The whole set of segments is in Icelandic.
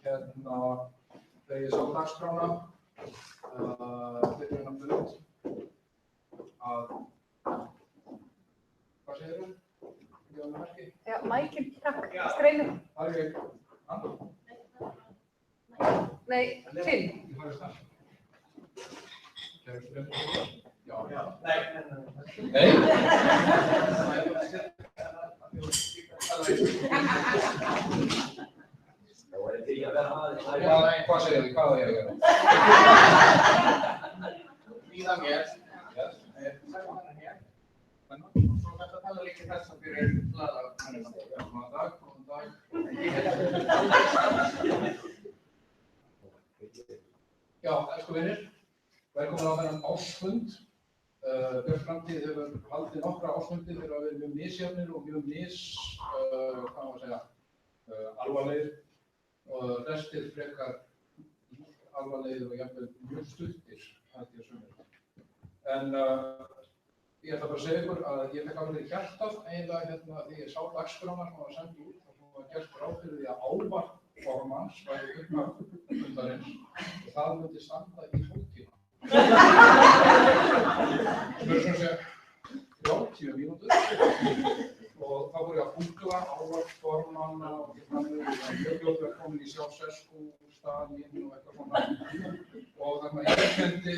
þegar ég sá dagskrána fyrir hennar fund að hvað segir þú? Já, mækinn, takk, streymið. Það er ég andur. Nei, Finn. Já. Nei. Hvað segir þið? Hvað er ég að gera? Víða mér. Svo þetta tala líka þess að fyrir hlaða. Góðan dag. Já, elsku vinir. Velkomin á þennan ársfund. Björt Framtíð hefur haldið nokkra ársfundi fyrir að vera mjög misjafnir og mjög alvarlegir og flestir frekar alvarlegir og jafnvel mjög stuttir, held ég að sumir. En ég ætla bara að segja ykkur að ég fekk alveg hjartað eiginlega því ég sá dagskrána sem var sendið út og sem var gert ráð fyrir því að ávarp formanns væri upphaf fundarins og það myndi standa í hálftíma. Sem eru svona segja 30 mínútur og þá voru ég að googla ávarp formanna og ég fann mjög fljótlega komin í sjálfsesku staðinn og eitthvað svona og þannig að ég kendi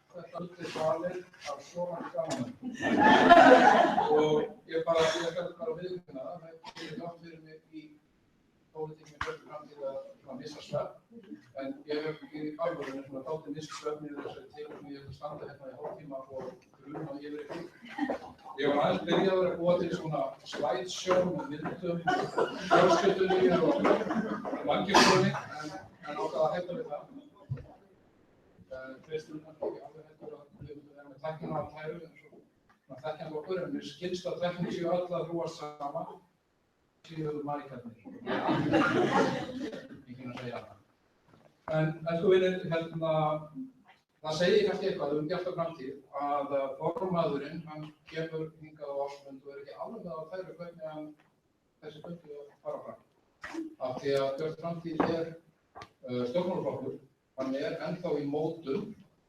þetta öllu svalir af svona gaman og ég ætla bara að viðurkenna það er gott fyrir mig í pólitík með Björt Framtíð að missa svefn en ég hef í alvörunni svona dálítið misst svefn í þessari tíma sem ég standa hérna í hálftíma og gruna yfir ykkur. Ég var aðeins byrjaður að búa til svona slideshow með myndum, fjölskyldunni og langjumstöðunni en ákvað að hætta við það. Flestum kannski ekki alveg hættur að við erum með tæknina á tæru eins og þekkjandi okkur en mér skilst að tæknin séu öll að hrúast saman síðu marikarnir. Enginn að segja það. En elsku vinir, það segir kannski eitthvað Bjarta Framtíð að formaðurinn, hann kemur hingað á ársfund og ekki alveg með að tæru hvernig þessi fundi að fara fram. Af því að Bjarta Framtíð stjórnmálaflokkur, hann ennþá í mótum.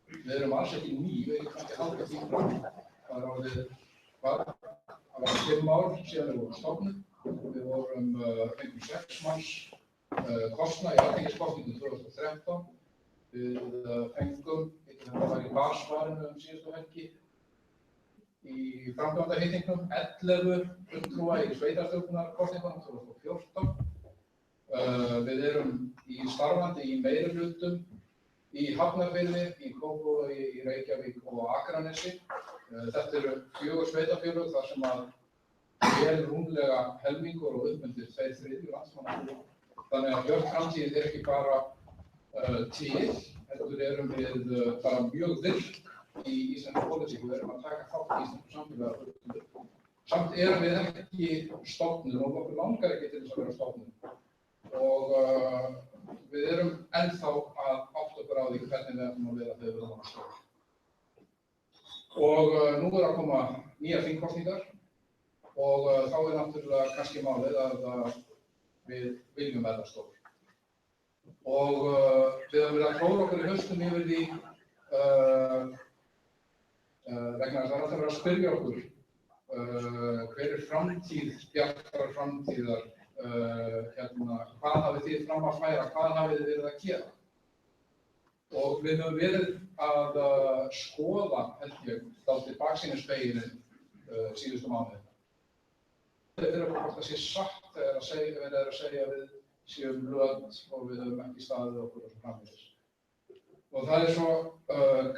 Við erum alls ekki ný, við erum kannski halda því fram. Það var 5 ár síðan við vorum stofnuð. Við vorum fengum 6 manns kosna í alþingiskosningum 2013. Við fengum, þetta var í barsvarinu síðustu helgi, í frambjóðendaheitingnum 11 fulltrúa í sveitarstjórnarkosningunum 2014. Við erum starfandi í meirihlutum í Hafnarfirði, í Kópavogi, í Reykjavík og Akranesi. Þetta eru 4 sveitarfélög þar sem að rúmlega helmingur og uppmyndir 2/3 landsmanna. Þannig að Björt Framtíð ekki bara til, heldur erum við bara mjög virk í íslenskri pólitík. Við erum að taka þátt í íslensku samfélagi. Samt erum við ekki stofnuð og okkur langar ekki til þess að vera stofnuð. Og við erum ennþá að átta okkur á því hvernig við ætlum að vera þegar við erum að stofna. Og nú að koma nýjar þingkosningar og þá náttúrulega kannski málið að við viljum verða stór. Og við höfum verið að klóra okkur í haustum yfir því vegna þess að það er alltaf verið að spyrja okkur hver framtíð Bjartar Framtíðar hvað hafið þið fram að færa, hvað hafið þið verið að gera? Og við höfum verið að skoða, held ég, dálítið baksýnisspegilinn síðustu mánuði. Það er hvort það sé satt þegar verið að segja að við séum lönd og við höfum ekki staðið okkur og svo framvegis. Og það er svo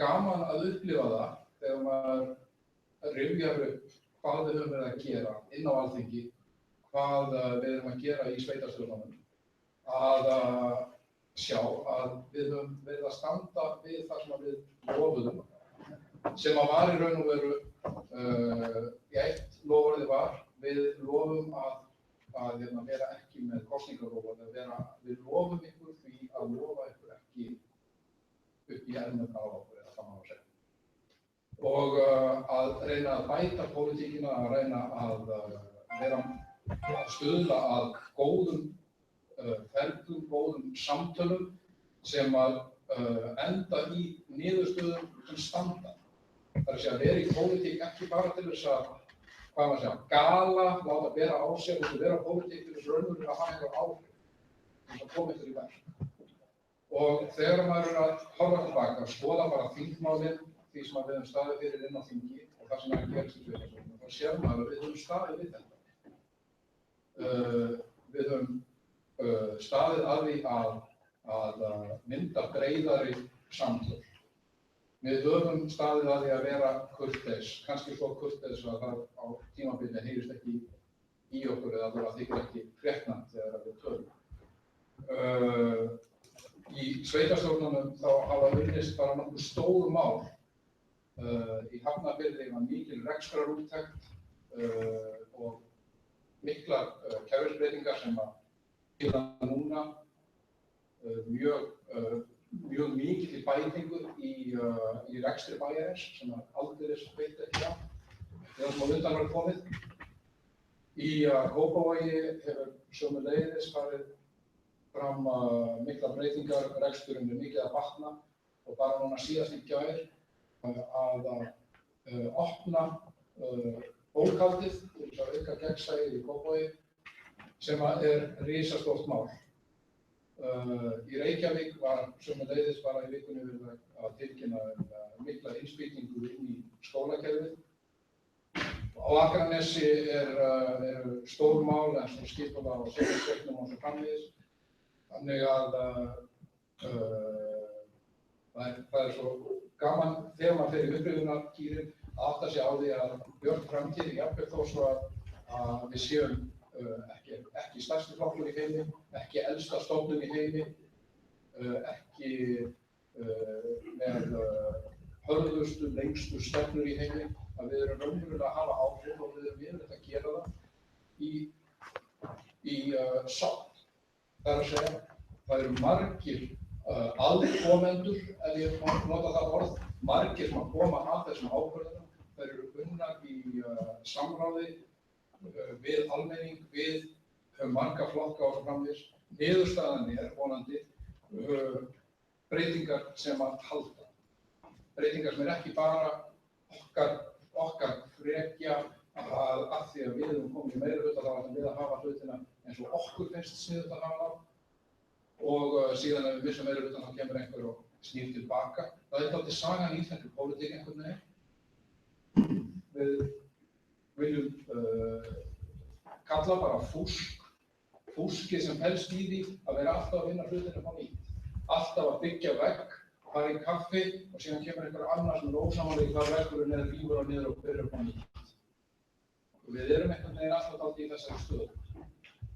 gaman að upplifa það þegar maður rifjar upp hvað við höfum verið að gera inn á Alþingi, hvað við erum að gera í sveitarstjórnunum, að sjá að við höfum verið að standa við það sem við lofuðum, sem að var í raun og veru, eitt loforðið var, við lofum að vera ekki með kosningarófan, við lofum ykkur því að lofa ykkur ekki upp í ermurnar á okkur, eða það má segja. Og að reyna að bæta pólitíkina, að reyna að stuðla að góðum ferlum góðum samtölum sem að enda í niðurstöðum sem standa. Það er að segja að vera í pólitík ekki bara til þess að, hvað maður segja, gala, láta bera á sér og vera pólitík til þess raunverulega að hafa einhver áhrif til að koma eftir í verk. Og þegar maður að horfa tilbaka, skoða bara þingmálin, því sem við höfum staðið fyrir inn á þingi og það sem gerist í sveitarstjórnum, þá sér maður að við höfum staðið við þetta. Við höfum staðið að því að mynda breiðari samtöl. Við höfum staðið að því að vera kurteis, kannski svo kurteis að það á tímabili heyrist ekki í okkur eða það þykir ekki fréttnæmt þegar við tölum. Í sveitarstjórnunum þá hafa unnist bara nokkuð stór mál. Í Hafnarfirði var mikil rekstrarúttekt og miklar kerfisbreytingar sem að gera núna mjög mikil bætingu í rekstri bæjarins sem aldeilis veit ekki á þegar sem á undan var komið. Í Kópavogi hefur sömuleiðis farið fram miklar breytingar, reksturinn er mikið að batna og bara núna síðast í gær að opna bókhaldið til þess að auka gegnsæið í Kópavogi sem er risastórt mál. Í Reykjavík var sömuleiðis bara í vikunni verið að tilkynna mikla innspýtingu inn í skólakerfið. Á Akranesi eru stór mál eins og skipulag og sjónvarpsreiknum og svo framvegis. Þannig að það er svo gaman þegar maður fer í upplifunarkýrin að átta sig á því að björt framtíð, jafnvel þó svo að við séum ekki stærsti flokkur í heimi, ekki elsta stofnun í heimi, ekki með hörðustu, lengstu stefnur í heimi, að við erum raunverulega að hafa áhrif og við erum yfirleitt að gera það í sátt. Það er að segja, það eru margir aðkomendur, ef ég nota það orð, margir sem að koma að þessum ákvörðunum. Það eru unnar í samráði við almenning, við marga flokka og svo framvegis. Niðurstaðan er vonandi breytingar sem að halda. Breytingar sem er ekki bara okkar frekja að því að við erum komið í meirihluta þá ætlum við að hafa hlutina eins og okkur finnst sniðugt að hafa og síðan ef við missum meirihlutan þá kemur einhver og snýr tilbaka. Það er dálítið sagan í íslenskri pólitík einhvern veginn. Við viljum kalla bara fúskið sem helst í því að vera alltaf að vinna hlutina upp á nýtt. Alltaf að byggja vegg, fara í kaffi og síðan kemur einhver annar sem er ósammála í hvað veggurinn er rífur á niður og byrjar upp á nýtt. Og við erum einhvern veginn alltaf dálítið í þessari stöðu.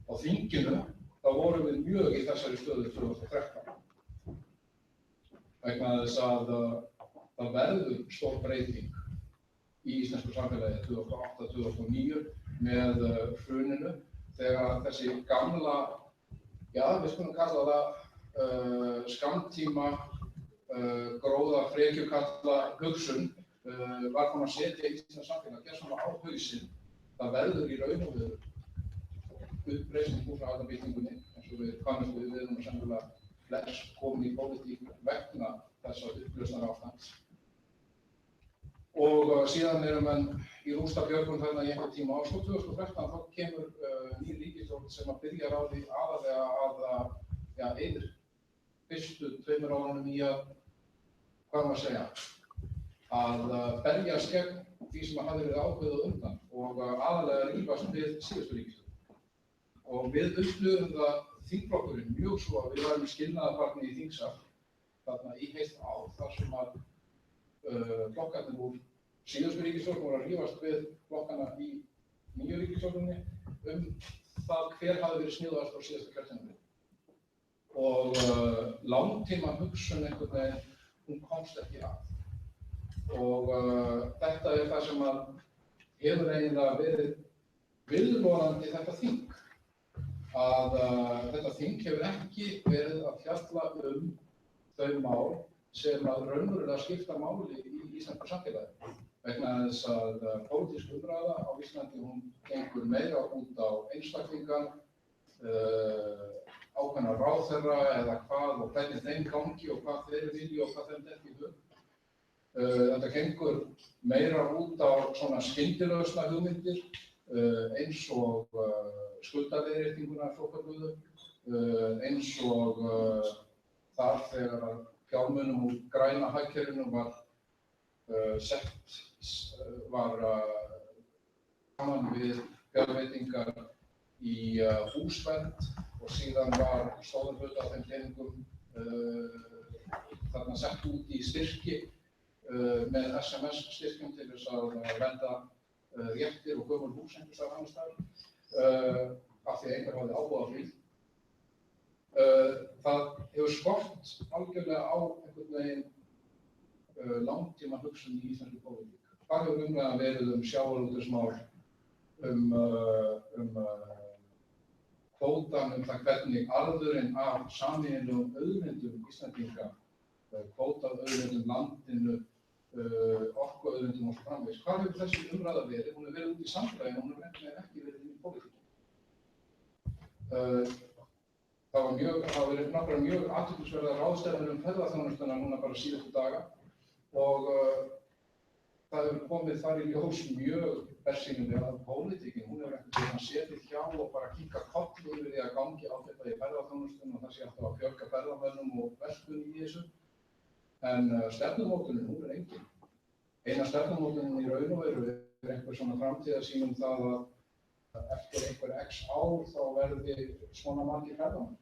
Á þinginu þá vorum við mjög í þessari stöðu 2013. Vegna þess að það verður stór breyting í íslensku samfélagi 2008-2009 með hruninu þegar þessi gamla, við skulum kalla það skammtíma gróða frekjukalla hugsun var fann að setja í íslenska samfélag, gera svona á hausinn. Það verður í raun og veru uppreisning úr húsnæðisbyltingunni, eins og við kannast við erum sennilega flest komin í pólitík vegna þessa upplausnar ástands. Og síðan erum menn í rústabjörgum þarna í einhver tíma og svo 2013 þá kemur ný ríkisstjórn sem að byrja á því aðalega að eyðir fyrstu 2 árunum í að, hvað maður segja, að berjast gegn því sem hafði verið ákveðið undan og aðalega rífast við síðustu ríkisstjórn. Og við upplifum það þingflokkurinn mjög svo að við varum í skilnaðarbarni í þingsal þarna í heilt ár þar sem að flokkarnir úr síðustu ríkisstjórn voru að rífast við flokkana í nýju ríkisstjórninni það hver hafði verið sniðugast á síðasta kjörtímabili. Og langtíma hugsun einhvern veginn, hún komst ekki að. Og þetta er það sem að hefur eiginlega verið viðlorandi þetta þing. Að þetta þing hefur ekki verið að fjalla þau mál sem að raunverulega skipta máli í íslensku samfélagi. Vegna þess að pólitísk umræða á Íslandi hún gengur meira út á einstaklinga, ákveðna ráðherra eða hvað og hvernig þeim gangi og hvað þeir vilja og hvað þeim detti í hug. Þetta gengur meira út á svona skyndilausna hugmyndir eins og skuldaleiðréttinguna svokölluðu, eins og þar þegar að fjármunum úr græna hagkerfinu var saman við fjárveitingar í húsvernd og síðan var stór hluti af þeim peningum þarna sett út í styrki með SMS-styrkjum til þess að vernda réttir og gömul hús einhvers staðar annars staðar af því að einhver hafði áhuga á því. Það hefur skort algjörlega á einhvern veginn langtíma hugsun í íslenskri pólitík. Hvað hefur umræðan verið sjávarútvegsmál, kvótann það hvernig arðurinn af sameiginlegum auðlindum Íslendinga, kvótaauðlindum landinu, orkuauðlindum og svo framvegis. Hvað hefur þessi umræða verið? Hún hefur verið út í samfélaginu, hún hefur ekki verið inn í pólitíkinni. Það hafa verið nokkrar mjög athyglisverðar ráðstefnur ferðaþjónustuna núna bara síðustu daga og það hefur komið þar í ljós mjög bersýnilega að pólitíkin, hún hefur ekki setið hjá og bara kinkað kolli yfir því að gangi á þetta í ferðaþjónustuna og það sé alltaf að fjölga ferðamönnum og verslun í þessu. En stefnumótunin, hún engin. Eina stefnumótunin í raun og veru einhver svona framtíðarsýn það að eftir einhver x ár þá verði svona margir ferðamenn.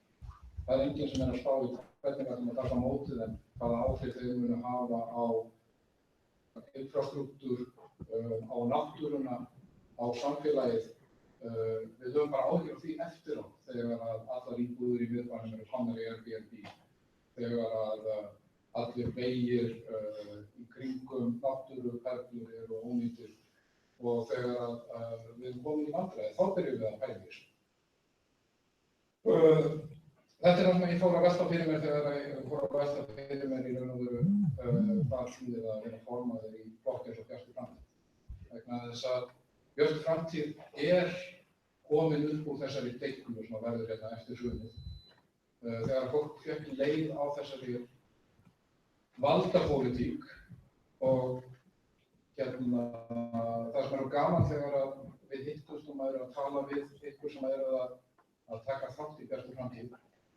Það enginn sem að spá í hvernig við ætlum að taka mótið en hvaða áhrif þau munu hafa á infrastruktúr, á náttúruna, á samfélagið. Við höfum bara áhyggjur af því eftir á þegar að allar íbúðir í miðbænum eru komnar í Airbnb, þegar að allir vegir í kringum náttúruperlur eru ónýtir og þegar að við erum komin í vandræði, þá byrjum við að pæla í þessu. Þetta það sem ég fór að velta fyrir mér þegar ég fór að velta fyrir mér í raun og veru hvað þýðir að vera formaður í flokki eins og Bjartri framtíð. Vegna þess að Björt framtíð komin upp úr þessari deiglu sem verður hérna eftir hrunið. Þegar fólk fékk leið á þessari valdapólitík og það sem gaman þegar að við hittumst og maður að tala við ykkur sem að taka þátt í Bjartri framtíð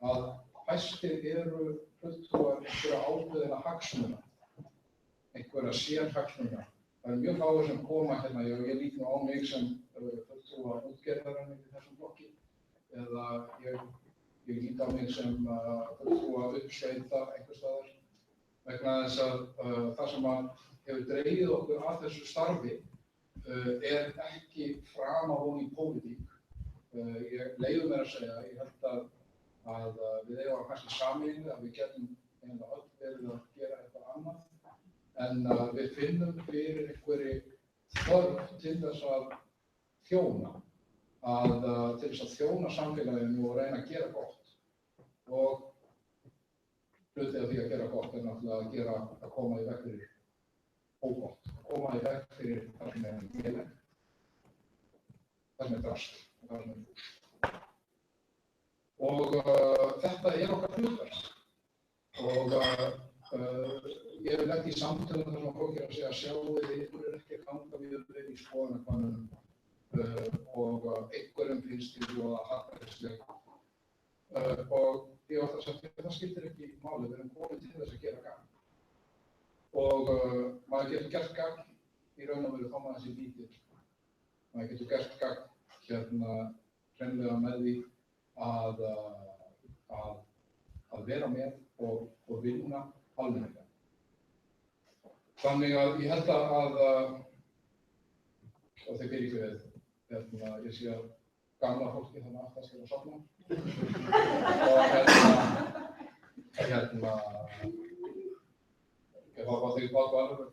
að fæstir eru fulltrúar einhverja ákveðinna hagsmuna, einhverja sérhagsmuna. Það mjög fáir sem koma hérna, ég lít nú á mig sem fulltrúa útgerðarinn í þessum flokki eða ég lít á mig sem fulltrúa uppsveita einhvers staðar. Vegna þess að það sem hefur dregið okkur að þessu starfi ekki framavon í pólitík. Ég leyfi mér að segja, ég held að við eigum kannski sameiginlega að við getum eiginlega öll verið að gera eitthvað annað en við finnum fyrir einhverri þörf til þess að þjóna, til þess að þjóna samfélaginu og reyna að gera gott. Og hluti af því að gera gott náttúrulega að koma í veg fyrir ógott, koma í veg fyrir það sem léleg, það sem drasl og það sem fús. Og þetta okkar hlutverk. Og ég hef lent í samtölum þar sem fólk að segja sjáu þið, ykkur ekki að ganga við í skoðanakönnunum og einhverjum finnst því að harkarisleg. Og ég var það að það skiptir ekki máli, við erum komin til þess að gera gagn. Og maður getur gert gagn í raun og veru þá maður sé lítill. Maður getur gert gagn hreinlega með því að vera með og vinna almennilega. Þannig að ég held að og þeir fyrir við, ég sé að gamla fólki þannig aftast að sofna. Og ég var því bak og alveg.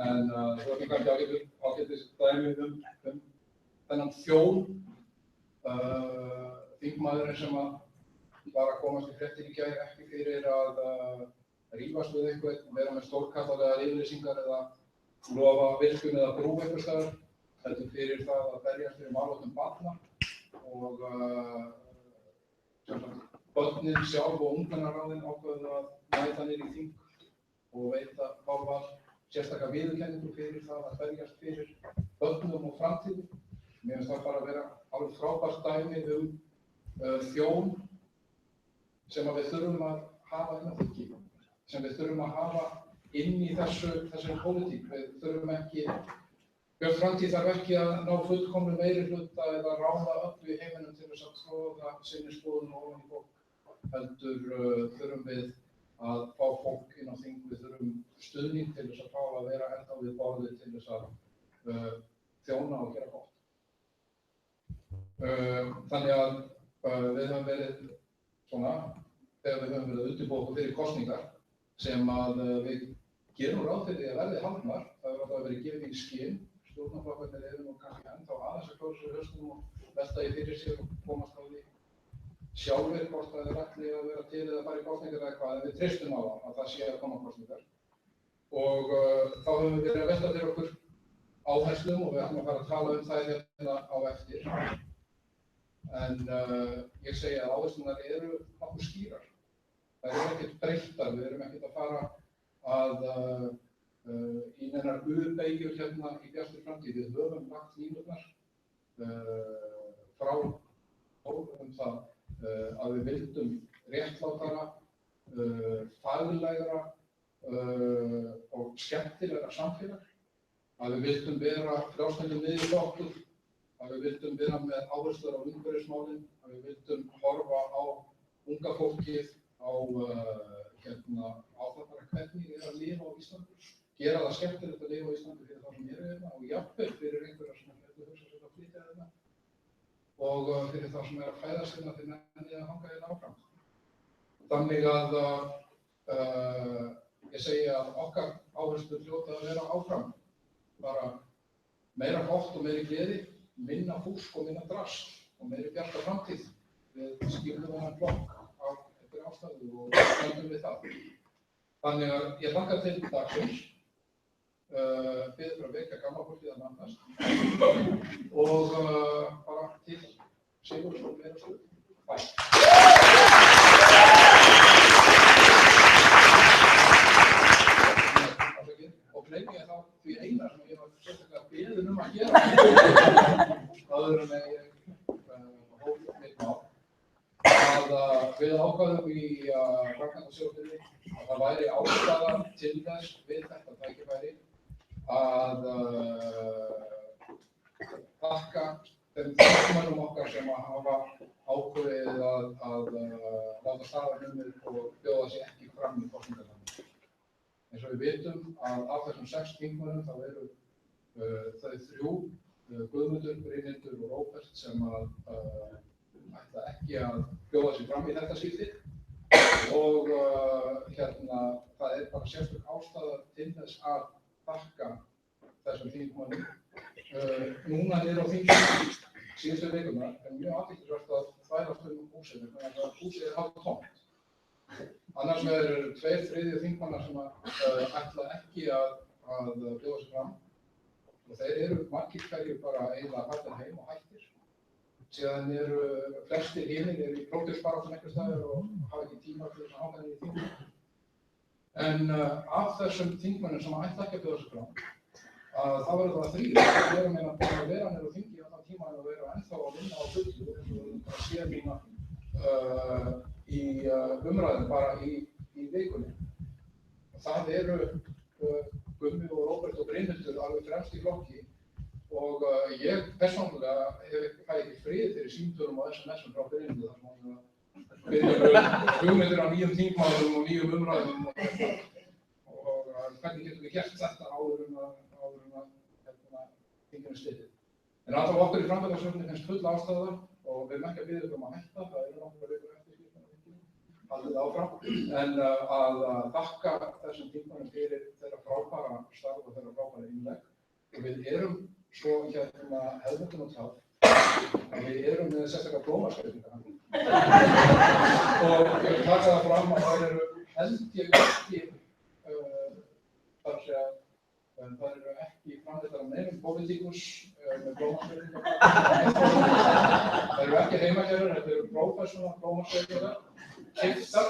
En svo ekki kannski ágætis dæmi þennan þjón, þingmaðurinn sem var að komast í fréttir í gær ekki fyrir að rífast við einhvern, vera með stórkallalega yfirlýsingar eða lofa virkjun eða brú einhvers staðar, heldur fyrir það að berjast fyrir málefnum barna og börnin sjálf og ungmennaráðin ákveðu að mæta niður í þing og veita Pálmar sérstaklega viðurkenningu fyrir það að berjast fyrir börnum og framtíðum. Mér finnst það bara að vera alveg frábært dæmi þjón sem við þurfum að hafa inn á þingi, sem við þurfum að hafa inn í þessari pólitík. Við þurfum ekki, Björt framtíð þarf ekki að ná fullkomnu meirihluta eða ráða öllu í heiminum til þess að troða sinni skoðun ofan í fólk. Heldur þurfum við að fá fólk inn á þing, við þurfum stuðning til þess að fá að vera enda við borðið til þess að þjóna og gera gott. Þannig að við höfum verið svona, þegar við höfum verið að undirbúa okkur fyrir kosningar sem að við gerum ráð fyrir því að verði haldnar, það hefur alltaf verið gefið í skyn, stjórnarflokkarnir eru nú kannski ennþá aðeins að klóra sér hausnum og velta í fyrir sér og komast á því sjálfir hvort það ætli að vera til eða fara í kosningar eða eitthvað, en við treystum á það sé að koma kosningar. Og þá höfum við verið að velta fyrir okkur áherslum og við ætlum að fara að tala það hérna á eftir. En ég segi að áherslunar eru nokkuð skýrar. Það eru ekkert breyttar, við erum ekkert að fara að í neinar U-beygjur hérna í Bjartri framtíð. Við höfum lagt línurnar frá það að við vildum réttlátara, faglegra og skemmtilegra samfélag, að við vildum vera frjálslyndum miðjuflokkur, að við vildum vera með áherslur á umhverfismálin, að við vildum horfa á unga fólkið, á það bara hvernig er að lifa á Íslandi, gera það skemmtilegt að lifa á Íslandi fyrir þá sem eru hérna og jafnvel fyrir einhverja sem hugsa sér að flytja hérna og fyrir þá sem að fæðast hérna til nefnið að hanga hérna áfram. Þannig að ég segi að okkar áherslur hljóta að vera áfram, bara meira gott og meiri gleði, minna fúsk og minna drasl og meiri bjarta framtíð. Við skipum þennan flokk af einhverju ástæðu og stöndum við það. Þannig að ég þakka til dagsins, biður fyrir að vekja gamla fólkið að nafnast og bara til Sigurðs og meira stuð. Bæ! Og gleymi ég þá því eina sem ég var sérstaklega beðinn að gera áður en ég hóf mitt mál, að við ákváðum í framkvæmdastjórninni að það væri ástæða til þess við þetta tækifæri að þakka þeim þingmönnum okkar sem hafa ákveðið að láta starfa numir og bjóða sig ekki fram í kosningatalningu. Eins og við vitum að af þessum 6 þingmönnum þá eru þau 3, Guðmundur, Brynhildur og Róbert, sem ætla ekki að bjóða sig fram í þetta skipti og það er bara sérstök ástæða til þess að þakka þessum þingmönnum. Núna niður á þinginu síðustu vikunar er mjög athyglisvert að þvælast húsinu, þannig að húsið er hálftómt. Annars vegar eru 2/3 þingmanna sem ætla ekki að bjóða sig fram og þeir eru margir hverjir bara eiginlega farnir heim og hættir. Síðan eru flestir hinir í prófkjörsbaráttum einhvers staðar og hafa ekki tíma til þess að hanga niður í þinginu. En af þessum þingmönnum sem ætla ekki að bjóða sig fram, þá verður það 3. Það er meina bara að vera niður á þingi á þann tíma en að vera ennþá að vinna á fullu eins og við bara séum mína í umræðum bara í vikunni. Það eru Gummi og Róbert og Brynhildur alveg fremst í flokki og ég persónulega fæ ekki frið fyrir símtölum og SMS-um frá Brynhildur þar sem hann byrjar hugmyndir á nýjum þingmálum og nýjum umræðum og hvernig getum við gert þetta áður en að þinginu slitið. En alltaf okkur í framkvæmdastjórninni finnst full ástæða og við erum ekki að biðja um að hætta, það eru nokkrar vikur eftir skiptan á þinginu, haldið áfram, en að þakka þessum þingmönnum fyrir þeirra frábæra starf og þeirra frábæra innlegg. Við erum svo hefðbundin og tjáð að við erum með sérstaklega blómaskreytingar og ég vil taka það fram að það eru held ég ekki það eru ekki framleiddar af neinum pólitíkus með blómasveitingar. Það eru ekki heimagerðar, þetta eru prófessional blómasveitingar, keyptar.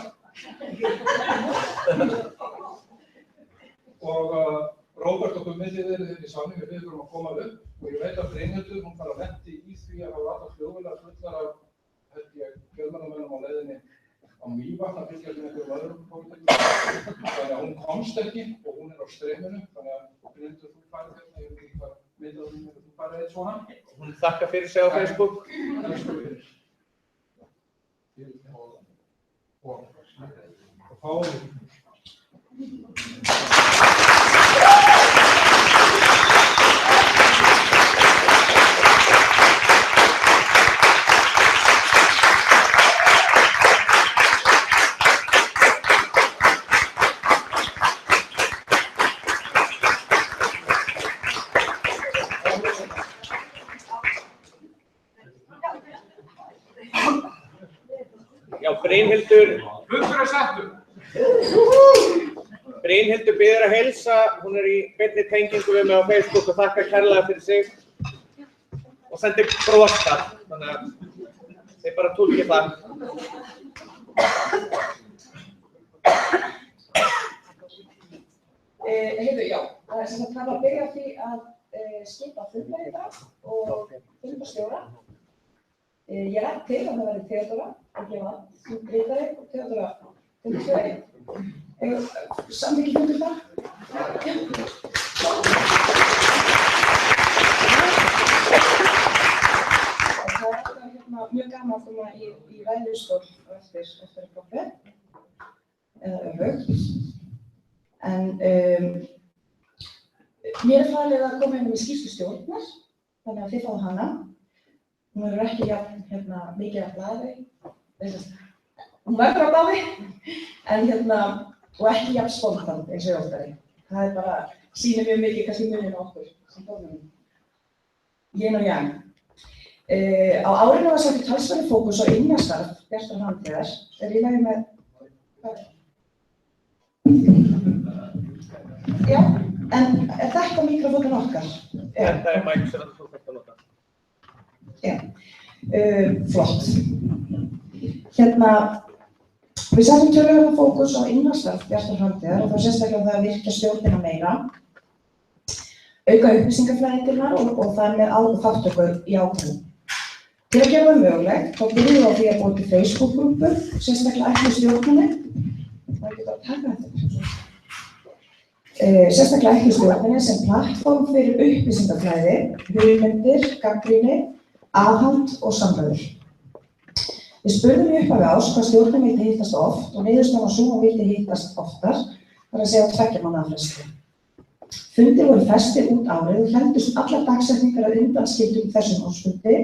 Og Róbert og Gummi þið eru í salnum, við þurfum að koma upp og ég veit að Brynhildur, hún bara lenti í því að hafa alltaf flugvélar fullar af fjölmennamönnum á leiðinni á Mývatn að fylgja til einhverjum öðrum pólitíkum. Þannig að hún komst ekki og hún er á streyminu, þannig að Brynhildur, þú farið hérna, ég veit ekki hvað myndað þú farið eitt svona. Hún þakka fyrir sig á Facebook. Og fáum við. Já, Brynhildur. Fundur er settur. Brynhildur biður að heilsa, hún er í beinni tengingu við mig á Facebook og þakka kærlega fyrir sig og sendir brosta, þannig að þið bara túlkið það. Heyrðu, já, það er sem að það var að byrja á því að skipa fundar í dag og fundarstjóra. Ég rætt til að það verði Theodóra og gefa ritari og Theodóra fundarstjóri. Samþykki fundur það? Það er alltaf mjög gaman að koma í ræðustól og eftir prófið, eða öfugt. En mér er falið að koma inn í skýrslu stjórnar, þannig að þið fáðu hana. Hún verður ekki mikið af blaði, hún verður af blaði, en og ekki jafn spontant eins og oftari. Það er bara, sýnir mjög mikið kannski muninn á okkur sem tónum. Yin og yang. Á árinu var sett talsverður fókus á innastarf Bjartar framtíðar. Er ég lagi með Já, en er þetta mikrofónin okkar? Þetta er mæk sem þú þarft að nota. Já, flott. Við setjum töluverðan fókus á innastarf Bjartar framtíðar og þá sérstaklega það að virkja stjórnina meira, auka upplýsingaflæðingarnar og þar með þátttöku í ákvörðunum. Til að gera það mögulegt, þá byrjum við á því að búa til Facebook-grúpur, sérstaklega ætlu stjórninni. Það er ekki bara að taka þetta. Sérstaklega ætlu stjórninni sem plattform fyrir upplýsingaflæði, hugmyndir, gagnrýni, aðhald og samræður. Við spurðum í upphafi árs hvað stjórnin vildi hittast oft og niðurstaðan var sú að hún vildi hittast oftar, þar að segja á 2 mánaða fresti. Fundir voru festir út árið og héldust allar dagsetningar að undanskildum þessum ársfundi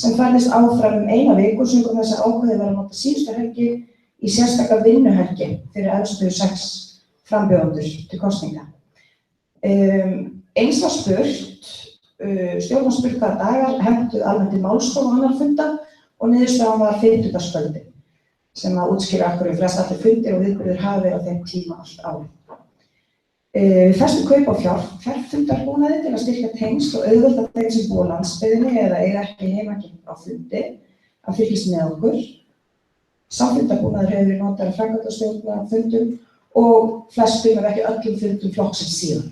sem færðist áfram 1 viku sökum þess að ákveðið var að nota síðustu helgi í sérstaka vinnuhelgi fyrir efstu 6 frambjóðendur til kosninga. Eins var spurt, stjórnin spurt hvaða dagar hentuðu almennt í málstofu annar funda og niðurstaðan var 50-dagskvöldi sem að útskýra af hverju flest allir fundir og viðburðir hafa verið á þeim tíma allt árið. Við festum kaup á fjarfundarbúnaði til að styrkja tengsl og auðvelda þeim sem búa á landsbyggðinni eða eiga ekki heimangengt á fundi að fylgjast með okkur. Samfundarbúnaður hefur verið notaður af framkvæmdastjórnarfundum og flestum ef ekki öllum fundum flokksins síðan.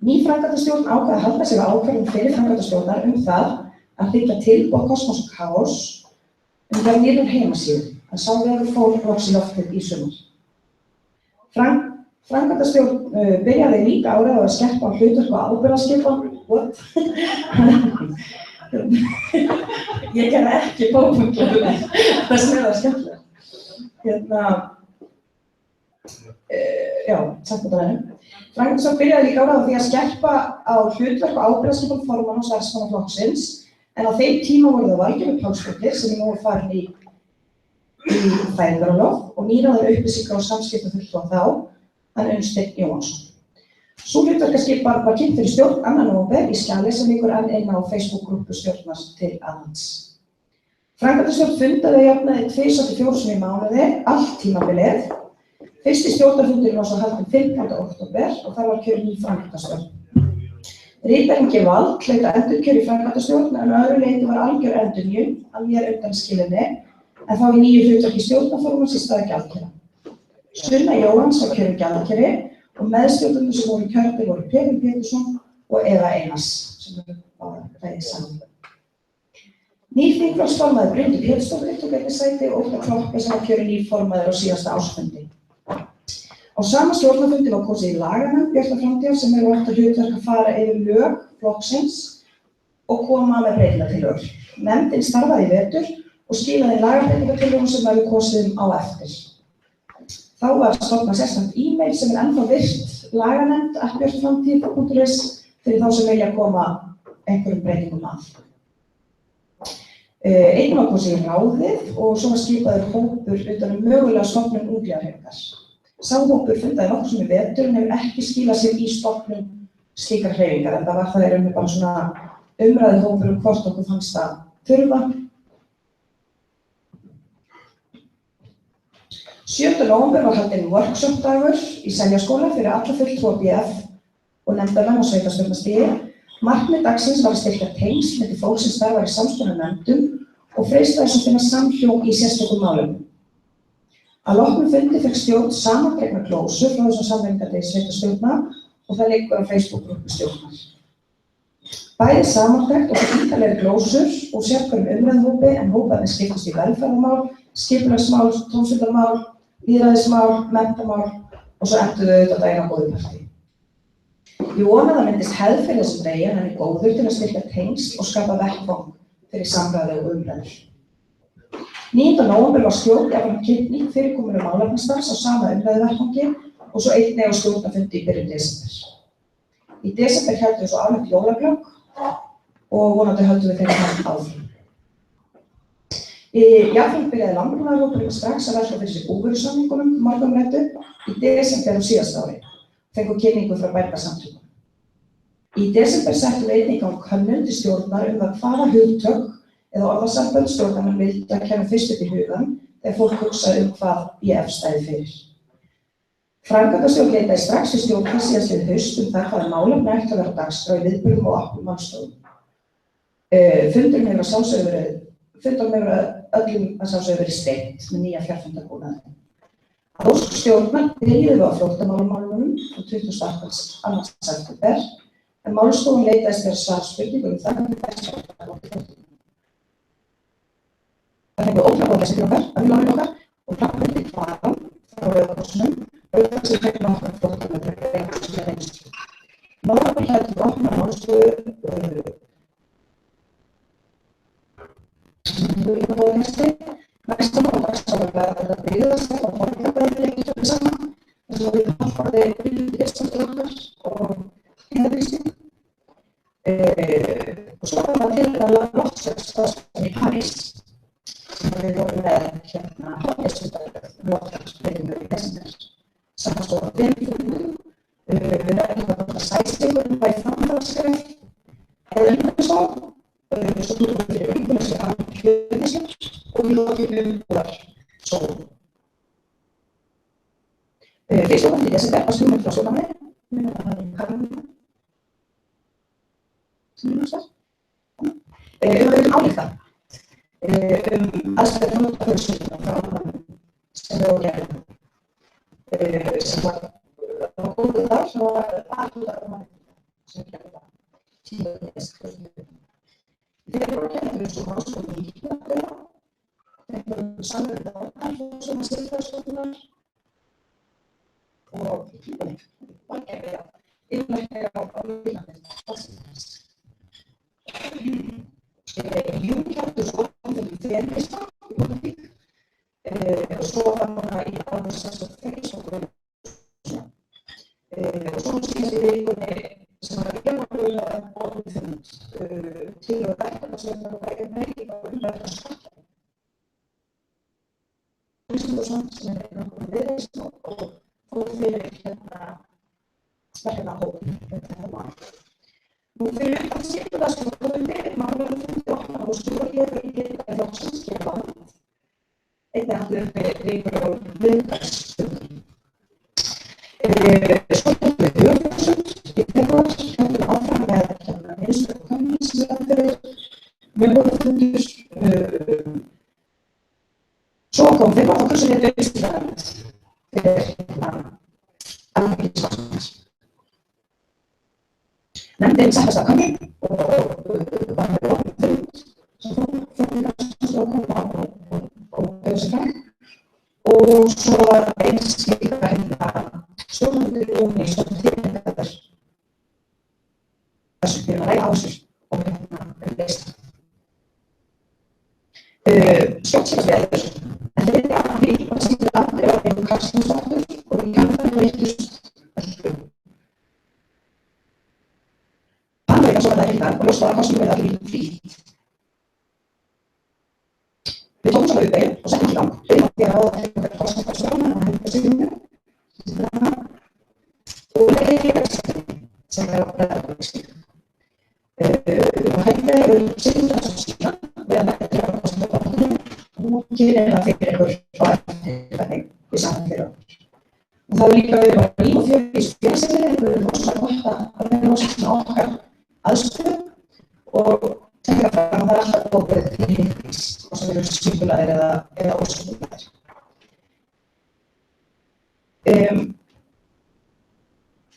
Ný framkvæmdastjórn ákvað að halda sig á ákvörðun fyrir framkvæmdastjórnar það að byggja tilboð Kosmos og Kaos það nýrur heimasíðu, en sá vegur fór loks í loftið í sumar. Framkvæmdastjórn byrjaði líka árið að skerpa á hlutverk og ábyrgðarskipan. What? Ég gerði ekki bókmyndlega það sem það skemmtilega. Já, sagt þetta verðum. Framkvæmdastjórn byrjaði líka árið á því að skerpa á hlutverk og ábyrgðarskipan formann og starfsmanna flokksins, en á þeim tíma voru það Valgerður Pálsdóttir sem nú er farin í fæðingarorlof og nýráðinn upplýsinga- og samskiptafulltrúa þá, hann Unnsteinn Jóhannsson. Sú hlutverkaskipan var kynnt fyrir stjórn 2. nóvember í skjali sem liggur enn inn á Facebook-grúppu stjórnar til aðhalds. Framkvæmdastjórn fundaði að jafnaði 2-4 sinnum í mánuði, allt tímabilið. Fyrsti stjórnarfundur var svo haldinn 15. október og þar var kjörin ný framkvæmdastjórn. Ritari G. Vald hlaut endurkjör í framkvæmdastjórn en að öðru leyti var algjör endurnýjun að mér undanskilinni en þá í nýju hlutverki stjórnarformanns í stað gjaldkera. Sunna Jóhanns var kjörin gjaldkeri og meðstjórnarnir sem voru kjörnir voru Pétur Pétursson og Eva Einars sem eru bara ræðið saman. Nýr þingflokksformaður Brynhildur Pétursdóttir tók einnig sæti og Óttar Proppé sem var kjörinn nýr formaður á síðasta ársfundi. Á sama stjórnarfundi var kosið í laganefnd Bjartar framtíðar sem eru átt að hlutverk að fara yfir lög flokksins og koma með breytingartillögur. Nefndin starfaði í vetur og skilaði lagabreytingartillögum sem verður kosið á eftir. Þá var stofnað sérstakt e-mail sem ennþá virt laganefnd@bjartarframtíð.is fyrir þá sem vilja koma einhverjum breytingum að. Einn var kosið í ráðið og svo var skipaður hópur utan mögulega stofnun ungliðahreyfingar. Sá hópur fundaði nokkuð sem í vetur en hefur ekki skilað sér í stofnun slíkar hreyfingar en það var það í bara svona umræðu hópur hvort okkur fannst það þurfa. 7. nóvember var haldinn workshop-dagur í Seljaskóla fyrir alla fulltrúa BF og nefndarmenn á sveitarstjórnarstigi. Markmið dagsins var að styrkja tengsl milli fólks sem starfar í samskiptanefndum og freista þess að finna samhljóm í sérstökum málum. Að loknum fundi fékk stjórn samandregna glósur frá þessum sameiningadegi sveitarstjórna og það liggur á Facebook-grúppu stjórnar. Bæði samandregt og ítarlegri glósur og sérhverjum umræðuhópi en hóparnir skiptast í velferðarmál, skipulagsmál, tómstundamál, lýðræðismál, menntamál og svo enduðu auðvitað daginn á góðupartí. Ég vona að það myndist hefð fyrir þessum degi en hann er góður til að styrkja tengsl og skapa vettvang fyrir samræðu og umræður. 9. nóvember var stjórn jafnframt kynnt nýtt fyrirkomulag málefnastarfs á sama umræðuvettvangi og svo einnig á stjórnarfundi í byrjun desember. Í desember héldum við svo afnefnt jólaglögg og vonandi höldum við þeirra hægt áfram. Jafnframt byrjaði landbúnaðarhópurinn strax að velta fyrir sig búvörusamningunum margumræddu í desember á síðasta ári. Fengu kynningu frá bændasamtökum. Í desember settum við einnig í gang könnun til stjórnar það hvaða hugtök eða orðasambönd stjórnarmenn vildu að kæma fyrst upp í hugann þegar fólk hugsaði hvað BF stæði fyrir. Framkvæmdastjórn leitaði strax í stjórnar síðastliðið haust það hvaða málefni ættu að vera á dagskrá í viðburðum og opnum málstofum. Fundurinn hefur öllum að sjálfsögðu verið steypt með nýja fjarfundarbúnaði. Að ósk stjórnar byrjuðu á flóttamálumálunum frá 22. september en málstofan leitaðist fyrir svarspurningum það hvernig best var að láta flóttamálum. Það fengu ótrúlega þessi okkar, öðlunum okkar og framkvæmdi hvaðan frá Rauða-Krossinum og sem fengum okkar flóttamálum sem reynslu. Málafur heldur opna málstofu Næsta mál dagskrár var að byggðast á borgarbæðileikjum saman þess að við hafði byrjundiðstofnstofnar og heiðvísing. Og svo var það til að loftslagsstaðstöð í París sem við vorum með loftslagsbreytingu í desember. Saman stóð að byrjunum, við ræðum að sæstígurinn var í framhaldsgreif eða einhvern svo tókum við fyrir umhverfis við hann hljóðnisir og við lokjum var sól. Fyrst og nætti desember var stjórnum frá sjónarmi, hann í Karlunum, sem ég náttúrulega. Álíkta, aðstæður flóttafjölskylduna frá álmanum sem við vorum gerðum, sem var góðu þar, sem var aðhúðar sem við gerðum það, 10. desember. Þegar voru gerðum við svo háskóla í Íslanda, fengum samverðið á svona styrktarstofnunar og í Kílunni, valgerði yfirlæknir á Íslandi, Íslands. Í júni heldur svo við feminista í politík og svo var núna í árið 2006 og svo síðast í vikunni sem var yfirlega orðfund til að verkefna sem það var ekki meiri á umræðan skatta. Kristján sem nokkuð viðreist og fór fyrir verkefna hópin þetta mál. Nú fyrir að setja það sem það verið málaði fundi opna og stjórnlega í geta flokksins hér á land. Einnig hafði uppi ríkur og viðdagsstundum. Svo við höfum í februar höfum áfram með kom fyrir og þá kursum við auðvitað fyrir almenningskostnaðar. Nefndin settist að kanni og var með opnum fund sem fór að koma og auðvitað sig fram. Og svo var eins líka stjórnendur og stjórnendur fyrirtækjar þessum fyrir að ræða á þessu og leysa. Stjórnskiparsveður, en þeir að því að sýndu aldrei á einu kastnústáttur og í kannan veiktust öllum. Hann veit að svo þetta ekki það og ljóst var að kostnum verða ekki flýtt. Við tókum saman uppeyju og settum í gang, því að ráða til okkar kostnumstátturstofna og hendur sigurinu og leiði félagsstofni sem á bregðarverkskip. Og hendur sigurinu við að mæta til að kostnumstátturna og hún gerir það fyrir ykkur á eftirverðing við saman fyrir okkur. Og það líka verið bara líf og fjör í félagsstofni, það verið rosalega gott að vera rosalega okkar aðstöðu og tekja fram að það alltaf bókið til hittins og sem eru skipulaðir eða óskipulaðir.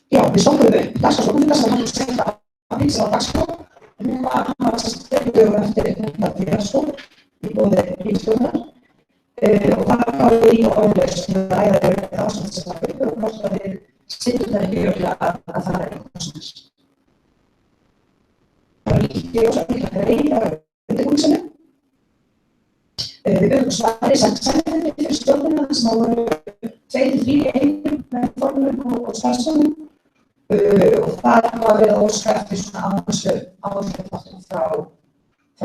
Já, við stokkuðum upp dagskrárstofnunda sem hann segja að sem var dagskrár. Hann var dögum eftir þetta félagsstofn í bóði ríkisstjórnar og það var líka orðlaust til að ræða þetta ástand sem var upp og hvort að við styrkjum það ekki örugglega að það er kostnaðar. Það var líka ósaklega reyna undirbúningsinu. Við byrjum svari sendinni fyrir stjórnina sem voru 2-3 einum með formum og starfsfólkum og það var verið að óska eftir svona áhersluþáttum frá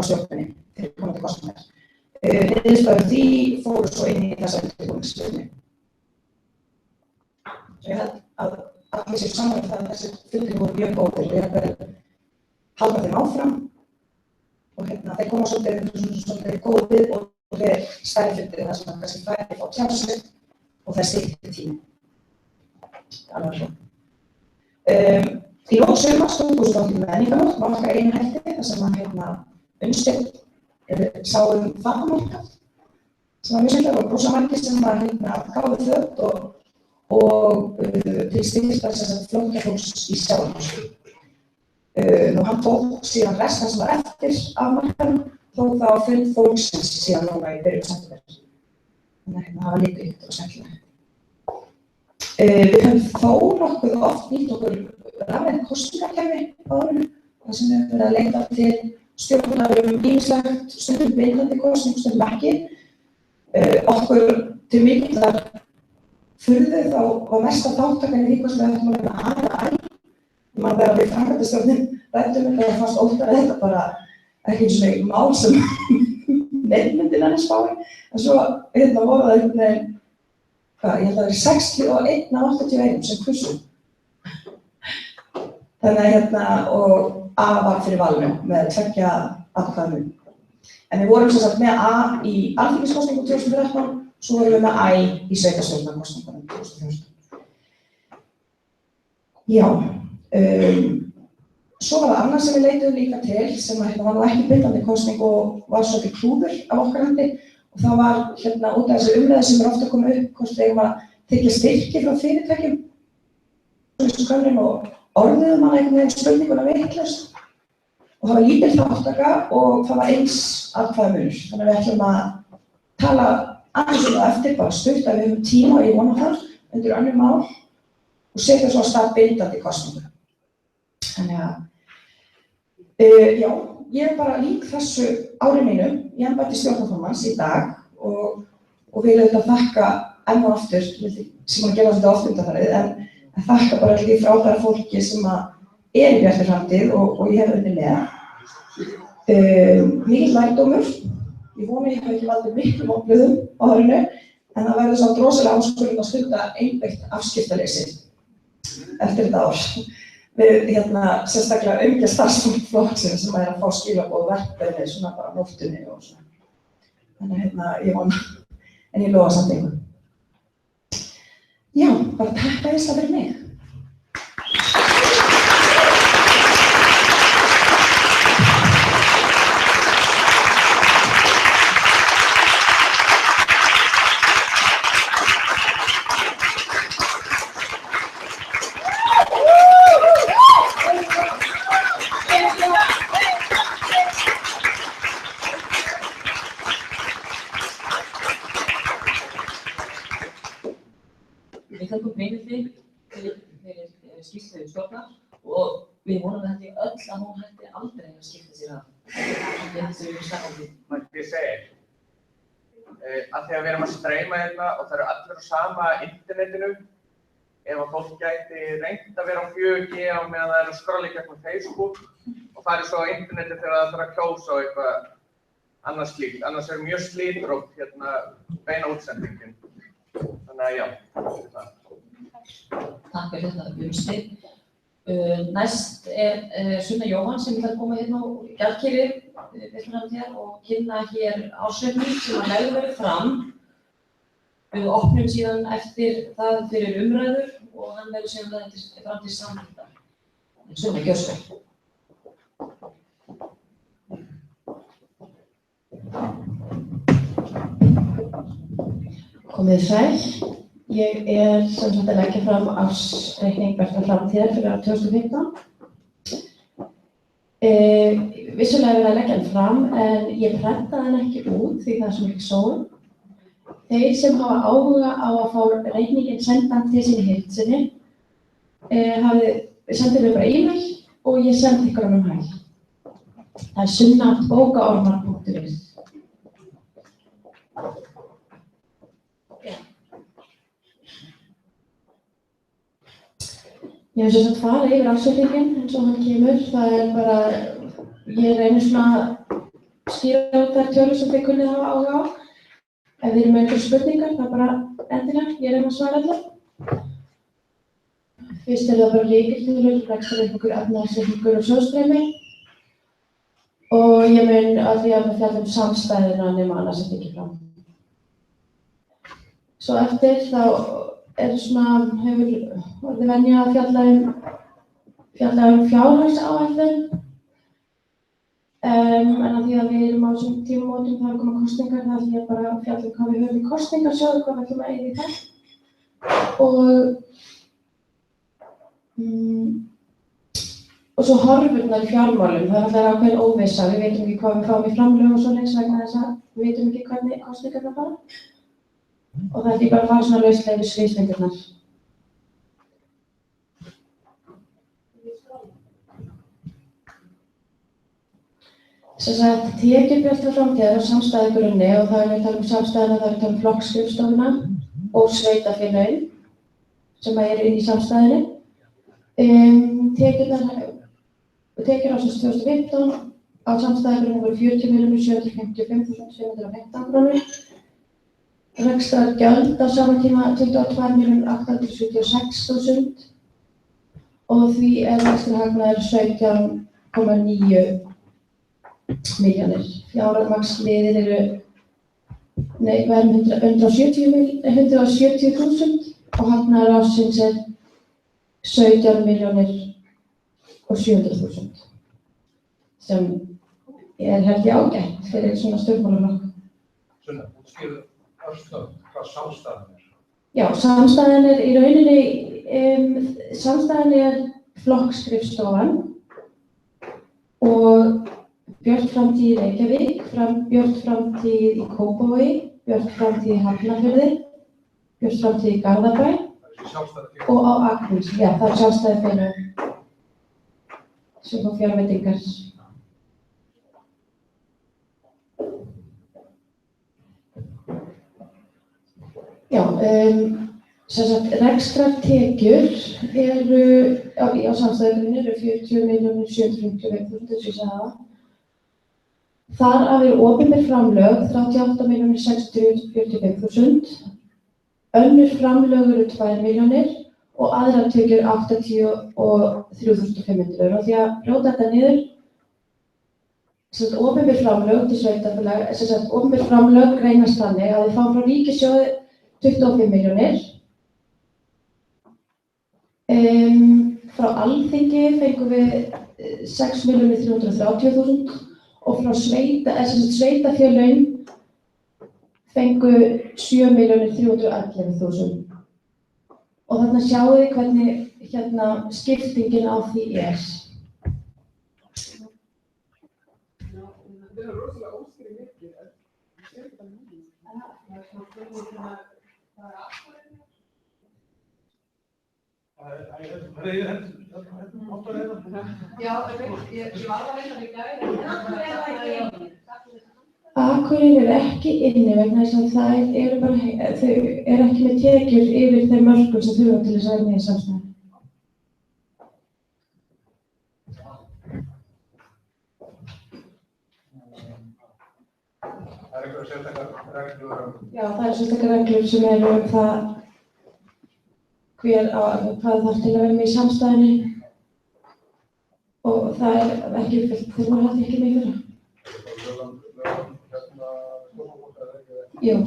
stjórninni fyrir komandi kostnaðar. Niðurstöður því fóru svo inn í þessa undirbúningsvinnu. Ég held að allir séu saman það að þessi fundir voru mjög góðir. Við erum verið halda þeim áfram og þeir koma svolítið góð við og þeir stærri fundir þar sem kannski færi fá tjá sig og það styttir tími. Alveg svo. Í lok sumars 2018 menningarnótt var okkar einu hætti þar sem Unnsteinn sáum fatamarkað sem var mjög skemmtilegur og rosa margir sem var gáfu föt og til styrktar flóttafólks í sjálfhúsi. Nú hann tók síðan restan sem var eftir af markaðnum, tók það á fund fólksins síðan núna í byrjun september. Þannig að það var líka ykkur og skemmtilegt. Við höfum þó nokkuð oft nýtt okkur rafrænt kosningakerfi á árinu, þar sem við höfum verið að leita til stjórnar ýmislegt, stundum bindandi kosning, stundum ekki. Okkur til mikillar furðu þá var mesta þáttakan í því hvort við ættum að vera A. Man þegar við framkvæmdastjórnin ræddum þetta og fannst óttar að þetta bara ekki eins og mjög mál sem nefnmyndin henni spái. En svo voru það einhvern veginn, ég held að það væri 61 af 81 sem kursum. Þannig og A var fyrir valinu með 2 atkvæðum. En við vorum sem sagt með A í alþingiskosningu 2013, svo vorum við með Æ í sveitarstjórnarkosningunum 2014. Já. Svo var það annað sem við leituðum líka til sem var nú ekki bindandi kosning og var svolítið klúður af okkar hendi og það var út af þessi umræðu sem ofta koma upp hvort við eigum að þykja styrki frá fyrirtækjum og orðuðum mann einhvern veginn spurninguna vitlaust og það var lítil þátttaka og það var eins atkvæðamunur. Þannig að við ætlum að tala aðeins um það eftir, bara stutt að við höfum tíma og ég vona það undir önnur mál og setja svo að stað bindandi kosningu. Þannig að, já, ég bara lík þessu ári mínu í embætti stjórnarformanns í dag og vil auðvitað þakka enn og aftur, sem að gera þetta oft undanfarið, en þakka bara því frábæra fólki sem er í Bjartri framtíð og ég hef unnið með. Mikill lærdómur, ég vona ég hef ekki valdið miklum vonbrigðum á árinu, en það verður samt rosalega áskorun að stunda einbeitt afskiptaleysi eftir þetta ár. Við sérstaklega umgjað starfsfólk flokksins sem að fá skilaboð verkefni svona bara á nóttunni og svona. Þannig ég vona, en ég lofa samt einhvern. Já, bara takk æðislega fyrir mig. fengum heimildi fyrir skýrslu stofnar og við vonum þetta öll að hún hætti aldrei að skipta sér af. Mætti ég segja, að því að við erum að streyma hérna og það eru allir á sama internetinu, ef að fólk gæti reynt að vera á 4G á meðan það er að skrolla í gegnum Facebook og farið svo á internetið þegar það þarf að kjósa á eitthvað annað slíkt. Annars er mjög slítrótt hérna beina útsendingin. Þannig að já, það. Takk fyrir þetta, Björnsteinn. Næst Sunna Jóhann sem ætlar að koma hérna á gjaldkerið við framtíðar og kynna hér ársreikning sem að lagður verið fram. Við opnum síðan eftir það fyrir umræður og hann verður síðan fram til samþykktar. Sunna, gjörðu svo. Komið sæl. Ég sem sagt að leggja fram ársreikning Bjartrar framtíðar fyrir árið 2015. Vissulega er verið að leggja hann fram en ég prentaði hann ekki út því það er svo mikið sól. Þeir sem hafa áhuga á að fá reikninginn sendan til sín í heild sinni sendið mér bara e-mail og ég sendi ykkur hann hæl. Það er sunna@bókaormar.is. Ég hef sem sagt farið yfir ársreikninginn eins og hann kemur. Það er bara, ég reynir svona að skýra út þær tölur sem þið kunnið hafa áhuga á. Ef þið eru með einhverjar spurningar, það er bara endilega, ég reyni að svara allir. Fyrst er það bara lykiltölur, rekstrarreikningur, efnahagsreikningur og sjóðstreymi. Og ég mun að því að við fjallum samstæðina nema annars þetta ekki fram. Svo eftir þá hefur orðið venja að fjalla um fjárhagsáætlun. En að því að við erum á þessum tímamótum það er komið kosningar, það ætlum ég bara að fjalla um hvað við höfum í kosningarsjóði, hvað við ætlum að eyða í það. Og svo horfurnar í fjármálum, það er alltaf ákveðin óvissa, við veitum ekki hvað við fáum í framlög og svoleiðis vegna þess að við veitum ekki hvernig kosningarnar fara. Og það ætlum ég bara að fara svona lauslega yfir sviðsmyndirnar. Sem sagt, tekjur Bjartrar framtíðar á samstæðugrunni og það er við tala um samstæðuna, það er við tala um flokksskrifstofuna og sveitarfélögin sem eru inn í samstæðunni. Tekjur ársins 2015 á samstæðugrunni voru 40.755.515 krónur. Rekstrargjöld á sama tíma 22.876.000 og því er rekstrarhagnaður 17,9 milljónir. Fjármagnsliðir verðum 170.000 og hagnaður ársins er 17.700.000 sem held ég ágætt fyrir svona stjórnmálaflokk. Sunna, útskýrðu hvað samstæðan er? Já, samstæðan er í rauninni, samstæðan er flokksskrifstofan og Björt framtíð í Reykjavík, Björt framtíð í Kópavogi, Björt framtíð í Hafnarfirði, Björt framtíð í Garðabæ og á Akranesi. Já, það er sjálfstæði félög sem fá fjárveitingar. Já, sem sagt, rekstrartekjur eru á samstæðugrunni eru 40.755.000 eins og ég sagði það. Þar af eru opinber framlög 38.645.000, önnur framlög eru 2 milljónir og aðrar tekjur 83.500 og því að brjóta þetta niður, sem sagt, opinber framlög til sveitarfélaga, sem sagt, opinber framlög greinast þannig að við fáum frá ríkissjóði 25 milljónir. Frá Alþingi fengum við 6.330.000 og frá sveitarfélögin fengu 7.311.000. Og þarna sjáu þið hvernig skiptingin á því er. Það er rosalega óskýri mikið. Já, ég var að reyna í gær. Akureyri er ekki inni vegna þess að þau eru ekki með tekjur yfir þeim mörkum sem þurfa til þess að vera með í samstæðu. Það einhverjar sérstakar reglur Já, það sérstakar reglur sem eru það hvað þarf til að vera með í samstæðunni og það ekki uppfyllt, þeir voru hægt ekki með í fyrra. Jú.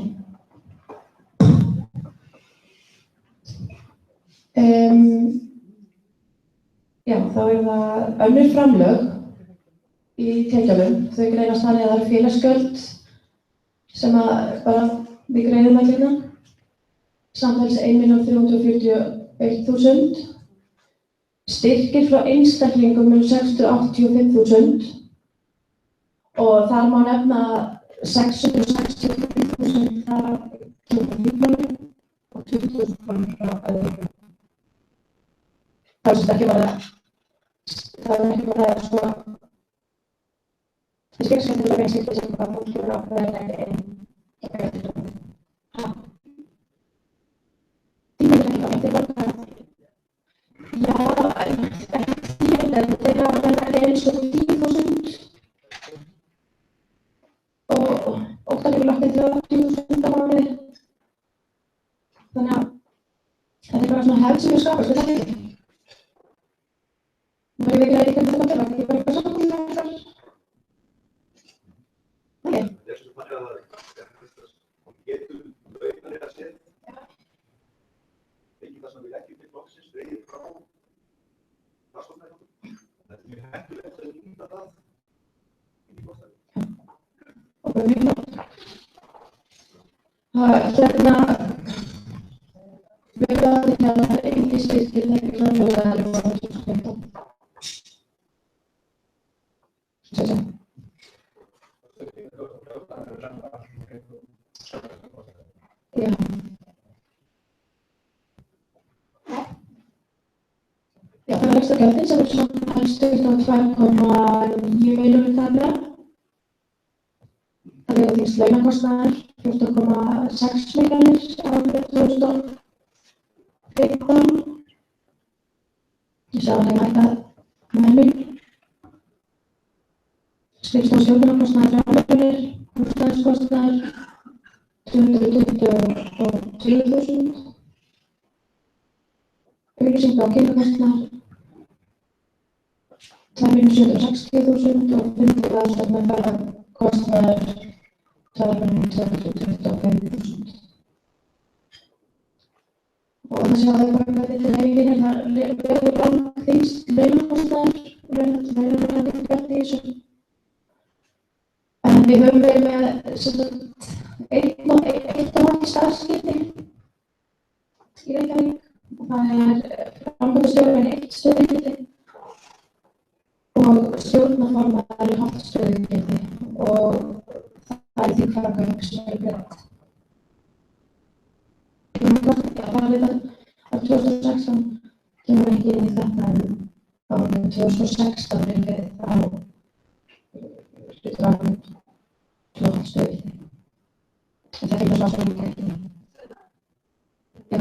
Já, þá það önnur framlög í tekjunum. Þau greinast þannig að það eru félagsgjöld sem bara við greinum allir hérna. Samtals 1.341.000. Styrkir frá einstaklingum 685.000 og þar má nefna 665.000 þar kemur líflögum og 20.000 frá öðrum. Það ekki bara sko styrkskattur og einstyrkir sem bara fólk kemur á það einn eftirlögum. Þetta borgar já, ekki þeir hafa verið eins og 10.000 og óttar eru lagt til 80.000 á mánuði. Þannig að þetta bara svona hefð sem skapast við þetta. Nú ég veit ekki hvernig þetta er, ekki bara eitthvað samfélag þar. Nei. Þessu þannig að getur launar að sér. Ekki það sem við leggjum til flokksins dregið frá fastofnæðum. Þetta mjög hættulegt að nýta það í kostnaði. Og það mjög flott. Við það engin styrkir ekki framlög að það frá 2015. Já. Já, það ekstra gjöldin sem svona helst 22,9 milljónir tæplega. Það þýðist launakostnaður 14,6 milljónir árið 2015. Ég sá að það hækkað helming. Skrifstofa stjórnunarkostnaður 3 milljónir, húsnæðiskostnaður 222.000. Auglýsinga og kynnakostnaður 2.760.000 og fundaðarstofnar ferðakostnaður 2.225.000. Og þessi að það bara verið til heiminn það verður langþyngst launakostnaður og launakostnaður í þessu. En við höfum verið með eitt og halvt starfsskipti í Reykjavík. Það framkvæmdastjórinn eitt stöðugildi og stjórnarformaður hálft stöðugildi og það þingfararkaup sem breytt. Það af 2016 kemur ekki inn í þetta en árið 2016 við þá hlutur árið 2 stöðugildi. En það kemur svo ekki. Já.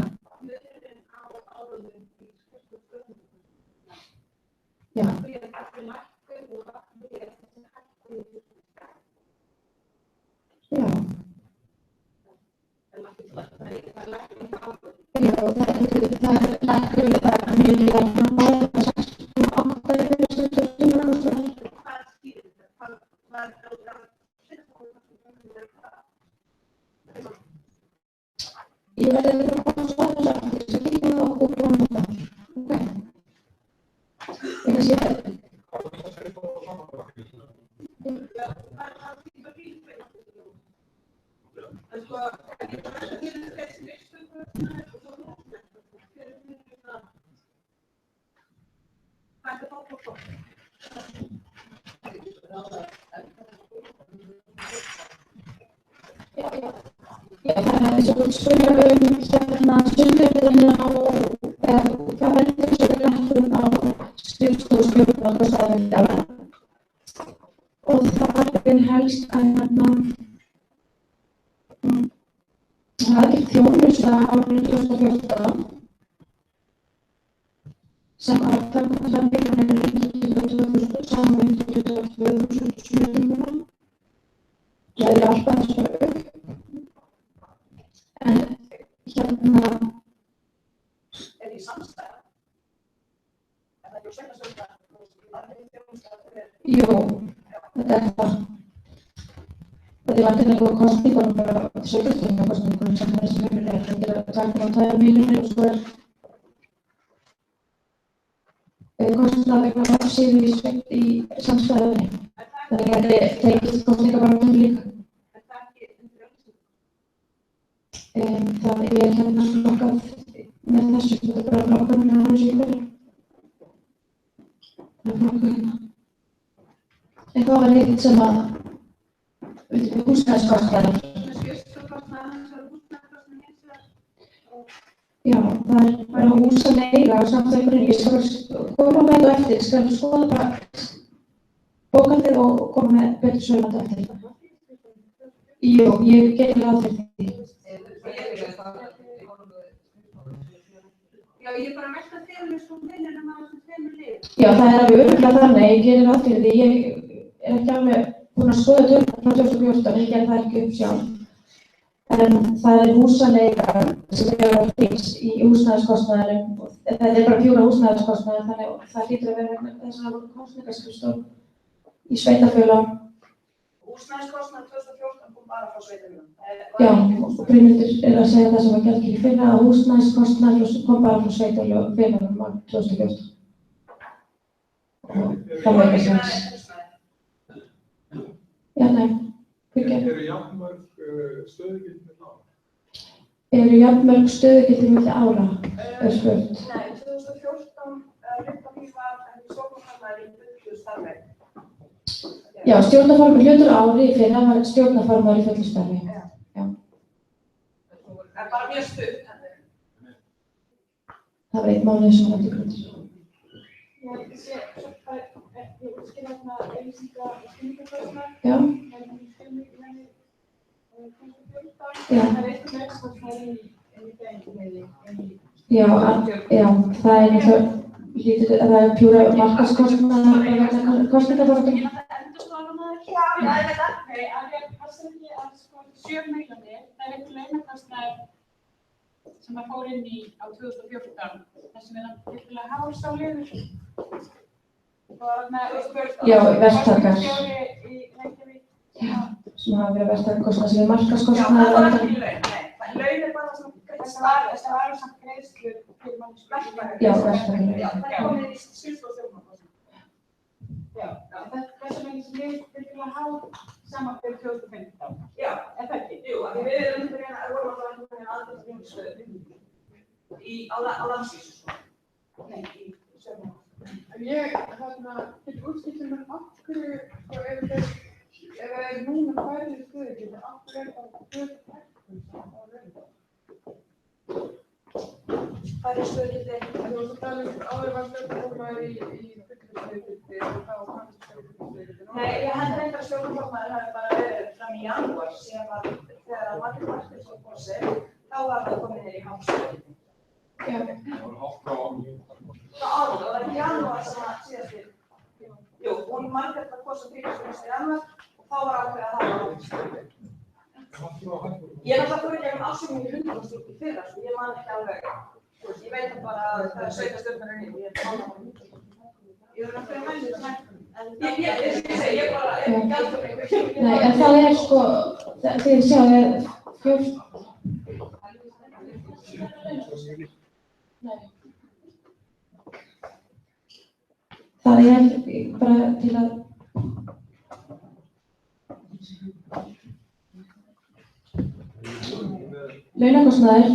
Já. Já. Ég verði að koma að svara þess að kíkja á okkur og þetta. Ok. Ég sé þetta. Já, það er svo spurning hérna sundurinn á hvað helst að það er ekki þjónusta árið 2014 sem að framkvæmdastjóri byggðanefndar 122.000 saman 122.700 það er alltaf þess að upp en hérna Er því samstæða? Er það ekki úr sveitarstjórnar? jú, þetta er það þetta er vantilega kostningunum bara sveitarstjórnarkostningunum sem þessi heimilega það geta takk á 2 milljónir og svo kostnað vegna vefsíðu í samstæðunni þannig að þetta tekið kostninga bara um líka Er það ekki undir auðvitað? það er hérna lokkað með þessu, þetta er bara lokkað með þessu ykkur. Það er lokkað hérna. En hvað var hitt sem að, húsnæðiskostnaðar? Já, það er bara húsaleiga og samt einhverjum, ég skal koma með þetta eftir, ég skal skoða bara bókaldið og koma með betur svöfandi eftir. Jú, ég geti ráð fyrir því. Já, ég er bara að velta fyrir mér svo minnum að þessum 2 liðum. Já, það er alveg örugglega þannig, ég gerir ráð fyrir því, ég er ekki alveg búin að skoða tölurnar frá 2014, ég gerði það ekki upp sjálf. En það er húsaleiga sem er í húsnæðiskostnaðinum, þetta er bara pjúra húsnæðiskostnaðin, þannig að það hlýtur að vera vegna þess að það voru kosningaskrifstof í sveitarfélögum. Húsnæðiskostnaður 2014 kom bara frá sveitarfélögum. Já, og Brynhildur er að segja það sem var gert í fyrra að húsnæðiskostnaður kom bara frá sveitarfélögum á 2014. Það var ekki sens. Já, nei, fyrir. Eru jafnmörg stöðugildi milli ára? Eru jafnmörg stöðugildi milli ára, er spurt. Nei, 2014 hluta því var stjórnarformaður í fullu starfi. Já, stjórnarformaður hlutur ári í fyrra var stjórnarformaður í fullu starfi. Já. Það er bara mjög stutt. Það var 1 mánuð sem var eftir grundir. Ég sé ég útskýra hérna auglýsinga og skilningarkostnað. Já. Já. Það er eitthvað meðkostnað í gæðinni. Já, það er það er pjúra markaðskostnaður vegna kosningabaráttunnar. Ég ætla að endurskoða maður. Já, ég veit það. Nei, það ekki að 7 milljónir, það er eitthvað launakostnaður sem að fór inn í á 2014, þess sem er náttúrulega hálfsáliður. Já, verktakar. Í Reykjavík. Já, sem hafa verið verktakarkostnaður sem er markaðskostnaður. Já, það var ekki laun, nei. Laun er bara svona, þetta var samt greiðslur fyrir mannskaplega. Já, verktakar. Já, það er komið í 7.4%. Já, þess vegna sem ég vil há saman fyrir 2015. Já, er það ekki? Jú, við erum vorum alltaf á landsvísu. Nei, í sögum. Ég get útskýrt með af hverju ef það er núna færri stöðugildi, af hverju það Færri stöðugildi. Þú varst að tala áður var stjórnarformaður í fullu stöðugildi og þá kannski stöðugildi. Nei, ég held reyndar að stjórnarformaður hafi bara verið fram í janúar síðan var þegar að Margrét Martinsson fór sig, þá var það komið niður í hálfstöðugildi. Já. Það voru hálft frá Það var ekki janúar sem að síðast við. Jú, hún Margrét var kosin fyrir í janúar og þá var ákveðið að það var hálfstöðugildi. Ég er náttúrulega búin gegnum ásökningu 100% í fyrra, svo ég man ekki alveg. Ég veit bara að það er sveitarstjórnarinn í. Ég er náttúrulega að mæla þetta. Ég bara gæti mig. Nei, en það er sko, þið sjáu það er bara til að launakostnaður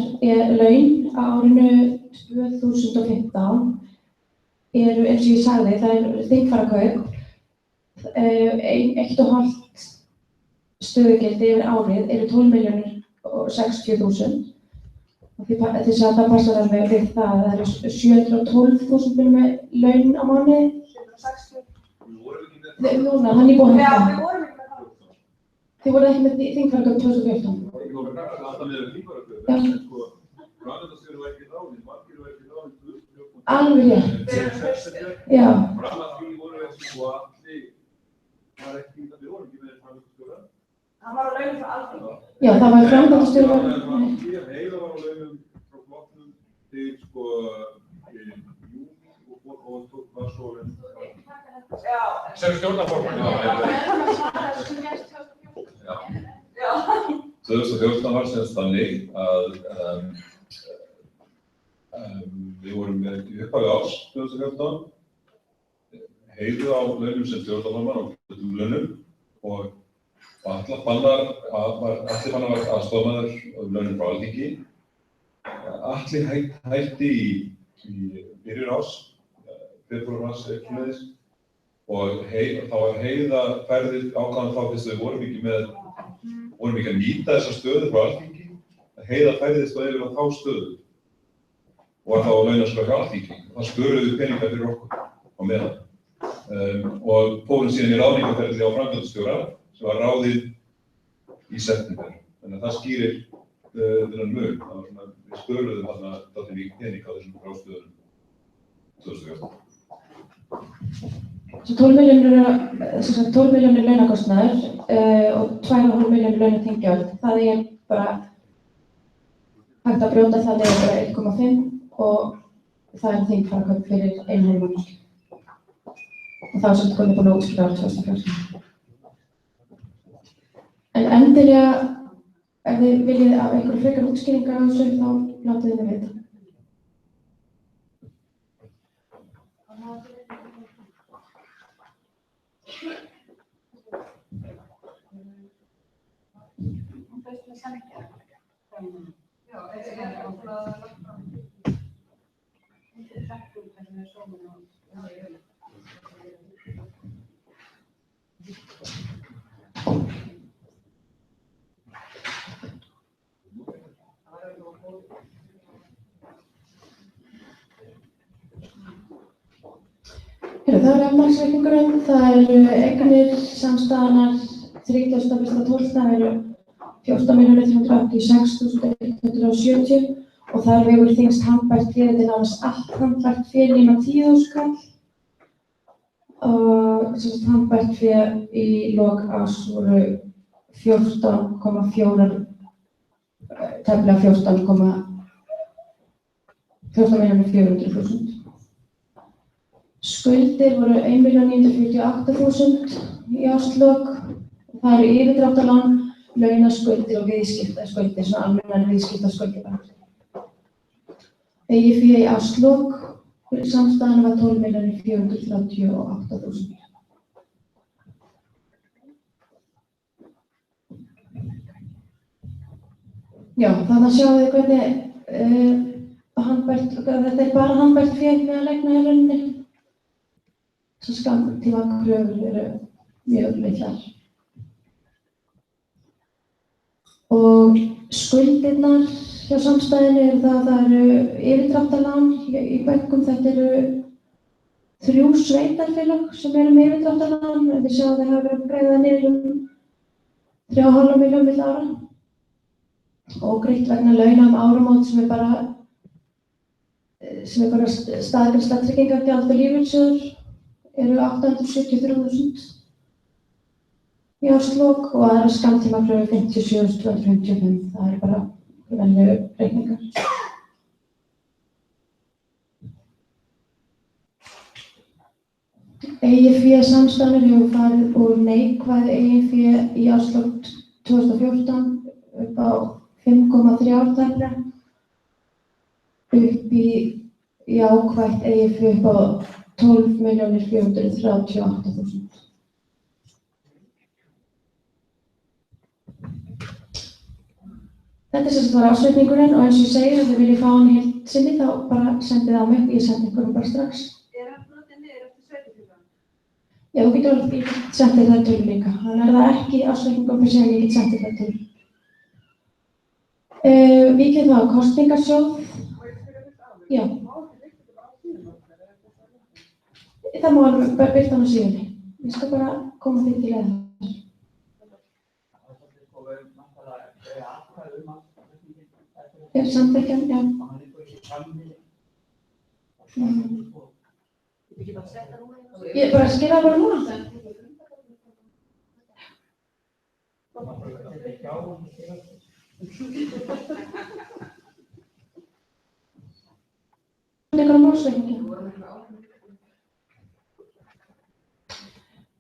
laun á árinu 2015 eru eins og ég sagði, það er þingfararkaup, 1,5 stöðugildi yfir árið eru 12.060.000 og þess að það passar alveg við það eru 712.000 með laun á mánuði. 760. Núna, hann er búinn Já, að við vorum ekki með það. Þið voruð ekki með þingfararkaup 2014? Alltaf með þingfararkaup, Já. en sko, framkvæmdastjóri var ekki ráðinn, margir var ekki ráðinn 2014. Alveg rétt. Já. Fram að því voru ekki sko allir, var ekki, við vorum ekki með framkvæmdastjóra. Hann var á launum frá Alþingi. Já, það var framkvæmdastjóri. Heiða var á launum frá flokknum til sko júní og var svo Já. Sem stjórnarformann. Já. 2014 var semst þannig að við vorum með í upphafi árs 2014 Heiðu á launum sem stjórnarformann á hlutum launum og Atli Fannar var aðstofamaður á launum frá Alþingi. Atli hætti í byrjun árs, febrúar mars eitthvað og þá var Heiða ferðið ákvæðan þá fyrst við vorum ekki að nýta þessa stöðu frá Alþingi. Heiða færðist og yfir á þá stöðu og var þá á launaskrá hjá Alþingi. Það sköruðu peninga fyrir okkur á meðan. Og fórum síðan í ráðningarferli á framkvæmdastjóra sem var ráðið í september. Þannig að það skýrir þennan mun. Það var svona, við sköruðum þarna dálítið mikið pening á þessum frástöðunum 2014. Svo 12 milljónir launakostnaður og 2,5 milljónir launatengigjöld. Það er bara hægt að brjóta það niður bara 1,5 og það er þingfararkaup fyrir 1,5 manneskju. Og það var svolítið komið búin að útskýra árið 2014. En endilega, ef þið viljið af einhverju frekar útskýringar á þessu, þá látið þið mig vita. Það er efnahagsreikningurinn, það eru eignir samstæðanar 31.12. Það eru 14.386.170 og þar vegur þyngst handbært fé til nánast allt handbært fé nema 10.000 kall og handbært fé í lok árs voru 14,4 tæplega 14.400.000. Skuldir voru 1.948.000 í árslok. Það eru yfirdráttarlán, launaskuldir og viðskiptaskuldir, svona almennar viðskiptaskuldir bara. Eigið fé í árslok fyrir samstæðan var 12.438.000. Já, þannig að sjáu þið hvernig þetta er bara handbært fé með að legna í rauninni. Svo skammtímakröfur eru mjög litlar. Og skuldirnar hjá samstæðinu eru það eru yfirdráttarlán í bönkum. Þetta eru 3 sveitarfélög sem eru með yfirdráttarlán. Þið sjáu að þeir hafa verið greiðað niður 3,5 milljón milli ára. Og greitt vegna launa áramót sem er bara staðgreiðsla tryggingagjald og lífeyrissjóður eru 873.000 í árslok og aðra skammtímakröfur 57.255. Það eru bara venjulegu reikningar. Eigið fé samstæðunnar hefur farið úr neikvæð eigið fé í árslok 2014 upp á 5,3 tæplega upp í jákvætt eigið fé upp á 12.438.000. Þetta er sem sagt bara ársreikningurinn og eins og ég segi að þið viljið fá hann heilt sinni þá bara sendið það á mig og ég sendi ykkur bara strax. Er hann brotið niður eftir sveitarfélögum? Já, þú getur sendið það til líka. Þannig er það ekki ársreikningur fyrir sig en ég get sendið það til. Víkjum þá á kosningasjóð. Já. Það má alveg bara byrta hann á síðunni. Ég skal bara koma því til eða. Samþykkjan, já. Ég bara skil það bara núna. Einhverja málsreikningi.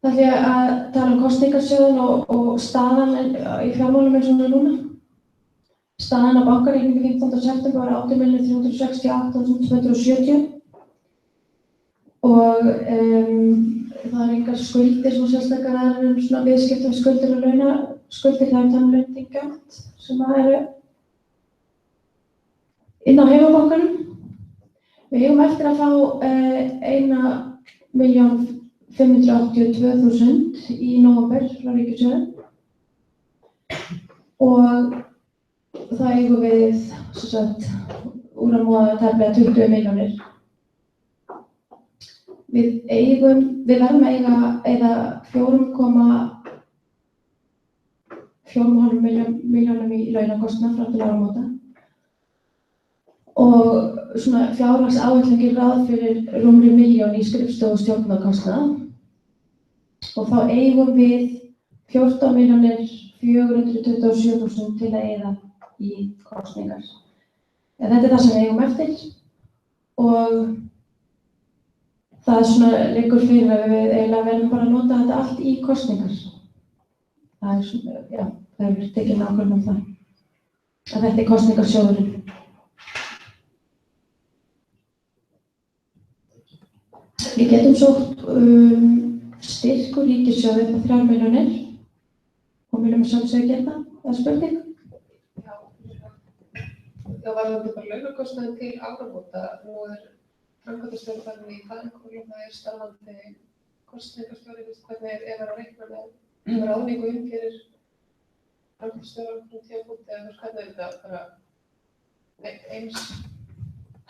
Það ætla ég að tala kosningasjóðinn og staðan í fjármálum eins og hún núna. Staðan á bankareikningi 15. september var 8.368.270 og það engar skuldir sem sérstakar aðrar svona viðskiptum skuldir og launaskuldir, það tannlaunagjöld sem eru inn á heimabankanum. Við eigum eftir að fá 1.582.000 í nóvember frá ríkissjóði og það eigum við úr að móða tæplega 20 milljónir. Við verðum að eiga 4,5 milljónum í launakostnað frá til áramóta og svona fjárhagsáætlun gerir ráð fyrir rúmri milljón í skrifstofu og stjórnarkostnað og þá eigum við 14.427.000 til að eyða í kosningar. Þetta er það sem við eigum eftir og það svona liggur fyrir að við eiginlega verðum bara að nota þetta allt í kosningar. Það er svona, já, það hefur tekið nákvæmlega það. Að þetta er kosningarsjóðurinn. Við getum sótt styrk úr ríkissjóði upp á 3 milljónir og viljum að sjálfsögðu gera það. Það er spurning. Það var þetta bara launakostnaðinn til áramóta. Nú framkvæmdastjóri farin í fæðingarorlof, það starfandi kosningarstjóri, hvernig er að reikna með ráðningu fyrir framkvæmdastjóra á tímabúti eða hvernig er þetta bara eins?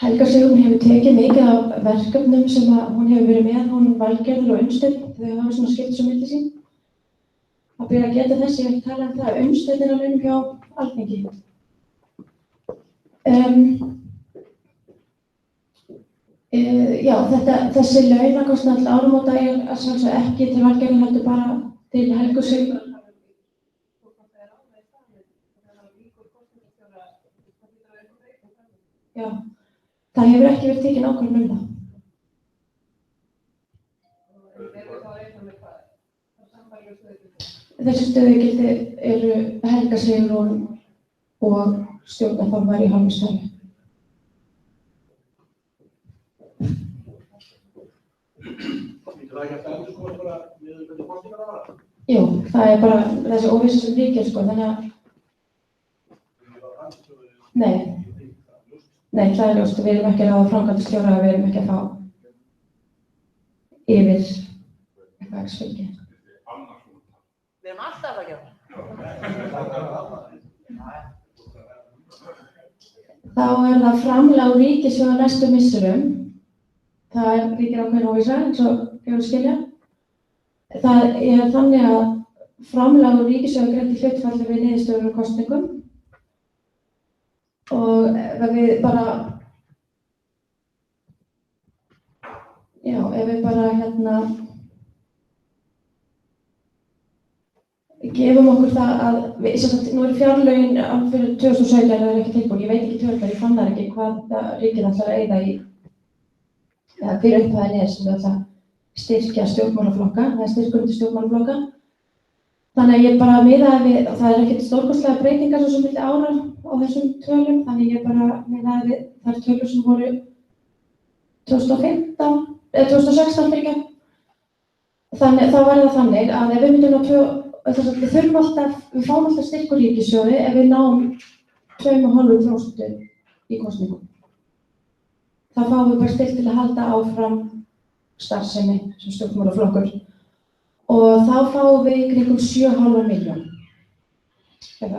Helga Sigrún hefur tekið mikið af verkefnum sem hún hefur verið með, hún Valgerður og Unnsteinn, þau hafa svona skipt svo milli sín. Það byrja að geta þess, ég vil tala það, Unnsteinn er á launum hjá Alþingi. Já, þessi launakostnað til áramóta er að sjálfsögðu ekki til Valgerður heldur bara til Helgu Sigrún. Já. Það hefur ekki verið tekin ákvörðun það. Þessi stöðugildi eru Helga Sigrún og stjórnarformaður í hálfu starfi. Það er ekki eftir að endurskoða bara niður hvernig kosningar það var? Jú, það er bara þessi óvissa sem ríkir þannig að Nei, það er ljóst og við erum ekki að ráða framkvæmdastjóra og við erum ekki að fá yfir eitthvað x-fylgi. Við erum alltaf að gera. Þá er það framlag úr ríkissjóði á næstu misserum. Það ríkir ákveðin óvissa eins og gefur skilja. Það er þannig að framlag úr ríkissjóði greitt í hlutfalli við niðurstöður og kosningum. Og ef við bara gefum okkur það að nú eru fjárlögin fyrir 2017 það er ekki tilbúin, ég veit ekki tölur, ég fann það ekki hvað ríkið ætlar að eyða í hver upphæðin er sem við ætla að styrkja stjórnmálaflokka, það er styrkur undir stjórnmálaflokka. Þannig að ég bara miðaði við, og það er ekkert stórkostlega breytingar svo sem milli ára á þessum tölum, þannig ég bara miðaði við þær tölur sem voru 2016 fyrir. Þannig þá var það þannig að ef við myndum við fáum alltaf styrk úr ríkissjóði ef við náum 2,5% í kosningum. Það fáum við bara styrk til að halda áfram starfsemi sem stjórnmálaflokkur. Og þá fáum við kringum 7,5 milljón. Ef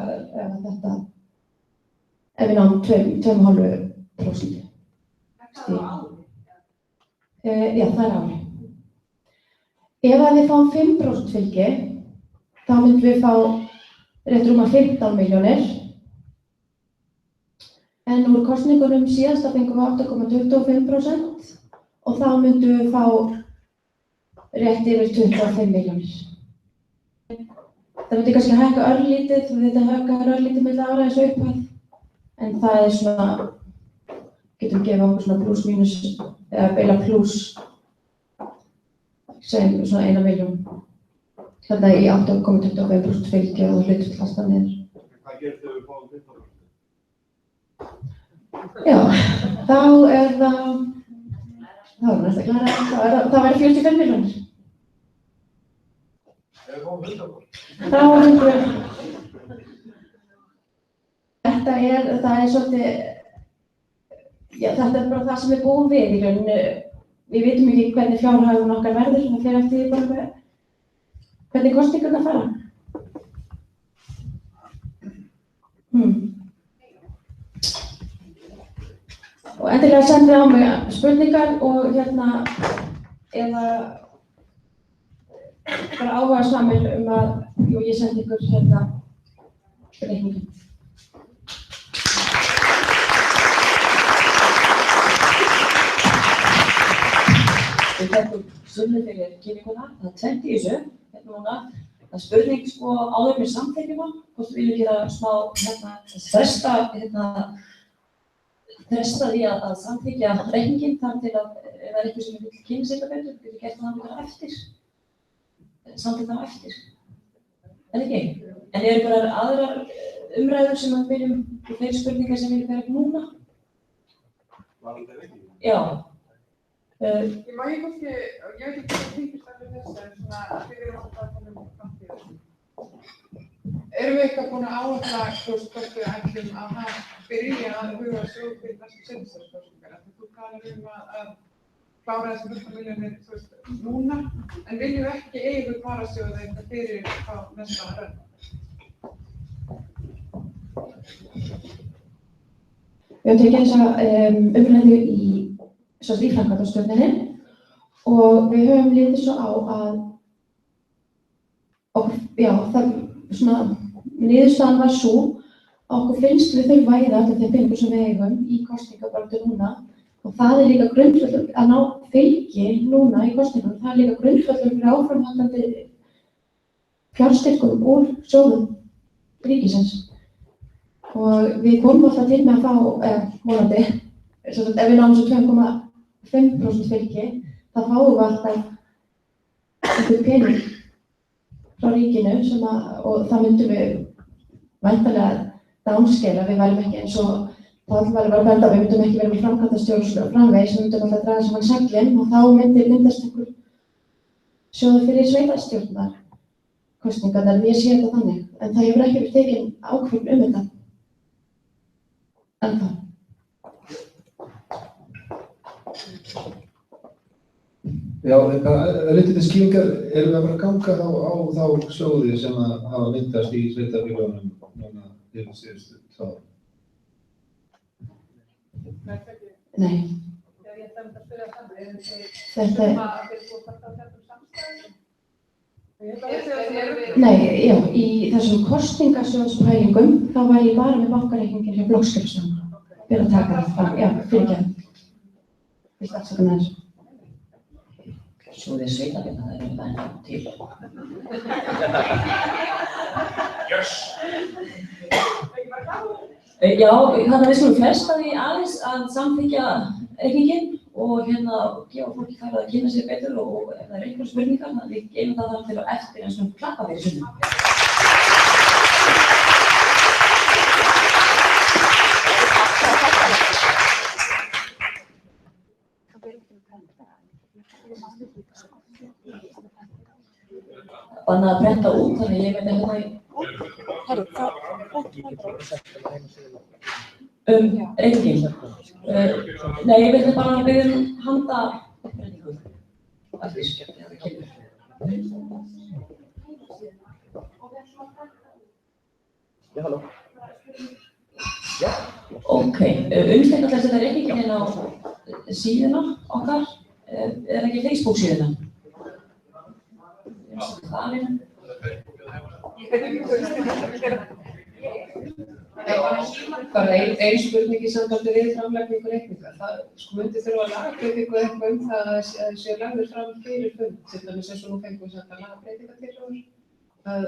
við náum 2,5%. Já, það er ári. Ef við fáum 5% fylgi, þá myndum við fá rétt rúma 15 milljónir. En úr kosningunum síðasta fengum við 8,25% og þá myndum við fá rétt yfir 25 milljónir. Það myndi kannski hækka örlítið, þetta hækkar örlítið milli ára þessu upphæð, en það svona, getum gefið okkur svona pluss mínus, eða beila pluss, segjum svona 1 milljón. Þarna í 8,25% fylgi og hlutfall alltaf niður. Hvað gerist ef við fáum 15%? Já, þá er næsta klæra, það væri 45 milljónir. Ef við fáum 100%? Þá myndum við, það er svolítið, já þetta er bara það sem við búum við í rauninu. Við vitum ekki hvernig fjárhagur okkar verður, það fer eftir því bara hvernig kosningarnar fara. Og endilega sendið á mig spurningar og eða bara áhugasamir að ég sendi ykkur reikningin. Við þekkum Sunnu fyrir kynninguna, það er 20 í þessu, núna. Það er spurning áður með samþykkjum hvort við viljum gera smá fresta því að samþykkja reikninginn þar til að ef það er eitthvað sem við viljum kynna sér betur, við getum gert það á eftir. Samþykkja á eftir. En ekki? En eru bara aðrar umræður sem við viljum, fleiri spurningar sem við viljum vera núna? Var þetta reikningin? Já. Ég má ég kannski, ég veit ekki hvað tengist allir þess, en svona að við erum alltaf að tala framtíðar. Erum við eitthvað búin að áætla hvort við ætlum að byrja að huga sjóð fyrir næstu sveitarstjórnarkosningar? Þú talar að klára þessi 15 milljónir núna, en viljum við ekki eiga varasjóð eitthvað fyrir næsta rönn? Við höfum tekið þessa umræðu í framkvæmdastjórninni og við höfum litið svo á að niðurstaðan var svo að okkur finnst við þurfa að eyða öllum þeim peningum sem við eigum í kosningabaráttu núna og það er líka grundvöllur að ná fylgi núna í kosningunum. Það er líka grundvöllur fyrir áframhaldandi fjárstyrkum úr sjóðum ríkisins. Og við komum alltaf til með að fá, vonandi, ef við náum svo 2,5% fylgi, þá fáum við alltaf einhvern pening frá ríkinu og það myndum við væntanlega downscala, við værum ekki eins og Páll var að benda, við myndum ekki vera með framkvæmdastjórn framvegis, við myndum alltaf draga saman seglin og þá myndast einhver sjóður fyrir sveitarstjórnar kosningarnar, ég sé þetta þannig, en það hefur ekki verið tekin ákvörðun þetta ennþá. Já, lítið til skýringar, erum við að fara að ganga á þá sjóði sem að hafa myndast í sveitarfélögunum núna yfir síðustu 2 árum? Nei. Ég ætla að spyrja það, Þetta er... að þeir búið að þetta samstæði? Nei, já, í þessum kosningasjóðspælingum þá var ég bara með bankareikningin hjá Flokksskipstjóna fyrir að taka það fram, já, fyrirgefðu. Viltu afsaka með þessu? Sjóðir sveitarfélaga, það er ennþá til. Yes! Já, þannig að við skulum fresta því aðeins að samþykkja reikninginn og gefa fólki færi að kynna sér betur og ef það er einhverjum spurningar, þannig að við gerum það þar til á eftir en svona klappa fyrir Sunnu. Bannað að prenta út, þannig ég veit ekki reikningin. Nei, ég veit bara að við handa upprenningu. Já, halló. Ok, umstekna til að setja reikningin inn á síðuna okkar, eða ekki Facebook síðuna. Það er Bara ein spurning í sambandi við framlagningu reikninga. Það myndi þurfa lagabreytingu eitthvað það að séu lagður fram fyrir fund, til dæmis eins og nú fengum við sagt að lagabreytingatillögur. Það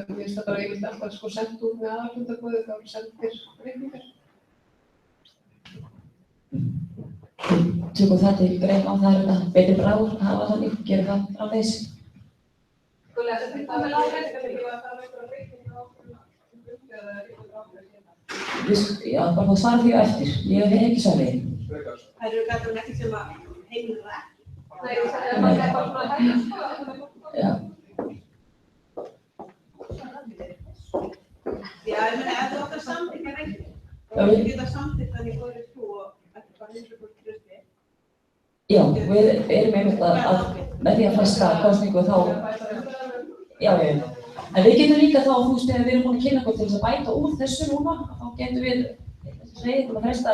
finnst það bara yfirleitt alltaf sent út með aðalfundarboði, þá sendir reikningar. Tökum það til greina og það þetta betri bráð að hafa þannig, gerum það framvegis. Það með lagabreytingatillögur að það einhverja reikninga á Já, bara þá svara því á eftir. Ég hef ekki svarið. Það eru gætið ekki sem að heimila það ekki. Nei, það er bara svona hægt. Já. Já, ég meina, ef þú átt að samþykkja reikning, þá geta samþykkt þannig góðri trú og ekki bara 100% trústi. Já, við erum einmitt að með því að fresta kosningu þá. Já. En við getum líka þá, þú veist, ef við erum búin að kynna okkur til þess að bæta úr þessu núna, þá getum við reyðum að fresta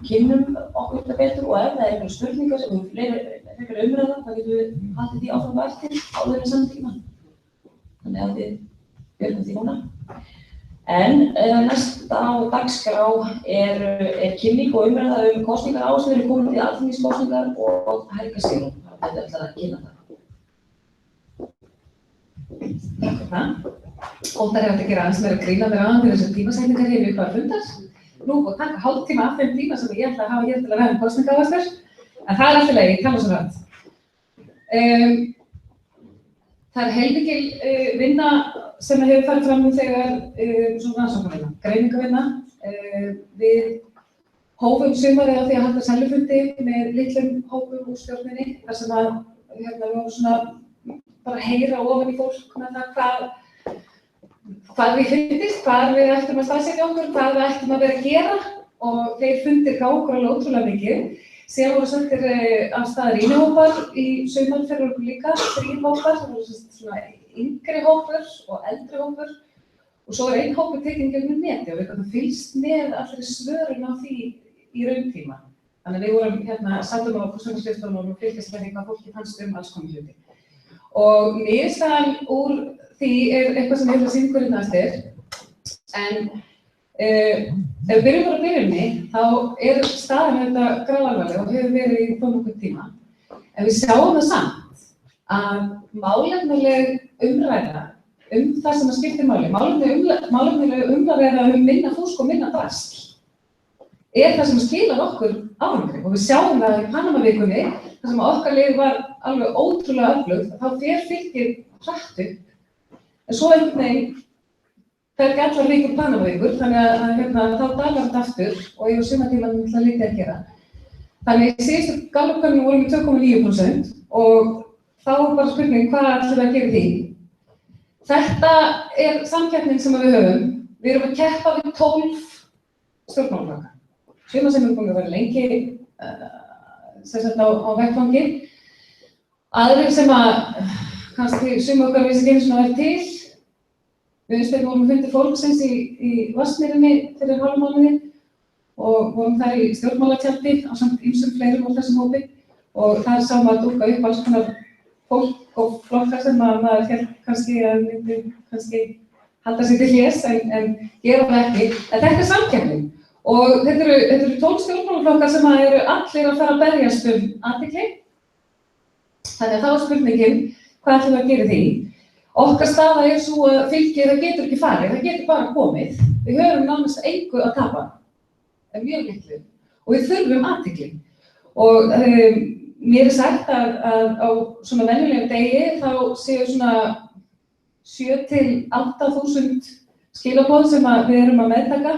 kynnum okkur þetta betur og ef það er einhverja spurningar sem við frekar umræða, þá getum við haldið því áfram og eftir áður en samtíma. Þannig að við björgum því núna. En næst á dagskrá er kynning og umræða kosningar áherslu komandi alþingiskosningar og Helga Sigrún. Það er að kynna það. Takk fyrir það. Óttar er að gera aðeins meira grína mér aðan fyrir þessar tímasetningar hér í upphafi fundar. Nú búið að taka hálftíma af þeim tíma sem ég ætla að hafa hér til að ræða kosningaáherslur. En það er alltaf leið, ég tala svo rætt. Það er heilmikil vinna sem hefur farið fram þegar svona rannsóknarvinna, greiningavinna. Við hófum sumarið á því að halda seljufundi með litlum hópum úr stjórninni, þar sem að við vorum svona bara heyra ofan í fólk með það hvað við fyndist, hvað við ættum að staðsetja okkur, hvað við ættum að vera að gera og þeir fundir gáðu okkur alveg ótrúlega mikið. Síðan voru settir af stað rýnihópar í sumar fyrir okkur líka, 3 hópar, það voru svona yngri hópur og eldri hópur og svo er einn hópur tekinn gegnum neti og við gætum fylgst með allri svörun á því í rauntíma. Þannig að við vorum sátum á kosningaskrifstofunum og fylgdist með hvað fólki fannst alls konar hluti. Og niðurstaðan úr því er eitthvað sem ég ætla að sýna ykkur eftir. En ef við byrjum bara á byrjunni, þá er staðan þetta grafalvarleg og hefur verið í þó nokkurn tíma. En við sjáum það samt að málefnaleg umræða það sem skiptir máli, málefnaleg umræða minna fúsk og minna drasl, það sem skilar okkur árangri. Og við sjáum það í Panama-vikunni, þar sem okkar lið var alveg ótrúlega öflugt, þá fylgir hratt upp. En svo einhvern veginn fer ekki allar vikur Panama-vikur, þannig að þá dalar þetta aftur og yfir sumartímanum ætla lítið að gera. Þannig í síðustu Gallup-könnunum vorum við 2,9% og þá er bara spurning hvað ætlum við að gera því. Þetta er samkeppnin sem við höfum. Við erum að keppa við 12 stjórnmálaflokka. Sumar sem eru búin að vera lengi á vettvangi. Aðrir sem að kannski sumar okkar vissi ekki einu sinni að vera til. Við vorum fundi fólksins í Vatnsmýrinni fyrir hálfmánuði og vorum þar í stjórnmálatjaldi ásamt ýmsum fleirum úr þessum hópi og þar sá maður dúkka upp alls konar fólk og flokkar sem maður hélt kannski að myndi halda sig til hlés en gera það ekki. En þetta er samkeppnin og þetta eru 12 stjórnmálaflokkar sem eru allir að fara að berjast athygli. Þannig að þá er spurningin hvað ætlum við að gera því. Okkar staða er svo að fylgið það getur ekki farið, það getur bara komið. Við höfum nánast engu að tapa, mjög litlu, og við þurfum athygli. Og mér er sagt að á svona venjulegum degi þá séu svona 7.000 til 8.000 skilaboð sem við erum að meðtaka,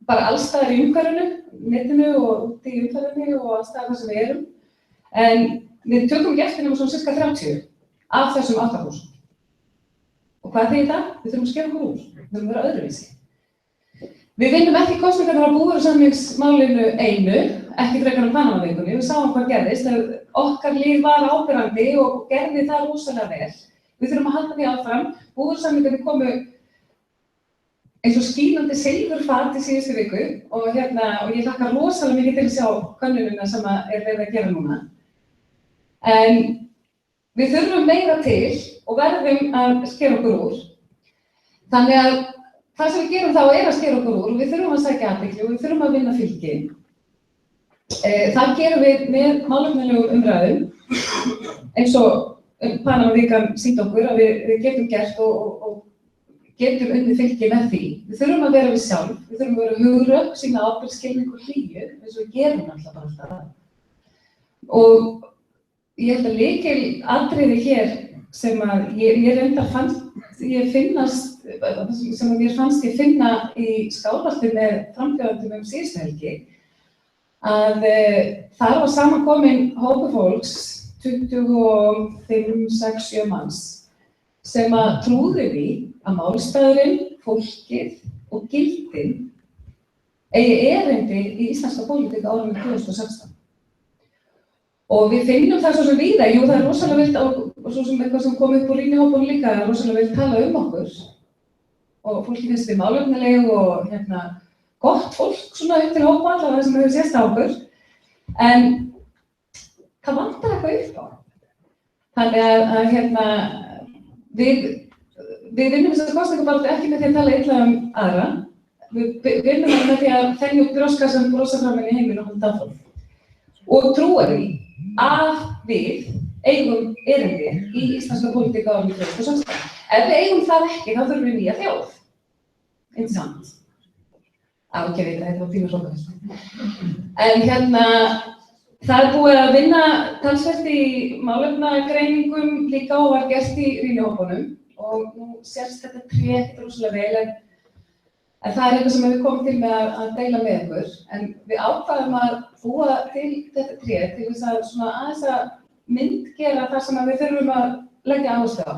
bara alls staðar í umhverfinu, netinu og út í umhverfinu og alls staðar þar sem við erum. En við tökum ekki eftir nema svona cirka 30 af þessum 8.000. Og hvað þýðir það? Við þurfum að skera okkur úr, við þurfum að vera öðruvísi. Við vinnum ekki kosningarnar á búvörusamningsmálinu einu, ekki frekar Panama-vikunni, við sáum hvað gerðist, okkar lið var áberandi og gerði það rosalega vel. Við þurfum að halda því áfram, búvörusamningarnir komu eins og skínandi silfurfat í síðustu viku og ég hlakka rosalega mikið til að sjá könnunina sem er verið að gera núna. En við þurfum meira til og verðum að skera okkur úr. Þannig að það sem við gerum þá að skera okkur úr, við þurfum að sækja athygli og við þurfum að vinna fylgi. Það gerum við með málefnalegum umræðum, eins og Panama-vikan sýndi okkur að við getum gert og getum unnið fylgi með því. Við þurfum að vera við sjálf, við þurfum að vera hugrökk, sýna ábyrgð, skilning og hlýju, eins og við gerum alltaf bara alltaf. Og ég held að lykilatriði hér sem að ég reyndar ég finna í Skálholti með frambjóðendum síðustu helgi, að þar var samankominn hópur fólks, 25, 6, 7 manns, sem að trúði því að málstæðurinn, fólkið og gildin eigi erindi í íslenska pólitík árið 2016. Og við finnum það svo sem víða, jú það rosalega vilt, og svo sem eitthvað sem kom upp úr rýnihópunum líka, rosalega vilt tala okkur. Og fólki finnst við málefnaleg og gott fólk svona upp til hópa allavega það sem hefur sést á okkur. En það vantar eitthvað upp á. Þannig að við vinnum þessar kosningabaráttu ekki með því að tala illa aðra. Við vinnum með því að þenja upp brjóska sem brosa fram inn í heiminn og halda áfram. Og trúa því að við eigum erindi í íslenska pólitík árið 2016. Ef við eigum það ekki, þá þurfum við nýja þjóð. Interessant. Ekki veit að þetta var tíma hrókafest. En það búið að vinna talsvert í málefnagreiningum líka og var gert í rýnihópunum. Og nú sést þetta tré rosalega vel, en það eitthvað sem við komum til með að deila með ykkur. En við ákvaðum að búa til þetta tré til þess að aðeins að myndgera það sem við þurfum að leggja áherslu á.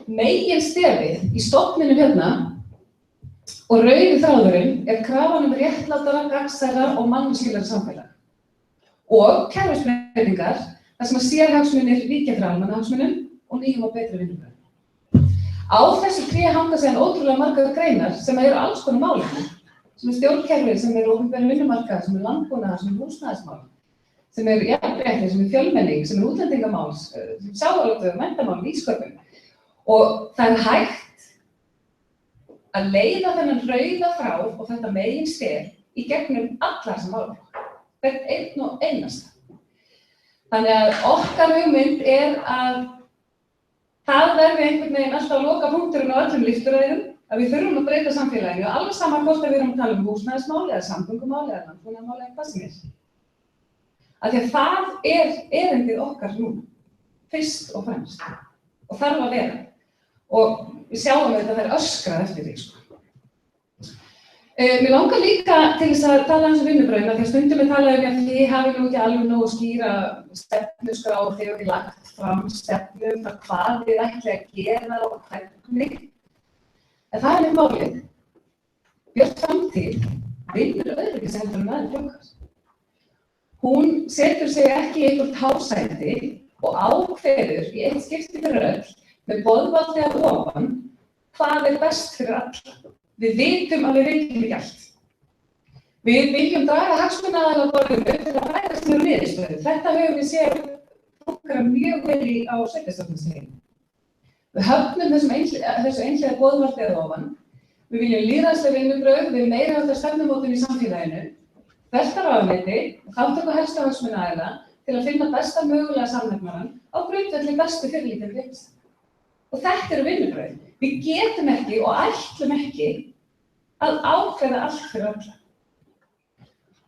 Meginstefið í stofninum og rauði þráðurinn krafan réttlátara, gagnsærra og mannúðlegra samfélag. Og kerfisbreytingar þar sem sérhagsmunir víkja frá almannahagsmunum og nýjum og betri vinnubrögðum. Á þessu tré hanga síðan ótrúlega margar greinar sem eru alls konar málefni, sem stjórnkerfið, sem opinber vinnumarkaður, sem landbúnaður, sem húsnæðismál, sem jafnrétti, sem fjölmenning, sem útlendingamál, sjávarútveg, menntamál, nýsköpun. Og það hægt að leiða þennan rauða þráð og þetta meginstef í gegnum allar sem málefni, hvert einn og einasta. Þannig að okkar hugmynd að það verði einhvern veginn alltaf lokapunkturinn á öllum lífsröðum, að við þurfum að breyta samfélaginu, alveg sama hvort við erum að tala húsnæðismál eða samgöngumál eða landbúnaðarmál eða hvað sem Af því að það erindið okkar núna, fyrst og fremst, og þarf að vera. Og við sjáum að það öskrað eftir því. Mér langar líka til þess að tala um vinnubrögðin, því að stundum við talaðum að þið hafi nú ekki alveg nógu skýra stefnuskrá og þið hafi ekki lagt fram stefnu um hvað þið ætli að gera og hvernig. En það nefnt málið. Björt framtíð vinnur öðruvísi heldur en aðrir flokkar. Hún setur sig ekki í einhvert hásæti og ákveður í eitt skipti fyrir öll með boðvaldi að ofan hvað best fyrir alla. Við vitum að við vitum ekki allt. Við viljum draga hagsmunaaðila á borðinu til að fæðast með niðurstöðu. Þetta höfum við séð fólkara mjög vel á sveitarstjórnarstiginu. Við höfnum þessu einhliða boðvaldi að ofan. Við viljum lýðræðisleg vinnubrögð, við meiriháttar stefnumótun í samfélaginu, þvert á ráðuneyti og þátttöku helstu hagsmunaaðila til að finna besta mögulega samnefnarann á grundvelli bestu fyrirliggjandi reynslu. Og þetta eru vinnubrögð. Við getum ekki og ætlum ekki að ákveða allt fyrir alla.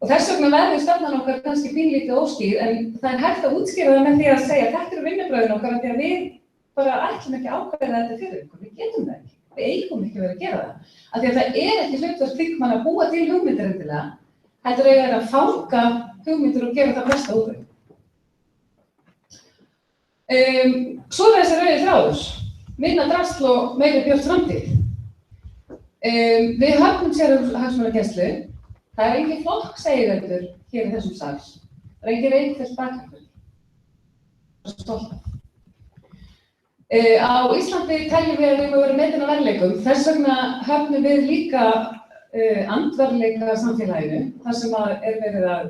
Og þess vegna verður stefnan okkar kannski pínlítið óskýr, en það hægt að útskýra það með því að segja að þetta eru vinnubrögðin okkar, því að við bara ætlum ekki að ákveða þetta fyrir ykkur. Við getum það ekki. Við eigum ekki verið að gera það. Af því að það ekki hlutverk þingmanna að búa til hugmyndir endilega, heldur eiga að fanga hugmyndir og gera það besta úr þeim. Svo er þessi rauði þráður. Minna drasl og meiri björt framtíð. Við höfnum sérhagsmunagæslu. Það er engin flokkseigendur hér í þessum sal. Það er engin reykfyllt bakgrunn. Það er stolt af. Á Íslandi teljum við að við vera metin á verðleikum. Þess vegna höfnum við líka andverðleika samfélaginu. Þar sem verið að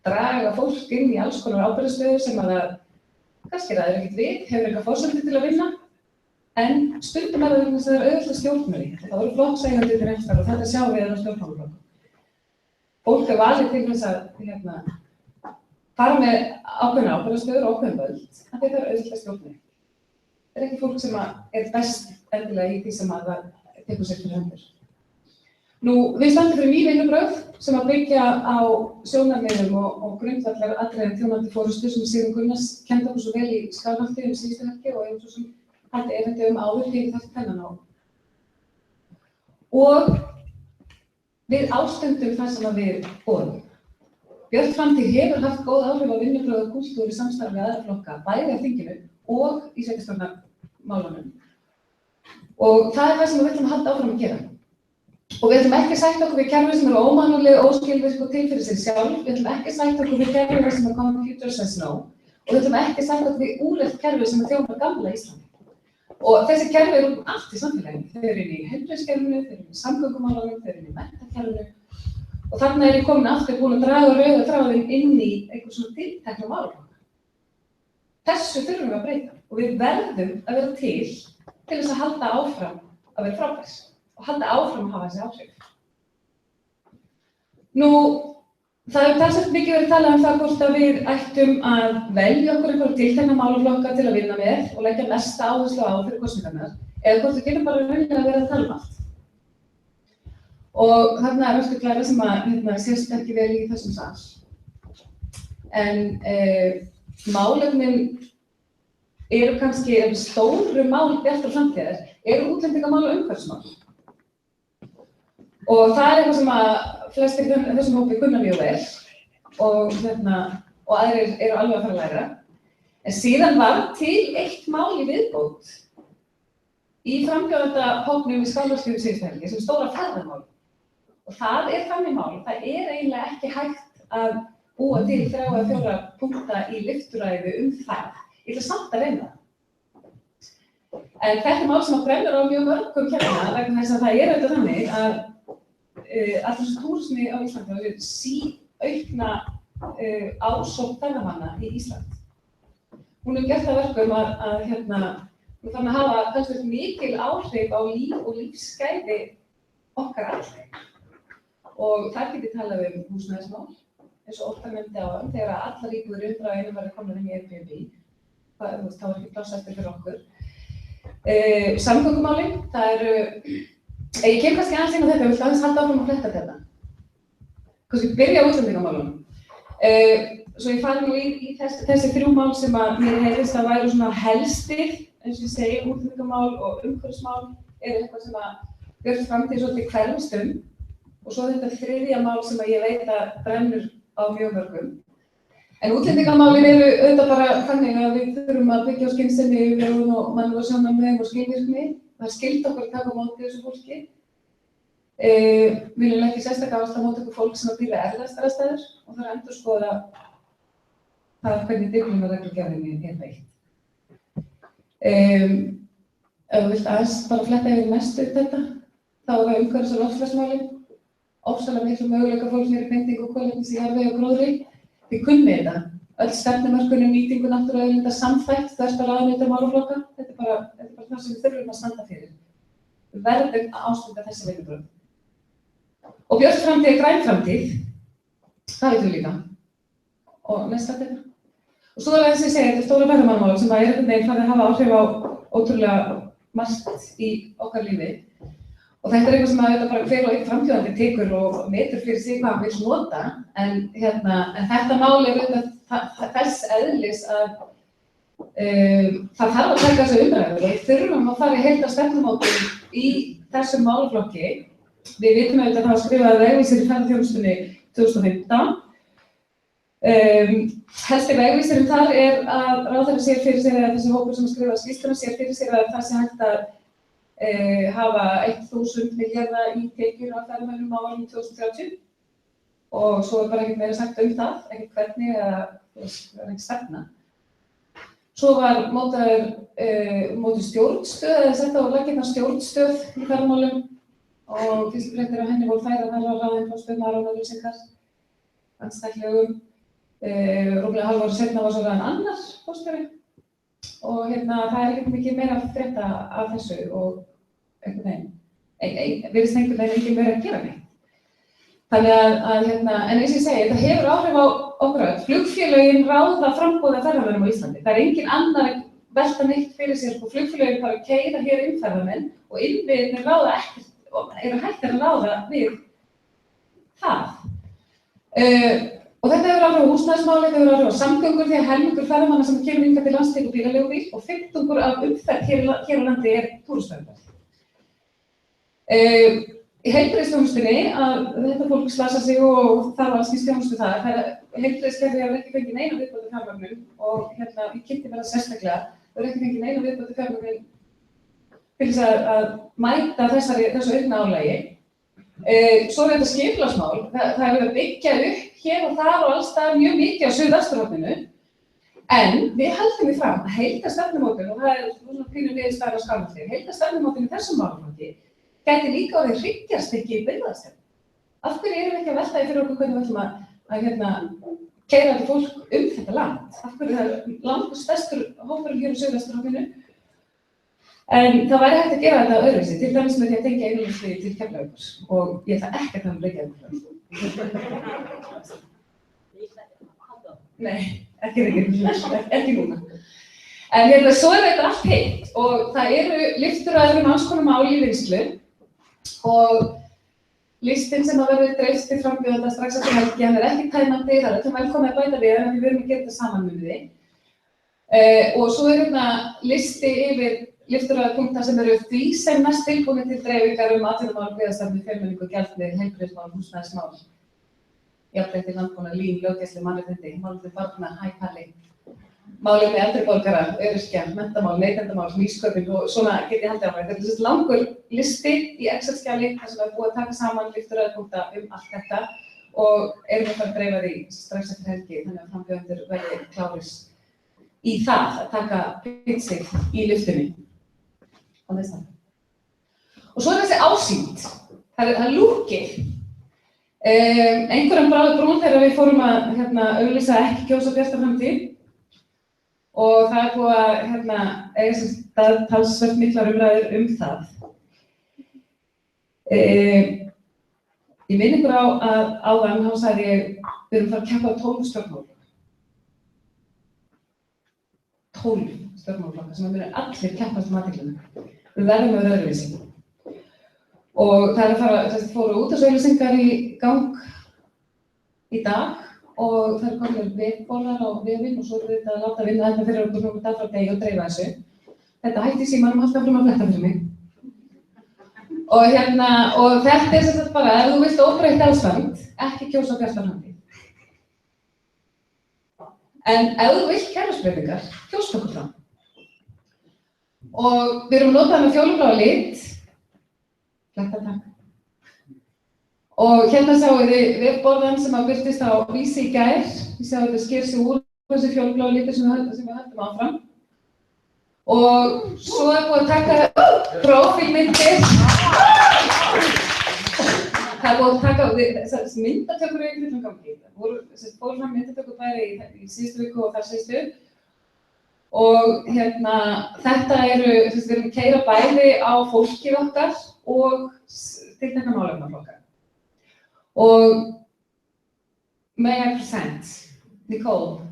draga fólk inn í alls konar ábyrgðarstöður sem kannski ræður ekkert við, hefur eitthvað forsöndi til að vinna. En stundum það vegna þess að það auðvitað stjórnir í. Það eru flokkseigendur eftir og þetta sjáum við á stjórnmálaflokkum. Fólk valið til þess að fara með ákveðna ábyrgðarstöður og ákveðin völd, en þetta auðvitað stjórnir. Það ekki fólk sem best endilega í því sem það tekur sér fyrir hendur. Við stöndum fyrir ný vinnubrögð sem byggja á sjónarmiðum og grundvallar atriðum þjónandi forystu sem Sigrún Gunnars kenndi okkur svo vel í Skálholti síðustu helgi og svo sem hætti erindi áður fyrir þetta þennan Og við ástundum það sem við boðum. Björt framtíð hefur haft góð áhrif á vinnubrögð og kúltúr í samstarfi við aðra flokka, bæði á þinginu og í sveitarstjórnarmálunum. Og það það sem við ætlum að halda áfram að gera. Og við ætlum ekki að sætta okkur við kerfi sem eru ómannúðleg, óskilvirk og til fyrir sig sjálf. Við ætlum ekki að sætta okkur við kerfi sem computer says no. Og við ætlum ekki að sætta okkur við úrelt kerfi sem þjónar gamla Íslandi. Og þessi kerfi eru allt í samfélaginu. Þau eru í heilbrigðiskerfinu, þau eru í samgöngumálunum, þau eru í menntakerfinu. Og þarna ég komin aftur búin að draga rauða þráðinn inn í einhver svona tiltekna málaflokka. Þessu þurfum við að breyta og við verðum að vera til þess að halda áfram að vera frábær og halda áfram að hafa þessi áhrif. Það hefur talsvert mikið verið talað það hvort að við ættum að velja okkur einhverja tiltekna málaflokka til að vinna með og leggja mesta áherslu á fyrir kosningarnar eða hvort við getum bara raunina að vera að tala allt. Og þarna vörstu klæra sem sést ekki vel í þessum sal. En málefnin eru kannski stóru mál bjartar framtíðar, eru útlendingamál og umhverfismál. Og það eitthvað sem að flestir þessum hópi kunna mjög vel og aðrir eru alveg að fara að læra. En síðan var til eitt mál í viðbót í frambjóðanda hópnum í Skálholti síðustu helgi sem stóra ferðamál. Og það þannig mál, það eiginlega ekki hægt að búa til 3 eða 4 punkta í lyfturæðu það. Ég ætla samt að reyna það. En þetta mál sem brennur á mjög mörgum hérna vegna þess að það auðvitað þannig að allur þessu túrismi á Íslandi síaukna ásókn ferðamanna í Ísland. Hún hefur gert það verkum að hún þarf að hafa talsvert mikil áhrif á líf og lífsgæði okkar allra. Og þar get ég talað húsnæðismál, eins og Óttar nefndi áðan, þegar allar íbúðir undir á einu verði komnar inn í Airbnb, þá ekki pláss eftir fyrir okkur. Samgöngumálin, það eru, ég kem kannski aðeins inn á þetta, ég vil aðeins halda áfram að fletta þetta. Kannski byrja á útlendingamálunum. Svo ég fari í þessi 3 mál sem að mér heyrðist að væru svona helstir, eins og ég segi, útlendingamál og umhverfismál eitthvað sem að Björt framtíð svolítið hverfist og svo þetta 3. mál sem að ég veit að brennur á mjög mörgum. En útlendingamálin eru auðvitað bara þannig að við þurfum að byggja á skynsemi, yfirvegun og mannúðarsjónarmiðum og skilvirkni. Það skyldi okkur að taka á móti þessu fólki. Viljum ekki sérstaklega áherslu á móti okkur fólk sem býr við erfiðar aðstæður og þarf að endurskoða það hvernig Dyflinnarreglugerðinni beitt. Ef þú vilt aðeins bara fletta yfir mestu þetta, þá er það umhverfis- og loftslagsmálin. Ofsalega miklu möguleika fólk fyrir bindingu kolefnis í jarðvegi og gróðri. Þið kunnið þetta. Öll stefnumörkun nýtingu náttúruauðlinda samþætt þvert á ráðuneyta málaflokka. Þetta er bara það sem við þurfum að standa fyrir. Við verðum að ástunda þessi vinnubrögð. Og Björt framtíð er græn framtíð. Það veitum við líka. Og næsta þetta. Og svo er það sem ég segi, þetta er stóra ferðamannamál sem að farið að hafa áhrif á ótrúlega margt í okkar lífi. Og þetta er eitthvað sem að bara hver og einn framtíðandi tekur og metur fyrir sig hvað hann vill nota. En þetta mál er þess eðlis að það þarf að taka þessu umræður og við þurfum að fara í heildarstefnumótun í þessum málaflokki. Við vitum auðvitað að það var skrifað vegvísir í ferðaþjónustunni 2015. Helsti vegvísirinn þar er að ráðherra sér fyrir sér eða þessi hópur sem skrifað skýrsluna sér fyrir sér að það sé hægt að hafa 1000 milljarða í tekjur á ferðamönnum á árinu 2030 og svo er bara ekkert meira sagt það, ekkert hvernig eða ekkert stefna. Svo var mótuð stjórnstöð eða sett á laggirnar stjórnstöð í ferðamálum og fyrstu fréttir af henni voru þær að það var ráðinn frá spöðum Aron andstæðlegum. Rúmlega hálf ári seinna var svo ráðinn annar forstjóri og það ekkert mikið meira að frétta af þessu og einhvern veginn, virðist einhvern veginn enginn verið að gera neitt. Þannig að en eins og ég segi, þetta hefur áhrif á okkur öll. Flugfélögin ráða framboð af ferðamönnum á Íslandi. Það enginn annar að velta neitt fyrir sér, og flugfélögin bara keyra hér ferðamenn og innviðirnir ráða ekkert og eru hættir að ráða við það. Og þetta hefur áhrif á húsnæðismáli, þetta hefur áhrif á samgöngur því að helmingur ferðamanna sem kemur hingað til lands tekur bílaleigubíl og 15% af umferð hér á landi túrismaumferð. Í heilbrigðisþjónustunni að þetta fólk slasar sig og þarf að snýst þjónustu þar. Heilbrigðiskerfið hefur ekki fengið neina viðbótar fjármögnun og ég kynnti mér það sérstaklega, það hefur ekki fengið neina viðbótar fjármögnun til þess að mæta þessu aukna álagi. Svo þetta skipulagsmál, það hefur verið að byggja upp hér og þar og alls staðar mjög mikið á Suðvesturhorninu, en við höldum því fram að heildarstefnumótun, og það svona pínu niðurstaðan á Skálholti, heildarstefnumótun í þessum málaflokki gæti líka orðið hryggjarstykki í byggðastefnu. Af hverju erum við ekki að velta því fyrir okkur hvernig við ætlum að keyra þetta fólk þetta land? Af hverju það langur stærstur hópurinn hér á Suðvesturhorninu? En það væri hægt að gera þetta öðruvísi, til dæmis með því að tengja innanlandsflugið til Keflavíkur og ég ætla ekki að tala um Reykjavíkurflugvöll. Nei, ekki núna. En svo þetta allt heitt og það eru lyfturæður alls konar mál í vinnslu og listinn sem að verður dreift til frambjóðanda strax eftir helgi, hann ekki tæmandi, það öllum velkomið að bæta við, en við verðum að gera þetta saman með því. Og svo listi yfir lyfturæðarpunkta sem eru því sem mest tilbúinir til dreifingar atvinnumál, byggðastefnu, fjölmenningu, gjaldmiðil, heilbrigðismál, húsnæðismál, jafnrétti, landbúnað, LÍN, löggæslu, mannréttindi, málefni barna, hæpalli, málefni eldri borgara, öryrkja, menntamál, neytendamál, nýsköpun og svona get ég haldið á mér. Þetta er langur listi í Excel-skjali þar sem búið að taka saman lyfturæðarpunkta allt þetta og erum að fara að dreifa því strax eftir helgi, þannig að frambjóðendur verði klárir í það að taka sig í lyftunni á næsta. Og svo þessi ásýnd, það er lúkið. Einhverjum bráði brún þegar við fórum að auglýsa ekki kjósa Bjarta framtíð og það búið að eiga sem stað talsvert miklar umræður það. Ég minn ykkur á að áðan, þá sagði ég, við erum að fara að keppa á 12 stjórnmálaflokka. 12 stjórnmálaflokka sem munu allir keppast um athyglina. Við verðum að vera öðruvísi. Og það fóru útvarpsauglýsingar í gang í dag og það komið vefbolar á vefinn og svo erum við að láta vinna þetta fyrir okkur nokkuð dag frá degi og dreifa þessu. Þetta hætti símanum alltaf fram að fletta fyrir mig. Og þetta sem sagt bara, ef þú vilt óbreytt ástand, ekki kjósa Bjarta framtíð. En ef þú vilt kerfisbreytingar, kjósa okkur fram. Og við erum notað með fjólubláa lit, fletta takk. Og sjáum við vefborðan sem birtist á Vísi í gær. Við sjáum þetta sker sig úr þessi fjólubláa litur sem við höldum áfram. Og svo er búið að taka prófílmyndir. Það er búið að taka myndatökur í fullum gangi. Það fóru fram myndatökur bæði í síðustu viku og þar síðustu. Og þetta við erum að keyra bæði á fólkið okkar og tiltekna málefnaflokka. Og may I present Nicole.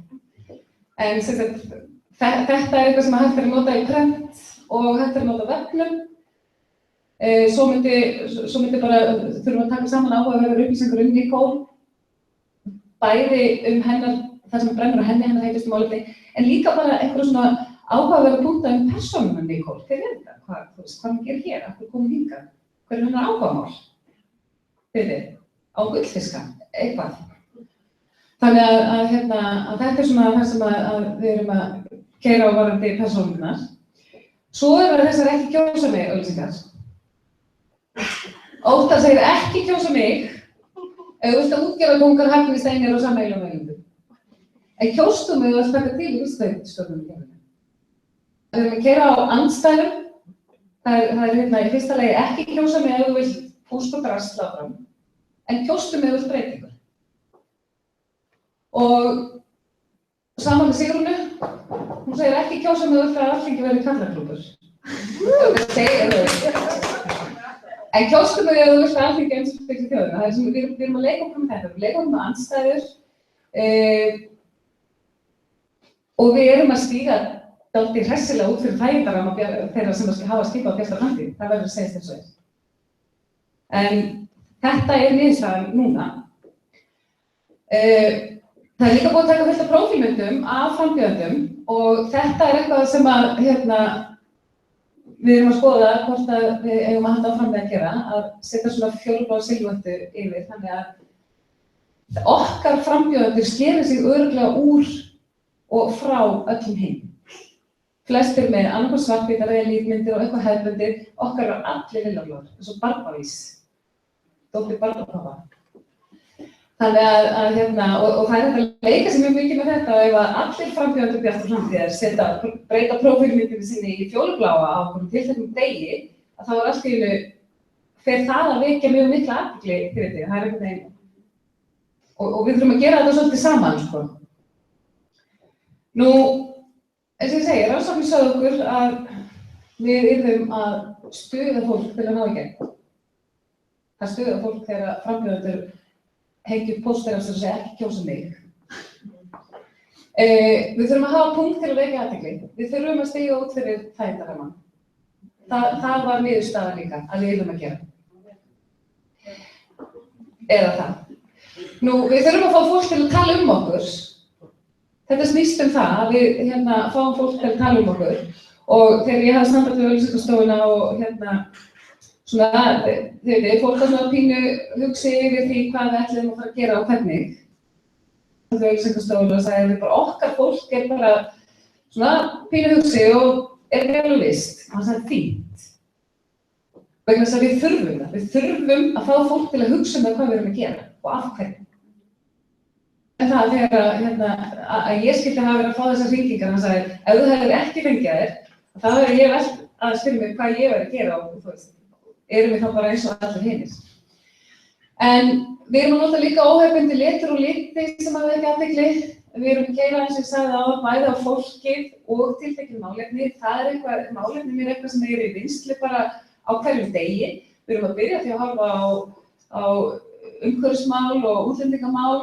En þetta er eitthvað sem hægt er að nota í prent og hægt er að nota á vefnum. Svo myndi bara þurfum að taka saman áhugaverðar upplýsingar Nicole. Bæði hennar, það sem brennur á hennar heitustu málefni, en líka bara einhverja svona áhugaverðar punkta persónuna Nicole. Hver er þetta? Hvað hann gerir hér? Af hverju komum hingað? Hver er hennar áhugamál? Á gullfiska, eitthvað. Þannig að þetta er svona það sem við erum að keyra á varðandi persónurnar. Svo eru þessar ekki kjósa mig auglýsingar. Óttar segir ekki kjósa mig ef þú vilt að útgerðarkóngar Hafni Steinir og sameiginlegum eigendum. En kjóstu mig að taka til í vísindastofnunum. Við erum að keyra á andstæðum. Það er í fyrsta lagi ekki kjósa mig ef þú vilt púst og gras slá fram. En kjóstu mig ef þú vilt breytingar. Og saman með Sigrúnu, hún Hún segir ekki kjósa mig út frá að Alþingi verði karlaklúbbur. En kjóstu mig ef þú vilt að Alþingi endurspegli þjóðina. Það er sem við erum að leika okkur með þetta. Við leikum okkur með andstæður og við erum að stíga dálítið hressilega út fyrir þægindarramma þeirra sem hafa skipað Bjarta framtíð. Það verður að segjast eins og þess. En þetta er niðurstaðan núna. Það er líka búið að taka fullt af prófílmyndum af frambjóðendum og þetta er eitthvað sem að við erum að skoða hvort að við eigum að halda áfram með að gera, að setja svona fjólubláa silhúettu yfir, þannig að okkar frambjóðendur skeri sig örugglega úr og frá öllum hinn. Flestir með annarkoð svartbítar eða lítmyndir og eitthvað hefðbundir, okkar var allir lillabláar, eins og Barbavís, dóttir Barbapapa. Þannig að og það er hægt að leika sér mjög mikið með þetta ef að allir frambjóðendur Bjartar framtíðar breyta prófílmyndinni sinni í fjólubláa á einhverjum tilteknum degi, að þá er allt í einu fer það að vekja mjög mikla athygli fyrir því. Það er einhvern veginn og við þurfum að gera þetta svolítið saman, sko. Nú, eins og ég segi, rannsóknir sögðu okkur að við yrðum að stuða fólk til að ná í gegn. Það stuða fólk þegar frambjóðendur hengja upp póstera sem segja ekki kjósa mig. Við þurfum að hafa punkt til að vekja athygli. Við þurfum að stíga út fyrir þægindarrammann. Það var niðurstaðan líka að við yrðum að gera. Eða það. Nú, við þurfum að fá fólk til að tala um okkur. Þetta snýst það að við fáum fólk til að tala um okkur. Og þegar ég hafði standað við auglýsingastofuna og svona, fólk að svona pínu hugsi yfir því hvað við ætlum að fara að gera og hvernig. Það var auglýsingastofuna og sagði við bara okkar fólk bara svona pínu hugsi og vel og vist. Og hann sagði fínt. Vegna þess að við þurfum það. Við þurfum að fá fólk til að hugsa hvað við erum að gera og af hverju. En það þegar að ég skyldi hafa verið að fá þessar hringingar, hann sagði ef þú hefur ekki fengið þér, þá hefur ég velt að spyrja mig hvað ég væri að gera og þú veist. Erum við þá bara eins og allir hinir. En við erum að nota líka óhefbundi litur og liti sem að vekja athygli. Við erum að gera eins og ég sagði áðan bæði á fólkið og tiltekin málefni. Það er eitthvað, málefni er eitthvað sem er í vinnslu bara á hverjum degi. Við erum að byrja því að horfa á umhverfismál og útlendingamál.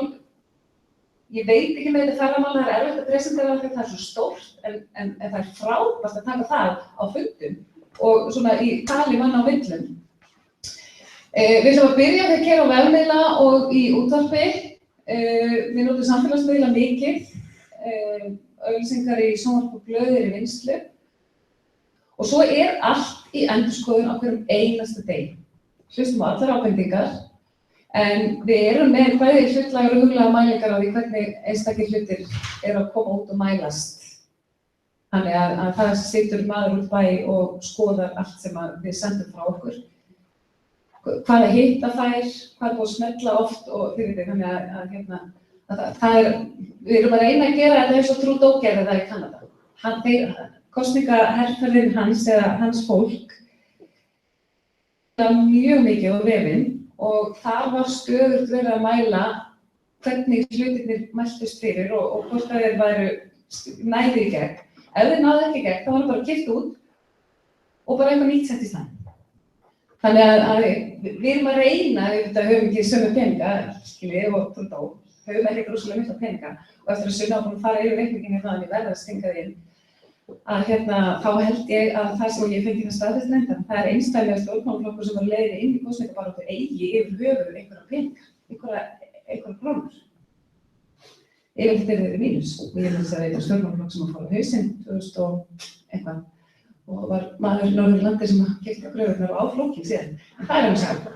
Ég veit ekki með þetta ferðamál, það er erfitt að presentera því það er svo stórt, en það er frábært að taka það á fundum. Og svona í tali manna á villum. Við ætlum að byrja að gera á vefmiðla og í útvarpi. Við notum samfélagsmiðla mikið. Auglýsingar í sjónvarp og blöð í vinnslu. Og svo er allt í endurskoðun á hverjum einasta degi. Hlustum á allar ábendingar. En við erum með bæði hlutlægar og huglægar mælingar á því hvernig einstakir hlutir eru að koma út og mælast. Þannig að það situr maður út bæ og skoðar allt sem við sendum frá okkur. Hvaða hitta þær, hvað búið að smella oft og fyrir því. Þannig að við erum að reyna að gera þetta eins og Trudeau gerði það í Kanada. Kosningaherferðin hans eða hans fólk var mjög mikið á vefinn og þar var stöðugt verið að mæla hvernig hlutirnir mæltust fyrir og hvort að þeir væru næði í gegn. Ef þeir náðu ekki í gegn, þá var það bara kippt út og bara eitthvað nýtt sett í staðinn. Þannig að við erum að reyna, við höfum ekki sömu peninga, og Trudeau, höfum ekki rosalega mikla peninga og eftir að Sunna var búin að fara yfir reikninginn þannig að verða að stinga því inn að þá held ég að það sem ég fengi það staðfest nefndan, það er einstæðlega stjórnmálaflokkur sem var leiðir inn í kosningabaráttu eigi yfir höfuð einhverja peninga, einhverja krónur. Yfirleitt eru þeir mínus og ég myndi að þetta stjórnmálaflokk sem fór á hausinn 2000 og eitthvað og var maður í Norðurlandi sem keypti á gröfurnar og á flókin síðan. Það er saman.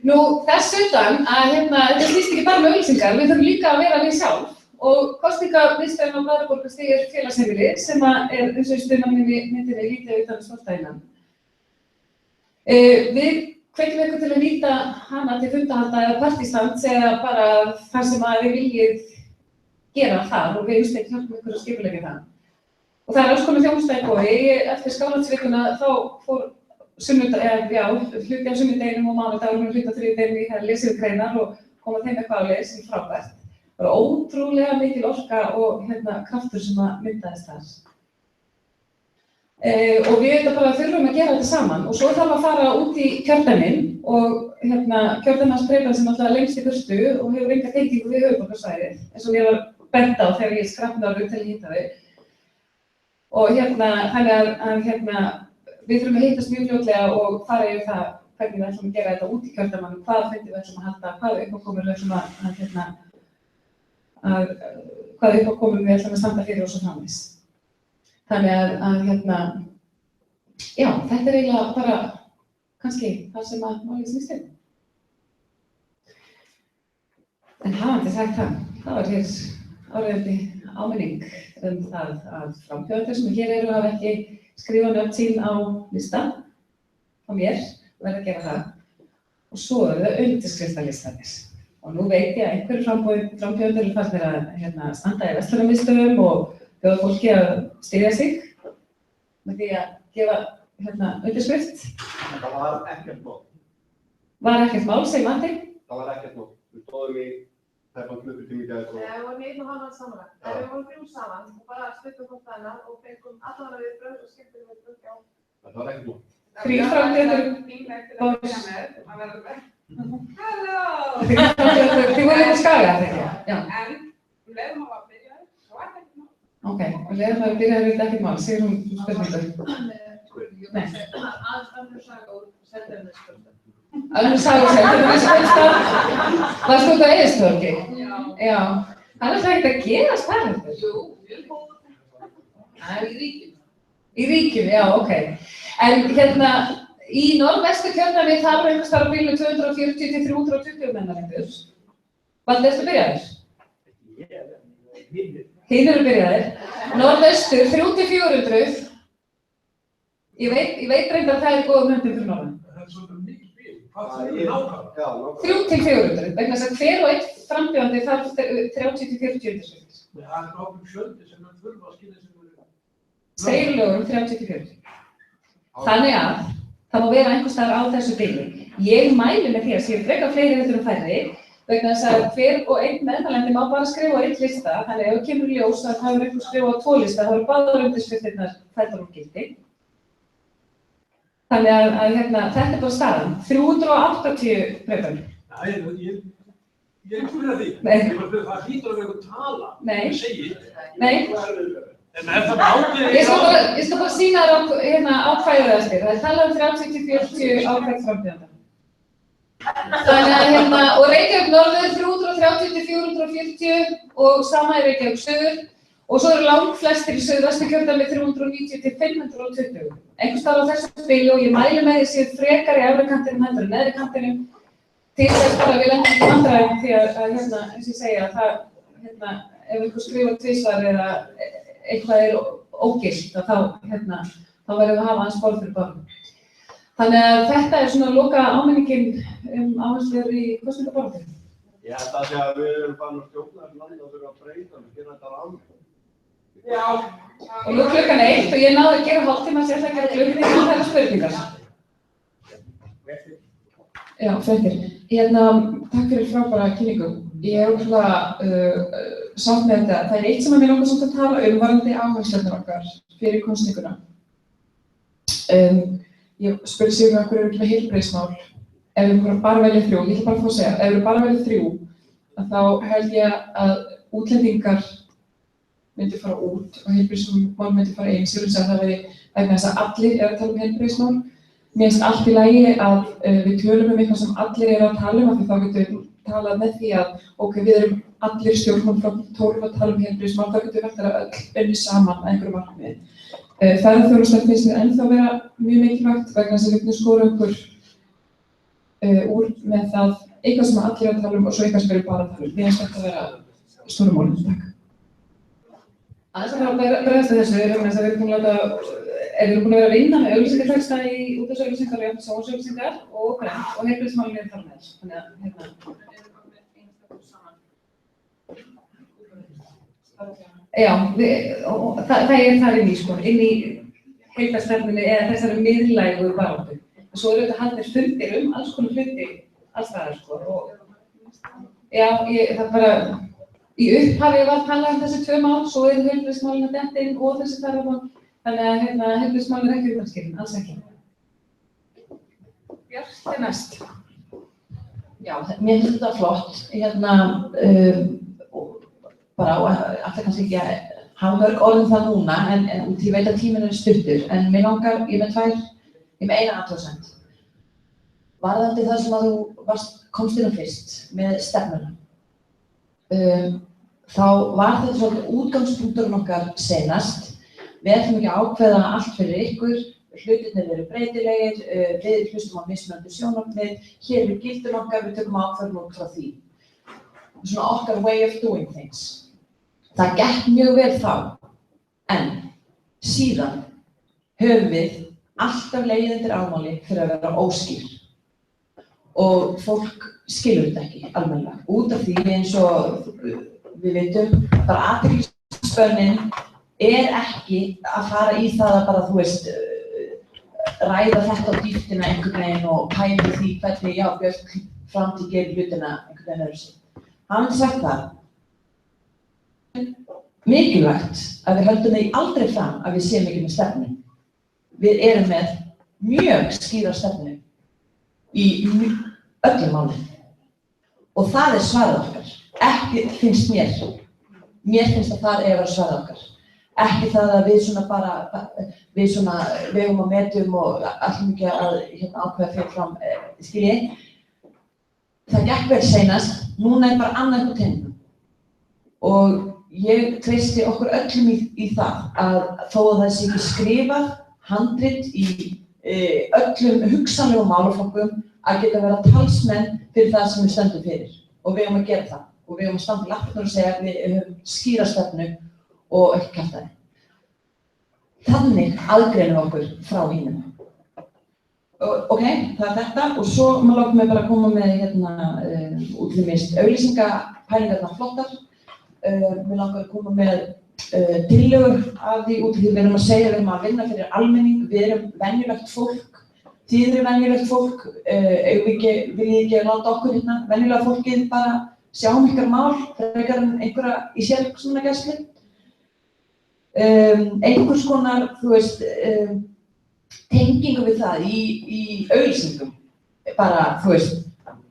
Nú þess utan að þetta snýst ekki bara með auglýsingar, við þurfum líka að vera við sjálf og kosningamiðstöðin á Bræðraborgarstíg er félagsheimili sem er eins og í myndinni lítið utan stoltæðinnan. Við hvetjum ykkur til að nýta hana til fundahalda eða partístand eða bara þar sem að við viljið gera þar og við hjálpum ykkur að skipuleggja það. Og það er alls konar þjónusta í boði. Eftir Skálandsvikuna þá fór hluti af sunnudeginum og mánudagur og hluti af þriðjudeginum í það lesið greinar og koma þeim eitthvað á leið sem frábært. bara ótrúlega mikil orka og kraftur sem að myndaðist þar. Og við þetta bara þurfum að gera þetta saman og svo þarf að fara út í kjördæmin og kjördæmans Breiðdals sem alltaf lengst í burtu og hefur enga tengingu við höfuðborgarsvæðið eins og ég var bent á þegar ég skrafnaði til að hitta þau. Og þannig að við þurfum að hittast mjög fljótlega og fara yfir það hvernig við ætlum að gera þetta út í kjördæmanum, hvaða fundi við ætlum að halda, hvaða uppákomur við ætlum við ætlum að standa fyrir og svo framvegis. Þannig að já, þetta er eiginlega bara kannski það sem að málið snýst um. En hafandi sagt það var hér áreiðandi áminning það að frambjóðendur sem hér eru hafa ekki skrifað nöfn sín á lista á mér, verða að gera það. Og svo eru það undirskriftalistanir. Og nú veit ég að einhverjir frambjóðendur eru farnir að standa í verslunarmiðstöðvum og bjóða fólki að styðja sig með því að gefa undirskrift. Það var ekkert mál. Var ekkert mál, segir Matti? Það var ekkert mál. Við stóðum í tæpan klukkutími í gær. Nei, við vorum í 1,5 samanlagt. Við vorum 3 saman og bara stuttum hvort annað og fengum allavega viðbrögð og skemmtum viðbrögð, já. Það var ekkert mál. 3 frambjóðendur. Halló! Þið voru eitthvað skagað, þegar? Já. En leiðum að byrja, svo var ekkert mál. Ok, og leiðum að byrja þetta ekkert mál, segir hún spurningu. Nei. Önnur saga úr Seltjarnarnesskjölda. Önnur saga úr Seltjarnarnesskjölda. Varst þú út á Eiðistorgi? Já. Það er alltaf ekkert að gerast þar eftir? Jú, mjög góð. Það er í ríkjum. Í ríkjum, já, ok. En í norðvesturkjördæmi þar var einhvers staðar á bilinu 240 til 320 mennarendur. Valdi eftir byrjaðir? Hinn eru byrjaðir. Norðvestur 3 til 400. Ég veit reyndar að það er góðum höndum fyrir norðan. Það er svolítið mikið bíl. Hvað er nákvæmlega? 3 til 400, vegna þess að hver og einn frambjóðandi þarf 30 til 40 undirskriftir. Það er ákveðin fjöldi sem við þurfum að skilja sem við... Tveir lögum 30 til 40. Þannig að það má vera einhvers staðar á þessu bili. Ég mæli með því að séu frekar fleiri heldur en færri, vegna þess að hver og einn meðmælandi má bara skrifa á einn lista, þannig að ef kemur í ljós að það hefur einhver skrifað á 2 lista, þá eru báðar undirskriftirnar felldar úr gildi. Þannig að þetta er bara staðan. 380 breyfbönn. Ég spyrja því. Nei. Það hlýtur að vera einhver tala. Nei. Ég segi. Nei. En það ákveðið... Ég skal bara sýna þér ákvæðið þessir. Það er talað um 30 til 40 ákvæð frambjóðenda. Þannig að og Reykjavík norður 330 til 440 og sama í Reykjavík söður. Og svo eru langflestir í Suðvesturkjördæmi 390 til 520. Einhvers staðar á þessu bili og ég mæli með því séu frekar í efri kantinum heldur en neðri kantinum. Til þess bara við lendum í vandræðum því að eins og ég segja að það ef einhver skrifar tvisvar eða eitthvað er ógilt að þá verðum við að hafa aðeins borð fyrir borðum. Þannig að þetta er svona loka áminningin áherslur í kosningabaráttunni. Ég held að því að við erum bara að stjórna þessu landi og þurfum að breyta og gera þetta ráð. Já. Og nú klukkan 1 og ég náði að gera hálftíma sem ég ætla að gera klukkan og það eru spurningar. Já, frekir. Takk fyrir frábæra kynningu. Ég er ótrúlega sátt með þetta. Það er eitt sem að mér langar samt að tala varðandi áherslurnar okkar fyrir kosninguna. Ég spurði sig okkur eru ekki með heilbrigðismál. Ef við bara velja 3, ég ætla bara að fá að segja, ef við bara velja 3, þá held ég að útlendingar myndi fara út og heilbrigðismál myndi fara inn. Ég vil segja að það veri vegna þess að allir eru að tala um heilbrigðismál. Mér finnst allt í lagi að við tölum eitthvað sem allir eru að tala af því þá getum við talað með því að við erum allir stjórnmálaflokkur 12 að tala um heilbrigðismál, þá getum við verið öll unnið saman að einhverju markmiði. Ferðaþjónusta finnst mér ennþá vera mjög mikilvægt vegna þess að við getum skorað okkur úr með það eitthvað sem allir eru að tala um og svo eitthvað sem við erum bara að tala um. Mér finnst þetta að vera stóru málum. Takk. Aðeins að bregðast þessu, við erum búin að vera að vinna með auglýsingartexta í útvarpsauglýsingar og sjónvarpsauglýsingar og brennt og heilbrigðismálin eru þar með. Þannig að já, það er þar inn í heildarstefnunni eða þessari miðlægu baráttu. Og svo eru þetta haldnir fundir alls konar hluti alls staðar og já, það bara í upphafi var talað þessi 2 mál, svo eru heilbrigðismálin að detta inn og þessi ferðamál, þannig að heilbrigðismálin ekki undanskilin, alls ekki. Bjart næst. Já, mér finnst þetta flott, bara alltaf kannski ekki að hafa mörg orðin það núna, en ég veit að tíminn stuttur, en mér langar, ég með eina athugasemd. Varðandi það sem að þú komst inn á fyrst með stefnuna. Þá var þetta svolítið útgangspunkturinn okkar seinast. Við ætlum ekki að ákveða allt fyrir ykkur, hlutirnir eru breytilegir, við hlustum á mismunandi sjónarmið, hér eru gildin okkar, við tökum ákvörðun út frá því. Svona okkar way of doing things. Það gekk mjög vel þá, en síðan höfum við alltaf legið undir ámáli fyrir að vera óskýr. Og fólk skilur þetta ekki almennilega. Út af því eins og við veitum, bara athyglisspörnin ekki að fara í það að bara, þú veist, ræða þetta á dýptina einhvern veginn og pæla því hvernig, já, Björk framtíð gerir hlutina einhvern veginn öðru sig. Hann hefði sagt það. Mikilvægt að við höldum því aldrei fram að við séum ekki með stefnu. Við erum með mjög skýra stefnu í öllum málum. Og það svarið okkar. Ekki finnst mér. Mér finnst að það að vera svarið okkar. Ekki það að við svona bara, við svona vegum og metum og allum ekki að ákveða fyrir fram, skilji. Það gekk vel seinast, núna bara annað upp á teningnum. Og ég treysti okkur öllum í það að þó að það sé ekki skrifað handrit í öllum hugsanlegum málaflokkum að geta vera talsmenn fyrir það sem við stöndum fyrir. Og við að gera það. Og við að standa í lappirnar og segja að við höfum skýra stefnu og ekki kjaftaði. Þannig aðgreinum við okkur frá hinum. Ok, það þetta og svo maður langar mig bara að koma með útlýmist auglýsingapælingarnar flottar. Mér langar að koma með tillögur af því út af því við erum að segja við erum að vinna fyrir almenning, við erum venjulegt fólk, þið eru venjulegt fólk, viljið ekki láta okkur venjulega fólkið bara sjá ykkar mál, frekar en einhverja í sérhagsmunagæslu. Einhvers konar, þú veist, tengingu við það í auglýsingum. Bara, þú veist,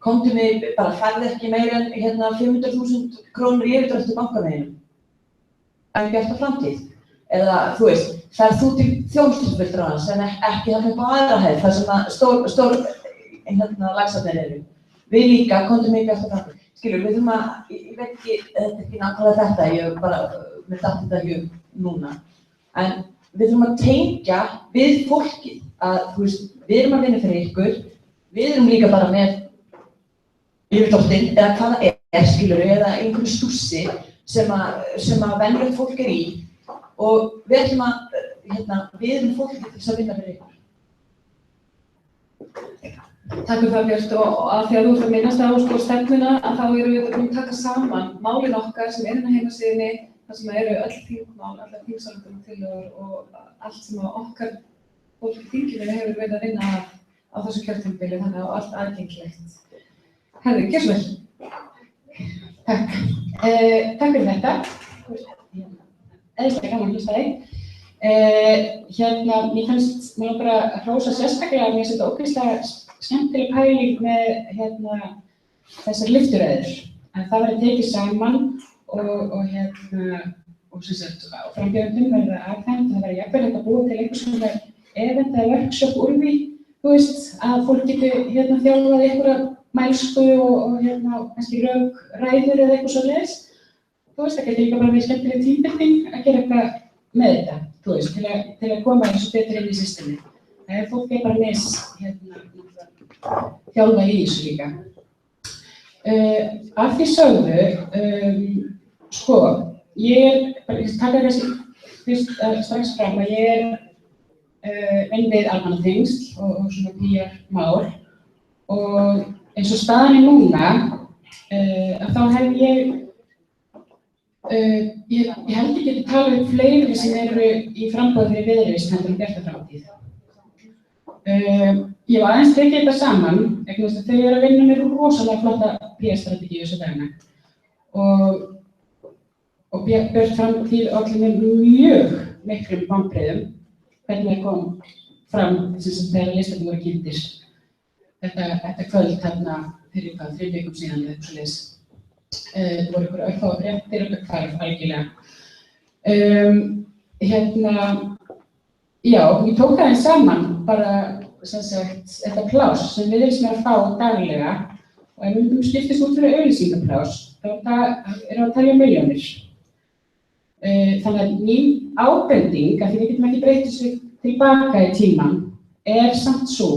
komdu mig, bara færði ekki meira en 500.000 krónur í yfirdráttu bankaveginum. En Bjarta framtíð. Eða, þú veist, ferð þú til þjónustuffulltrúans en ekki þarna upp á aðra hæð, þar sem að stór lagsafnir eru. Við líka, komdu mig Bjarta framtíð. Skilur, við þurfum að, ég veit ekki, þetta er ekki nákvæmlega þetta, ég bara, mér datt þetta ekki núna. En við þurfum að tengja við fólkið að, þú veist, við erum að vinna fyrir ykkur, við erum líka bara með yfirdráttinn eða hvað það skilur, eða einhverju stússi sem að venjulegt fólk í og við ætlum að, við erum fólkið til þess að vinna fyrir ykkur. Takk fyrir það Björt og að því að þú ert að minnast á stefnuna að þá eru við búin að taka saman málin okkar sem er á heimasíðunni, þar sem eru öll þingmál, allar þingsályktunartillögur og allt sem okkar fólk í þinginu hefur verið að vinna á þessu kjörtímabili, þannig að allt aðgengilegt. Herðu, gjör svo vel. Takk. Takk fyrir þetta. Eðlislega gaman hlusta þig. Mér fannst mér bara að hrósa sérstaklega að mér setja ógeðslega skemmtileg pæling með þessar lyfturöður. En það verður tekið saman og frambjóðendum verður afhent, það verður jafnvel hægt að búa til einhvers konar event eða workshop úr því, þú veist, að fólk getur þjálfað einhverja mælsku og kannski rökræður eða eitthvað svoleiðis. Þú veist, það getur líka bara verið skemmtileg tímbilding að gera eitthvað með þetta, þú veist, til að koma eins og betur inn í systemi. Fólk er bara þjálfa í þessu líka. Af því sögðu, sko, ég taka þessi fyrst strax fram að ég vinn við almannatengsl og svona PR-mál og eins og staðan er núna, að þá hef ég held ekki að tala um fleiri sem eru í framboði fyrir Viðreisn heldur en Bjarta framtíð. Ég var aðeins tekið þetta saman, þau eru að vinna með rosalega flotta PR-strategíu þessu dagana og og Björt framtíð olli mér mjög miklum vonbrigðum hvernig það kom fram þegar listanir voru kynntir þetta kvöld þarna fyrir 3 vikum síðan eða eitthvað svoleiðis. Það voru einhverjar örfáar fréttir og þetta hvarf algjörlega. Já, ég tók það eins saman bara þetta pláss sem við erum að fá daglega og ef við myndum skiptist út fyrir auglýsingapláss þá erum við að telja milljónir. Þannig að mín ábending, af því við getum ekki breytt þessu tilbaka í tímann, samt svo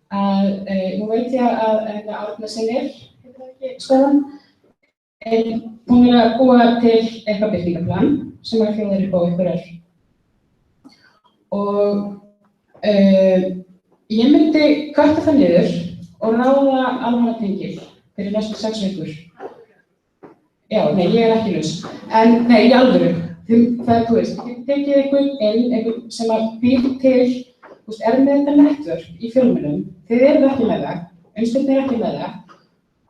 að nú veit ég að Árnasynir, skólan, búin að búa til eitthvað birtingaplan sem hljóðar upp á einhverjar. Og ég myndi kvarta það niður og ráða almannatengil fyrir næstu 6 vikur. Já, nei, ég ekki laus. En nei, í alvöru. Það þú veist, ég tekið einhvern sem að býr til, með þetta network í fjölmiðlum, þið eruð ekki með það, einstaklega ekki með það,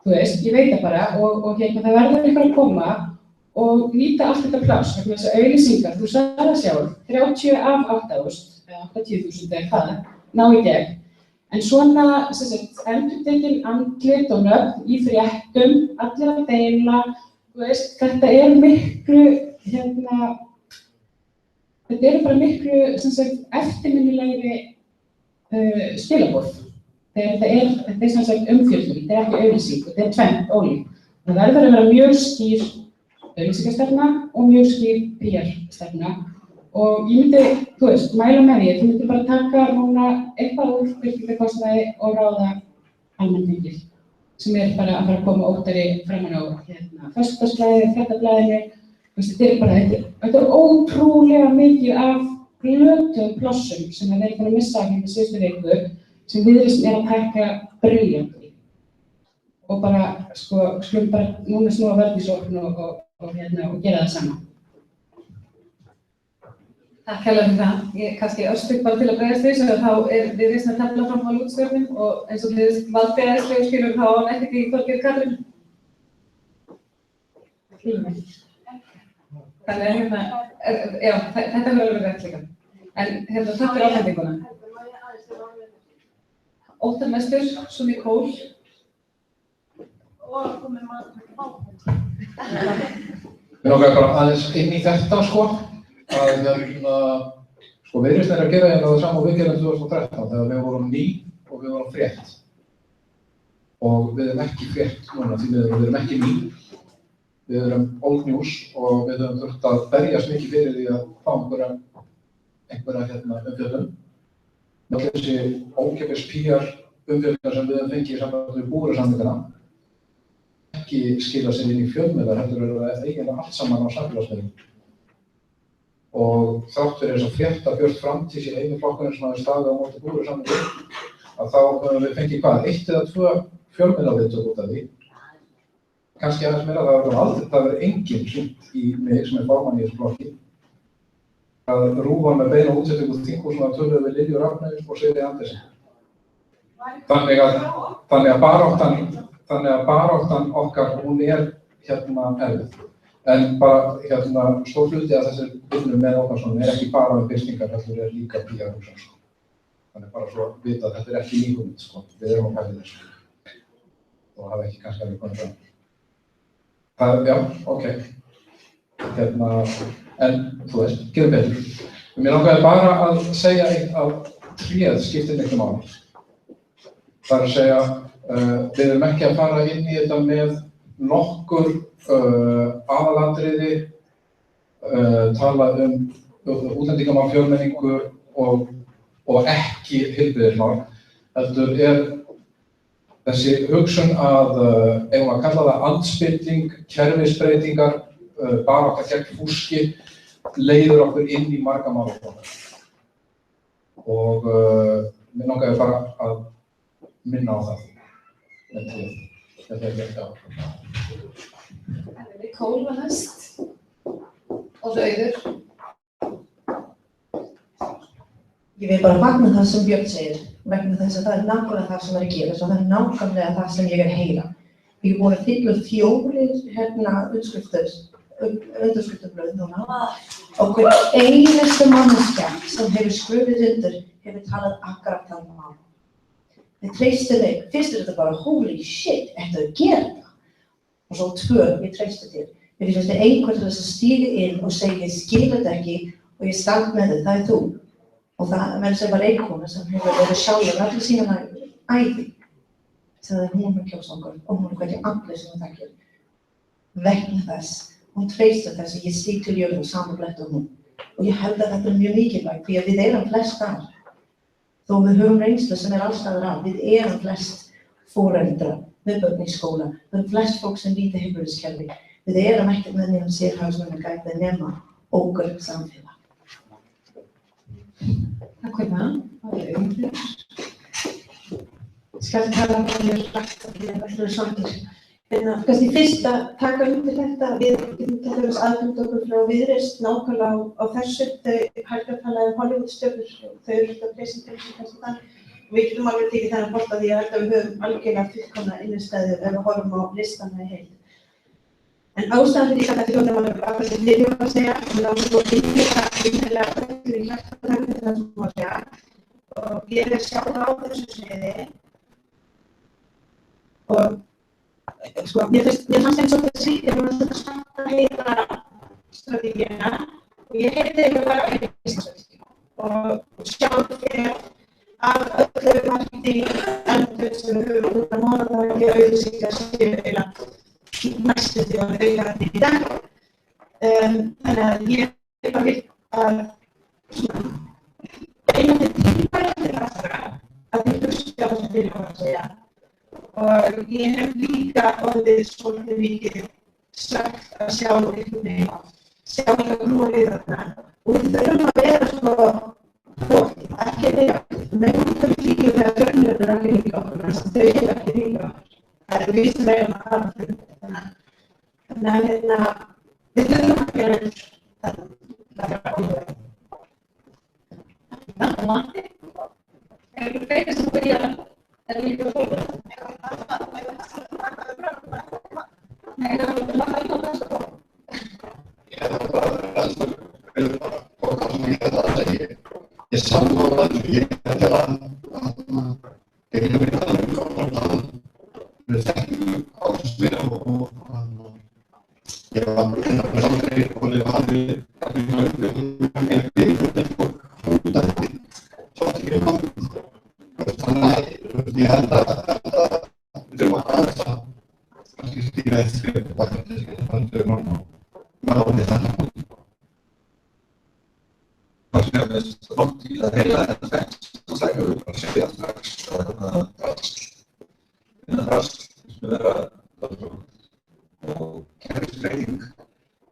þú veist, ég veit það bara og það verður einhver að koma og nýta allt þetta pláss, vegna þess að auglýsingar, þú sagði það sjálf, 30 af 8.000, eða 80.000 eða hvað, ná í gegn. En svona, endurtekin andlit og nöfn í fréttum, allir að deila, þú veist, þetta miklu, þetta bara miklu, eftirminnilegri skilaboð. Þetta umfjöllun, þetta ekki auglýsing, þetta tvennt ólíkt. Það verður að vera mjög skýr auglýsingastefna og mjög skýr PR-stefna. Og ég myndi, þú veist, mæla með því, þú myndi bara taka núna eitthvað úr birtingakostnaði og ráða almannatengil, sem bara að fara að koma óttari framan á föstudagsblaðinu, fréttablaðinu. Þetta ótrúlega mikið af glötuðum plássum sem við erum búin að missa í síðustu viku, sem Viðreisn að tækla brilljantli. Og bara, skulum bara núna snúa vörð í sókn og gera það saman. Takk hérlega fyrir það. Ég kannski örstuð bara til að bregðast þessu og þá Viðreisn að tefla fram á útstjórnum og eins og Viðreisn valdbeðislegur skilur þá á ekkert í Þorgeir Katrín. Þannig já, þetta verður alveg rétt líka. En takk fyrir ábendinguna. Óttamestur, Sunni Kól. Og komið maður á. Mér langar bara aðeins inn í þetta að Viðreisn að gera það sama og við gerum 2013 þegar við vorum ný og við vorum frétt. Og við erum ekki frétt núna því við erum ekki ný. Við erum old news og við höfum þurft að berjast mikið fyrir því að fá einhverja umfjöllun. Með þessi ókeypis PR umfjöllun sem við höfum fengið í sambandi við búvörusamningana ekki skila sér inn í fjölmiðlar, heldur það eiginlega allt saman á samfélagsmiðlum. Og þrátt fyrir þess að frétta Björt framtíð í einu flokkunum sem hafði staðið á móti búvörusamningum, að þá höfum við fengið 1 eða 2 fjölmiðlaviðtök út af því. Kannski aðeins meira, það verður enginn hringt í mig sem formann í þessu flokki. Það RÚV með beina útsetningu þinghúsinu að töluðu við Lilju Rafnauð og Sigríði Andersen. Þannig að baráttan okkar, hún erfið. En bara stór hluti af þessari vinnu með Óttarsson ekki bara með birtingar, heldur líka PR-húsar. Þannig bara svo að vita að þetta ekki ný hugmynd, við erum á pælið þessu. Og hafa ekki kannski alveg komið fram. Já, ok. En þú veist, gerum betur. Mér langaði bara að segja að tréð skiptir miklu máli. Það er að segja, við erum ekki að fara inn í þetta með nokkur aðalatriði, tala útlendingamál, fjölmenningu og ekki heilbrigðismál. Heldur þessi hugsun að, eigum að kalla það andspilling, kerfisbreytingar, barátta gegn fúski, leiðir okkur inn í marga málaflokka. Og mér langaði bara að minna á það. Þetta gert á. Kól var næst. Og Auður. Ég vil bara fagna það sem Björn segir, vegna þess að það nákvæmlega það sem að gera, og það nákvæmlega það sem ég heyra. Við erum búin að fylla 4 undskriftir undirskriftarblöð núna og hver einasta manneskja sem hefur skrifað undir hefur talað akkurat það mál. Við treystum þig, fyrst þetta bara holy shit, ættu að gera þetta. Og svo tvö, ég treysti þér. Mér finnst þetta einhvern til þess að stíga inn og segja ég skil þetta ekki og ég stend með þig, það þú. Og það meðan sem var einkona sem hefur verið sjálfur allir sína ævi. Sagði hún kjósa okkur og hún hvernig allir sem hún þekkir. Vegna þess, hún treystir þess að ég stíg til jörðu samanblett og hún. Og ég held að þetta mjög mikilvægt því að við erum flest þar. Þó við höfum reynslu sem allstaðar á, við erum flest foreldrar með börn í skóla, við erum flest fólk sem líta heilbrigðiskerfi. Við erum ekkert með nefnum sérhagsmuna gæti nema okkur samfélag. Takk fyrir það. Það er auðvitað. Skal tala um mér rætt að við erum svartir. En kannski fyrst að taka undir þetta, við getum til þess aðgönda okkur frá Viðreisn nákvæmlega á þessu. Þau hægt að tala um Hollywood-stjörnur, þau eru hluta presentera sig kannski þannig. Við getum alveg tekið þennan bolta því að við höfum algjörlega fullkomna innistæðu ef við horfum á listana í heild. En ástæðan fyrir þetta þjóðarmálum var það sem við vorum að segja, og þá svo innlega bættur í hjartatakinu þetta sem við vorum að segja. Og ég er sjálf á þessu sviði. Og sko, mér fannst eins og þessi, ég var að þetta að heita strategíuna og ég heiti ekki bara einhverjum og sjálf af öllu marketing endur sem við höfum út að móna það ekki auðvitað sem ég eiginlega næstu því að auðvitað í dag. Þannig að ég bara vil að eina til tímabæri allra að ég hlusti á þessum fyrir að segja. Og ég hef líka orðið svolítið mikið sagt að sjá einhvern veginn, sjá það nú við þarna. Og við þurfum að vera svo fólk, ekki vera, nefnum líka þegar þörnur ekki líka okkur, þau eru ekki líka okkur. Það er við sem erum að hafa þetta. Þannig að við þurfum að gera þetta alveg. Matti, eru fleiri sem vilja líka fólk? Ég sammála því að við þekkjum ásmið og ég var aldrei og ég hafði ég held að við þurfum að aðeins að kannski stíga eitt skrif og að þetta er náttúrulega þetta. Það sem er mest langt í að heila þetta fæst og það er að segja strax að þetta rast sem er að og kerfisdreifing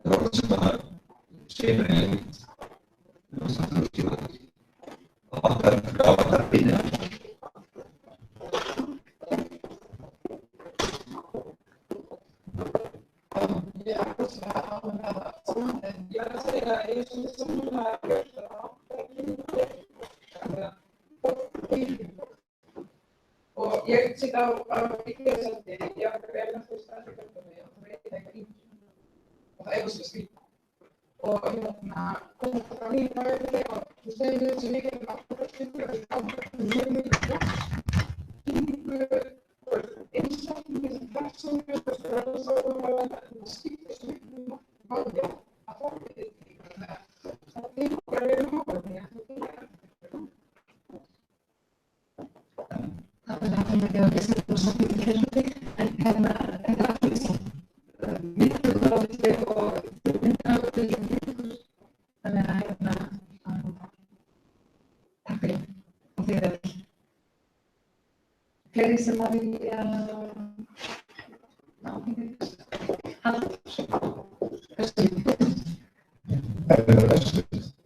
er orð sem að segir einnig það þarf að skilja þetta og það er byrja. Ja, das war auch eine ja, das wäre ja schon so eine og ég sitt á ríkjæðisaldi, ég var að vera næstu starfsfjöldunni og það veit ekki í og það er svo skrýt og kom frá lína yfir og þú segir þau sem ég gerði alltaf skilur að það er mjög mjög einstaklingi sem persónu og það skiptir svo miklu máli að fólkið það er bara verið máli Það er ekki að gesta þetta svo mikið hérandi, en þetta er allir sem miklu gráðið og myndaföldu í ykkur, þannig að takk fyrir og fyrir öll. Fleiri sem að vilja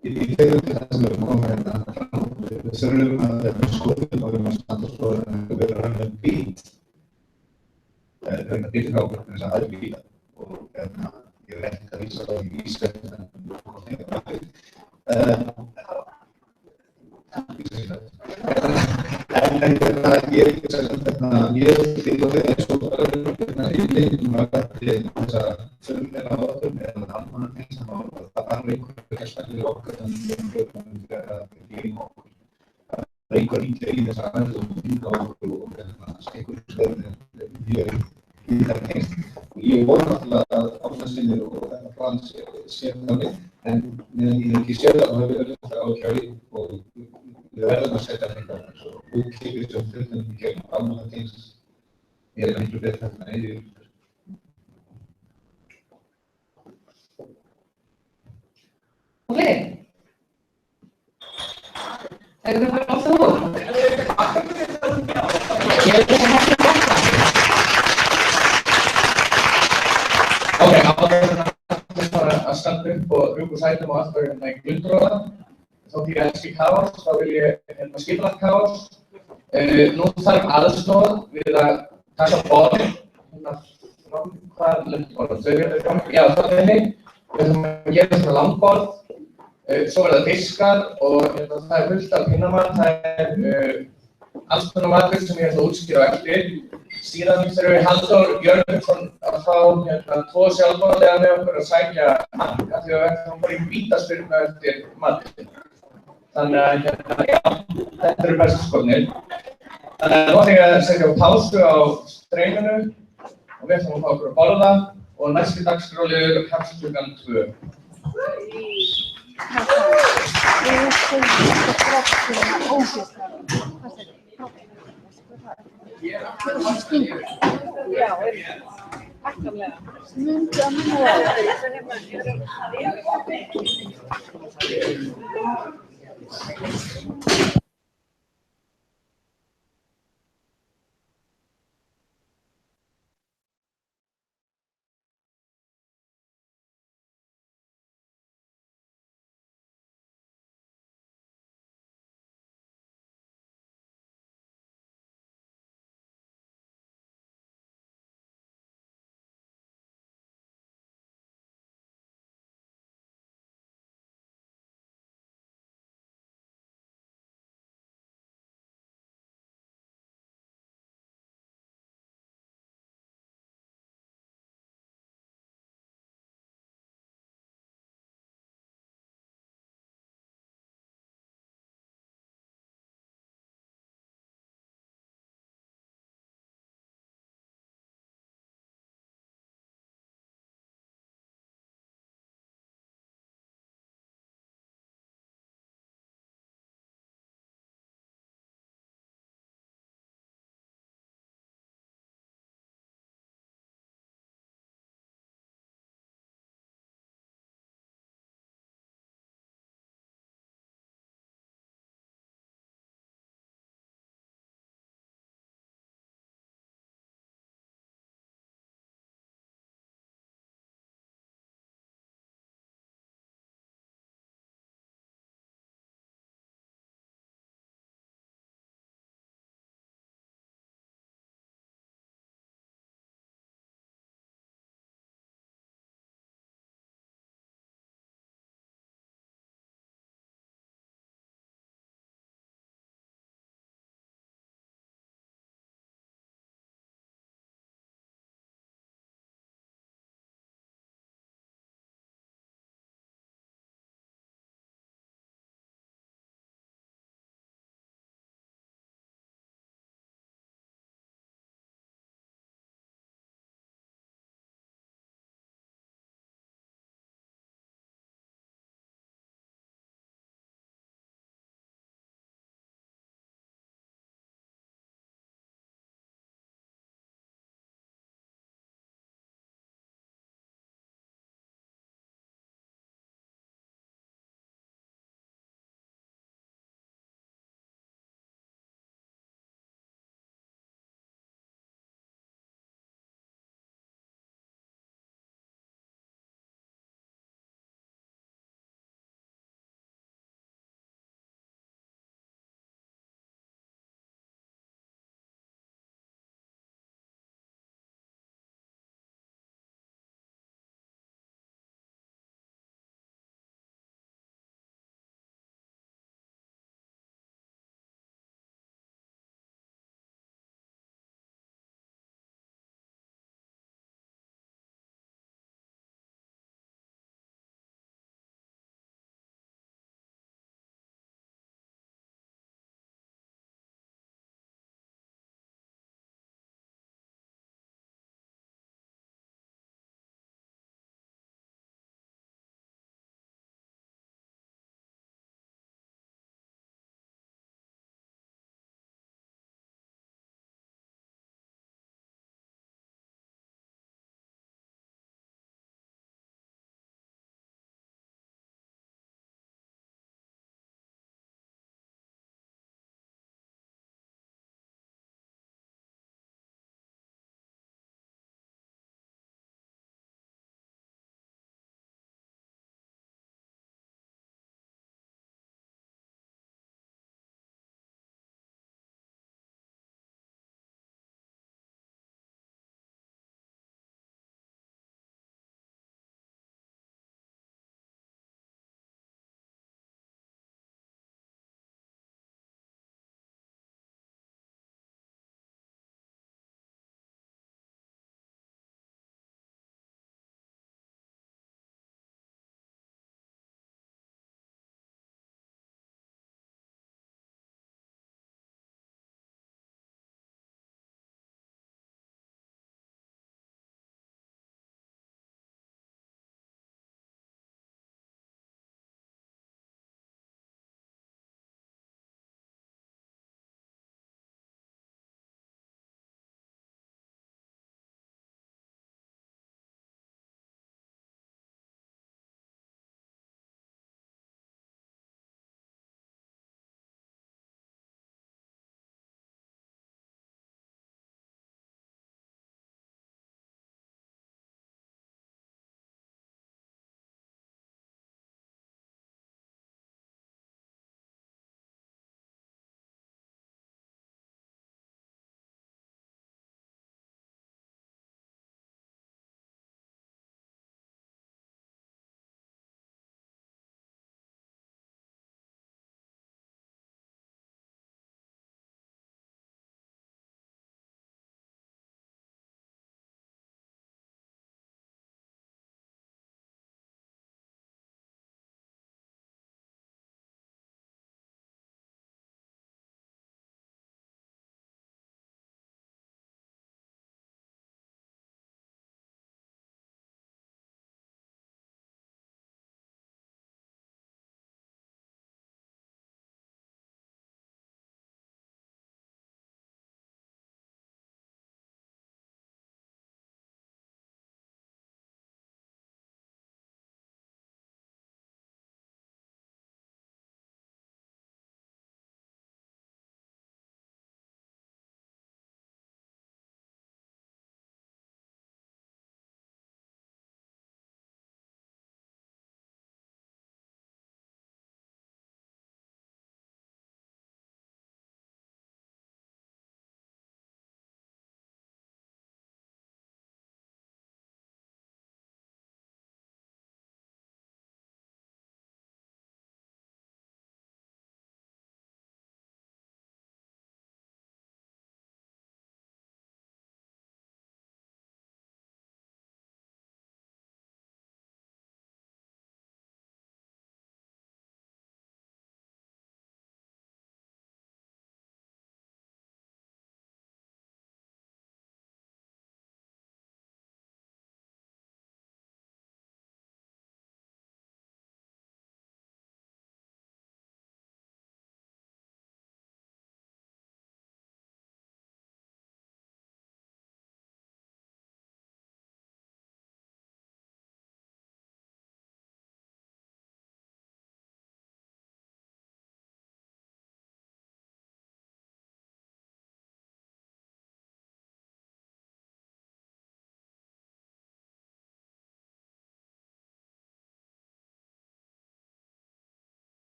Í tegundum það sem við komum hérna fram, við þurfum að vera skoðum og við erum að standa og skoða að vera að být. Það er að býta gáður þess að aðbýta og ég veit ekki að vísa það í ísveitinu en ég er ekki að segja ég er til og við eins og í leiknum að gæti þess að þurfum á öllum eða almannatengslumál, það þarf einhverju ekki að spæla okkar en fyrir okkur. Það er einhver ítla í þessa aðeins og ynga okkur og einhverju stöðum mjög íðar tengst. Ég vona náttúrulega að ástandssinnir og þetta plan sé þannig, en meðan ég ekki sé það, þá hefur við þetta ákjæri og við verðum að setja þetta eins og útkipið sem þurftum í gegnum almannatengsl miklu betra en eigið. Ok. Þið bara ofta nú? Ok, áður að standa upp og rjúka sætum og allt var hérna í glundróða. Þótt ég elski kaos, þá vil ég skipulagt kaos. Nú þarf aðstoð við að taka borð. Hvað er lundborð? Já, það er henni. Við ætlum að gera svona langborð. Svo verða diskar og það er fullt af pinnamat. Það er alls konar matur sem ég ætla að útskýra á eftir. Síðan þurfum við Halldór Jörgensson að fá 2 sjálfboðaliða með okkur að sækja mark af því að við ætlum bara í vítaspyrnu eftir matinn. Þannig að já, þetta eru bestu skoðnir. Þannig að nú ætlum ég að setja á pásu á streyminu og við ætlum að fá okkur að borða og næsti dagskrárliður hefst klukkan 2.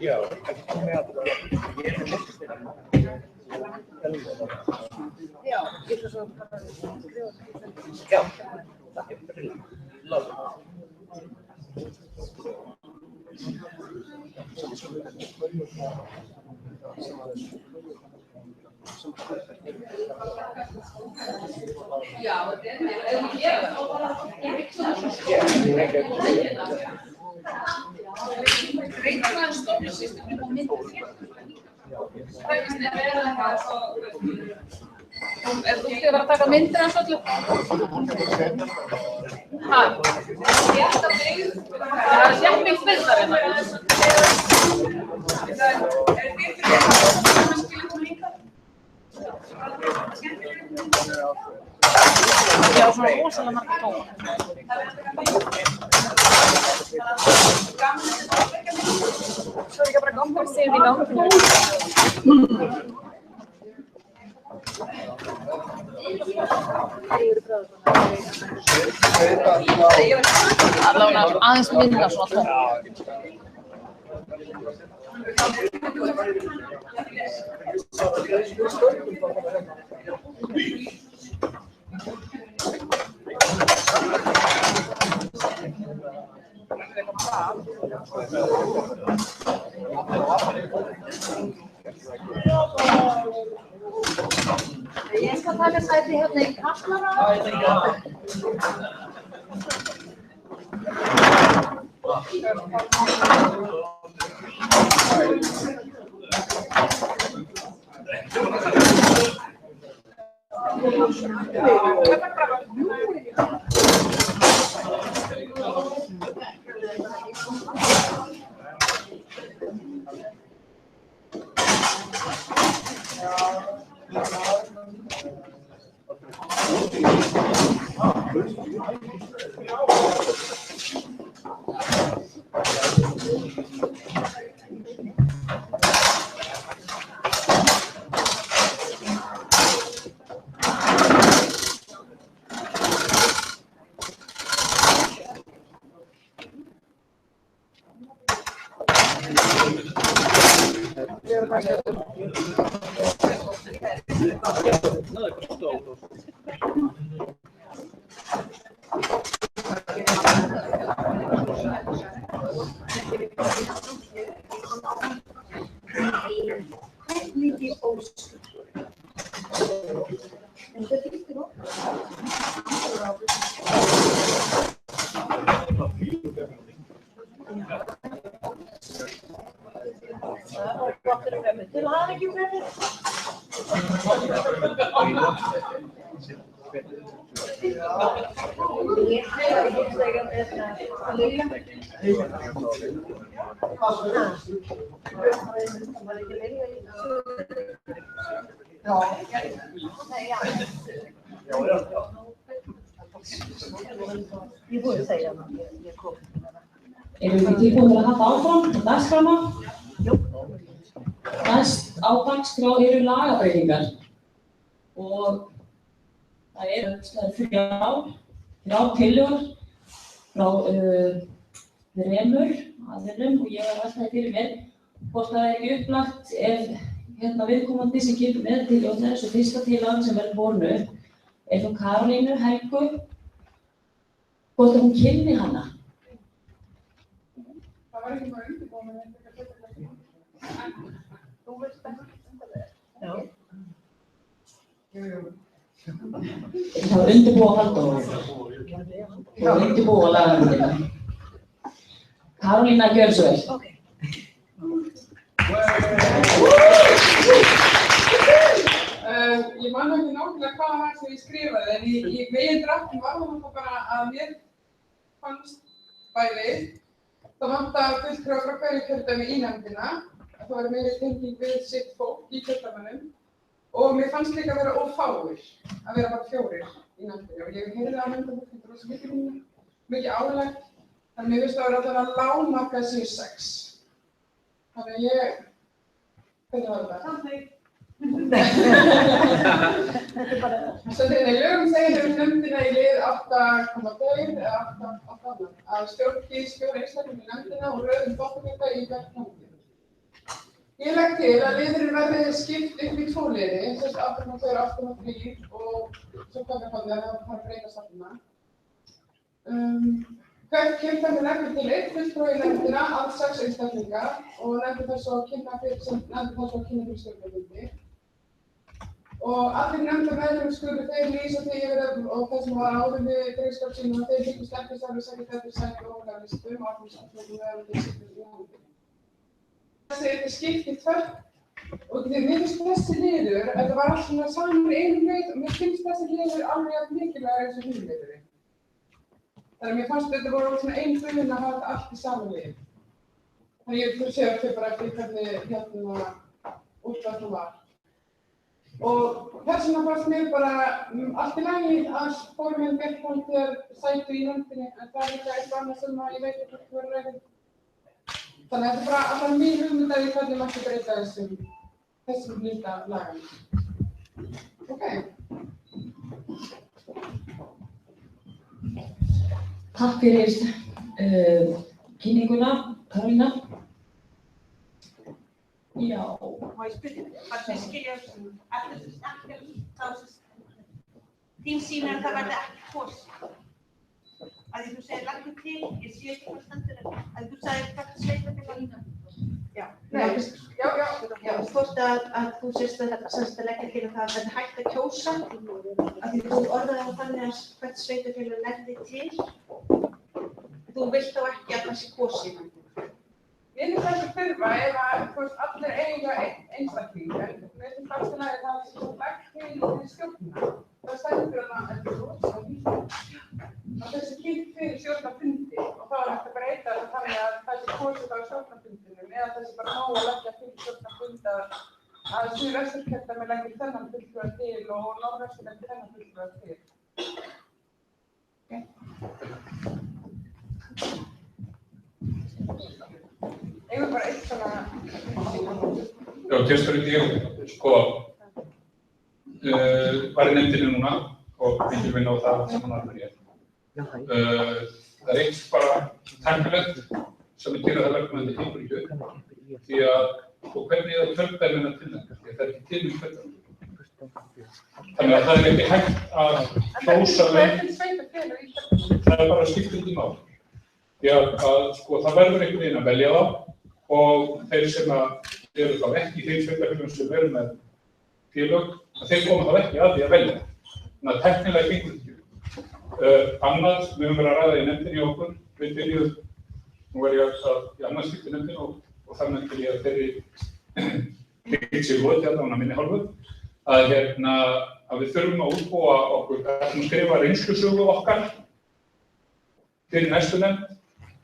Já, ekki með að ég listir hann. Já, ég ætla svo bara að skrifa. Já, það er lóð. Já, ef við gerum þá bara reiknaðan stofnusystem og myndir. Það er eitthvað svo... Ef þú ætti að vera að taka myndir hans öllu? Hæ? Það er sérmynd myndar hérna. Það er fyrir að skilja þú líka? Já, svona rosalega marga tóma. Svo er ekki bara ganga og segja því náttúrulega. Allavega aðeins minna svona tóma. Ég skal taka sæti hérna í kaflara. Til hamingju Freyr. Erum við tilbúin að halda áfram á dagskrána? Næst á dagskrá eru lagabreytingar og það eru þrjár tillögur frá þremur aðilum og ég var að velta fyrir mér hvort það er ekki upplagt ef viðkomandi sem kemur með tillögurnar eins og fyrsta tillagan sem verður borin upp er frá Karolínu Helgu hvort hún kynni hana. Það var ekki bara undirbúin með þetta. Þú veist það? Já. Það var undirbúið að halda honum. Það var undirbúið að laga myndina. Karolína, gjörðu svo vel. Ég man ekki nákvæmlega hvað var sem ég skrifaði, en í megindrættum var það náttúrulega bara að mér fannst bæði það vantar fulltrúa frá hverju kjördæmi í nefndina, að það var meiri tenging við sitt fólk í kjördæmunum og mér fannst líka að vera of fáir, að vera bara 4 í nefndinni og ég heyrði að nefndafólk rosa mikið mikið álag. Þannig mér finnst það að vera að lágmarka þessi 6. Þannig að hvernig var þetta? Samþykkt. Svo þegar í lögum segir nefndina í lið 8,2 eða 8 að stjórn stjóri einstaklingi nefndina og röðum þátttakenda í hvert nefndi. Ég legg til að liðurinn verði skipt upp í 2 liði, sem 8,2 og 8,3 og svo þannig að það þarf að breyta stafnuna. Hvert kynntæmi leggur til 1 fulltrúi í nefndina, alls 6 einstaklinga og nefndir þess að kynna fyrir stjórnarfundi. Og allir nefndarmeðlimir skulu þeir lýsa því yfir og það sem var áður við drengskap sínum að þeir hyggist ekki starfi sekretæri sæti og ofanlega listum og allir samfélagum meðan þeir sittur í nefndinni. Þessi er skipt í 2 og mér finnst þessi liður, þetta var allt svona saman í einu leið og mér finnst þessi liður alveg jafn mikilvægur eins og hinn liðurinn. Þannig að mér fannst þetta voru svona ein byrjun að hafa þetta allt í saman lið. Þannig ég sé þau bara eftir hvernig útvarðan var. Og þess vegna fannst mér bara allt í lagi að formið Bjartmóður sætu í nefndinni, en það er líka eitthvað annað sem ég veit ekki hvað verður reyðin. Þannig að þetta er bara alltaf mín hugmynd að ég hvernig mætti breyta þessum hluta laganum. Ok. Takk fyrir kynninguna, Karolína. Já. Má ég spyrja, hvað þið skilja allir þá þín sýn að það verði ekki kosið. Að því þú segir lagður til, ég sé ekki hvað stendur að þú sagðir hvert sveitarfélag. Já, hvort að þú sést að leggja til að það verði hægt að kjósa, að því þú orðaði það þannig að hvert sveitarfélag legði til, þú vilt þá ekki að það sé kosið. Mér finnst þessi þurfa ef að allir eiga einstakling, en mér finnst alltaf að það er svo lagt til stjórnina. Það stendur hana að þessi kynnt fyrir stjórnarfundi og þá er hægt að breyta það þannig að þessi kosið á stjórnarfundinum eða þessi bara má að leggja fyrir stjórnarfund að Suðvesturkjördæmi leggir þennan fulltrúa til og Norðvestur leggir þennan fulltrúa til. Eigum bara eitt svona... Já, Kjörstörn, ég var í nefndinni núna og fengið vinna á það sem hann var með ég. Það er eitt bara tæknilegt sem er til að það verður með þetta ykkur í hug. Því að, hvernig er það kjördæmina til þetta? Því að það er ekki til kjördæmina. Þannig að það er ekki hægt að kjósa það er bara skiptir ekki mál. Því að það verður einhvern veginn að velja það og þeir sem eru þá ekki þeir sveitarfélögum sem eru með félög, þeir koma þá ekki að því að velja. Þannig að tæknilega gengur þetta ekki. Annað, við höfum verið að ræða í nefndinni í okkur, við byrjuðum, nú er ég í annað skipti nefndinni og þar með til ég að þeirri líkt sér góð hérna á minni hálfu, að við þurfum að útbúa okkur, að skrifa reynslusögu okkar fyrir næstu nefnd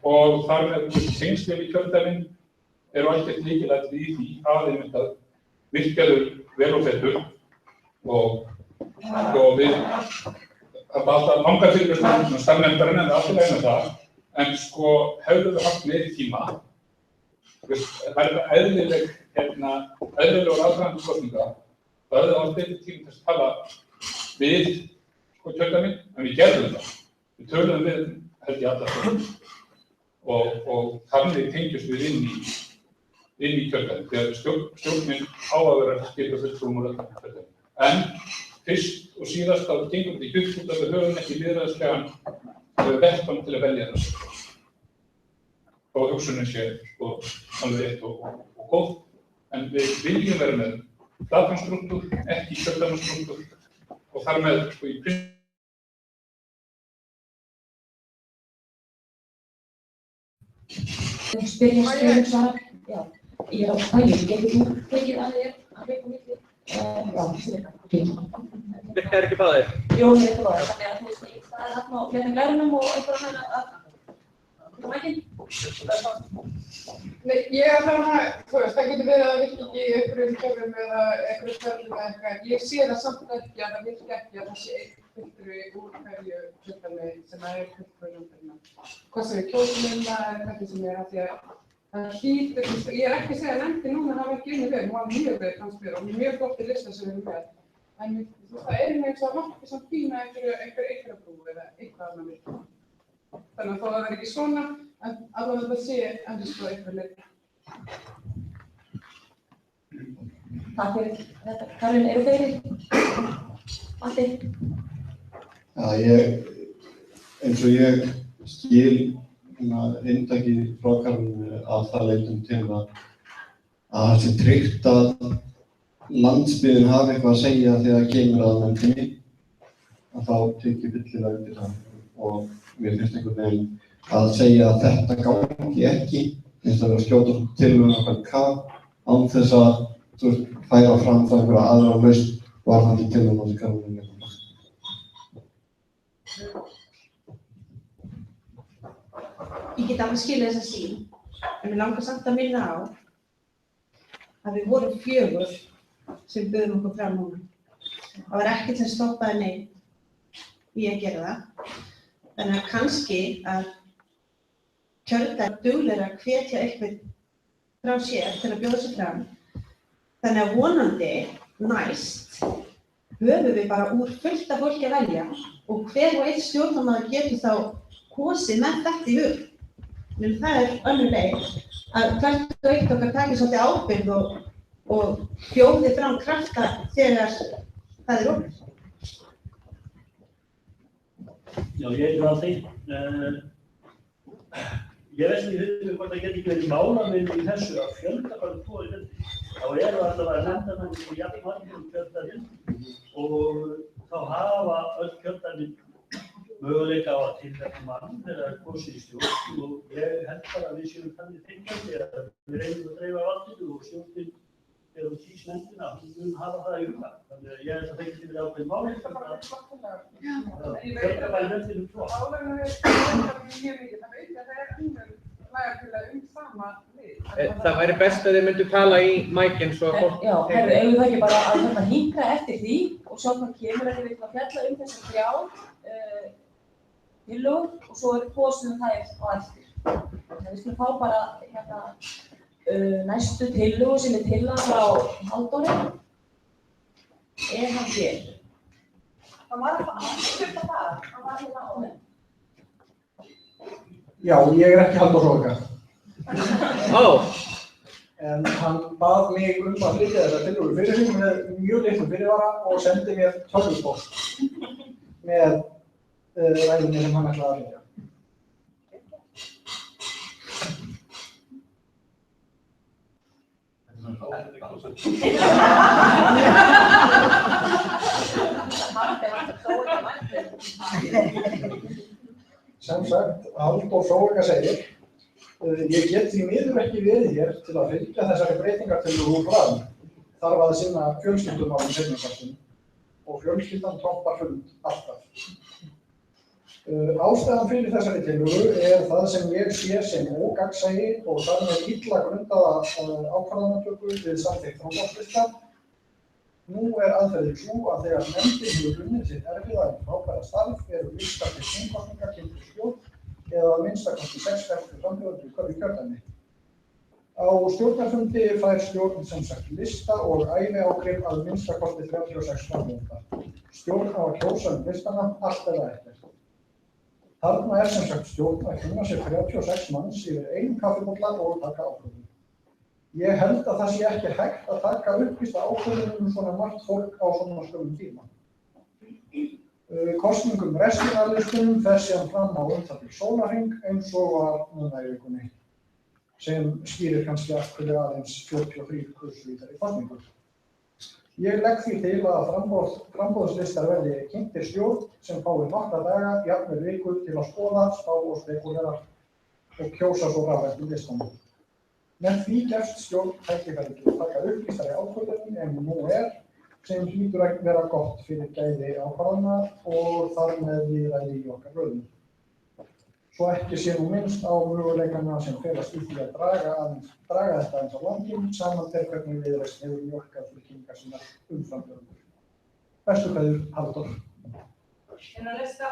og þar með tengsl í kjördæmin eru alltaf líkilægt í því að virkjaður vel og fettur og við það var alltaf langar fyrir starfnefndarinn en alltaf leginn það en hefðu við haft meiri tíma verða eðlilegur aðdragandi kosninga það hefðu átt betri tíma til að tala við kjördæmin en við gerðum það. Við töluðum við held ég alltaf og þannig tengjumst við inn í kjördæmin þegar stjórnin á að vera skipa fulltrúum úr öllum kjördæmin. En fyrst og síðast þá gengur þetta í út að við höfum ekki lýðræðislegan vettvang til að velja þessu. Og hugsunin sé alveg rétt og góð, en við viljum vera með datastrúktúr, ekki kjördæmastrúktúr og þar með í Spyrja svara. Já, ég er á pælingu, getur þú tekið að þér að veika mikið? Virkar ekki báðir? Jú, ég veit báðir, þannig að þú veist, það er þarna á fléttum glærunum og einhverjum að koma ekki. Nei, ég það getur verið að það virki ekki í einhverjum kerfum eða einhverjum ferlum eða eitthvað. Ég sé það samt ekki að það virki ekki að það sé einn fulltrúi úr hverju kjördæmi sem fulltrúi nefndarinnar. Hvað sem við kjósum það eða hvernig sem af því að það hlýtur, ég ekki að segja að nefndin núna hafi ekki unnið vel, hún var mjög vel fannst mér og mjög flottir listar sem við erum með. En það eins og að vanti samt fína einhver brú eða eitthvað annað virki. Þannig að þó það ekki svona, en alveg þetta sé endurskoða einhver leið. Takk fyrir þetta. Karin, eru fleiri? Allt eins og ég skil inntakið frá Karinu að það leitum til að það sé tryggt að landsbyggðin hafi eitthvað að segja þegar kemur að nefndinni, að þá tek ég fyllilega undir það og mér finnst einhvern veginn að segja að þetta gangi ekki, finnst það að skjóta tillögum okkar kaf án þess að færa fram það einhverja aðra lausn varðandi tillögum sem Karinu nefnir. Ég get alveg skilið þessa sýn, en mér langar samt að minna á að við vorum 4 sem buðum okkur fram núna. Það var ekkert sem stoppaði neitt í að gera það. Þannig að kannski að kjördæmi duglegir að hvetja eitthvað frá sér til að bjóða sig fram. Þannig að vonandi næst höfum við bara úr fullt af fólki að velja og hver og einn stjórnarmaður getur þá kosið með þetta í hug. En það önnur leið að hvert og eitt okkar taki svolítið ábyrgð og bjóði fram krafta þegar það er opið. Já, ég heitir Valdi. Ég veist ekki hvort það geti ekki verið málamynd í þessu að fjölda bara 2 í nefndinni. Þá eru alltaf að nefndarmenn og jafnmargir kjördæmin og þá hafa öll kjördæmin möguleika á að tilnefna mann þegar kosið í stjórn og ég held bara að við séum þannig tengjandi að við reynum að dreifa valdinu og stjórnin þegar hún kýs nefndina, hún mun hafa það í huga. Þannig að ég held að það geti verið ákveðin málið að fjölda bara nefndinu 2. Álegna við mjög mikið, það veit að það önnur lagafélag sama lið. Það væri best að þið myndu tala í mækinn svo að fólk... Já, eigum við það ekki bara að hinkra eftir því og sjá hvað kemur að við viljum að fjalla þessar 3 tillögur og svo kosum við þær á eftir. Þannig að við skulum fá bara næstu tillögu sem tillaga frá Halldóri. Hann hér? Það var aftur það, hann var hérna á þeim. Já, ég ekki Halldór Sóka. En hann bað mig að flytja þessa tillögu fyrir sig með mjög litlum fyrirvara og sendi mér tölvupóst með ræðinni sem hann ætlaði að flytja. Sem sagt, Halldór Sóka segir: ég get því miður ekki verið hér til að fylgja þessari breytingartillögu úr hlaðinu. Þarf að sinna fjölskyldumálum seinnipartinn og fjölskyldan trompar fund alltaf. Ástæðan fyrir þessari tillögu það sem ég sé sem ógagnsæi og þar með illa grundaða ákvarðanatöku við samþykkt framboðslista. Nú aðferðin sú að þegar nefndin hefur unnið sitt erfiða en frábæra starf listar til þingkosninga kynntir stjórn eða að minnstakosti 6 verður frambjóðendur í hverju kjördæmi. Á stjórnarfundi fær stjórn sem sagt lista og æviágrip að minnstakosti 36 frambjóðenda. Stjórn á að kjósa listana allt eða ekkert. Þarna sem sagt stjórn að kynna sér 36 manns yfir 1 kaffibolla og taka ákvörðun. Ég held að það sé ekki hægt að taka upplýsta ákvörðun svona margt fólk á svona skömmum tíma. Kosningum restinarlistunum fer síðan fram á sólarhring eins og var núna í vikunni, sem skýrir kannski af hverju aðeins 43 kusu í þeirri kosningu. Ég legg því til að framboðslistar verði kynntir stjórn sem fái nokkra daga, jafnvel viku til að skoða, spá og spekúlera og kjósa svo rafrænt listanum. Með því gefst stjórn tækifæri til að taka upplýstari ákvörðun en nú sem hlýtur að vera gott fyrir gæði ákvarðana og þar með lýðræði í okkar röðum. svo ekki sé nú minnst á möguleikana sem felast í því að draga þetta eins á langinn, samanber hvernig Viðreisn hefur mjólkað fylkingar sínar umframbjóðendur. Bestu kveðjur, Halldór. En að lesta.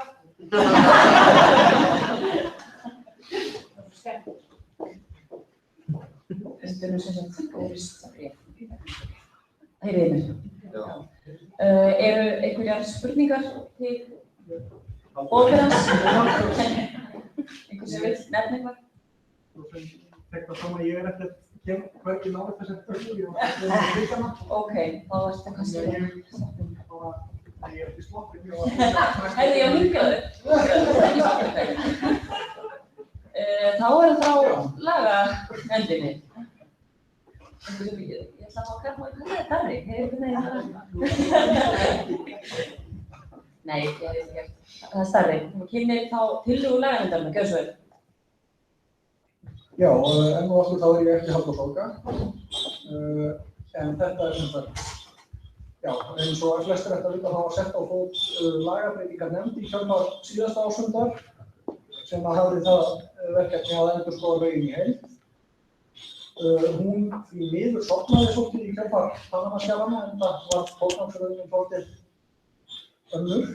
Þetta er sem sagt góðristafrétt. Heyrið mér. Eru einhverjar spurningar til óperans? Einhver sem vill nefna eitthvað? Tekka saman, ég ekki hvergi náðu þessar spurningar. Ok, þá varst það kannski. Ég ekki sloppið. Heyrðu, ég hungraður. Þá er það frá lagaendinni. Ég ætla að fá að kalla það Darri. Nei, ég hef ekki gert. Það er Darri. Þú kynir þá tillögu lagaendarinn, gjörðu svo vel. Já, enn og aftur þá er ég ekki Halldór Þóka. En þetta er sem sagt, já, eins og flestir ættu að vita þá var sett á fót lagabreytingarnefnd í kjölfar síðasta ársfundar sem hafði það verkefni að endurskoða lögin í heild. Hún því miður sofnaði svolítið í kjölfar Panama-skjalanna, enda var forgangsröðunin svolítið önnur.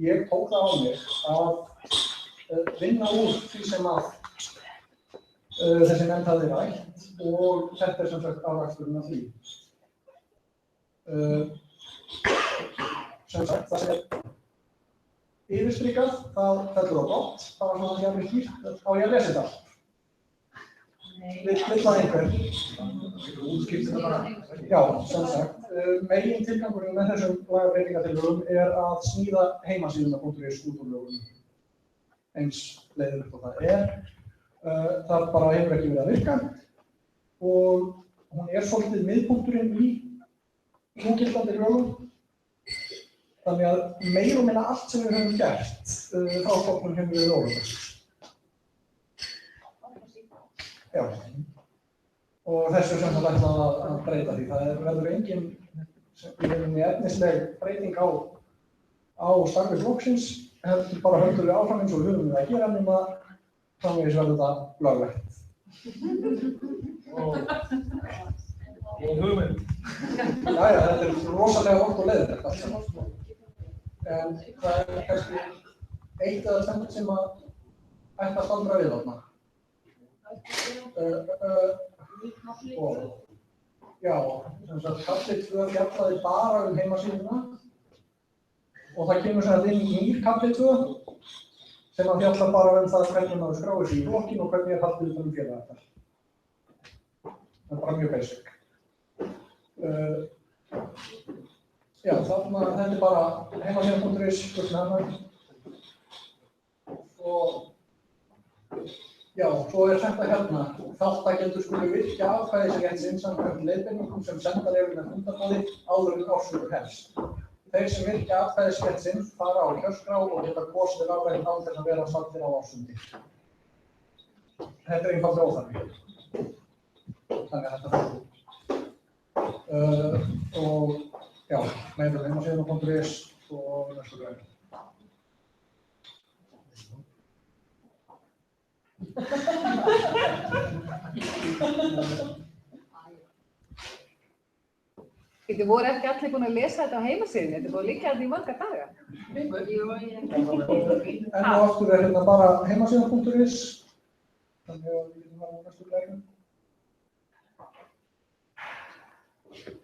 Ég tók það á mig að vinna úr því sem að þessi nefnd hafði rætt og þetta er sem sagt afraksturinn af því. Sem sagt, það sem yfirstrikað, það fellur á brott, það var svona jafnvel skýrt, á ég að lesa þetta. Vill það einhver? Já, sem sagt, megin tilgangurinn með þessum lagabreytingatillögum er að smíða heimasíðuna.is út úr lögunum. Eins leiðilegt og það er. Það bara hefur ekki verið að virka og hún er svolítið miðpunkturinn í núgildandi lögum. Þannig að meira og minna allt sem við höfum gert frá stofnun hefur verið ólöglegt. Já. Og þessu sem það ætla að breyta því. Það verður engin efnisleg breyting á starfi flokksins, heldur bara höldum við áfram eins og við höfum við að gera nema framvegis verður þetta löglegt. Og hugmynd. Jæja, þetta er rosalega vont og leiðilegt allt saman. En það er kannski eitt eða tvennt sem að ætti að staldra við þarna. Já, sem sagt, kafli 2 fjallaði bara heimasíðuna og það kemur sem sagt inn nýr kafli 2 sem að fjalla bara það hvernig maður skráir sig í flokkin og hvernig haldið félagar. Það er bara mjög basic. Já, þetta er bara heimasíða.is og já, svo er þetta hérna. Þátttakendur skulu virkja atkvæðisrétt sinn samkvæmt leiðbeiningum sem sendar eru með fundarboði áður en ársfundur hefst. Þeir sem virkja atkvæðisrétt sinn fara á kjörskrá og geta kosið rafrænt án þess að vera staddir á ársfundi. Þetta er einfaldlega óþarfi. Þannig að þetta fer út. Og já, meira heimasíðuna.is og næstu grein. Þið voru ekki allir búin að lesa þetta á heimasíðunni, þetta búið líka í marga daga. En og aftur er hérna bara heimasíðan.is, þannig að við getum að næstu greinu.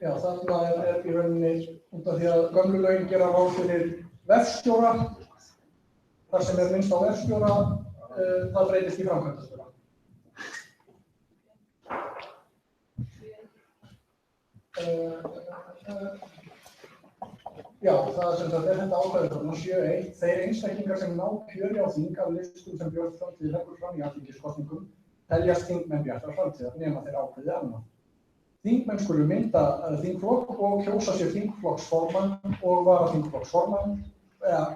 Já, þarna er í rauninni út af því að gömlu lögin gera ráð fyrir vefstjóra, þar sem er minnst á vefstjóra, það breytist í framkvæmdastjóra. Já, það er sem sagt þetta ákvæði þarna 7.1. Þeir einstaklingar sem ná kjöri á þing af listum sem Björt framtíð leggur fram í alþingiskosningum teljast þingmenn Bjartar framtíðar nema þeir ákveði annað. Þingmenn skulu mynda þingflokk og kjósa sér þingflokksformann og varaþingflokksformann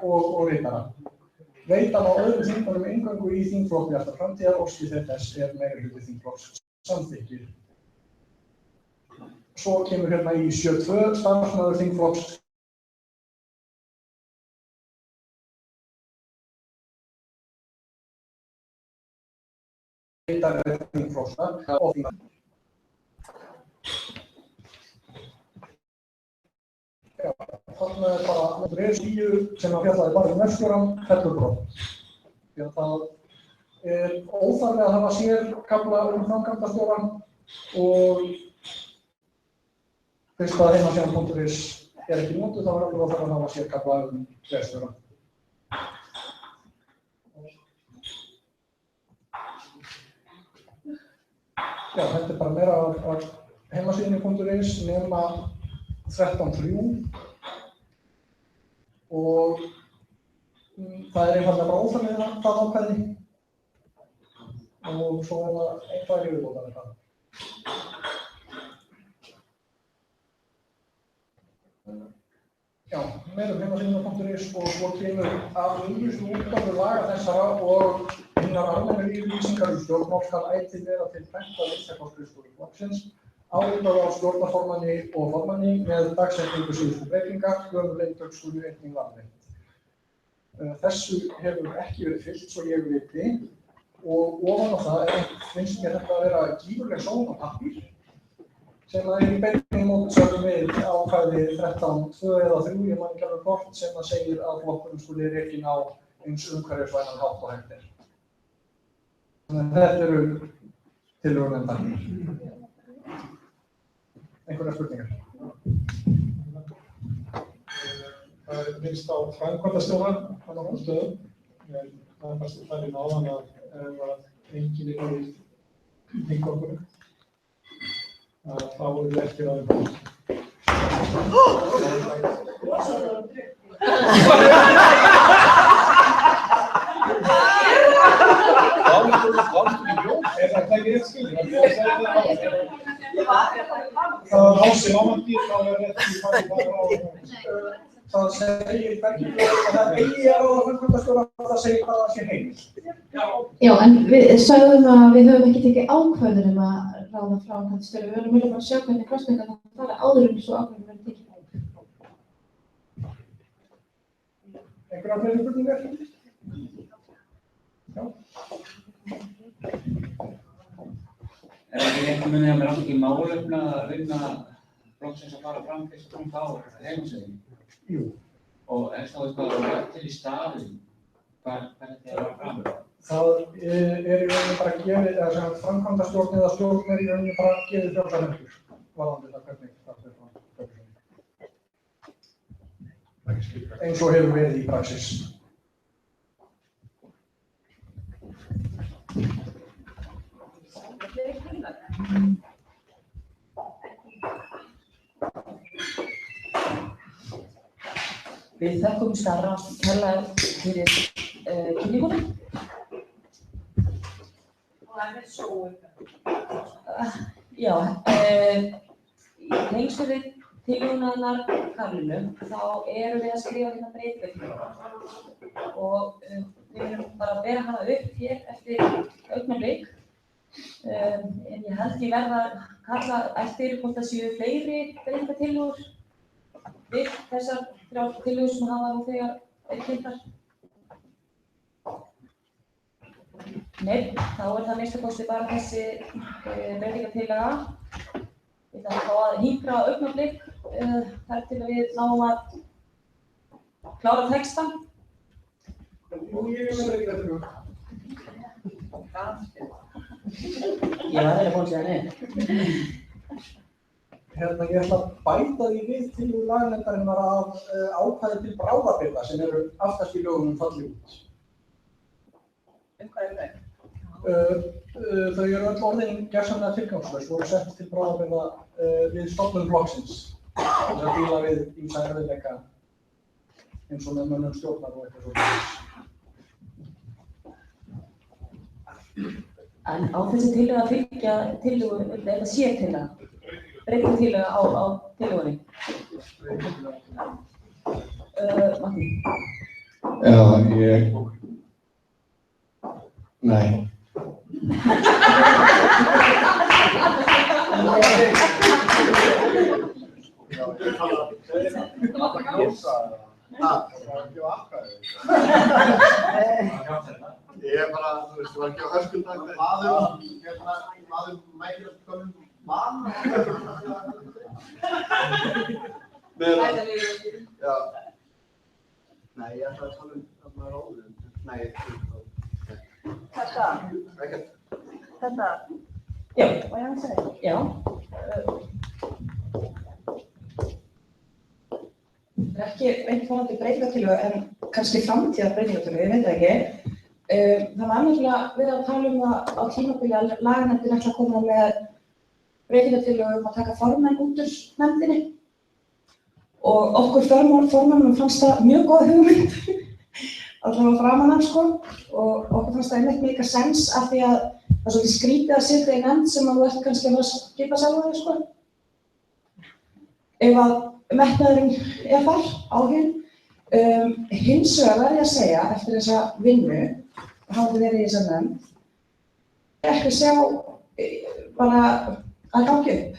og ritara. Veita má öðrum þingmönnum inngöngu í þingflokk Bjartar framtíðar óski þeir þess meirihluti þingflokks samþykkir. Svo kemur hérna í 7.2 starfsmaður þingflokks þingflokksna og þingmanna. Þarna bara síðu sem að fjallaði bara verkstjórann fellur brott. Því að það óþarfi að hafa sérkafla framkvæmdastjórann og fyrst að heimasíðan.is ekki notuð þá alveg óþarfi að hafa sérkafla verkstjórann. Já, þetta bara meira af heimasíðinni.is nema 13.3 og það einfaldlega bara óþarfi það ákvæði og svo það einhverjir viðbótar það. Já, meira heimasíðinni.is og svo kemur að nýjustu útgáfu laga þessara og hinnar almennu yfirlýsingar stjórnmál skal ætíð vera til prenta listakostristur flokksins áritað á stjórnarformanni og formanni með dagsetningu síðustu breytinga, höfuðleintök skulu einnig varðveitt. Þessu hefur ekki verið fylgt svo ég viti og ofan á það finnst mér þetta að vera gífurleg sóun á pappír sem að í beinni mótsögum við ákvæði 13.2 eða 3, ég man ekki alveg hvort, sem að segir að flokkurinn skuli rekinn á eins umhverfisvænan hátt og hægt er. Þetta eru tillögur nefndarinnar. Einhverjar spurningar? Það minnst á framkvæmdastjórann á nokkrum stöðum. Það fannst það inn áðan að enginn í þingflokkunum. Þá voru við ekki að Það segir hvernig það eigi að ráða framkvæmdastjóra, það segir hvað það sé heimilt. Já, en við sögðum að við höfum ekki tekið ákvörðun að ráða framkvæmdastjóra. Við verðum bara að sjá hvernig kosningar það fara áður svo ákvörðun verður tekið. Einhverjar fleiri spurningar? Já. Er ekki rétt munið að mér átt ekki málefna að vinna flokksins að fara fram fyrst og þá heimasíðunni? Jú. Og er þá eitthvað til í staðinn hvað þetta er að fara fram? Það í rauninni bara gefið, eða sem framkvæmdastjórn eða stjórn í rauninni bara gefið frjálsar hendur varðandi það hvernig það fer fram. Eins og hefur verið í praxis. Við þökkum Starra kærlega fyrir kynninguna. Og það er svo Já, í tengslum við tillöguna hennar Karolínu þá erum við að skrifa hérna breytingartillögu og við viljum bara bera hana upp hér eftir augnablik. En ég held ég verða að kalla eftir hvort það séu fleiri breytingartillögur við þessar 3 tillögur sem hafa nú þegar kynntar. Nei, þá er það minnsta kosti bara þessi breytingartillaga. Ég ætla þá að hinkra augnablik þar til að við náum að klára textan. Jú, ég er með breytingartillögu. Ég var þeirra búin að segja nei. Ég ætla að bæta því við tillögu laganefndarinnar að ákvæði til bráðabirgða sem eru aftast í lögunum falli út. Hvað er það? Þau eru öll orðin gersamlega tilgangslaus, voru sett til bráðabirgða við stofnun flokksins til að díla við ýmsa erfiðleika eins og með mönnum stjórnar og eitthvað svona. En á þessi tillögu að fylgja tillögu, eða sértillaga, breytingartillaga á tillögunni. Matti? Já, nei. Ég er bara, þú veist, var ekki á maður mælir komum vana. Já. Nei, ég ætla að tala þarna ráðum. Nei, Þetta? Ekkert. Þetta? Já. Má ég aðeins segja? Já. Það er ekki beint vonandi breytingartillögu en kannski framtíðar breytingartillögu, ég veit það ekki. Það var náttúrulega verið að tala um það á tímabili að laganefndin ætla að koma með breytingartillögu að taka formenn út úr nefndinni. Og okkur formennum fannst það mjög góð hugmynd, allavega framan af sko, og okkur fannst það einmitt mega sens af því að það er svolítið skrítið að sitja í nefnd sem að þú ert kannski að vera að skipa sjálfa þig sko. Ef að metnaðurinn er þar, áhuginn. Hins vegar verð ég að segja, eftir þessa vinnu, að hafa verið í þessa nefnd, ekki að sjá bara að gangi upp.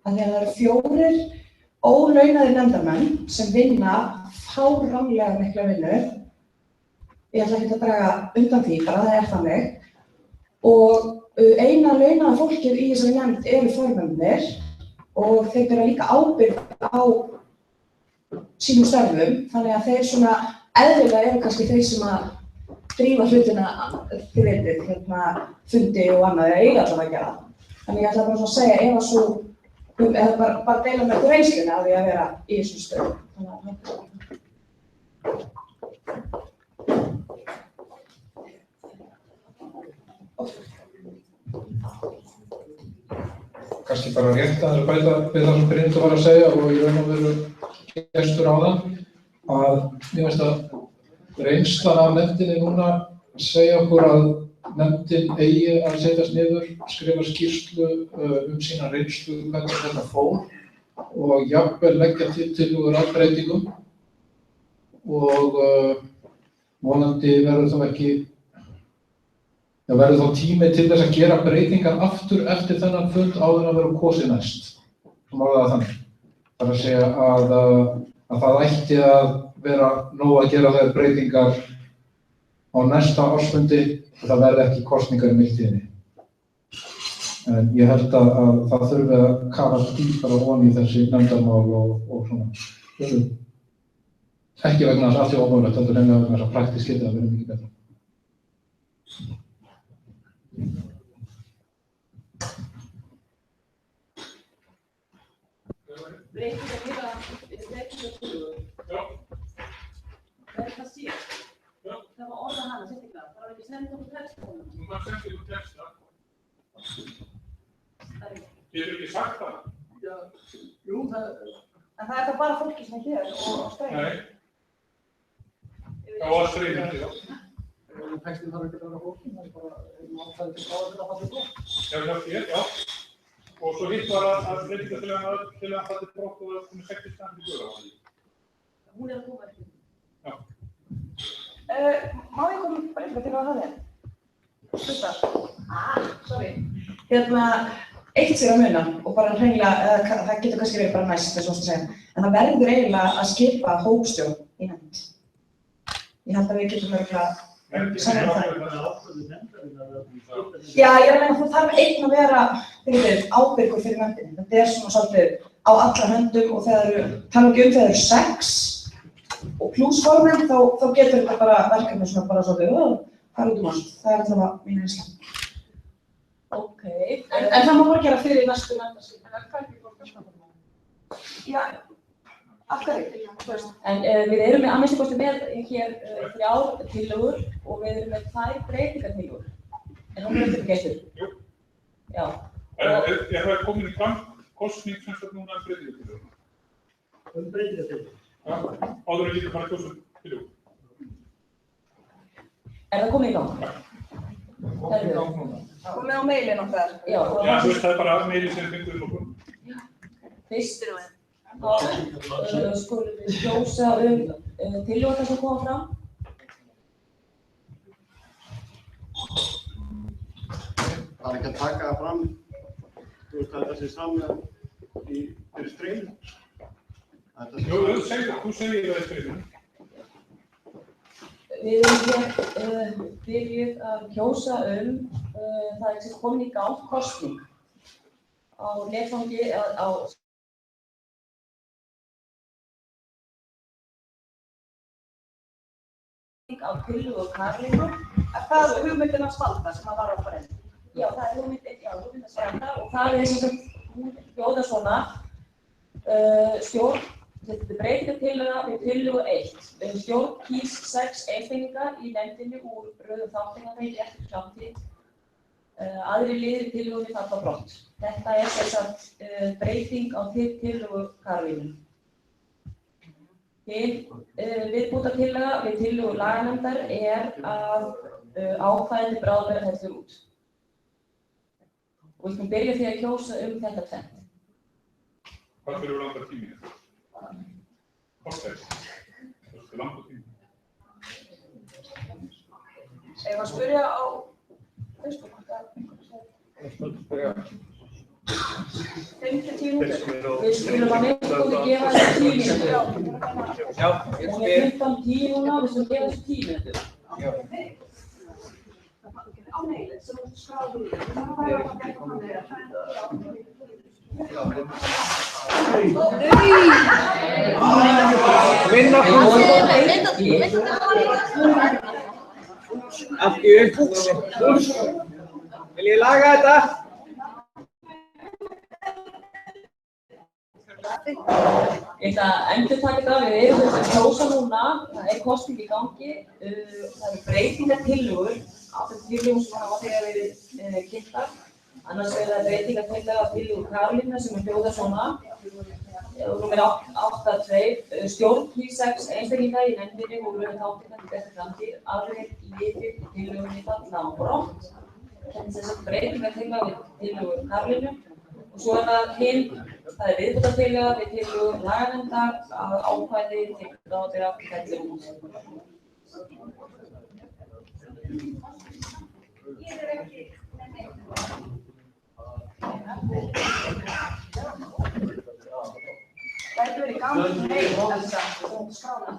Þannig að það eru 4 ólaunaðir nefndarmenn sem vinna fáránlega mikla vinnu. Ég ætla ekki að draga undan því, bara það er þannig. Og eina launaða fólkið í þessari nefnd eru formennir og þeir bera líka ábyrgð á sínum störfum, þannig að þeir svona eðlilega eru kannski þeir sem að drífa hlutina þið veitir, fundi og annað, þeir eiga allavega að gera. Þannig ég ætla bara að segja, ef að svo eða bara deila með ykkur reynsluna af því að vera í þessum stöðum. Kannski bara rétt að bæta við það sem Brynhildur var að segja og ég raun og veru gestur á það að mér finnst að reynslan af nefndinni núna segja okkur að nefndin eigi að setjast niður, skrifa skýrslu sína reynslu hvernig þetta fór og jafnvel leggja til tillögur að breytingum og vonandi verður þá ekki það verður þá tími til þess að gera breytingar aftur eftir þennan fund áður en að vera kosið næst. Svo mála það þannig. Það er að segja að það ætti að vera nóg að gera þær breytingar á næsta ársfundi og það verði ekki kosningar í millitíðinni. En ég held að það þurfi að kafa dýpara ofan í þessi nefndarmál og svona. Ekki vegna þess að allt er ómögulegt, heldur hreinlega vegna þess að praktískt geti það verið mikið betra. Breytingartillögu. Já. Verður það síðan? Já. Það var orðað hana sérstaklega. Það var ekki senda okkur texta. Hún var sendið ykkur texta. Getur ekki sagt það? Já. Jú, en það er þá bara fólki sem er hér og á stræðinu. Nei. Já, á stræðinu, já. Textin þarf ekki að vera fólki, það er bara ástæði til að falla brott. Já, það er hér, já. Og svo hitt var að breytingartillagan til að falla brott og það komið 60 standi í bjóða. Hún er að koma ekki. Já. Má ég koma breytingartillaga að það þér? Stuttar. Sorry. Eitt sér að muna og bara hreinlega, það getur kannski verið bara næst, eins og þú segja, en það verður eiginlega að skipa hópstjórn í nefnd. Ég held að við getum örgulega saman það. Já, ég er að meina þú þarf einn að vera ábyrgur fyrir nefndinni. Þetta er svona svolítið á alla höndum og tala ekki þegar eru 6 og plús formenn, þá getur þetta bara verkefni svona bara svolítið, fara út allt. Það er alltaf mín reynsla. Ok. En það má bara gera fyrir næstu nefndarskip. En það er ekki fólk að skapa það? Já, af hverju? En við erum með, að minnsta kosti með hér 3 tillögur og við erum með 2 breytingartillögur. En hún er eftir gestur. Jú. Já. Er það komin í fram kosning sem sagt núna breytingartillögur? Breytingartillögur? Já, áður en líka bara kosning tillögur. Er það komið í gang? Komið í gang núna. Komið á mailin okkar. Já, þú veist það er bara mailin sem fengur okkur. Fyrst þá skulum við kjósa tillögur sem koma fram. Það er ekki að taka það fram, þú veist að það sé samið fyrir streymi. Jú, þú segir það í streymi. Við erum hér byrjuð að kjósa það er komin í gang kosning á netfangi á tillögu Karolínu. Það er hugmyndin af Standa sem var á brenni. Já, það er hugmyndin af Standa og það er sem sagt, hún hljóðar svona, stjórn, þetta er breytingartillaga við tillögu 1. Stjórn kýs 6 einstaklinga í nefndinni úr röðum þátttakenda í Réttri framtíð. Aðrir liðir í tillögunni falla brott. Þetta er sem sagt breyting á tillögu Karolínu. Hin viðbótartillaga við tillögu laganefndar er að ákvæði til bráðabirgða fellur út. Og við skulum byrja því að kjósa þetta tvennt. Hvað fyrir langar tími? Kortæs. Hvað fyrir langar tími? Ef að spyrja á Facebook, Spyrja. 5-10 mínútur. Við skulum að viðbóti gefa þessu 10 mínútur. Já, Hún er 15:10 núna, við skulum gefa þessu 10 mínútur. Á neilið sem þú skráður í. Það var að Ekki upp. Vil ég laga þetta? Ég ætla að endurtaka þetta, við erum að kjósa núna, það er kosning í gangi, það eru breytingartillögur á þeim tillögum sem hafa þegar verið kynntar. Annars er það breytingartillaga á tillögu Karolínu sem hljóðar svona, númer 8.2, stjórn kýs 6 einstaklinga í nefndinni úr röðum þátttakenda í Réttri framtíð, aðrir liðir í tillögunni falla brott. Þetta er sem sagt breytingartillaga við tillögu Karolínu. Og svo er það það er viðbótartillaga við tillögu laganefndar að ákvæði til bráðabirgða fellur út. Það hefur verið gaman með Elsa og skrána.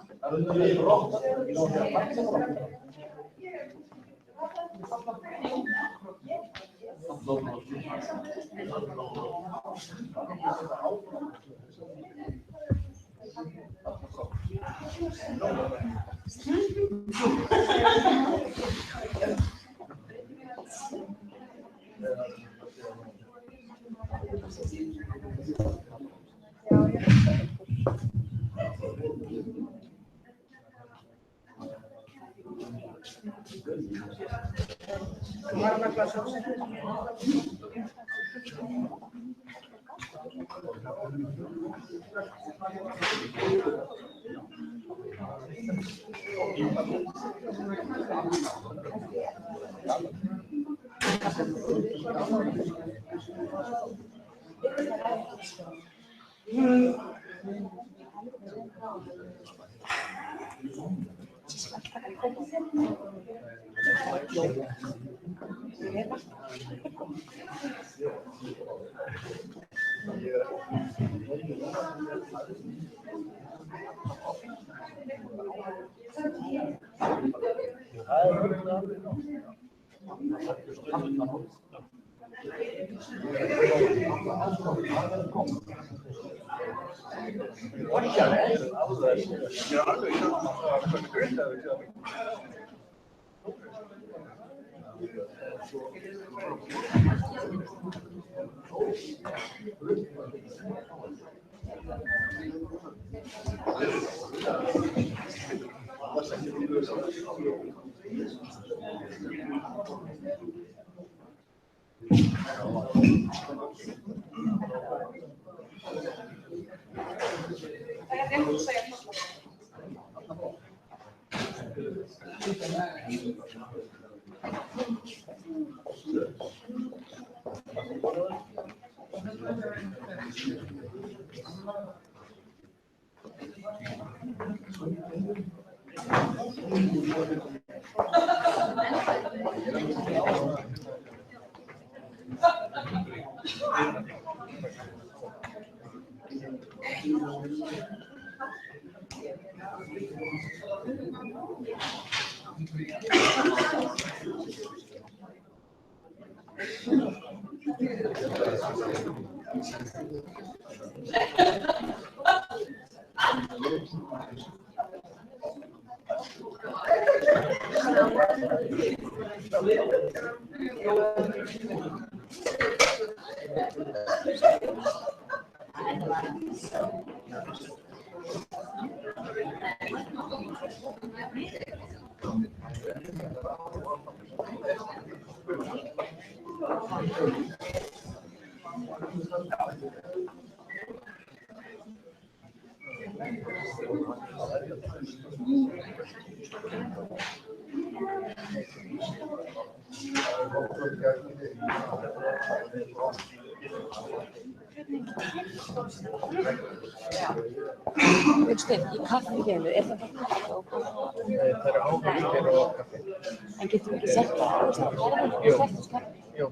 Steinn, í kaffigeinu, það kaffi og kaffi? Það eru áhengjur og kaffi. En getum við ekki sett það? Jú, jú,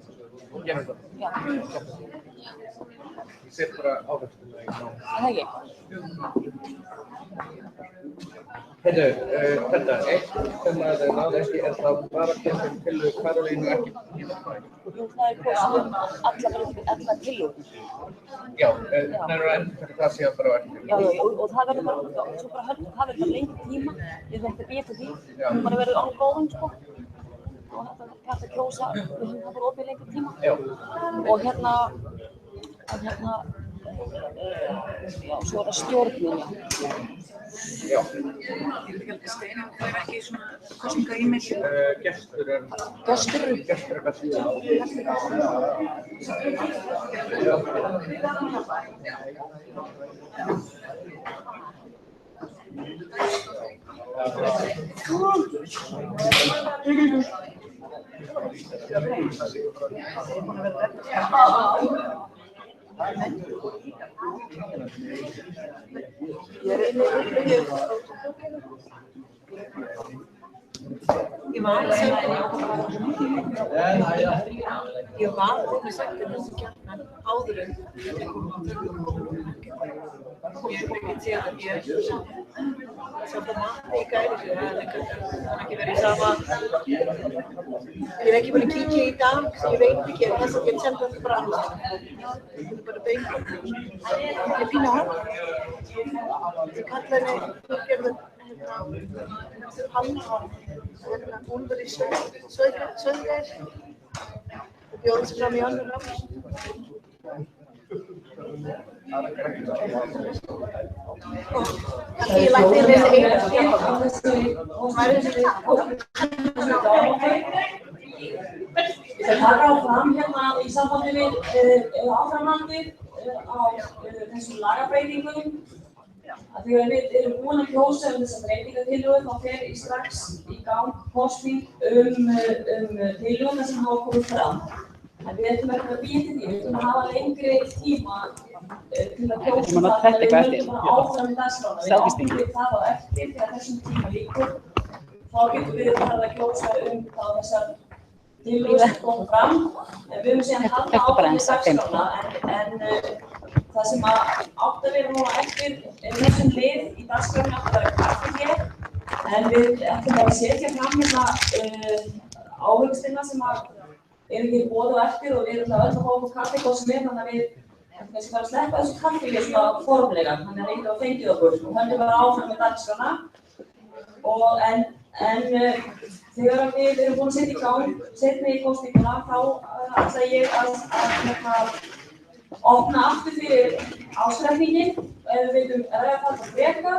gerum það. Já. Ég set bara áhengjuna í ná. Það ekki? Heyrðu, þetta, eitt sem að náði ekki er það bara kemur til Karolínu ekki píðarfræði. Jú, það er kostið alla tillögur. Já, það eru endur það síðan bara eftir. Já, og það verður bara, svo bara höldum, það verður bara lengi tíma, við þurfum ekki að býja til því, það bara verður ongoing, sko. Og þetta er hægt að kjósa, við höfum það bara opið lengi tíma. Já. Og hérna, já, svo er það stjórnin, Já. Steinar, það er ekki svona kosninga-e-mail? Gestur er best. Ég var að sagt þessu kjarnan áður en ég ekki séð að ég sá það manni í gæri það er ekki verið sama ég er ekki verið að kíkja í dag svo ég veit ekki ef þess að ég senda það fram það er bara beina ég fína hann ég kalla henni Úlfur í Söðgær og bjóði sig fram í önnur nátt. Ég lagt inn þessi eina skemmt. Ég ætla að taka fram hérna í sambandi við áframhaldið á þessum lagabreytingum. Þegar við erum búin að kjósa þessa breytingatillögu þá fer strax í gang kosning tillögurnar sem hafa komið fram. En við ætlum ekki að býja til því, við ætlum að hafa lengri tíma til að kjósa það þegar við höldum bara áfram í dagskrána. Við ákveðum það á eftir þegar þessum tíma lýkur. Þá getum við farið að kjósa þessar tillögur sem koma fram. En við höfum síðan halda áfram í dagskrána en það sem átt að vera núna eftir þessum lið í dagskráni átt að vera kaffi hér en við ætlum að setja fram hérna ávöxtina sem er ekki boðið á eftir og við erum öll að fá okkur kaffi hvað sem er þannig að við ætlum að sleppa þessu kaffi hér svona formlega þannig að reynda að fengið okkur og höndum bara áfram með dagskrána en þegar við erum búin að setja í gang setna í kosninguna þá ætla ég að opna aftur fyrir áskrifningin ef við viljum ræða það freka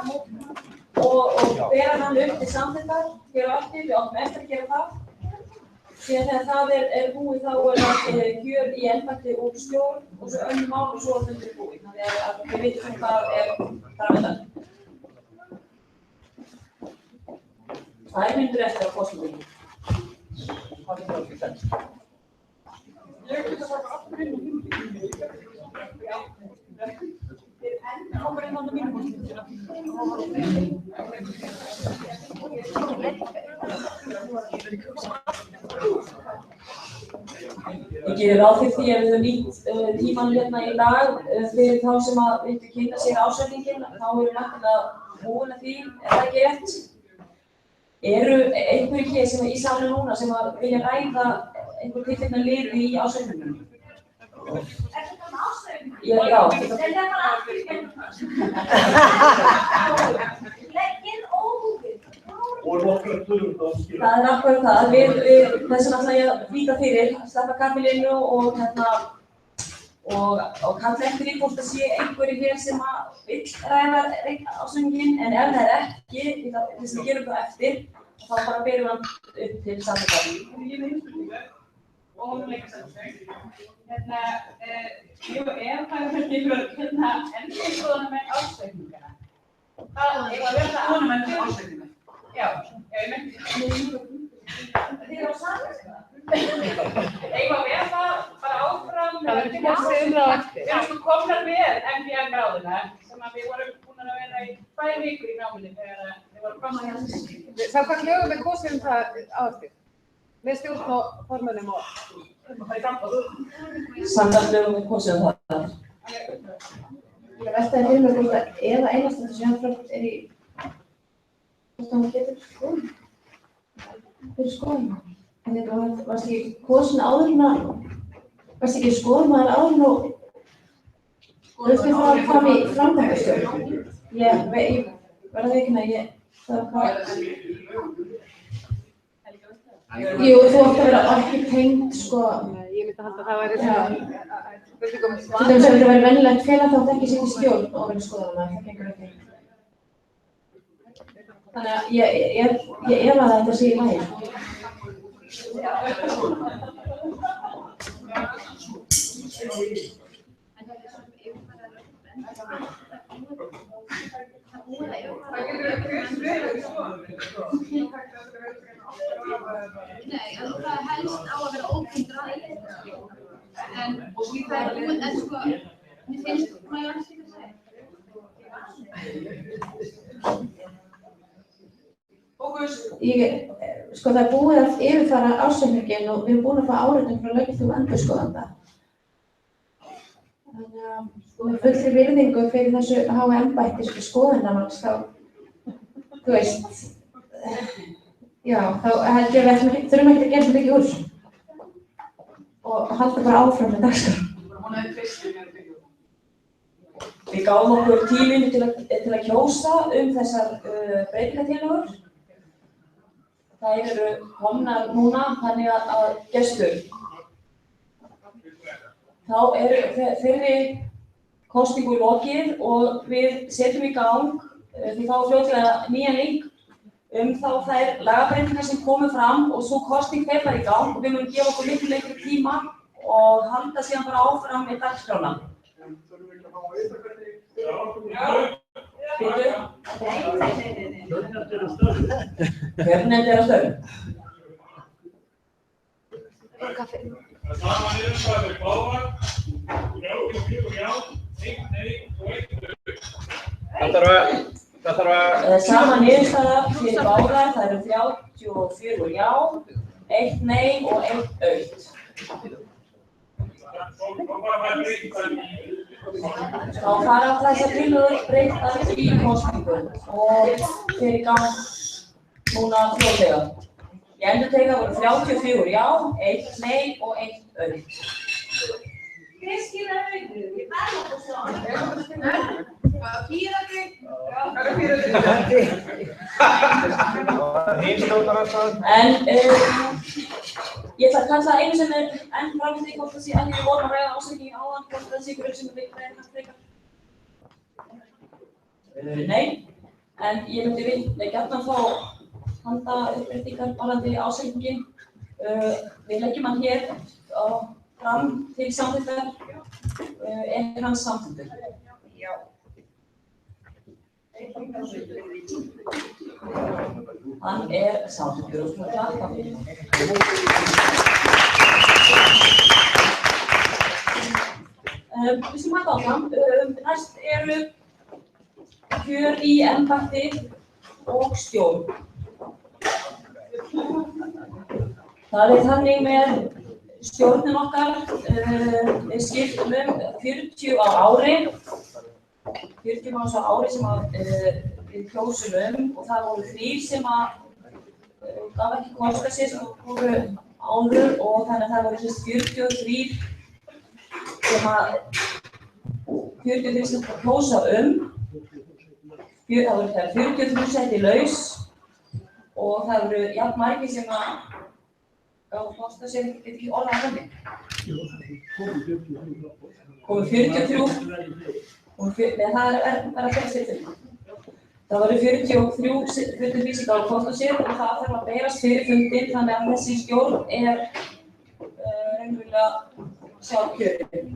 og bera hann upp til samþykktar hér á eftir, við áttum eftir að gera það. Síðan þegar það er búið þá er það kjör í embætti og stjórn og svo önnur mál og svo fundur búið. Þannig að við vitum hvað er framöndan. 2 mínútur eftir á kosningunni. Ég get að fara aftur inn á Kommer inn á mínum Ég gerir ráð fyrir því að við höfum nýtt tímann hérna í dag fyrir þá sem að vildu kynna sér ásetningin, þá erum við náttúrulega búin að því, er það ekki rétt? Eru einhverjir hér sem í salnum núna sem að vilja ræða einhver tiltekna liði í ásveifningum? Já. Það akkurat það. Þess vegna ætla ég að flýta fyrir, sleppa kaffilinu og kalla eftir því hvort það sé einhverjir hér sem að vill ræða ásveifningin, en ef það ekki, þess að við gerum það eftir, þá bara berum við hann upp til samfélagi. Ég með hinspurningu og hún leika samfélagi. Ég og Eva fæði ykkur endurskoðana með ásveifningana. Það er að verða ánum með ásveifningana. Já, ég meinti það. Þið eru á samfélagi. Eigum að vera bara áfram. Það verður ekki að segja það eftir. Við erum sko komnar með MBA-gráðuna sem að við vorum búin að vera í 2 vikur í náminni þegar við vorum komnar hjá þessu. Samkvæmt lögum við kosum það á eftir. Með stjórn og formönnum og það í framboð. Samkvæmt lögum við kosum það. Ég veltaði fyrir mig hvort að eða einasta þessu handfrátt í hvort hann getur skoðun. Fyrir skoðun. En þetta varst ekki kosin áður en að, varst ekki skoðun maður áður en og þú veist við fram í framkvæmdastjórn. Ég verði ekki að það var jú, þú átt að vera ekki tengd, sko. Ég myndi halda að það væri svona spurningum Til dæmis ef þetta væri venjulegt félag þá átt ekki að setja stjórn og vera skoðana, það gengur ekki. Þannig að ég efa að þetta sé í lagi. Nei, það helst á að vera ótengdur aðeins. En það er búin, en sko, mér finnst maður alls ekki að segja. Sko það er búið að yfirfara ársreikninginn og við erum búin að fá áritun frá löggiltum endurskoðanda. Þannig að með fullri virðingu fyrir þessu háa embætti skoðunarmanns þá, þú veist, já, þá held ég að við þurfum ekki að gera svo mikið úr þessu og halda bara áfram með dagskrá. Við gáum okkur tíminu til að kjósa þessar breytingatillögur. Það eru komnar núna, þannig að gestur. Þá þeirri kosningu lokið og við setjum í gang því þá fljótlega nýjan link þá þær lagabreytingar sem komu fram og svo kosning fer bara í gang og við munum gefa okkur miklu lengri tíma og halda síðan bara áfram með dagskrána. Kjörnefnd er að störfum. Sama niðurstaða fyrir báðar, 34 já, 1 nei og 1 Sama niðurstaða fyrir báðar, það eru 34 já, 1 nei og 1 autt. Þá fara þessar tillögur breyttar í kosningu og fer í gang núna fljótlega. Ég endurteka voru 34 já, 1 nei og 1 autt. Hver skilaði auðu? Ég verði að fá sjá. Pírati? En ég ætla að kalla einu sem enn fram í því hvort það sé að við vorum að ræða ásækning áðan hvort það sé ykkur sem það er hægt frekar. Nei, en ég myndi gjarnan fá handa uppbreytingar varðandi ásækningin. Við leggjum hann hér fram til samþykktar. Er hann samþykktur? Já. Hann er samþykktur og svona klappa fyrir. Við skulum hægt áfram. Næst eru kjör í embætti og stjórn. Það er þannig með stjórnin okkar, við skiptum 40 á ári, 40 manns á ári sem við kjósum og það voru 3 sem gaf ekki kost að sér sem voru áður og þannig að það voru 43 sem kjósa það voru 43 sæti laus og það voru jafn margir sem gaf kost að sér, get ekki orðað þannig. Komu 43, nei það er bara fyrir styrfum. Það voru 43 sem gaf kost að sér og það þarf að berast fyrir fundinn þannig að þessi stjórn raunverulega sjálfkjörin.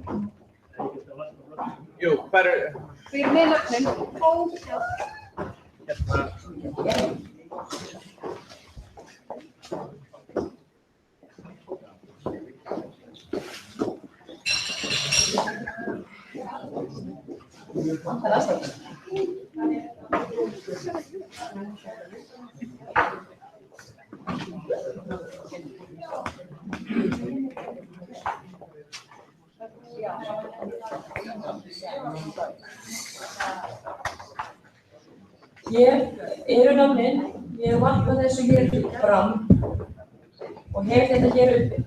Jú, hver Fyrir með nöfnin. Hér eru nafnin, ég varpa þessu hér fram og hef þetta hér uppi.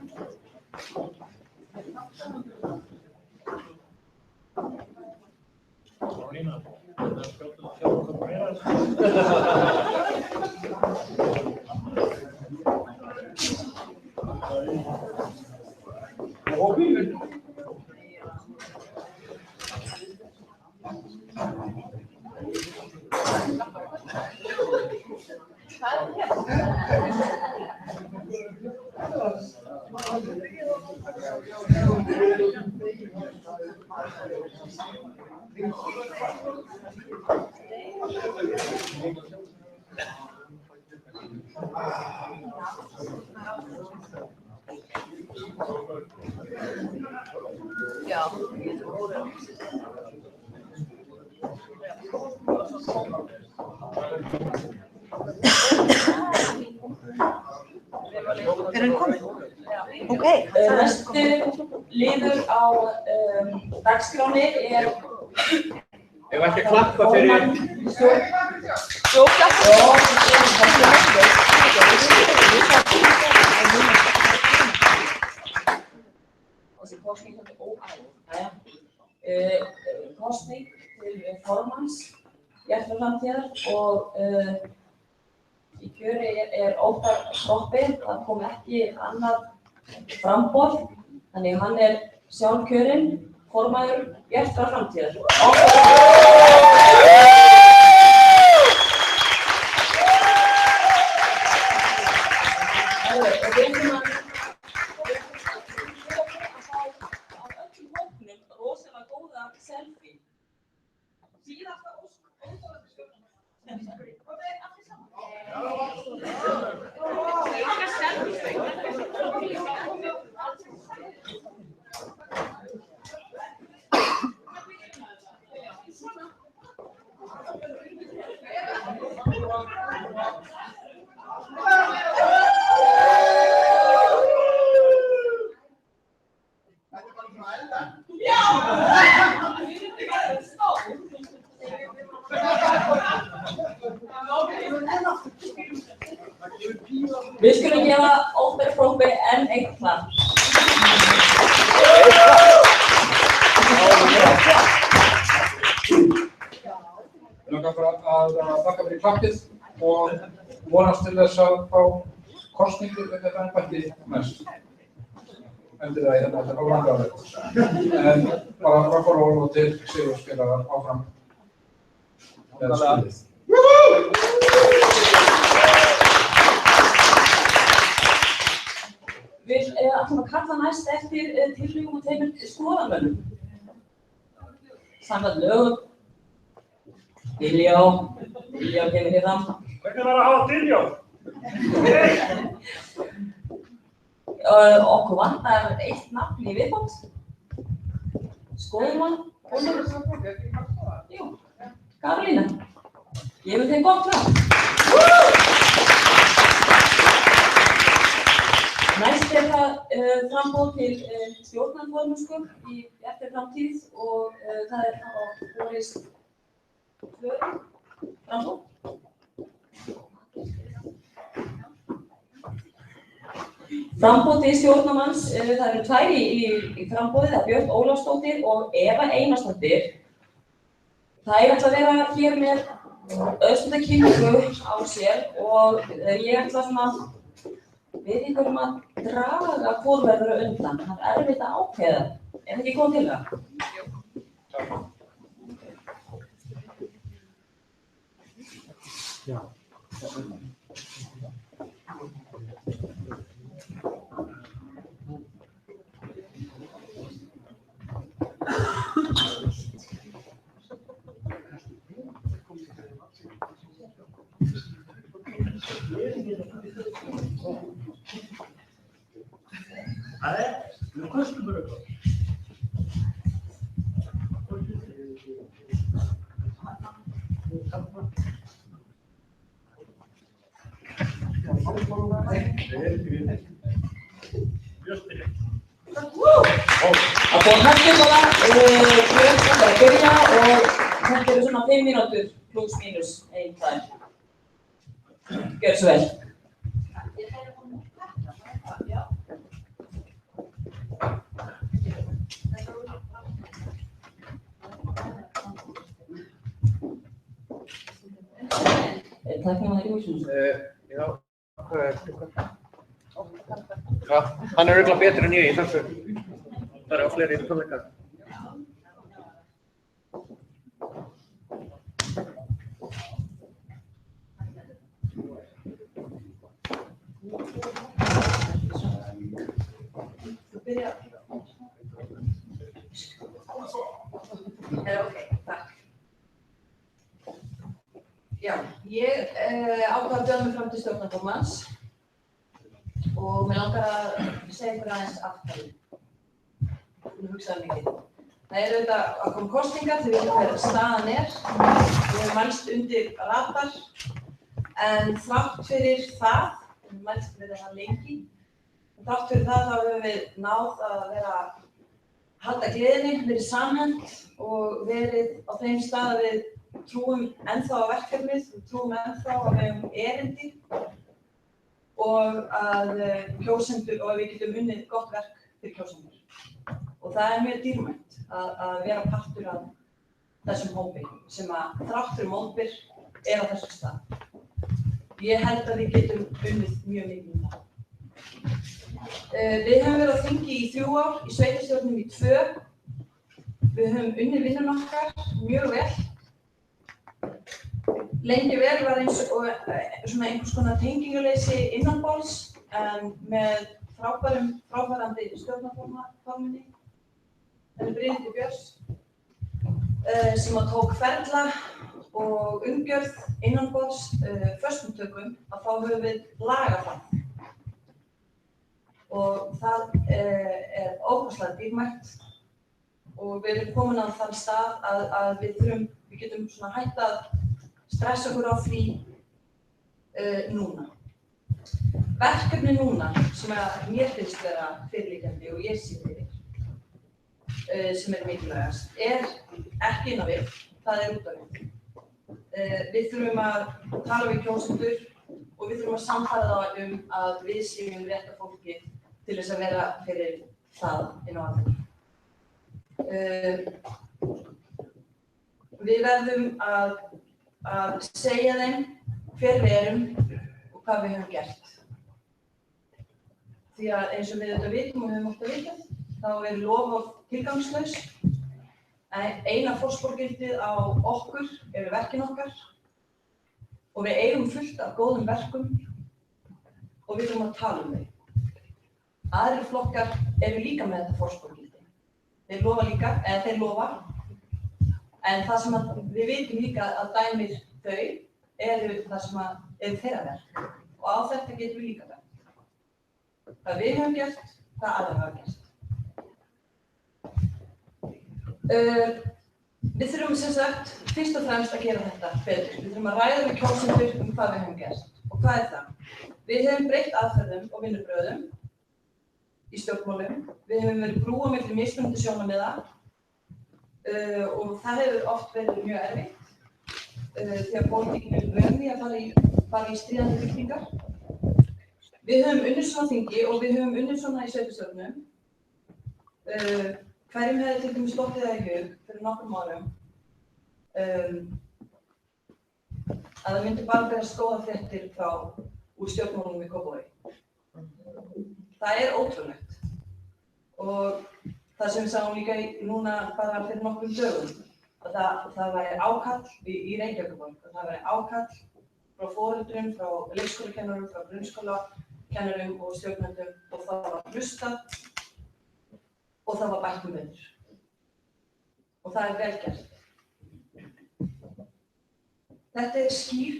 Er hann kominn? Ok. Næstu liður á dagskránni er Ef ekki að klappa fyrir Þessi kosning er óæð. Kosning til formanns Bjartrar framtíðar og í kjöri er Óttar Proppé, það kom ekki annað framboð, þannig hann er sjálfkjörinn formaður Bjartrar framtíðar. Við skulum gefa Óttar Proppé enn eitt klapp. Við langar bara að þakka fyrir klappið og vonast til þess að fá kosningu við þetta embætti næst. Endilega í þetta á langaðið. En bara frábæra orð og til sigurspilarar áfram með spilið. Við ætlum að kalla næst eftir tillögum og tveimur skoðanamönnum. Samkvæmt lögum. Diljá kemur hér fram. Hvernig var að hafa Diljá? Okkur vantar eitt nafn í viðbót. Skoðum hann. Jú, Karolína. Gefum þeim gott fram. Næst er það framboð til stjórnarformennsku í Bjartri framtíð og það er þá borist 2 framboð. Framboð til stjórnarmanns, það eru tvær í framboði, það er Björt Ólafsdóttir og Eva Einarsdóttir. Þær ætla að vera hér með örstundakynningu á sér og ég ætla svona við ykkur að draga hvor verður undan. Það er erfitt að ákveða. Er það ekki góð til það? Já. Nu customer över. Að búið hættið bara, Björn að byrja og þetta eru svona 5 mínútur pluss mínus 1 dag. Gjör svo vel. Já, hvað er þetta? Já, hann er örugglega betri en ég í þessu. Það eru á fleiri tónleikar. Takk. Já, ég ákvað að bjóða mig fram til stjórnarformanns og mig langar að segja ykkur aðeins aftur. Ég hugsaði mikið. Það er auðvitað að koma kosningar þegar við veitum hver staðan er. Við höfum mælst undir radar en þrátt fyrir það, við höfum mælst við það lengi, þrátt fyrir það þá höfum við náð að vera halda gleðinni, verið samhent og verið á þeim stað að við trúum ennþá á verkefnið, við trúum ennþá að við höfum erindi og að kjósendur og að við getum unnið gott verk fyrir kjósendur. Og það er mjög dýrmætt að vera partur af þessum hópi sem að þrátt fyrir mótbyr er á þessum stað. Ég held að við getum unnið mjög mikið það. Við höfum verið á þingi í 3 ár, í sveitarstjórnum í 2. Við höfum unnið vinnuna okkar mjög vel. Lengi vel var eins og svona einhvers konar tengingarleysi innanborðs en með frábærandi stjórnarformanni, Brynhildi Björns, sem að tók ferla og umgjörð innanborðs föstum tökum að þá höfum við lagað það. Og það er ótrúlega dýrmætt og við erum komin á þann stað að við getum svona hægt að stressa okkur á því núna. Verkefni núna sem mér finnst vera fyrirliggjandi og ég sé fyrir, sem mikilvægast, ekki inn á við, það út á við. Við þurfum að tala við kjósendur og við þurfum að samfæra það að við séum rétta fólki til þess að vera fyrir það inn á allir. Við verðum að segja þeim hver við erum og hvað við höfum gert. Því að eins og við þetta vitum og höfum oft að vita, þá er loforð tilgangslaus. Eina fótsporgildið á okkur eru verkin okkar og við eigum fullt af góðum verkum og við þurfum að tala þau. Aðrir flokkar eru líka með þetta fótsporgildi. Þeir lofa, en það sem við vitum líka að dæmir þau eru það sem eru þeirra verk og á þetta getum við líka verk. Hvað við höfum gert, hvað aðrir hafa gert. Við þurfum sem sagt fyrst og fremst að gera þetta betur. Við þurfum að ræða við kjósendur hvað við höfum gert. Og hvað er það? Við höfum breytt aðferðum og vinnubrögðum í stjórnmálum. Við höfum verið brú á milli mismunandi sjónarmiða og það hefur oft verið mjög erfitt þegar pólitíkin er vön því að fara í stríðandi fylkingar. Við höfum unnið svona á þingi og við höfum unnið svona í sveitarstjórnum. Hverjum hefði til dæmis dottið það í hug fyrir nokkrum árum að það myndi bara berast góðar fréttir úr stjórnmálunum í Kópavogi. Það ótrúlegt. Og það sem við sáum líka núna bara fyrir nokkrum dögum, að það væri ákall í Reykjavíkurborg, að það væri ákall frá foreldrum, frá leikskólakennurum, frá grunnskólakennurum og stjórnendum og það var hlustað og það var bætt betur. Og það vel gert. Þetta skýr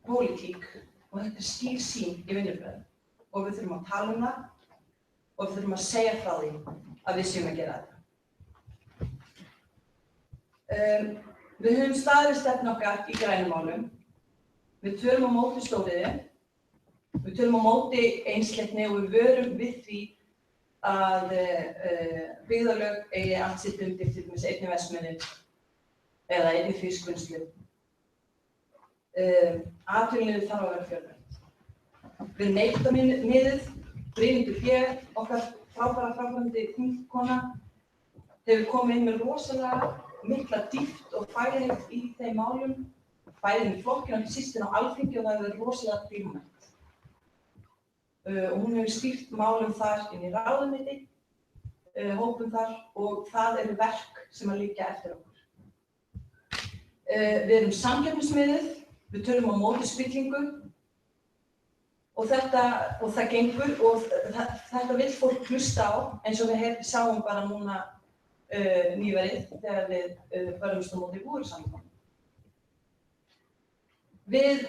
pólitík og þetta skýr sýn í vinnubrögðum og við þurfum að tala það og við þurfum að segja frá því að við séum að gera þetta. Við höfum staðið stefnu okkar í grænum málum. Við tölum á móti stóriðju, við tölum á móti einsleitni og við vörum við því að byggðarlög eigi allt sitt undir til dæmis einni verksmiðju eða einni fiskvinnslu. Atvinnulífið þarf að vera fjölbreytt. Við neytendamiðið, Brynhildur B, okkar frábæra framkvæmdandi þingkona, hefur komið inn með rosalega mikla dýpt og færið í þeim málum, bæði í flokkinu og ekki síst inn á Alþingi og það hefur verið rosalega dýrmætt. Og hún hefur stýrt málum þar inn í ráðuneyti, hópum þar og það eru verk sem að liggja eftir okkur. Við erum samkeppnismiðið, við tölum á móti spillingu og það gengur og þetta vill fólk hlusta á eins og við sáum bara núna nýverið þegar við börjumst á móti búvörusamningnum. Við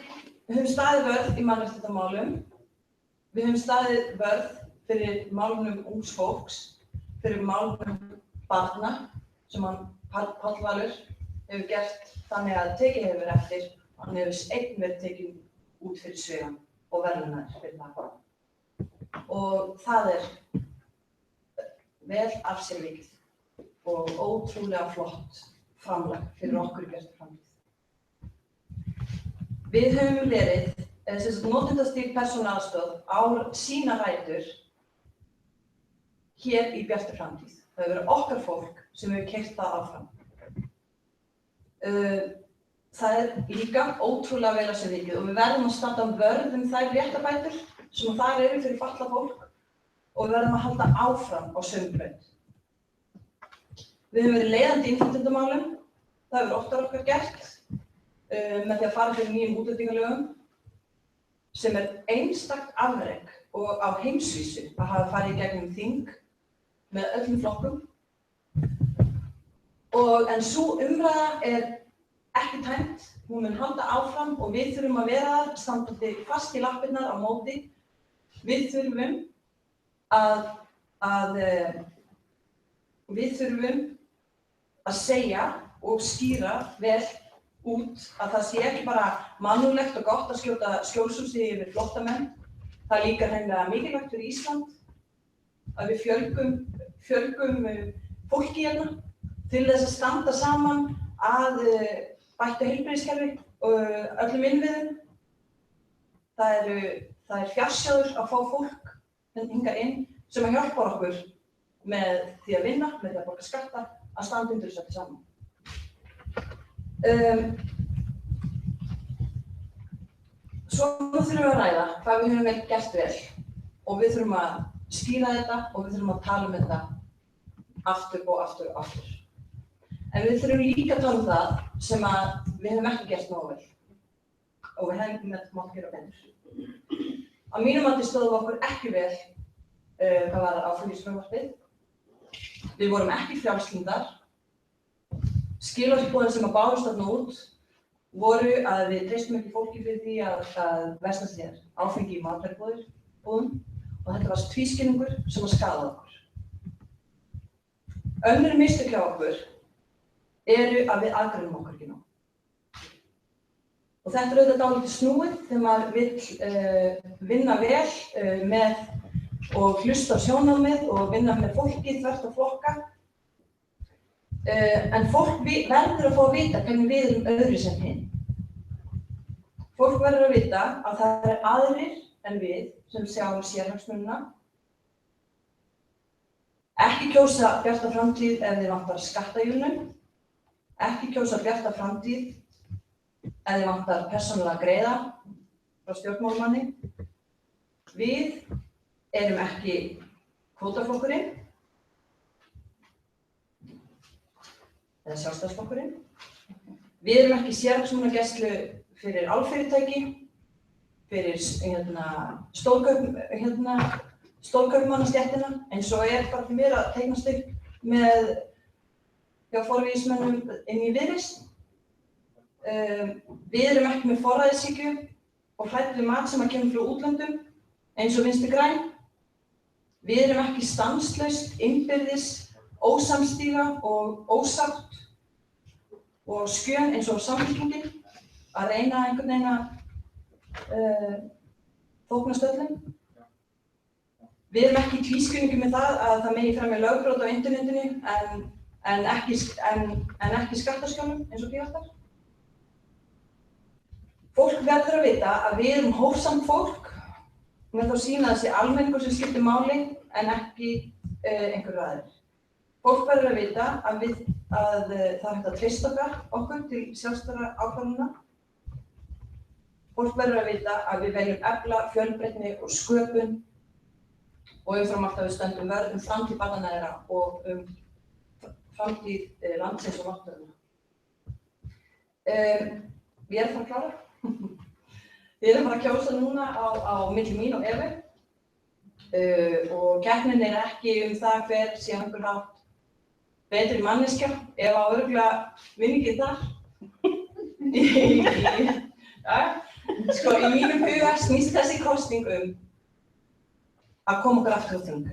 höfum staðið vörð í mannréttindamálum, við höfum staðið vörð fyrir málunum ungs fólks, fyrir málunum barna sem Páll Valur hefur gert þannig að tekið hefur verið eftir og hann hefur einn verið tekið út fyrir svigann og verðlaunaður fyrir það. Og það vel af sér vikið og ótrúlega flott framlag fyrir okkur í Bjartri framtíð. Við höfum verið, notendastýrð persónuaðstoð á sína rætur hér í Bjartri framtíð. Það hefur verið okkar fólk sem hefur keyrt það áfram. Það líka ótrúlega vel af sér vikið og við verðum að standa vörð þær réttarbætur sem þar eru fyrir fatlað fólk og við verðum að halda áfram á sömu braut. Við höfum verið leiðandi í innflytjendamálum, það hefur oftar okkar gert með því að fara fyrir nýjum útlendingalögum sem einstakt afrek og á heimsvísu að hafa farið í gegnum þing með öllum flokkum. En sú umræða ekki tæmt, hún mun halda áfram og við þurfum að vera standandi fast í lappirnar á móti. Við þurfum að segja og skýra vel út að það sé ekki bara mannúðlegt og gott að skjóta skjólshúsi yfir flóttamenn. Það líka hreinlega mikilvægt fyrir Ísland að við fjölgum fólki hérna til þess að standa saman að bættu heilbrigðiskerfi og öllum innviðum. Það er fjarsjóður að fá fólk hingað inn sem að hjálpa okkur með því að vinna, með því að borga skatta, að standa undir þessu saman. Svo þurfum við að ræða hvað við höfum gert vel og við þurfum að skýra þetta og við þurfum að tala um þetta aftur og aftur og aftur. En við þurfum líka að tala um það sem að við höfum ekki gert nógu vel og við hefum mátt gera betur. Að mínum mati stóðum við okkur ekki vel hvað var áfengisfrumvarpið. Við vorum ekki frjálslyndar. Skilorðsboðin sem að bárust þarna út voru að við treystum ekki fólki fyrir því að versla sér áfengi í matvælubúðum og þetta var tvískinnungur sem að skaða okkur. Önnur mistök hjá okkur eru að við aðgreinum okkur ekki nóg. Og þetta auðvitað dálítið snúið þegar maður vill vinna vel með og hlusta á sjónarmið og vinna með fólki þvert á flokka. En fólk verður að fá að vita hvernig við erum öðru sem hinn. Fólk verður að vita að það eru aðrir en við sem sjáum sérhagsmunina. Ekki kjósa Bjarta framtíð ef þið vantar skattaívilnun. Ekki kjósa Bjarta framtíð ef þið vantar persónulega greiða frá stjórnmálamanni. Við erum ekki kvótaflokkurinn eða sjálfstæðisflokkurinn. Við erum ekki sérhagsmunagæslu fyrir álfyrirtæki, fyrir stórkaupmannastéttina, eins og bara fyrir mér að teiknast upp með forvígismönnum inn í Viðreisn. Við erum ekki með forræðishyggju og hrædd við mat sem kemur frá útlöndum, eins og Vinstri græn. Við erum ekki stanslaust, innbyrðis, ósamstíga og ósátt og skjön eins og Samfylkingin að reyna einhvern veginn að þóknast öllum. Við erum ekki í tvískinningu með það að það megi fremja lögbrot á internetinu en ekki skattaskjólum eins og Píratar. Fólk verður að vita að við erum hófsamt fólk með þá sýna þessi almenningur sem skiptir máli en ekki einhverju aðrir. Fólk verður að vita að það er hægt að treysta okkur til sjálfstæðra ákvarðana. Fólk verður að vita að við veljum efla, fjölbreytni og sköpun og umfram allt að við stöndum vörð framtíð barnanna þeirra og framtíð landsins og náttúrunnar. Ég er að fara að klára. Ég er að fara að kjósa núna á milli mín og Evu og keppnin er ekki það hver sé á einhvern hátt betri manneskja. Eva á örugglega vinninginn þar. Í mínum huga snýst þessi kosning að koma okkur aftur á þing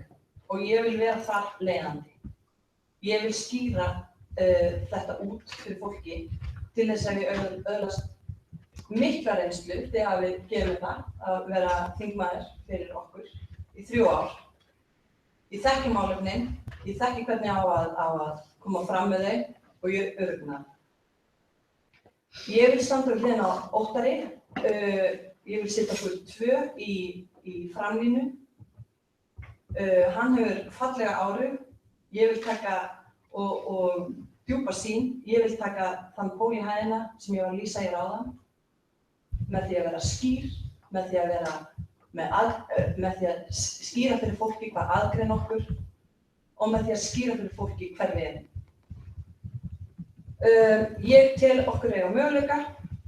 og ég vil vera þar leiðandi. Ég vil skýra þetta út fyrir fólki til þess að við öðlast mikla reynslu þegar við gerum það að vera þingmaður fyrir okkur í 3 ár. Ég þekki málefnin, ég þekki hvernig á að koma fram með þau og ég örugna. Ég vil standa við hliðina á Óttari, ég vil setja okkur 2 í framlínu. Hann hefur fallega áhrif, ég vil taka og djúpa sýn, ég vil taka þann pól í hæðina sem ég var að lýsa hér áðan, með því að vera skýr, með því að skýra fyrir fólki hvað aðgreina okkur og með því að skýra fyrir fólki hver við erum. Ég tel okkur eiga möguleika,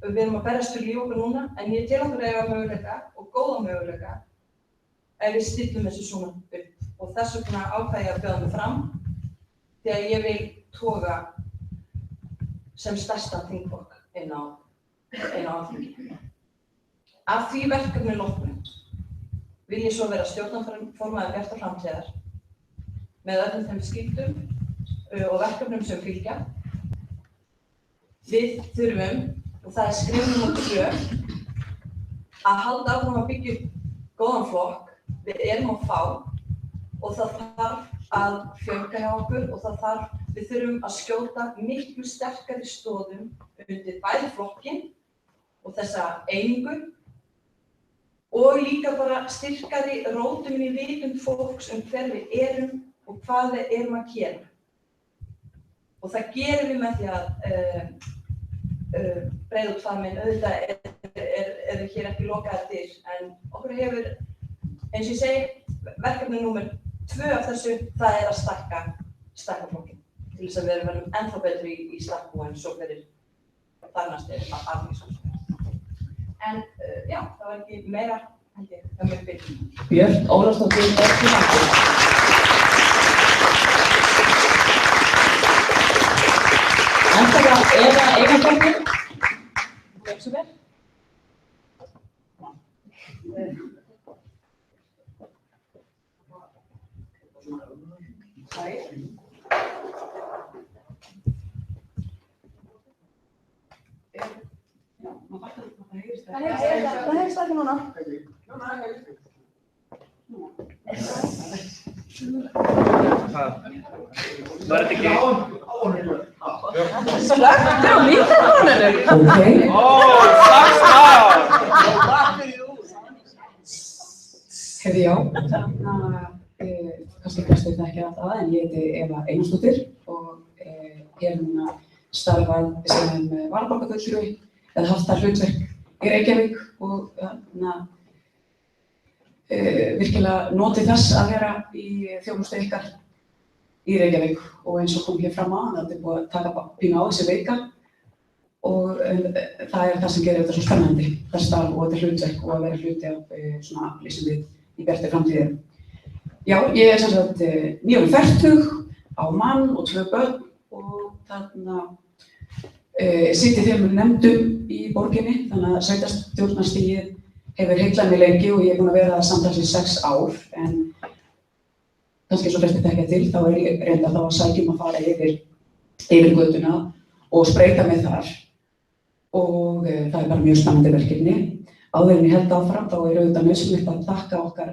við erum að berjast fyrir líf okkur núna, en ég tel okkur eiga möguleika og góða möguleika ef við stillum þessu svona upp og þess vegna ákvað ég að bjóða mig fram þegar ég vil toga sem stærsta þingflokk inn á Alþingi. Af því verkefni loknu vil ég svo vera stjórnarformaður Bjartar framtíðar með öllum þeim skyldum og verkefnum sem fylgja. Við þurfum, og það er skref númer 2, að halda áfram að byggja upp góðan flokk. Við erum að fá og það þarf að fjölga hjá okkur og við þurfum að skjóta miklu sterkari stoðum undir bæði flokkinn og þessa einingu og líka bara styrkari rótum í vitund fólks hver við erum og hvað við erum að gera. Og það gerum við með því að breiða út faðminn. Auðvitað er hér ekki lokaðar dyr, en okkur hefur, eins og ég segi, verkefni númer 2 af þessu, það er að stækka flokkinn til þess að við verðum ennþá betri í stakkbúi en svo fyrir þarnast alþingismanns. En já, það var ekki meira, held ég, hjá mér byrjum. Björt Ólafsdóttir er til landsins. Enda Eva Einarsdóttir. Gjörðu svo vel. Það heyrst ekki núna. Var þetta ekki? Slökktu á míkrófoninu. Ok. Ó, takk. Já, kannski flestir þekkja það, en ég heiti Eva Einarsdóttir og hef núna starfað sem varaborgarfulltrúi eða haft það hlutverk í Reykjavík og virkilega notið þess að vera í þjónustu ykkar í Reykjavík og eins og kom hér fram á, þetta er búið að taka pínu á þessi veika og það er það sem gerir þetta svo spennandi, það starf og þetta hlutverk og að vera hluti af svona afli sem við í bjartri framtíðar. Já, ég er sem sagt 49, á mann og 2 börn og þarna sitt í þeim nefndum í borginni, þannig að sveitarstjórnarstigið hefur heitlað mig lengi og ég er búin að vera það samtals í 6 ár, en kannski svo flestir þekkja til, þá er ég reynda þá að sækjum að fara yfir götuna og spreyta mig þar og það er bara mjög spennandi verkefni. Áður en ég held áfram, þá er auðvitað nauðsynlegt að þakka okkar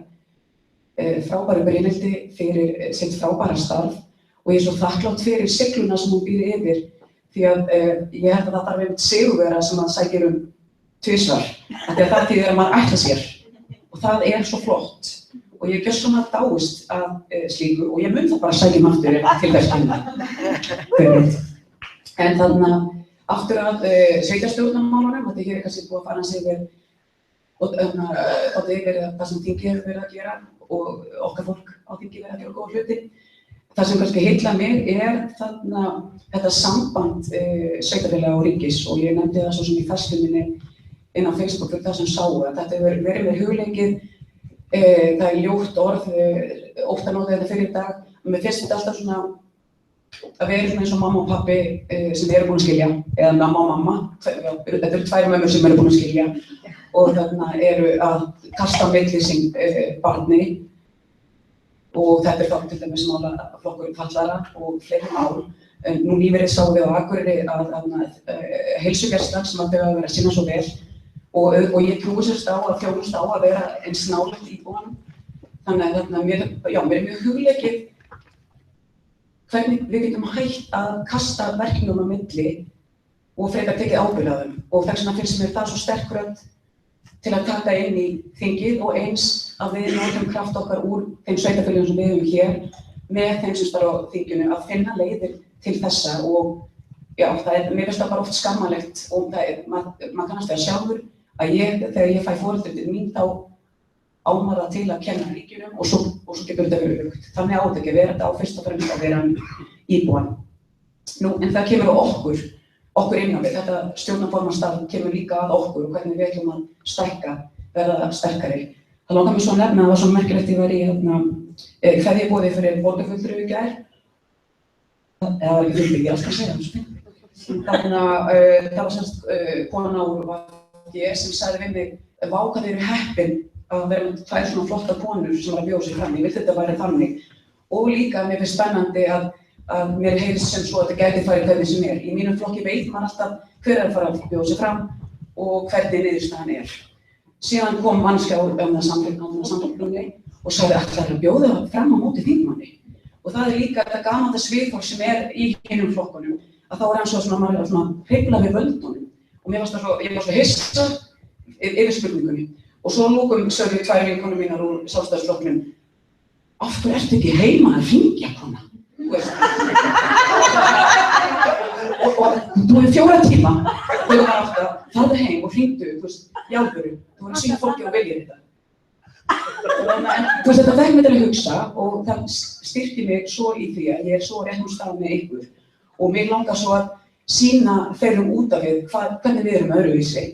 frábæru Brynhildi fyrir sitt frábæra starf og ég er svo þakklátt fyrir sigluna sem hún býr yfir því að ég held að það þarf einmitt sigurvera sem að sækir 2 svar, af því að það þýðir að maður ætla sér og það er svo flott og ég gjör svona dáist að slíku og ég mun það bara sækjum aftur til verkefni. En þannig að aftur að sveitarstjórnarmálunum, þetta hér er kannski búið að fara hans yfir það sem þingið hefur verið að gera og okkar fólk á þingið verið að gera góða hluti. Það sem kannski heillar mig er þetta samband sveitarfélaga og ríkis og ég nefndi það svo sem í færslu minni inn á Facebook fyrir það sem sáu að þetta hefur verið með hugleikið, það er ljótt orð, ofta notið þetta fyrir í dag, og mér finnst þetta alltaf svona að við erum svona eins og mamma og pabbi sem eru búin að skilja, eða mamma og mamma, þetta eru 2 mömmur sem eru búin að skilja og þarna eru að kasta á milli sín barni og þetta er þá til dæmis málaflokkurinn fatlaðra og fleiri mál. Nú nýverið sáum við á Akureyri að heilsugæslan sem að þau að vera að sinna svo vel og ég trúi sérst á að þjónusta á að vera eins nálægt íbúanum. Þannig að mér er mjög hugleikið hvernig við getum hægt að kasta verkefnum á milli og frekar tekið ábyrgð á þeim og þess vegna finnst mér það svo sterk rödd til að taka inn í þingið og eins að við notum kraft okkar úr þeim sveitarfélögum sem við höfum hér með þeim sem starfa á þinginu að finna leiðir til þessa og já, mér finnst það bara oft skammalegt og maður kannast þegar sjálfur að þegar ég fæ foreldri til mín þá á maður það til að kenna ríkjunum og svo getur þetta verið aukt. Þannig á þetta ekki að vera þetta á fyrst og fremst að vera íbúan. Nú, en það kemur á okkur inn á við. Þetta stjórnarformannsstarf kemur líka að okkur og hvernig við ætlum að verða sterkari. Það langar mér svo að nefna að það var svo merkilegt ég var í kveðjuboði fyrir borgarfulltrúi í gær. Það var ekki fulltrúi, ég skal segja það. Þannig að það var semst konan á VG sem sagði við mig, vá hvað þeir eru heppin að vera með 2 svona flottar konur sem var að bjóða sig fram. Ég vildi þetta væri þannig. Og líka mér finnst spennandi að mér heyrist sem svo að þetta gæti farið hvernig sem er. Í mínum flokki veit maður alltaf hver er að fara að bjóða sig fram og hvernig niðurstaðan er. Síðan kom mannskja á samfélaginu og sagði að það er að bjóða fram á móti þingmanni. Og það er líka þetta gamalt sviðhorf sem er í hinum flokkunum að þá er hann svona maður svona hreyfla við völdunum. Og ég var svo hissa yfir spurningunni. Og svo lókum sögðu 2 vinkonur mínar úr Sjálfstæðisflokknum, af hverju ertu ekki heima að hringja kona? Og þú hefur 4 tíma, þau var alltaf, farðu heim og hringdu, í alvöru, þú voru að sýna fólki og vilja þetta. Þetta fekk mig til að hugsa og það styrkti mig svo í því að ég er svo réttum stað með ykkur og mig langar svo að sýna þeirrum út af við hvernig við erum öðruvísi.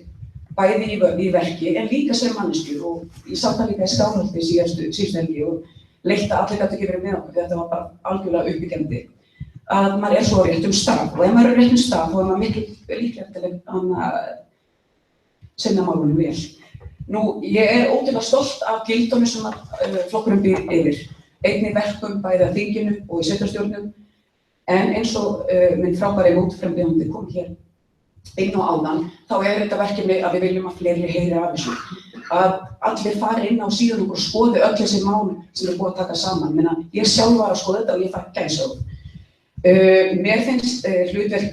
Bæði í verki en líka sem manneskjur og ég sá það líka í Skálholti síðustu helgi og leitt að allir gátu ekki verið með okkur, þetta var bara algjörlega uppbyggjandi að maður er svo á réttum stað og ef maður er á réttum stað þá er maður miklu líklegt til að sinna málunum vel. Nú, ég er ótrúlega stolt af gildunum sem flokkurinn býr yfir, einnig verkum bæði að þinginu og í sveitarstjórnum en eins og minn frábæri mótframbjóðandi kom hér inn á áðan, þá er þetta verkefni að við viljum að fleiri heyri af þessu. Að allir fari inn á síðan okkur og skoði öll þessi mál sem er búið að taka saman. Ég sjálf var að skoða þetta og ég fæ gæsahúð. Mér finnst hlutverk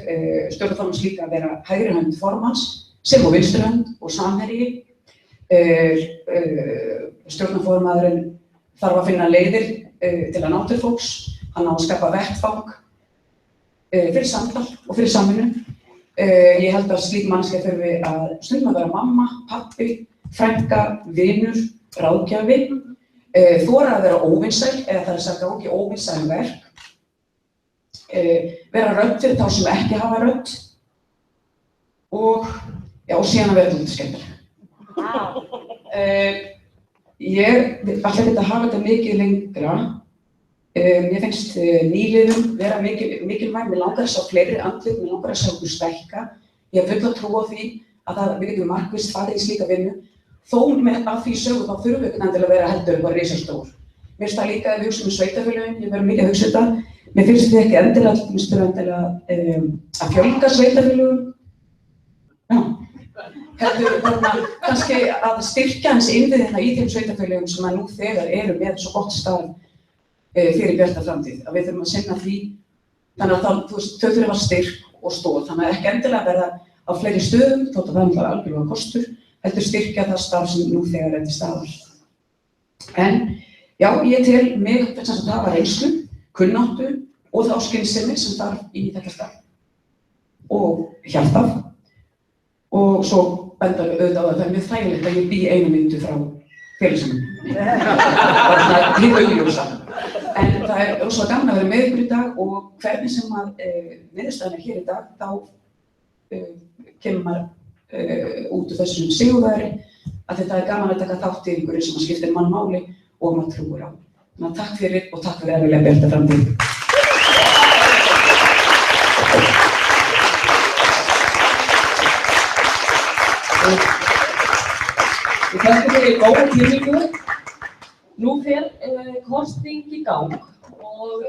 stjórnarformanns líka að vera hægri hönd formanns sem og vinstri hönd og samherji. Stjórnarformaðurinn þarf að finna leiðir til að ná til fólks, hann á að skapa vettvang fyrir samtal og fyrir samvinnu. Ég held að slík manneskja þurfi að stundum að vera mamma, pabbi, frænka, vinur, ráðgjafi, þora að vera óvinsæl, eða það er sagt ekki óvinsæl verk, vera rödd fyrir þá sem ekki hafa rödd og síðan að vera út skemmtileg. Ég ætla ekki að hafa þetta mikið lengra. Mér finnst nýliðum vera mikilvæg, mér langar að sjá fleiri andlit, mér langar að sjá okkur stækka. Ég hef fulla trú á því að við getum markvisst farið í slíka vinnu. Þó með að því sögu þá þurfum við ekki endilega að vera heldur eitthvað risastór. Mér finnst það líka að við hugsa sveitarfélögin, ég verður mikið að hugsa þetta. Mér finnst þið ekki endilega að fjölga sveitarfélögum. Heldur kannski að styrkja hans innviðina í þeim sveitarfélögum sem nú þegar eru með svo gott starf fyrir bjarta framtíð, að við þurfum að sinna því, þannig að þau þurfa að styrk og stóð, þannig að ekki endilega verða á fleiri stöðum, þótt að það er algjörlega kostur, heldur styrkja það starf sem nú þegar er til staðar. En já, ég tel mig þess að hafa reynslu, kunnáttu og þá skynsemi sem þarf í þetta starf og hjartað og svo benda við auðvitað á að það er mjög þægilegt að ég bý 1 mínútu frá félagsmynd. Bara svona hið augljósa. En það er rosalega gaman að vera með ykkur í dag og hvernig sem að niðurstaðan er hér í dag, þá kemur maður út úr þessum sigurvegari að þetta er gaman að taka þátt í einhverju sem skiptir mann máli og maður trúir á. Þannig að takk fyrir og takk fyrir að vilja bjarta framtíð. Ég þakka fyrir góða kynningu. Nú fer kosning í gang og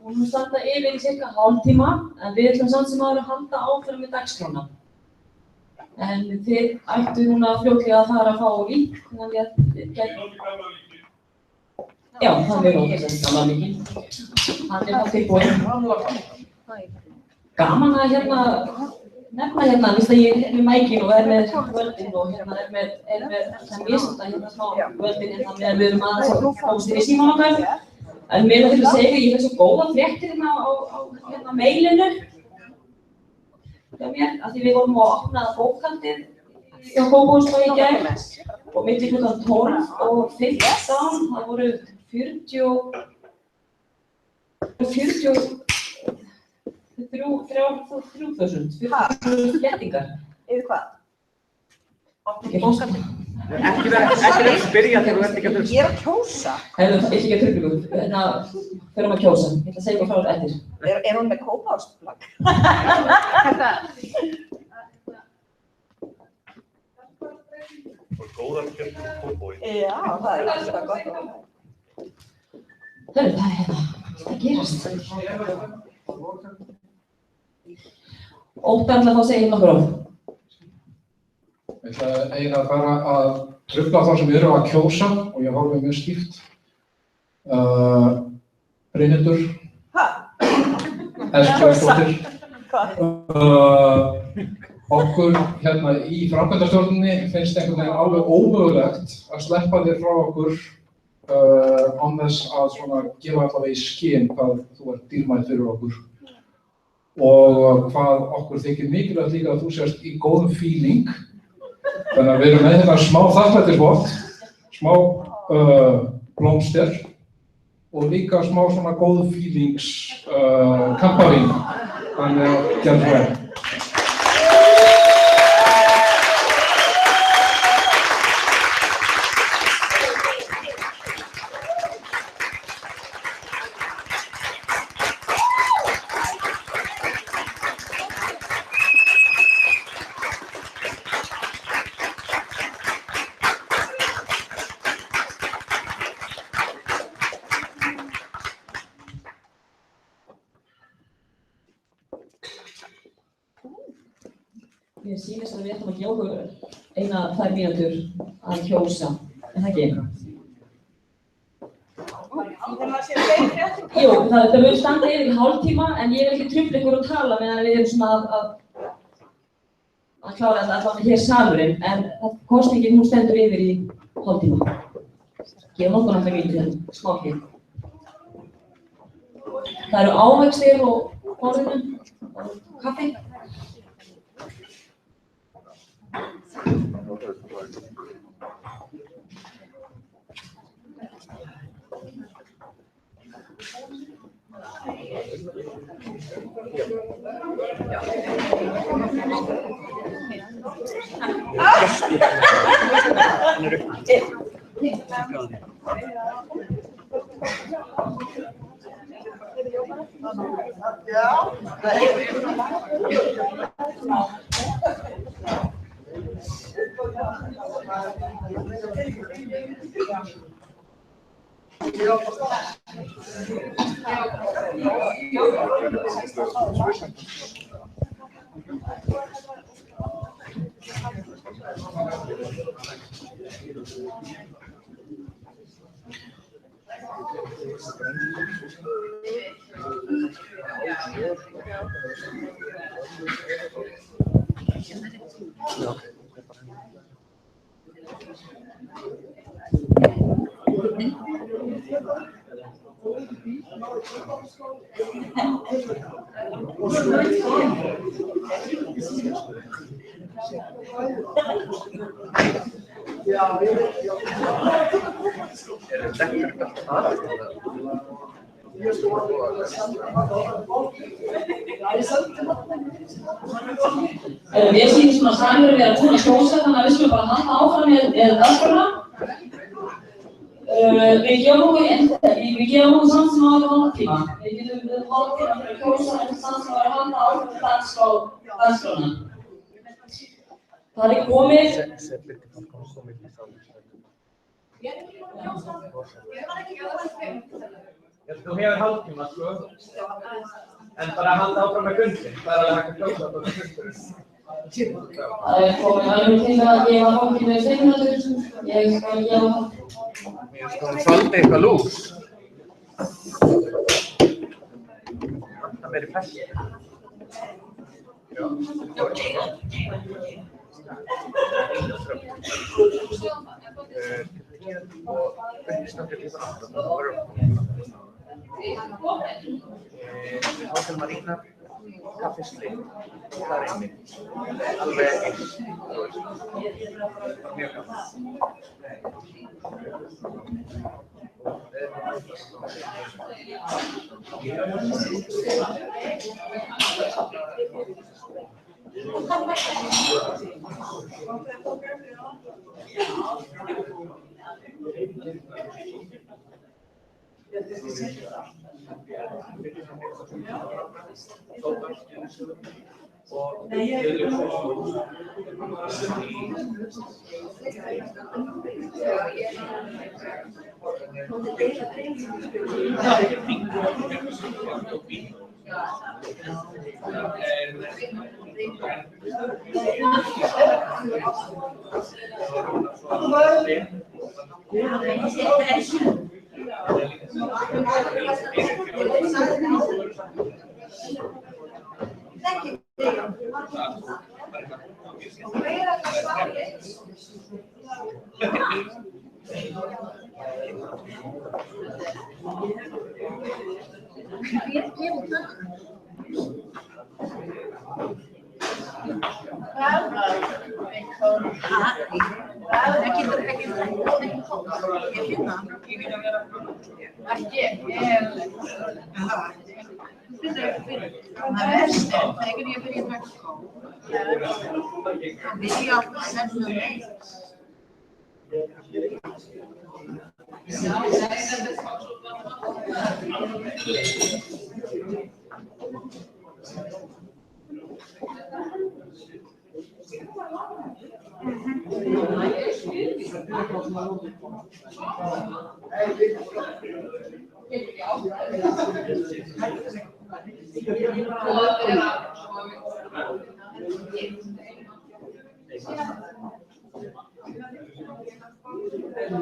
hún mun standa yfir í cirka hálftíma, en við ætlum samt sem áður að halda áfram með dagskrána. En þið ættu núna fljótlega að fara að fá lík, þannig að þið getum... Já, það er okkur gamla líkin. Hann er það tilbúinn. Gaman að nefna hérna, víst að ég er með mækin og er með völdin og hérna er með sem vísanda hérna smá völdin hérna með við erum aðeins að komast inn í síman okkar. En mér er þetta að segja, ég fekk svo góða fréttir hérna á hérna mailinu hjá mér, af því við vorum að opna bókhaldið hjá Kópavogsbæ í gær og milli klukkan 12 og 15, það voru 3.000 flettingar. Yfir hvað? Ekki bókhaldið. Ekki verið að spyrja þegar þú ert ekki að hlusta. Ég er að kjósa. Ég ætla ekki að trufla ykkur, hérna förum að kjósa. Ég ætla að segja hvað frá þér eftir. Er hún með Kópavogsplagg? Góðan kjörnum Kópavogi. Já, það er alltaf gott að hafa. Það er hérna, það gerast. Óttar ætla þá að segja nokkur orð. Ég ætla eiginlega bara að trufla þá sem eru að kjósa og ég horfi mjög stíft. Brynhildur. Eskjöldóttir. Okkur hérna í framkvæmdastjórninni finnst einhvern veginn alveg ómögulegt að sleppa þér frá okkur án þess að svona gefa allavega í skyn hvað þú ert dýrmætt fyrir okkur. Og hvað okkur þykir mikilvægt líka að þú sést í góðum feeling. Þannig að við erum með hérna smá þakklætisvott, smá blómster og líka smá svona góðu feelings kampavín. Þannig að gerðu vel. Mér sýnist að við ætlum að gefa okkur eina 2 mínútur að kjósa, en það ekki? Jú, það mun standa yfir í hálftíma, en ég vil ekki trufla ykkur og tala meðan við erum svona að klára þetta allavega hér salurinn, en kosningin hún stendur yfir í hálftíma. Gefum okkur alltaf lítið smákið. Það eru ávextir og borðinu og kaffi. Við sýnum svona samverið við að búin að kjósa, þannig að við skulum bara halda áfram með dagskrárna. Við gefum okkur samt sem áður hálftíma. Við getum hálftíma fyrir að kjósa en samt sem áður halda áfram með dagskrárna. Það er komið. Þú hefur hálftíma, sko. En bara að halda áfram með fundin. Það er alveg hægt að kjósa á fundin. Það er komið alveg til að gefa hálftíma í 5 mínútur. Ég skal gefa það. Mér finnst það svolítið eitthvað lús. Það verður fæst. Já. Og uppstöndir líka aftur. Hótel Marína, kaffisli, það er inni. Alveg eins.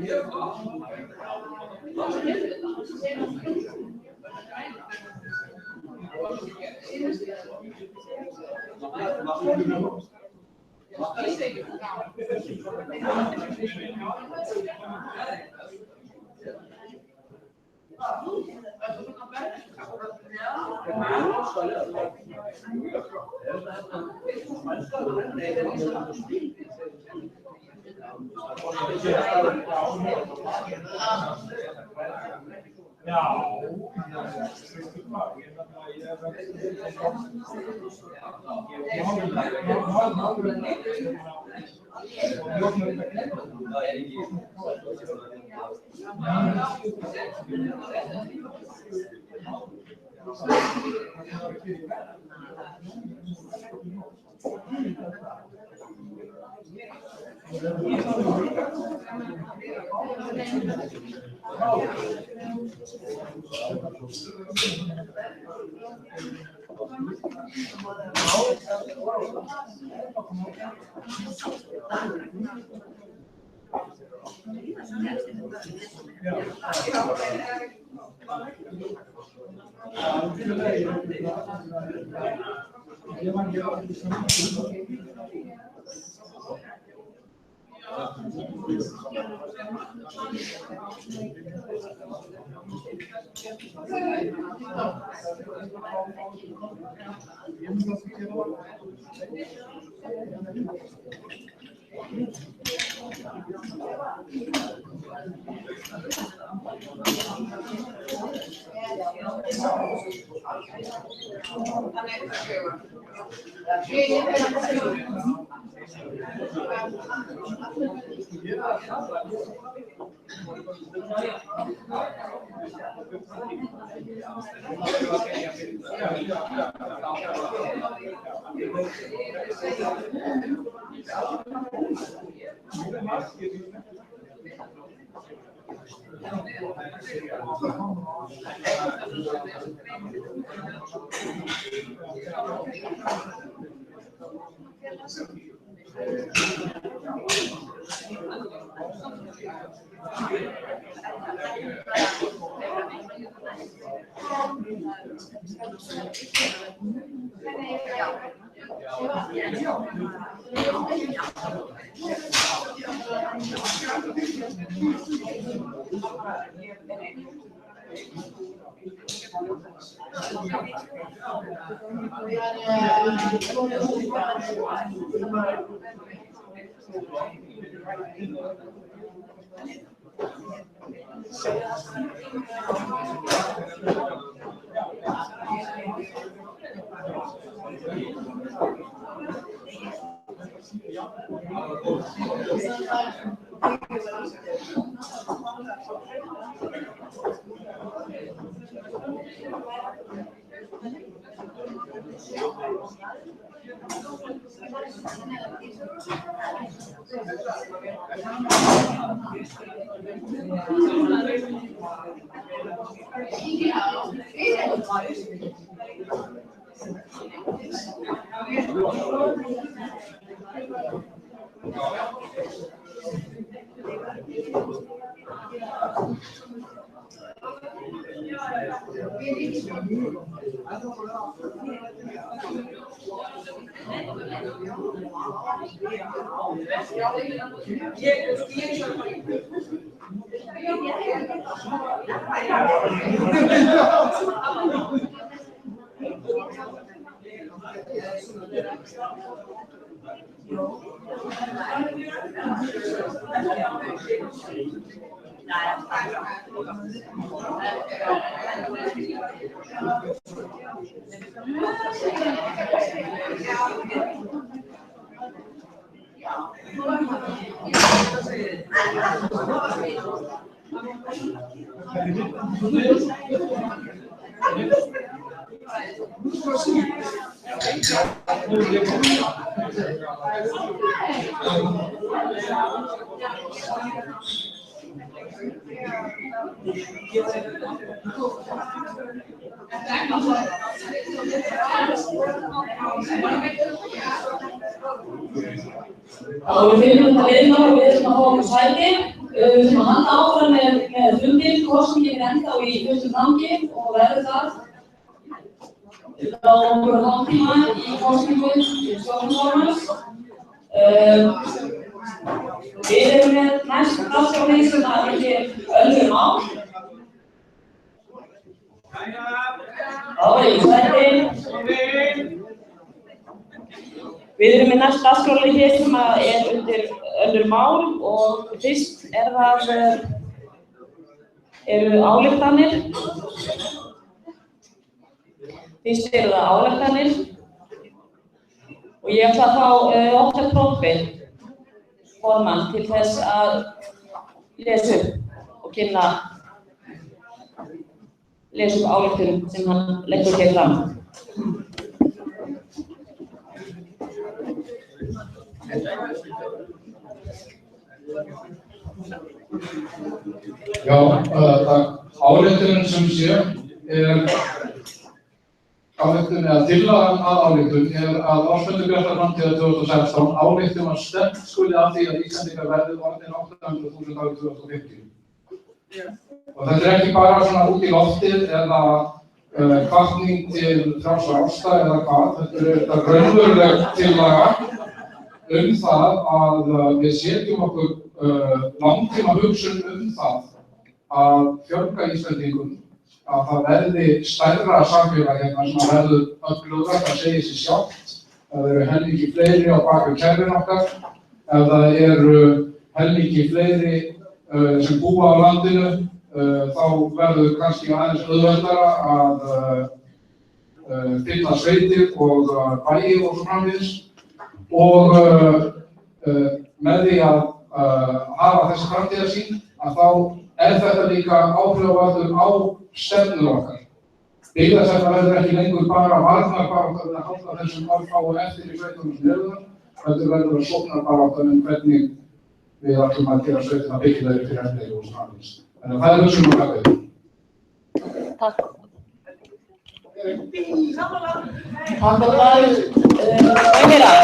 Mjög gaman. Við finnum þetta liðna og við ætlum að fá okkur sæti. Við ætlum að halda áfram með fundinn, kosningin er ennþá í fullum gangi og verður það á okkur hálftíma í kosningu stjórnarformanns. Við erum með næsta dagskrárlið sem heitir önnur mál. Við erum með næsta dagskrárlið hér sem undir önnur mál og fyrst eru ályktanir. Fyrst eru það ályktanir og ég ætla að fá Óttar Proppé, formann, til þess að lesa upp og kynna ályktunum sem hann leggur hér fram. Já, ályktunin sem sé ályktunin eða tillagan að ályktun að ársfundur Bjartar framtíðar 2016 ályktun að stefnt skuli að því að Íslendingar verði orðin 800.000 árið 2050. Og þetta ekki bara svona út í loftið eða hvatning til frjálsra ásta eða hvað, þetta raunveruleg tillaga það að við setjum okkur langtíma hugsun það að fjölga Íslendingum, að það verði stærra samfélag hérna sem að verður öflugra, það segir sig sjálft. Það eru helmingi fleiri á bak við kerfin okkar, ef það eru helmingi fleiri sem búa á landinu, þá verður kannski aðeins auðveldara að finna sveitir og bæi og svo framvegis. Og með því að hafa þessi framtíðarsýn, að þá þetta líka áhrifavallur á stefnur okkar. Byggðastefna verður ekki lengur bara varnarbarátta við að halda þessum örfáu eftir í sveitunum sem eru þar, heldur verður að sóknarbarátta hvernig við ætlum að gera sveitina byggilegri fyrir eftir og svona aðeins. Þannig að það hugsunum okkar við. Takk. Takk fyrir það.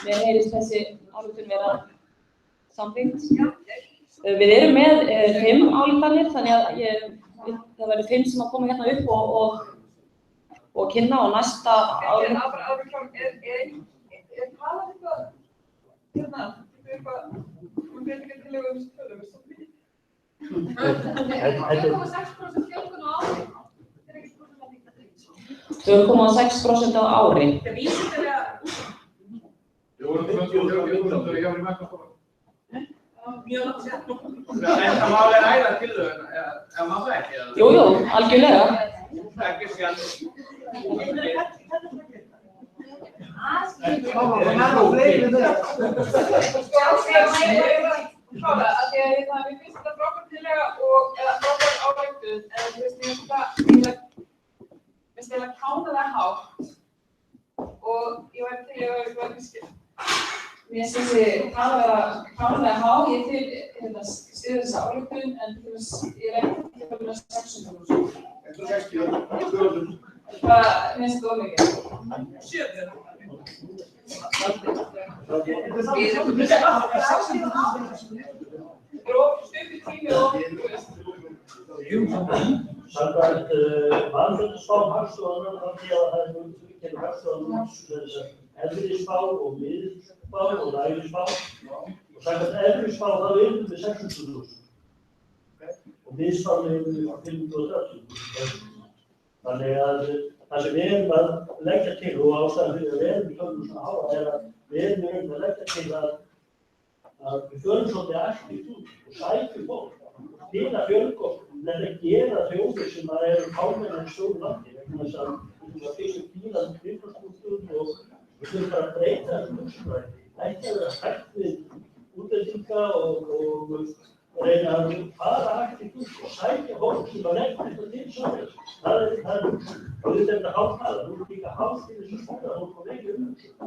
Mér heyrist þessi ályktun vera samþykkt. Við erum með 5 ályktanir, þannig að það verður 5 sem að koma hérna upp og kynna og næsta ályktun. Er talað eitthvað hérna, eitthvað breytingartillögu tölum? 2,6% fjölgun á ári. 2,6% á ári. Það vísir þeirra Við vorum 20 þegar ég var í mekkaskóla. mjög langt sér. Þetta mál ræða tillöguna, eða má það ekki? Jú, algjörlega. Ekki síðan. Finnst ég að kána það hátt og ég væri til að vera kannski. Mér finnst þessi tala vera kána há, ég til styður þessa ályktun en ég ekki að vera 600.000. 160, 200. Hvað finnst þú mikið? 70. Samkvæmt vanfjöldaspám Hagstofunnar af því að það kemur Hagstofunnar efri spá og miðspá og lægri spá og samkvæmt efri spá þá erum við 600.000 og miðspánu erum við 530.000. Þannig að það sem við erum að leggja til og ástæðan fyrir að við erum í tölum svona háa er að við erum að leggja til að við förum svolítið aktíft út og sækjum fólk til að fjölga okkur. Það er að gera þjóðir sem eru fámennar í stóru landi vegna þess að við þurfum að fyrsta bílað infrastruktúr og við þurfum bara að breyta þessum hugsunarhætti. Ekki að vera hægt við útlendinga og reyna að fara aktíft út og sækja fólk sem leggur þetta til svoleiðis. Það er og þetta er hálfnaða, þú ert líka hálf til þess að skoða fólk og veikja umhugsun.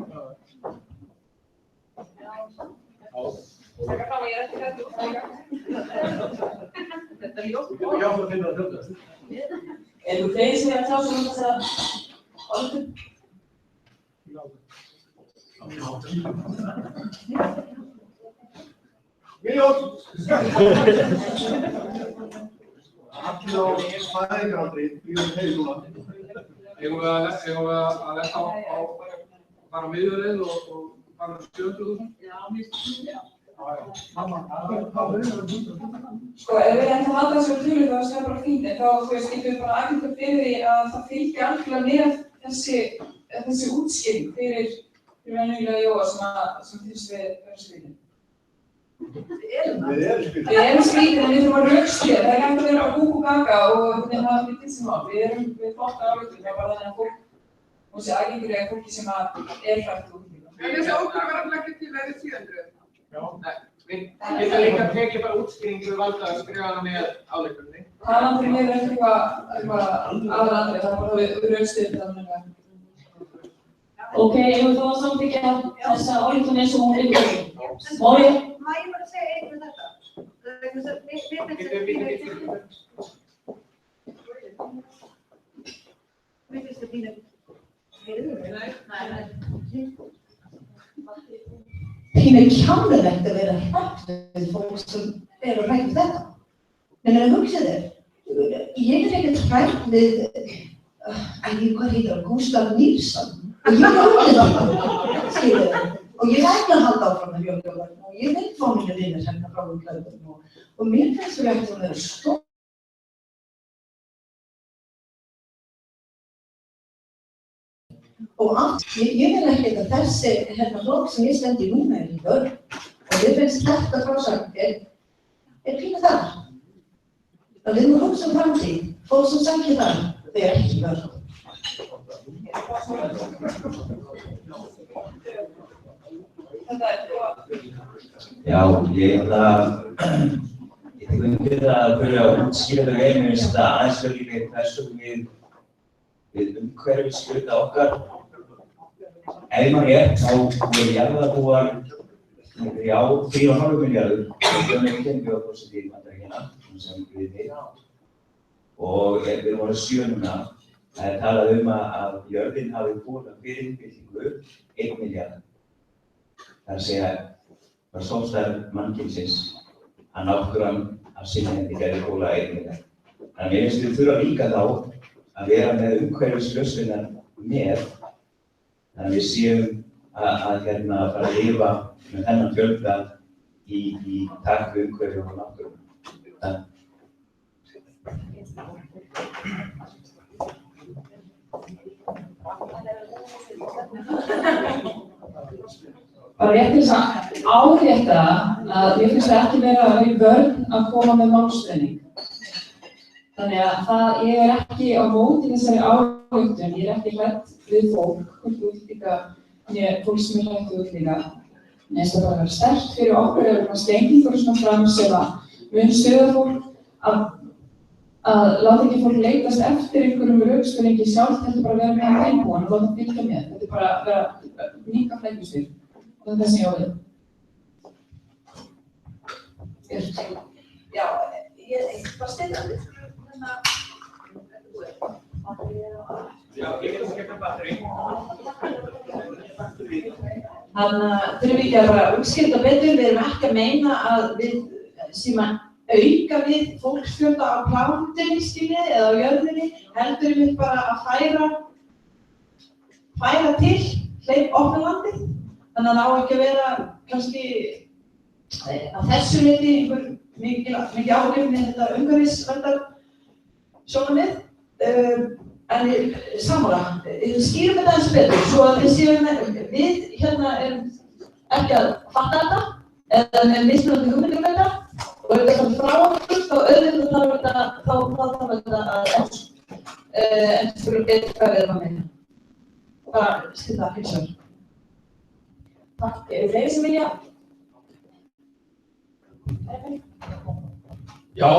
Taka fram að ég ekki hættu að sækja. Þetta ljótt. Já, það finnir að fjölda. Þú fleiri sem að tjá sig þessa ályktun? Miljón! Allir á fæðingaraldri býður heim núna. Eigum við að lesa á fara miðjuleið og fara 700.000? Já, mér finnst það. Sko, ef við ætlum að halda þessu tölu þá er það bara fínt, en þá getum við bara aðgönda fyrir því að það fylgja algjörlega með þessi útskýring fyrir venjulega Jóa sem finnst við vera skrýtin. Við erum skrýtin en við þurfum að rökstyðja, það er ekki að vera að kúk og ganga og það er lítið sem á. Við erum flottar álöktum, það er bara þannig að fólk og þessi aðgengilega fólki sem er hrætt út. En þessi okkur var alveg ekki til verið 700. Já, við getum líka tekið bara útskýringu valda að skrifa hana með álíkunni. Talan fyrir mér er eitthvað aðraðri, það er bara við rauðstyrð þannig að. Ok, ég vil þá að samþykja þessa ályktun eins og hún liggur. Má ég? Má ég bara segja eitthvað þetta? Mér finnst það pínu. Pínu kjánulegt að vera hrætt við fólk sem eru hrætt við þetta. En að hugsa þér, ég ekkert hrætt við, hvað heitir það, Gústaf Nilsson. Og ég hluti það, skilur þið. Og ég ætla að halda áfram með fjölgjörðum og ég vil fá mínu vinir hérna frá umhverfum og mér finnst við ættum að vera stór. Og allt, ég vil ekkert að þessi flokk sem ég stendi núna í vörn og ég finnst þetta frásagn pínu þar. Að við erum hugsa framtíð, fólk sem sækir það, þau ekki í vörn. Já, ég tek undir að þurfa að útskýra þau einu finnst að aðeins verður þessu við umhverfisgjöta okkar. Ef maður rétt, þá voru jarðarbúar 4,5 milljarður og þjóðnefndinbjóðforseti í Bandaríkjanna sem við þig. Og við vorum 7 núna. Það er talað að jörðin hafi búið fyrir innbyltingu 1 milljarð. Það er að segja var sómstæður mannkynsins að náttúran af sinnendi gerði bóla 1 milljarð. Þannig að mér finnst við þurfa líka þá að vera með umhverfislausnirnar með, þannig að við séum að fara að lifa með þennan fjölda í takt við umhverfi og náttúruna. Bara rétt til þess að árétta að mér finnst það ekki vera að vera í vörn að koma með málspenning. Þannig að ég er ekki á móti þessari ályktun, ég er ekki hrædd við fólk, hvorki útlendinga, né fólk sem er hrætt við útlendinga. Mér finnst það bara að vera sterkt fyrir okkur ef við stengið fyrir svona fram sem að mun stuða fólk að láta ekki fólk leitast eftir einhverjum rökstuðningi sjálf, þetta bara vera með að einbúan og láta fylgja með. Þetta er bara að vera nýka flækjustig. Það er það sem ég á við. Já, ég bara stilla við. Já, ég get að skipta batteri. Þannig að þurfum við ekki að bara útskýra betur, við erum ekki að meina að við séum að auka við fólksfjölda á plánunni, skiljið, eða á jörðinni, heldur við bara að færa til hleyp opna landið. Þannig að það á ekki að vera kannski að þessu leyti einhver mikið áhrif með þetta umhverfisverndar sjónarmið. En sammála, skýrum þetta aðeins betur, svo að við séum við hérna erum ekki að fatta þetta eða með mismunandi hugmyndir þetta og ef þetta er frá okkur þá auðvitað þarf þetta að endurspegla betur hvað við erum að meina. Bara stilla heilsar. Takk, eru fleiri sem vilja? Já,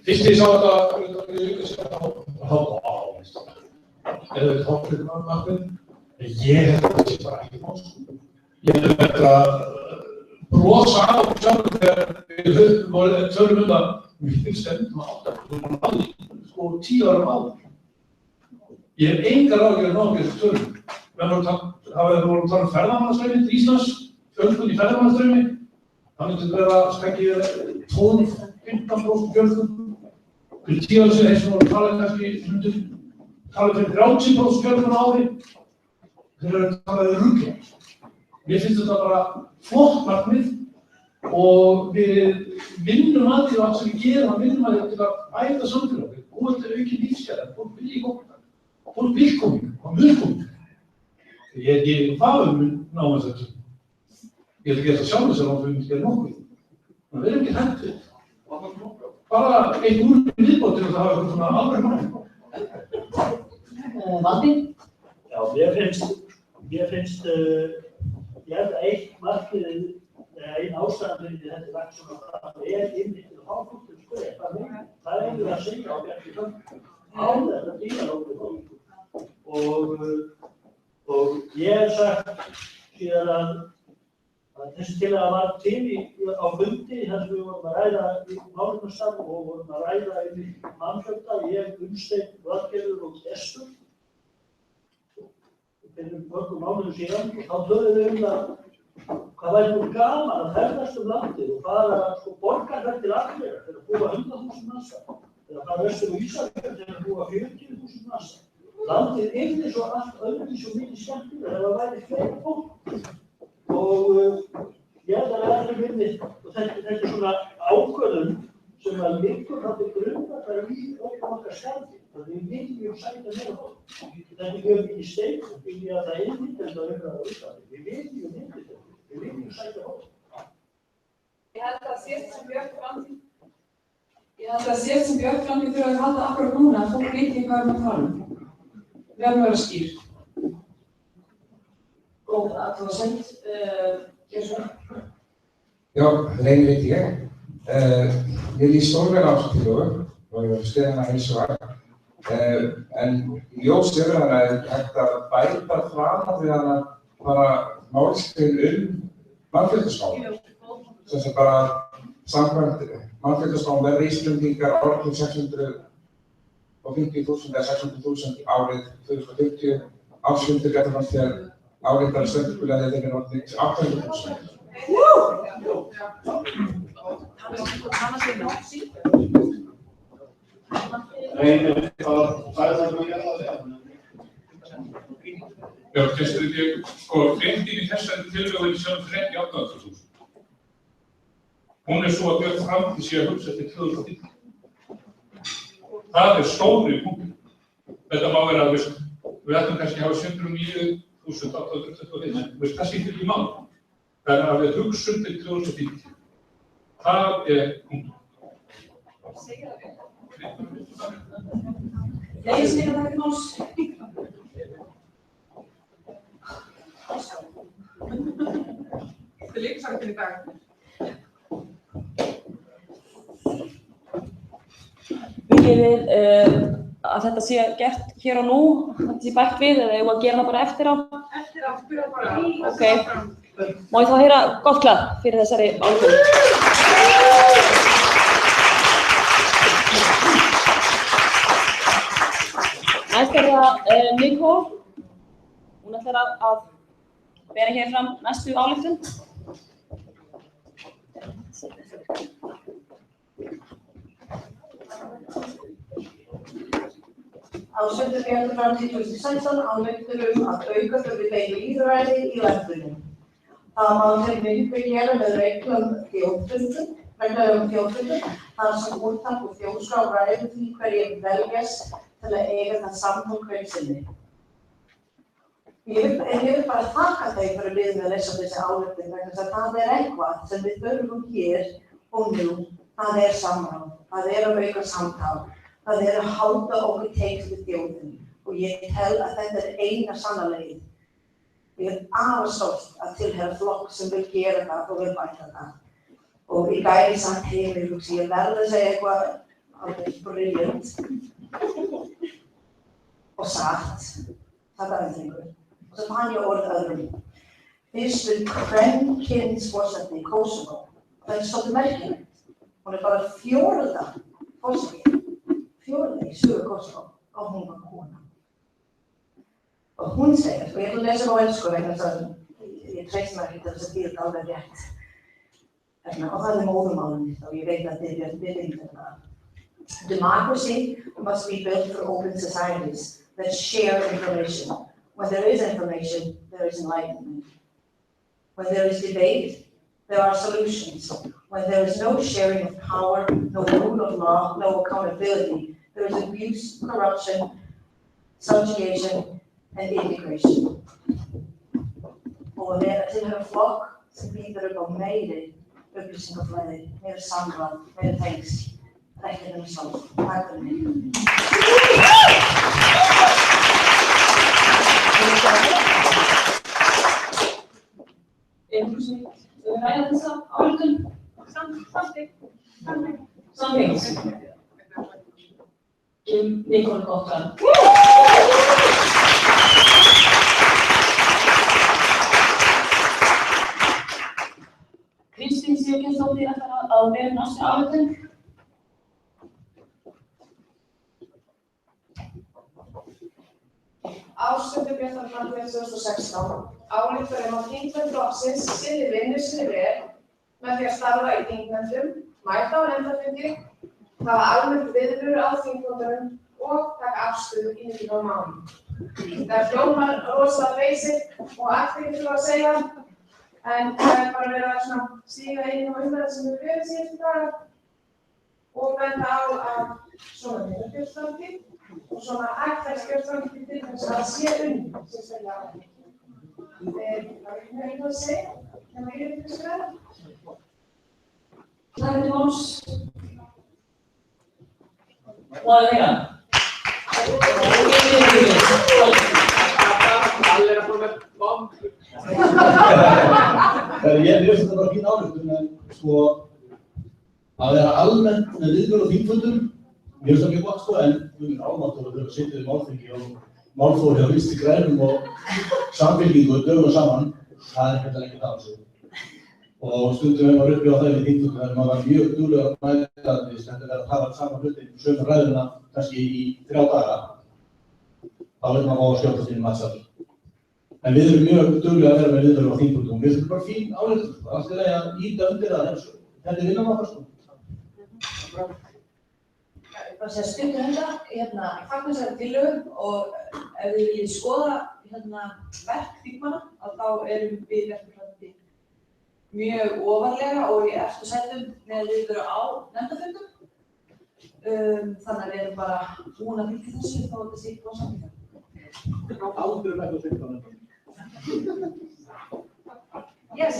fyrst ég sá þetta hátta á, eða þetta hóttur markmið, en ég hef þetta bara ekki mást. Ég hef þetta að brosa á sjálfur þegar við tölum að við stendum á 10 árum áður. Ég hef engar ágjörð þessu tölum. Við vorum að tala ferðamannastraumi til Íslands, fjölgun í ferðamannastraumi. Það myndi vera kannski 12–15% fjölgun. Fyrir 10 ára síðan eins og voru að tala kannski, tala fyrir 30% fjölgun á ári. þeir eru að tala rugla. Mér finnst þetta bara flott markmið og við vinnum að því allt sem við gerum, vinnum að því til að bæta samfélagið, búa til aukin lífsgæði, fólk vil í gott, fólk vil koma og mun koma. Ég er ekki ná þessu. Ég ætla ekki að sjálf þess að við myndum gera nokkuð. Það er ekki hægt við. Bara einn úr viðbót til að það hafa eitthvað svona alveg mál. Valdi? Já, mér finnst, ég held að eitt markmiðið, einn ástæðan fyrir því þetta lagt svona fram inni til að fá fólk til skoða. Það er einhverja að segja á Bjarki Fönn á þetta dýralófið fólk. Og ég hef sagt síðan að þessi tillaga var til á fundi þar sem við vorum að ræða í málefnastarf og vorum að ræða í mannfjölda, ég, Gunnsteinn, Valgerður og Gestur. Fyrir mörgum mánuðum síðan og þá töluðum við það hvað væri nú gaman að ferðast landið og fara borgarferð til Akureyrar til að búa 100.000 manns þar, til að fara vestur og Ísafjörð til að búa 40.000 manns þar. Landið yrði svo allt öðruvísi og mikið skemmtilega ef það væri fleiri fólk. Og ég held að það er myndið, og þetta er svona ákvörðun sem að liggur þarna grundvallar í okkar starfi. Þannig við viljum sækja meira fólk. Þetta er mjög mikið steik og því að það er innflytjenda umræða á Íslandi. Við viljum innflytjenda, við viljum sækja fólk. Ég held að síðast sem Björk framtíð þurfa að halda akkurat núna að fólk veit ekki hvað við tala um. Við erum að vera skýr. Góð athugasemd, Geirsson. Já, Reynir heiti ég. Ég lýst stórlega á þessu tillögu og stiðna eins og en í ljósi umræðunnar er hægt að bæta frama því að fara málsgrein mannfjöldaspám. Sem sé bara samkvæmt mannfjöldaspám verði Íslendingar orðnum 650.000 eða 600.000 árið 2050. Ársfundir gæti fram til áriðar stöndurkulega þegar þeir eru orðnir 800.000. Reynir að færa það að gera það. Já, þessu ekki, reyndin í þessari tillögu er sjálf ekki 800.000. Hún er svo að Björk framtíð sé að hugsa til 2010. Það er stóri punktur. Þetta má vera að við ætlum kannski að hafa 709.825, það skiptir ekki máli. Það er að við hugsun til 2010. Það er punktur. Leiðist þig að taka máls? Þetta er lífsaktin í dag. Viljið þið að þetta sé gert hér og nú, þetta sé bætt við eða eigum að gera það bara eftir á? Eftir á, byrja bara. Ok. Má ég þá heyra gott klapp fyrir þessari álfum? Næst er það Nicole. Hún ætlar að bera hér fram næstu ályktun. Ásettur gerður framtíð 2016 ályktur að auka þurfi beinu lýðræði í landinu. Það má til myndir gera með reglum þjóðfundum, þar sem úrtak og þjóðskrá ræður því hverjir veljast til að eiga það samtal hverju sinni. Ég vil bara þakka þeim fyrir liðinu að lesa þessi ályktun vegna þess að það er eitthvað sem við þurfum hér og nú. Það er samráð, það er að auka samtal. Það er að halda okkur tengst við þjóðinni og ég tel að þetta er eina sanna leið. Ég er afar stolt að tilheyra flokk sem vil gera það og vil bæta það. Og í gæri samt heimir hugsi ég verði að segja eitthvað alveg brilliant og satt. Það er einhver. Og svo fann ég orð öðrum. Fyrst við kvenkynsforseti í Kosovo. Það er svolítið merkilegt. Hún er bara fjórða forseti. Fjórða í sögu Kosovo og hún var kona. Og hún segir, og ég ætla að lesa á ensku vegna þess að ég treysti mér ekki til þess að þýða þetta alveg rétt. Og það er móðurmálið mitt og ég veit að þið erum byrjum þetta. Democracy must be built for open societies that share information. When there is information, there is enlightenment. When there is debate, there are solutions. When there is no sharing of power, no rule of law, no accountability, there is abuse, corruption, subjugation, and integration. Og að vera tilhöra flokk sem býður upp á meiri upplýsingaflæði, meira samráð, meira tengsl, ekki nema sjálf. Takk fyrir mig. Ræða þessa ályktun? Samþykkt. Nicole Gottran. Kristín Sigurgeirsdóttir ætlar að vera næstu ályktun. Ársfundur Bjartar framtíðar 2016 ályktar að þingmenn flokksins sinni vinnu sinni vel með því að starfa í þingnefndum, mæta á nefndarfundi, hafa almennt viðburði á þingfundunum og taka afstöðu í mikilvægum málum. Það hljómar rosalega basic og allt ekki þurfa að segja, en það bara verið að stíga inn á umræðu sem við verið síðustu daga og benda á að svona vinnugjörðsframtíð og svona ætlagsgjörðsframtíð til þess að sé unnið, sérstaklega á henni. Það er ekki mjög að segja, en það er ekki að skræða. Takk til máls. Láðu þeirra. Allir að fóra með bomb. Ég finnst þetta bara fín ályktun, en sko að vera almennt með viðburð á þingfundum, mér finnst það mjög gott sko, en við erum ámáttur að vera að sitja í málþingi og málþóri á Vinstri grænum og Samfylkingu dögum saman, það er ekki það sko. Og stundum við maður uppi á það í þingfundum þegar maður var mjög duglegur að mæta því að þetta er að tala saman hluti, sömu ræðuna kannski í 3 daga, þá vil maður fá að skjótast inn í matsal. En við erum mjög duglega að vera með viðburði á þingfundum. Við erum bara fín ályktun, það er alltaf að ýta undir það, en þetta er vinnan okkar sko. Ég bara segja stundum þetta, ég fagna þessari tillögu og ef þið viljið skoða verk þingmanna, þá erum við verkefni mjög ofarlega og í efstu sætum með viðburði á nefndarfundum. Þannig að við erum bara búin að fylgja þessu þá þetta sé ekki á samtíma. Aldrei með þetta þingmanna. Yes.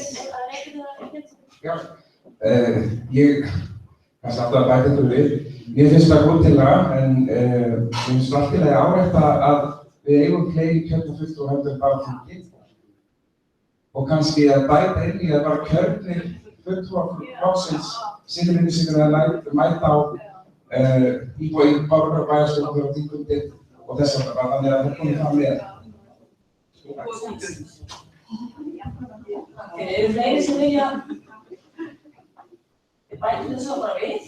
Já, ég kannski alltaf að bæta þetta við. Mér finnst það góð tillaga, en mér finnst alltaf að árétta að við eigum fleiri kjörnafulltrúa heldur en bara þingið. Og kannski að bæta inn í að bara kjörnir fulltrúar flokksins sinni vinnu sinni að mæta á íbúa í borgar, bæjarstjórnir og þingfundi og þess vegna, þannig að það komið fram með. Eru fleiri sem vilja bæta þessu bara við?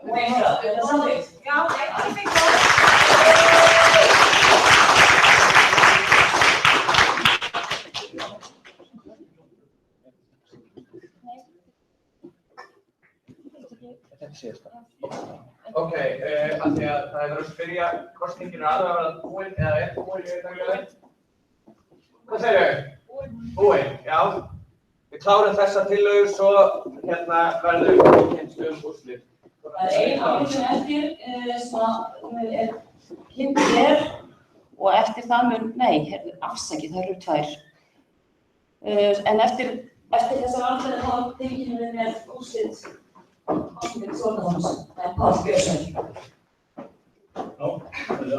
Og einhverja, er það samþykkt? Já, ekki fengt Ok, af því að það er verið að spyrja kosningin alveg að vera búin eða er búin, ég veit ekki alveg. Hvað segir þau? Búin, já. Við klárum þessa tillögu svo verður kynnt úrslit. Það er ein ályktun eftir sem er kynnt hér og eftir það afsakið, það eru 2. En eftir þessar ályktun þá tilkynnum við með úrslit stjórnarformanns, það er Páll Björnsson.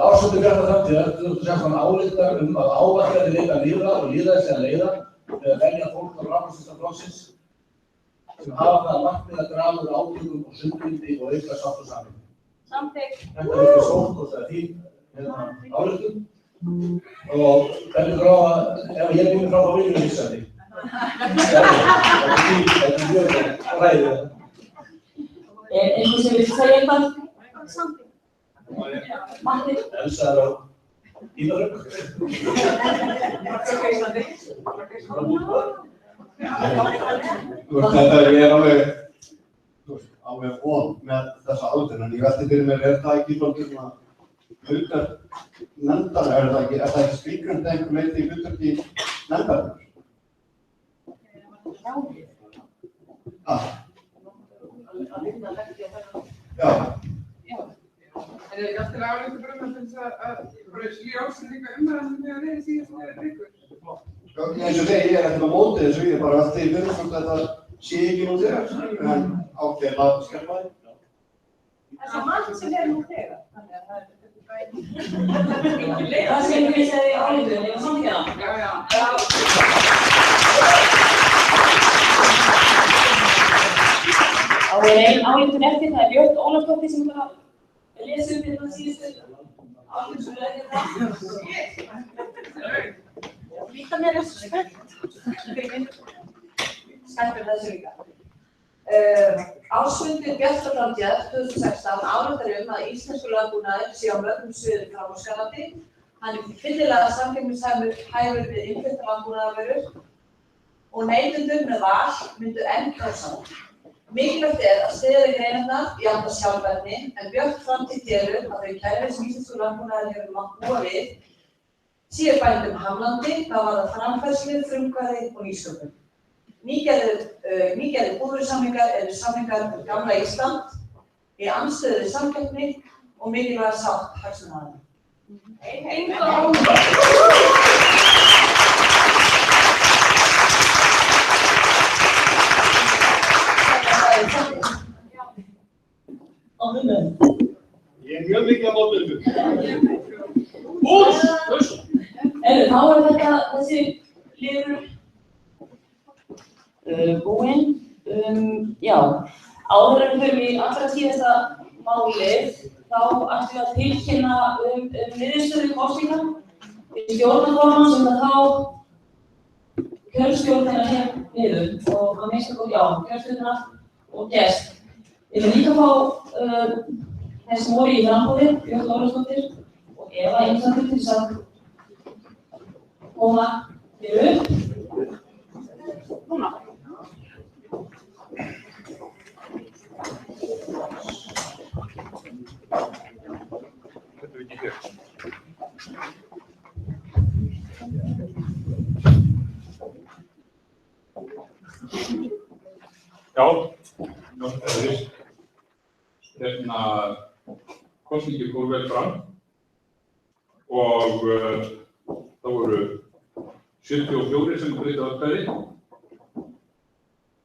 Ársfundur Bjartar framtíðar 2016 ályktar að áætla að nýrra og lýðræðislega leiða við að velja fólk á framboðslista flokksins sem hafa það að markmið að draga úr átökum og sundrýndi og auka sátt og samvinnu. Samþykkt. Þetta er stórt og það er fín ályktun og þetta frá að ef ég er frá þá viljum við Íslandi. Þetta er mjög ræðið. Einhver sem vil segja eitthvað? Matti? Elsa er á Íðarögg. Þetta ég er alveg von með þessa ályktun, en ég velti fyrir mér, er það ekki svolítið svona hlutverk nefndar, er það ekki skilgreint að einhver leyti í hlutverki nefndarinnar? Já. En ekki alltaf álíka brumma til þess að bara ljósa líka umræðan með að vera síðan sem verið vikur? Eins og þegar ég ekki á móti þessu, ég bara alltaf í fyrir hvort þetta sé ekki nú þegar, en ákveðið að skemma þig. Það er svo margt sem nú þegar, þannig að það er Það sem við segja í álítunni, ég var samtíða. Og einn álítun eftir, það er Björn Ólafsdóttir sem bara lesi upp hérna síðustu álítun sem við ekki það. Líka mér er svo spennt. Spennt fyrir þessu líka. Ársfundur Bjartframtíðar 2016 áréttar að íslenskur landbúnaður sé á mörgum sviðum framúrskarandi. Hann er fyllilega samkeppnishæfur við innfluttar landbúnaðarvörur og neytendur með val myndu enn kjósa hann. Mikilvægt að styðja við greinarnar í átt að sjálfbærni, en Björt framtíð telur að þau kerfi sem íslenskur landbúnaður hefur mátt búa við séu bændum hamlandi hvað varðar framfærslu, frumkvæði og nýsköpun. Nýgerðir búvörusamningar eru samningar gamla Ísland í andstöðu við samkeppni og mikilvæga sátt hagsmunaaðila. Ég er mjög mikið á móti þessu. Þá er þetta þessi liður búinn. Já, áður en við förum í allra síðasta málið, þá ætlum við að tilkynna niðurstöðu kosninga í stjórnarformann sem þá kjörstjórnina hér niður og að minnsta góð, já, kjörstjórnina og gest. Ég vil líka fá þeir sem voru í framboði, Björn Ólafsdóttir og Eva Einarsdóttir til þess að koma hér upp. Núna. Þetta er ekki hér. Já, kosningin fór vel fram og það voru 74 sem greiddu atkvæði.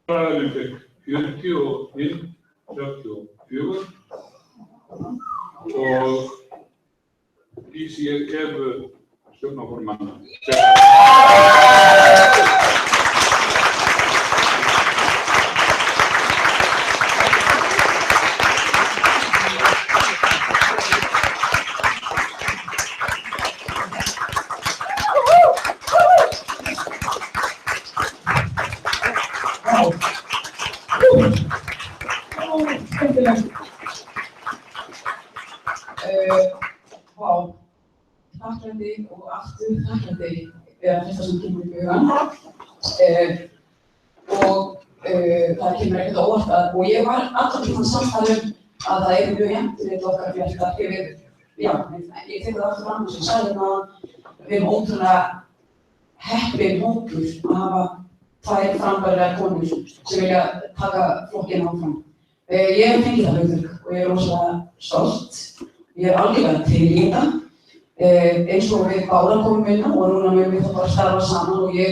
Aðalinn fékk 40 og hinn 34 og lýsi ég stjórnarformann. Þakklandi og aftur þakklandi er þetta sem kemur í hugann. Það kemur ekkert óvart og ég var allan tímann samtalið að það eru mjög jafnt við okkar fjölda yfir, já, ég tekur það aftur fram sem ég sagði að við erum ótrúlega heppin hópur að hafa tvær frambærilegar konur sem vilja taka flokkinn áfram. Ég hef fengið það hlutverk og ég er rosalega stolt. Ég er algjörlega til í þetta. Eins og við báðar komum inn og núna mögum við þá bara starfa saman og ég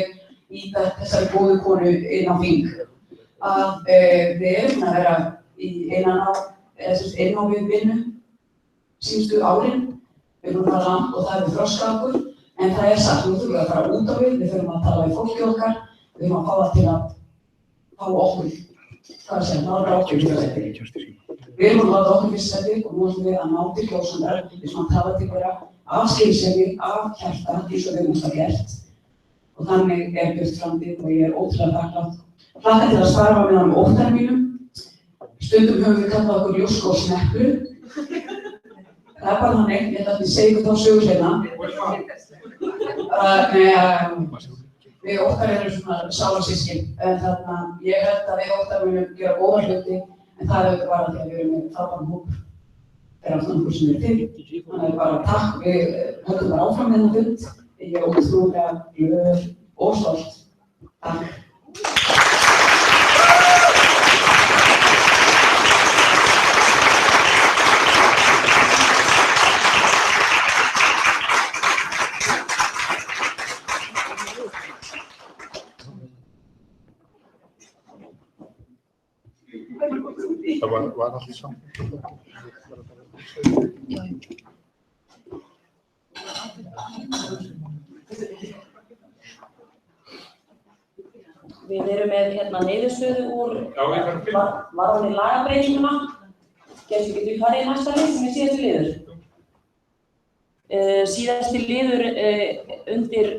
íta þessari góðu konu inn á þing. Við erum að vera í innan á við vinnu síðustu árin. Við erum að fara langt og það er þroska okkur, en það er satt, nú þurfum við að fara út á við, við þurfum að tala við fólki okkar, við þurfum að fá það til að fá okkur, náður okkur fyrsta seti. Við erum að láta okkur fyrsta seti og nú ætlum við að ná til kjósandar, við ætlum að tala til þeirra af skynsemi, af hjarta, eins og við höfum það gert. Og þannig er Björt framtíð og ég er ótrúlega þakklátt. Hlakka til að starfa með hann óttar mínum. Stundum höfum við kallað okkur Jósko og Sneplu. Það er bara þannig, ég ætla að þið segja ykkur þá sögur hérna. Við óttar erum svona sálarsískin, en þarna ég held að við óttar munum gera góða hluti, en það er auðvitað bara því að við erum með frábæran hóp. allt annað hvort sem er til. Þannig bara takk, við höldum bara áfram með þennan fund. Ég er ótrúlega glöð og stolt. Takk. Það var allt saman. Við erum með niðurstöðu úr varðandi lagabreytinguna. Getur við farið í næsta lið sem er síðasti liður. Síðasti liður undir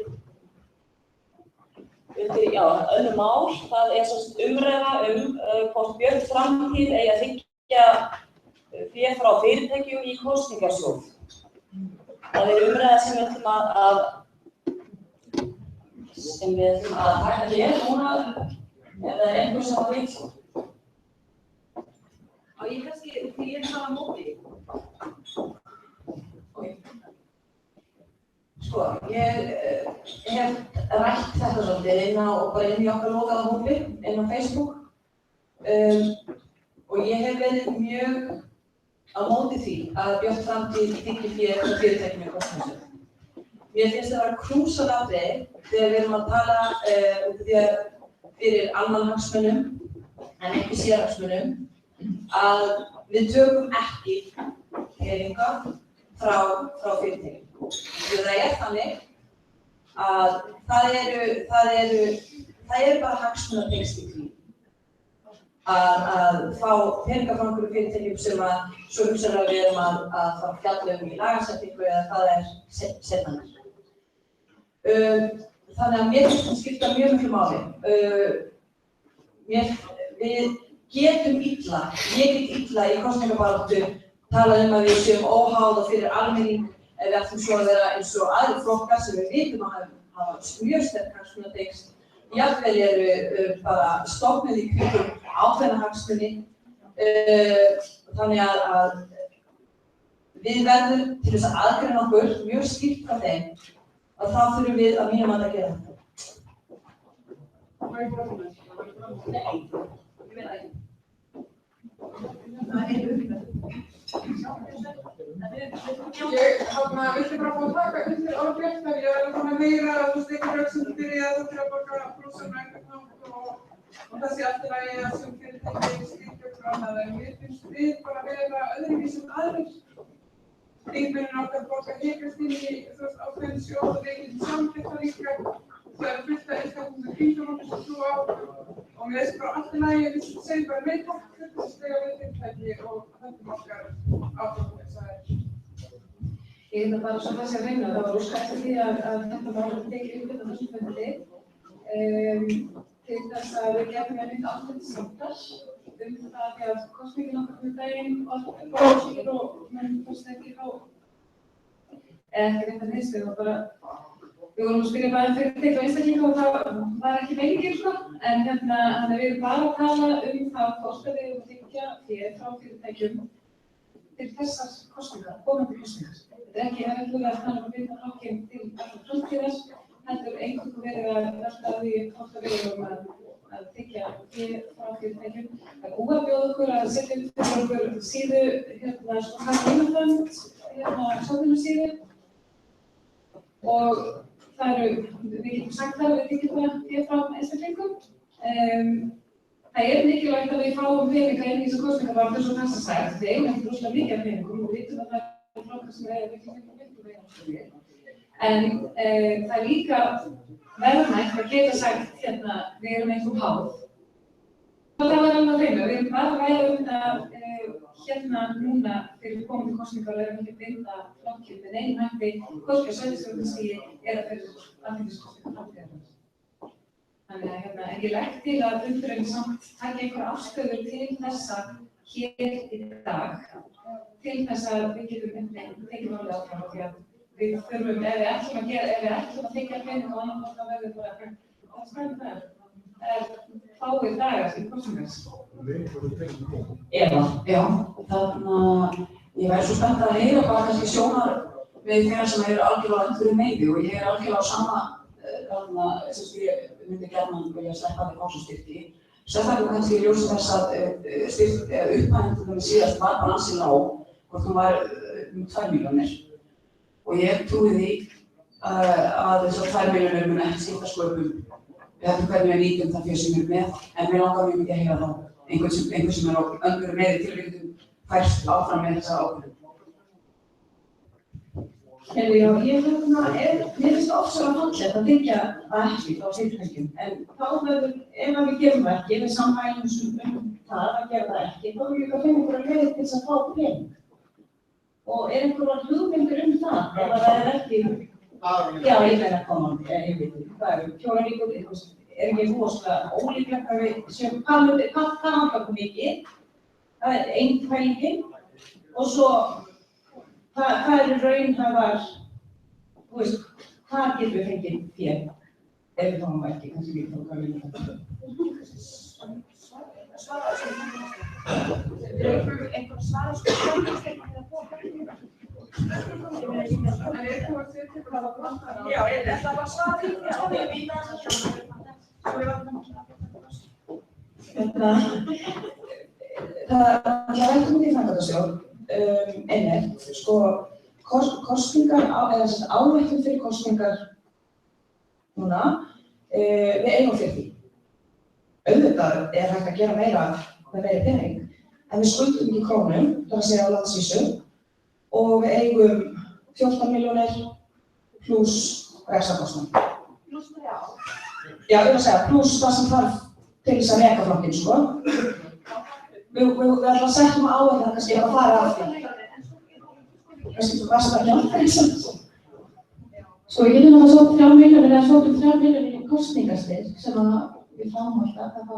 önnur mál, það er umræða hvort Björt framtíð eigi að þiggja fé frá fyrirtækjum í kosningasjóð. Það er umræða sem við ætlum að taka hér núna, ef það er einhver sem veit. Ég kannski, því ég tala á móti. Sko, ég hef rætt þetta svolítið inn í okkar lokaða hópi, inn á Facebook. Og ég hef verið mjög á móti því að Björt framtíð þiggi fé frá fyrirtækjum í kosningasjóð. Mér finnst það vera krúsalatriði þegar við erum að tala fyrir almannahagsmunum en ekki sérhagsmunum að við tökum ekki peninga frá fyrirtækjum. Það er þannig að það eru bara hagsmunatengsl í því að fá peninga frá einhverjum fyrirtækjum sem svo hugsanlega við erum að fara að fjalla í lagasetningu eða það er seinna meir. Þannig að mér finnst það skipta mjög miklu máli. Við getum illa, ég get illa í kosningabaráttu talað að við séum óháð og fyrir almenning ef við ætlum svo að vera eins og aðrir flokkar sem við vitum að hafa mjög sterk hagsmunatengsl. Jafnvel eru bara stofnuð í kringum ákveðna hagsmuni. Þannig að við verðum til þess að aðgreina okkur mjög skýrt frá þeim að þá þurfum við að mínum að gera þetta. Nei, ég veit ekki. Það er umhverfið. Ég vildi bara fá að taka undir orð Bjartar. Ég var að heyra að þú stekur röksemdir í að þú þurfa að borga brúsum einhvern nátt og það sé allt í lagi að sem fyrirtæki styrkja okkur annað. En mér finnst við bara vera öðruvísi en aðrir. Þingmennin okkar borga hikast inn í ákveðin sjóð og við getum samkvæmt líka. Það er fullt af einstaklingum sem kringum okkur sem trúa á og mér finnst bara allt í lagi að við segjum bara nei takk fyrir þessu þegar við fyrirtæki og höndum okkar áfram eins og það er. Ég hefði bara svo þessi að reyna, það var óskar eftir því að þetta mál tekið upp á þessum fundi til þess að við gefum einmitt ákveðið samtal það því að kosningin okkar daginn og kosningin og menn fannst ekki á ekki reynda niðurstöðu og bara við vorum að spyrja bara fyrirtæki og einstaklinga og það var ekki meiningin sko en þannig við erum bara að tala það hvort við erum að þiggja fé frá fyrirtækjum til þessar kosningar, komandi kosningar. Þetta er ekki verið að tala binda flokkinn til allra framtíðar, heldur einhverjum verið að velta því hvort við erum að þiggja fé frá fyrirtækjum. Það er búið að bjóða okkur að setja upp fyrir okkur síðu, samfélagssíðu og það við getum sagt það að við þiggjum það fé frá einstaklingum. Það er mikilvægt að við fáum peninga inn í þessu kosningabaráttu eins og Kassa sagt. Við eigum ekki rosalega mikið af peningum og við vitum að það eru flokkar sem eiga miklu meira af því. En það er líka verðmætt að geta sagt við erum einhverjum háð. Það var alveg að reyna, við erum bara að ræða núna fyrir komandi kosningar og erum ekki að binda flokkinn með einum hætti, hvorki á sveitarstjórnarstigi eða fyrir alþingiskosningar framtíðarinnar. Þannig að ég legg til að fundurinn samt taka einhverja afstöður til þessa hér í dag til þess að við getum tekið málið áfram og því að við þurfum, ef við ætlum að þiggja pening og annan þá verður bara það er fáir dagar til kosningar. Já, þannig Ég væri svo spennt að heyra bara kannski sjónar við þeirra sem eru algjörlega undir neyði og ég algjörlega á sama, ég myndi gjarnan vilja sleppa því konsumstyrki. Sérstaklega kannski í ljósi þess að upphæðin síðast var bara ansi lág, hvort hún var 2 milljónir. Og ég trúi því að þessar 2 milljónir mun ekki skipta sköpum við þetta hvernig við nýtum það fyrir sem við með, en mér langar mjög mikið að heyra þá einhvern sem er á önnur meiri tilvíkjum færst áfram með þessa ákvörðun. Já, mér finnst það ofsalega fallegt að byggja það ekki á fyrirtækjum, en þá verður, ef við gerum það ekki, við sammælum það að gera það ekki, þá erum við líka að finna einhverja leið til þess að fá pening. Og einhverjar hugmyndir það, ef það er ekki, já, ég meina komandi, ég veit ekki, það eru kjóraríkur, ekki rosalega ólíklegt að við séum, hvað handlar okkur mikið, það er einn pælingin, og svo hvað eru raunhæfar, þú veist, hvað getum við fengið fél, ef við fáum ekki, kannski við fáum hvað við viljum. Einhver svara Já, það var svarið, Það rættum við í framkvæmdastjórn einmitt, sko, kosningar, eða áætlun fyrir kosningar núna, við eigum fyrir því. Auðvitað er hægt að gera meira með meiri pening, en við skuldum ekki krónum, það að segja á landsvísu, og við eigum 14 milljónir pluss rekstrarkostnað. Pluss 3 ár? Já, ég vil að segja, pluss það sem þarf til þess að reka flokkinn, sko. Við ætlum að setja á þetta kannski að fara af því. Kannski þú varst að hjálpa eins og þessu. Sko, við getum náttúrulega sótt 3 milljónir eða sóttum 3 milljónir í kosningastyrk sem að við fáum alltaf, það fá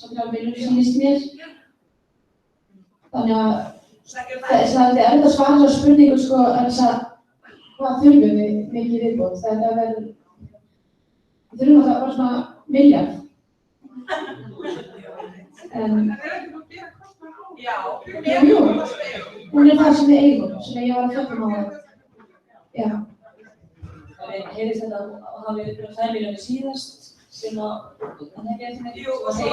svo 3 milljónir sem nýst mér. Þannig að það er erfitt að svara þessar spurningu, sko, hvað þurfum við mikið viðbót? Það verður, við þurfum alltaf bara svona milljarð. Jú, hún er það sem við eigum, sem ég var að fjalla á. Já. Það heyrðist þetta að hafa verið fyrir 2 milljónir síðast, sem að, það hefði eftir með, jú, og svo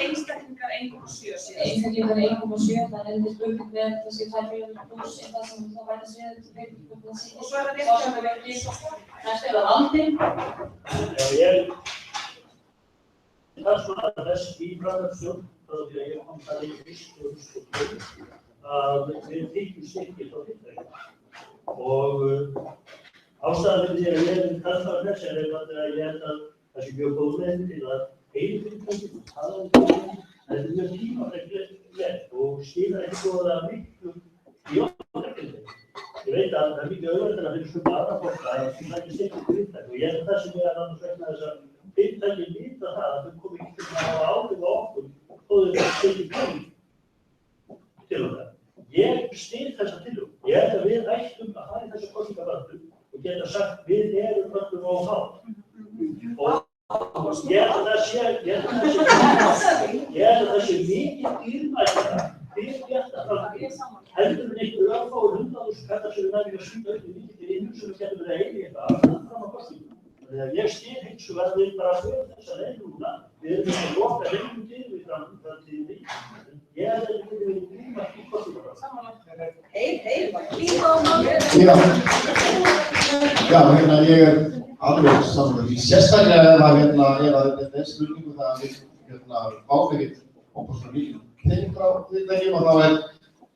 einstaklingar 1,7 síðast. Einstaklingar 1,7, það hefði spurning með þessi 2 milljónir pluss, en það sem það væri sviðið til veikum. Og svo er það rétt sem við ekki, næst er það aldrei. Það er svona þess í framkvæmdastjórn, frá því að ég kom þar í fyrstu að við þykjum styrki frá fyrirtækjum. Og ástæðan fyrir því að ég talsmaður þess er að ég held að það sé mjög góð leið til að einu fyrirtækjum tala þetta er mjög tímafrekt og skilar ekki góða miklu í orðverkefni. Ég veit að það er mikið auðveldara fyrir svona aðra fólk að það ekki styrki fyrirtæki og ég held að það sem ég annars vegna þess að fyrirtæki vita það að þau komi ekki til að hafa áhrif á okkur þó þau styrki pening til okkar. Ég styð þessa tillögu. Ég held að við ættum að fara í þessa kosningabaráttu og geta sagt við erum öllum á þá. Og ég held að það sé mikið dýrmætara fyrir Bjartaframtíð heldur en einhver örfáir 100.000 kallar sem við nærum að skýta upp í mikið innum sem við getum verið að eiga eitthvað fram á kosningum. Þannig að ég styð hins vegar að við bara fyrir þessa leið núna. Við erum ekki að loka heimum til við framtíðinni. Ég held að við getum verið grímart í kosningabaráttu. Já, ég er alveg sammála því. Sérstaklega ef að þetta er spurningu það að við fáum ekkert óbúrslega mikið pening frá fyrirtækjum og þá er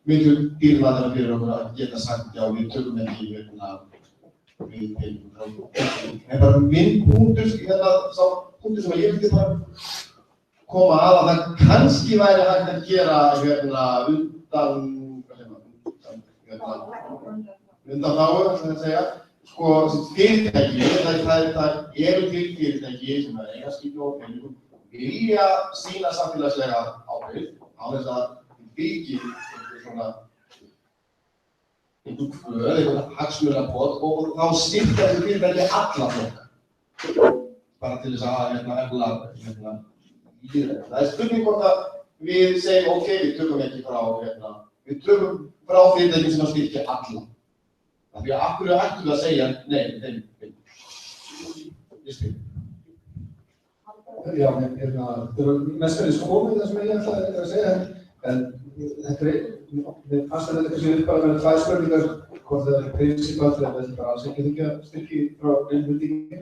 miklu dýrmætara fyrir okkur að geta sagt já, við tökum ekki við peningum frá fyrirtækjum. En bara minn punktur, sá punktur sem ég vildi bara koma að það kannski væri hægt að gera undan þáu, sem það segja, sko, fyrirtæki, það eru til fyrirtæki sem er eiga skipti og peningum, vilja sína samfélagslega ábyrgð á þess að byggja einhver kvöð, einhver hagsmunapott og þá styrkja þessi fyrirtæki alla flokka, bara til þess að efla lýðræði. Það er spurning hvort að við segjum ok, við tökum ekki frá við tökum frá fyrirtækjum sem að styrkja alla. Því að af hverju ættum við að segja nei þeim? Ég skil. Já, það var mestmælis komið það sem ég ætlaði að segja, en þetta mér fannst þetta kannski bara að vera tvær spurningar, hvort það prinsipátt eða þetta alls ekki þykja styrki frá innflutningi.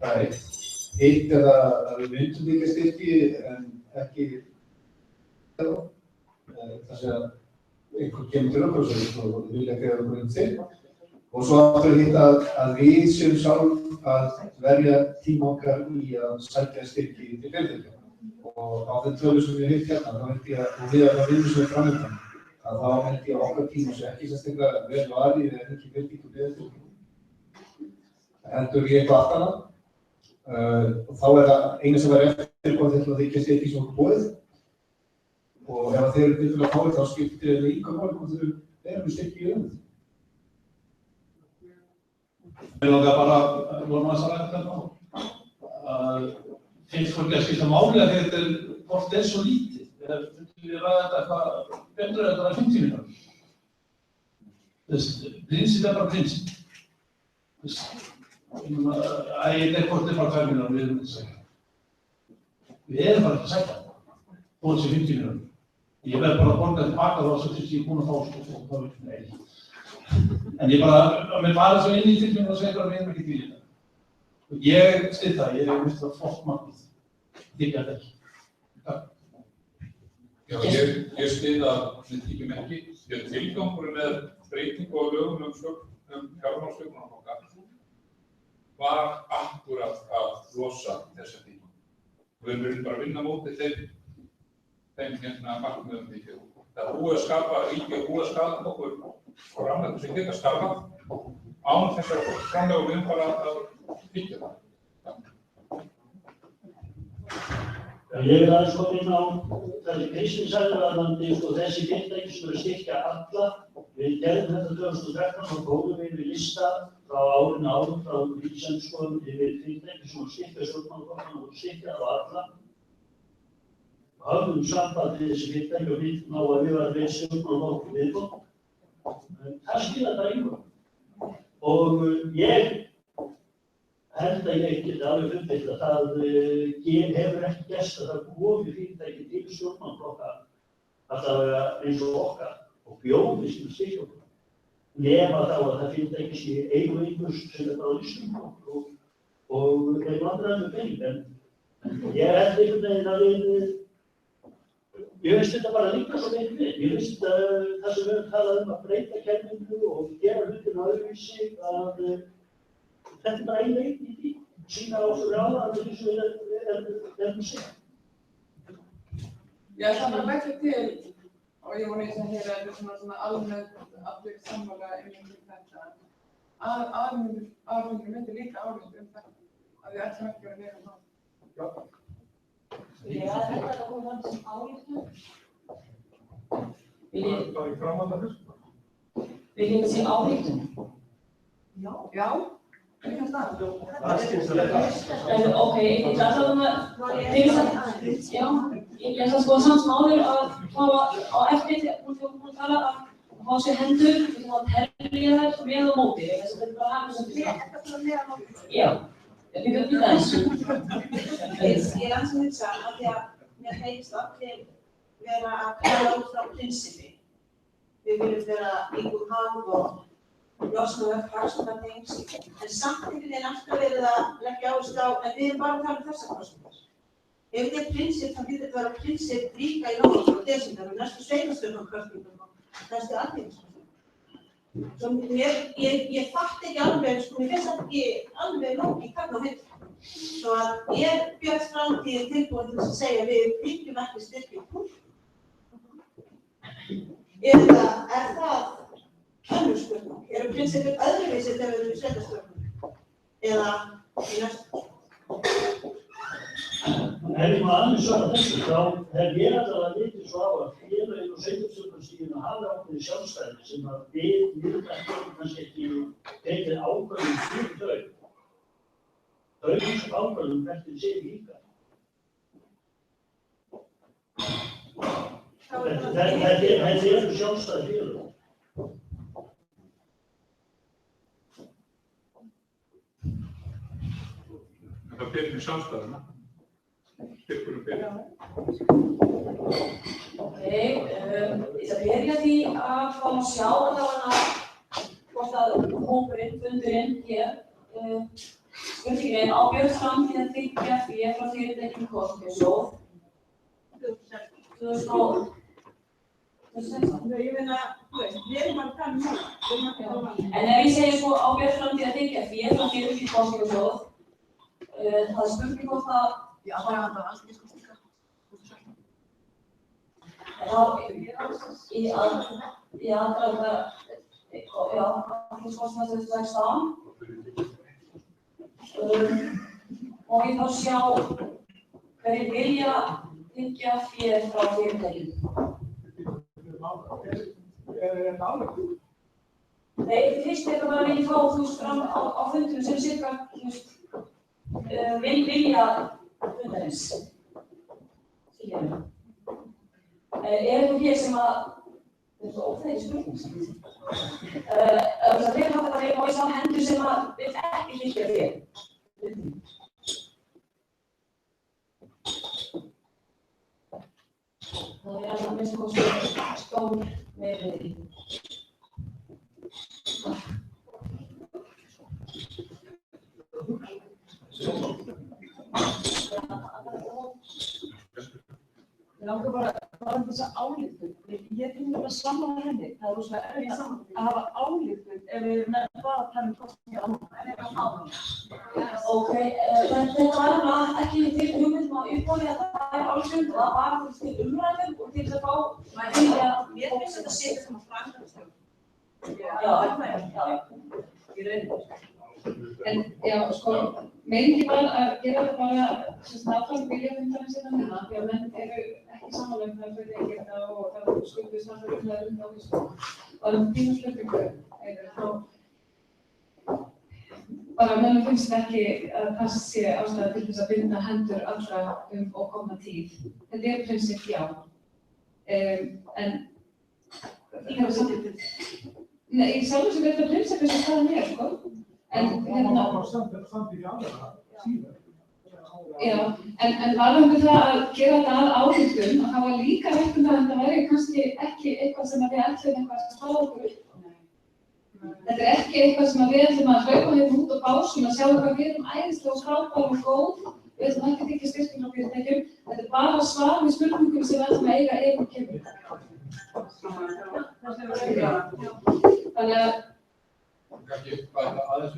Það er eitt. Eitt er að við myndum þykja styrki en ekki það sé að einhver kemur til okkur og vilja greiða okkur inn til. Og svo aftur hitt að við séum sjálf að verja tíma okkar í að sækja styrki til fyrirtækja. Og á þeim tölum sem ég hitt hérna, þá held ég að, og við að það vinnum sem við framöndan, að þá held ég að okkar tíma sé ekki sérstaklega vel varið eða ekki fyrirtækjum fyrirtækjum. Endur ég eitthvað allt annað. Og þá er það eina sem var eftir hvað þetta þykja styrki sem okkur búið. Og ef þeir eru tilfellega fáið þá skiptir það líka máli hvort þeir eru með styrki í öðrum. Ég langar bara að vorum að ræða þetta finnst fólki að skipta máli að þetta hvort er svo lítið. Eða myndum við ræða þetta eitthvað betur en þetta var 50 mínútur. Prinsip er bara prinsip. Þetta hvort er bara 5 mínútur við erum að segja. Við erum bara ekki að segja þetta. Þó þessi 50 mínútur. Ég verð bara að borga tilbaka þá svo til ég er búinn að fá þá nei. En ég bara, að mér fara svo inn í tilfenginu og segja að við erum ekki til í þetta. Og ég styð það, ég finnst það flott markmið. Þykja þetta ekki. Takk. Já, ég styð að við þykjum ekki. Því að tilgangurinn með breytingu á lögum fjármálastjórnarflokka var akkúrat að losa þessa tíma. Við erum bara að vinna móti þeim markmiðum því. Það er búið að skapa, ríkið er búið að skapa okkur framlegum sem geta skapað án þessar framlegum við bara að byggja það. Ég vil aðeins koma inn á þessi Kristinn sagði að þessi fyrirtæki sem eru styrkja alla. Við gerðum þetta 2013 og góðum við lista frá árinu árum frá Ríkisendurskoðun yfir fyrirtæki sem eru styrkja stjórnmálaflokkanna og styrkja á alla. Hafðum samband við þessi fyrirtæki og við ná að við varum við stjórnmálaflokk viðbót. Það skilar bara einhverjum. Og ég held að ég geti alveg fullyrt að það hefur ekki gerst að það komi fyrirtæki til stjórnmálaflokka alltaf eins og okkar og bjóði sem styrkja okkur. Nema þá að það fyrirtæki sé eigu einhvers sem er bara á listum og þeir vandrar með pening. En ég held einhvern veginn að ég finnst þetta bara líka svo veit við. Ég finnst það sem við höfum talað að breyta kerfinu og gera hlutina öðruvísi að þetta er bara ein leið í því. Sýna okkur áðan því sem við erum að segja. Ég ætla bara að vekja til og ég voni að heyra þetta svona almennt allir sammála þetta að aðalfundur myndi líka ályktun þetta að við ætlum ekki að vera það. Ég ætla að koma fram sem ályktun. Það er framhald af þessu. Viljum við sem ályktun? Já. Já. Ok, ég ætla ég ætla sko samt sem áður að fara á eftir þegar hún búin að tala að fá sér hendur, að telja þær með og móti. Þetta er bara hafði sem þetta. Já. Ég veit það eins. Ég er ansið hugsa af því að mér heitist allir vera að kalla út frá prinsipi. Við viljum vera líkur hálf og losna upp hagsmunatengsl, en samtidig er alltaf verið að leggja áherslu á, en við erum bara að tala þessar kosningar. Ef þetta er prinsip, þá getur þetta vera prinsip líka í nóvember og desember og næstu sveitarstjórnarkosningum og næstu alþingiskosningum. Ég fatt ekki alveg, mér finnst ekki alveg lógík þarna á milli. Svo að ég björn framtíð tilbúin til að segja við byggjum ekki styrkjum púl. Eða er það önnur spurning? Eru prinsipin öðruvísi þegar við erum í sveitarstjórnum? Eða í næstu? Ef ég má aðeins svara þessu, þá hef ég alltaf litið svo á að félögin og sveitarstjórnarstiginu hafa ákveðið sjálfstæði sem að við miðlægstjórnum kannski ekki tekið ákvörðun fyrir þau. Þau hugsa ákvörðun eftir sig líka. Þetta eru sjálfstæð félög. Það byrjum sjálfstæðina. Styrkurum byrjum. Ok, ég ætla að byrja því að fá að sjá allavega hvort að hópurinn, fundurinn hér, spurningin á Björn framtíð að þykja fyrir frá fyrirtækjum Kosningasjóð 2016. Ég meina, við erum bara að tala núna. En ef ég segir svo á Björn framtíð að þykja fyrir frá fyrirtækjum Kosningasjóð, það er spurning hvort að Já, það er alltaf alþingiskosninga. Í aðdraganda alþingiskosninga 2016 og ég þá sjá hverjir vilja þiggja fé frá fyrirtækjum. Nei, fyrst er það bara að vilja fá þú veist fram á fundunum sem cirka vilja fundarins. Eitthvað hér sem að, þetta er svo óþægir spurning. Það er hægt að reyna á í saman hendur sem að vil ekki þiggja fé. Það er alltaf minnst kosti stór meirriði. Ég langar bara þessa ályktun. Ég finn bara sammála henni. Það er rosalega erfitt að hafa ályktun ef við erum bara að tala kosningar. Ok, þetta var ekki til hugmyndum á uppbóli að það er ályktun, það var til umræðum og til að fá Mér finnst þetta setja sem að framkvæmdastjórn. Já. Í rauninni. En já, sko, meiningin var að gera þetta bara áfram viljafundarins hérna núna, því að menn eru ekki sammála það fyrir að gera það og það skuldu samfélag umræður á þessu. Og þínu spurningu þá bara mennum finnst ekki að það sé ástæða til þess að binda hendur allra ókomna tíð. Þetta er prinsip já. En nei, í sjálfu sem þetta prinsipið sem staðan er, sko. En hérna, en varðandi það að gera þetta að ályktun, að það var líka rætt um það að þetta væri kannski ekki eitthvað sem við ætlum eitthvað að spara okkur upp. Þetta er ekki eitthvað sem við ætlum að hlaupa hérna út á básum að sjá hvað við erum æðislega og frábær og góð. Við ætlum ekki að þiggja styrkjum frá fyrirtækjum. Þetta er bara svar við spurningum sem við ætlum að eiga ef og kemur. Þannig að kannski bara aðeins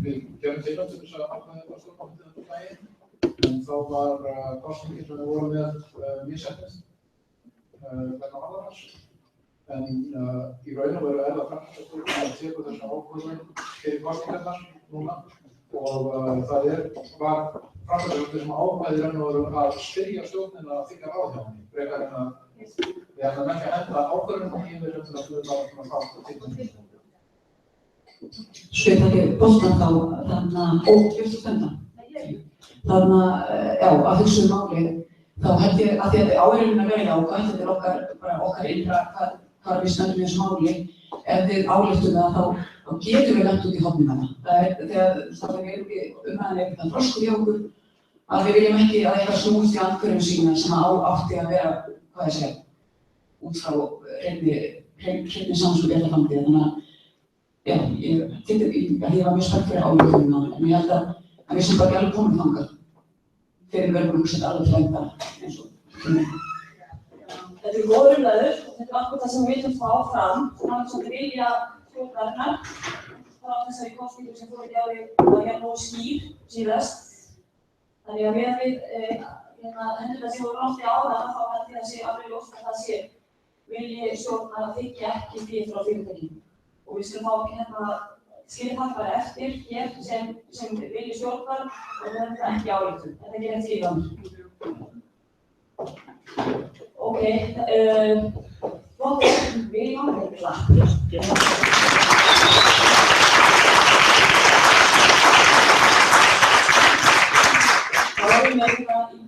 við gerum tilhætt til þess að ákvæða þetta stjórnarfundið þetta daginn. En þá var kosningin sem við vorum með misheppnist vegna varðarans. En í raun og veru það framkvæmdastjórnin að tekur þessa ákvörðun fyrir kosningarnar núna. Og það var framkvæmdastjórnin sem ákvæði raun og veru að spyrja stjórnina að þiggja ráð hjá henni. Frekar en að við ætlum ekki að henda ákvörðunum yfir til að við bara fá til. Svo ég taki boltan þá, þannig að ógjörstu stundan. Þannig að, já, að hugsa máli, þá held ég að því að áheyrðin að vera jákvæð, þetta er okkar innra, hvað við stöndum í þessu máli, ef við ályktum það þá getum við lent út í hornum hana. Það er ekki umræðan eitthvað þrosku hjá okkur, að við viljum ekki að eitthvað snúist í andhverjum sína sem átti að vera, hvað ég segja, út frá hreinni samsku bjarta framtíð. Þannig að já, ég var mjög spennt fyrir ályktunum á en ég held að við sem bara ekki alveg komum þangað fyrir við erum búin að hugsa þetta alveg til enda eins og Þetta eru góðar umræður og þetta er akkurat það sem við viljum fá fram sem vilja stjórnarinnar frá þessari kosningu sem fór ekki að vera nógu skýr síðast. Þannig að við hendurna sem voru langt í áðan þá held ég að sé alveg ljóst að það sé vilji stjórnar að þiggja ekki fé frá fyrirtækjum. Og við skulum fá skilja það bara eftir hér sem vilji stjórnar og við höfum það ekki ályktun. Þetta er ekki skrifað. Ok, við erum ánægðir klart. Þá erum við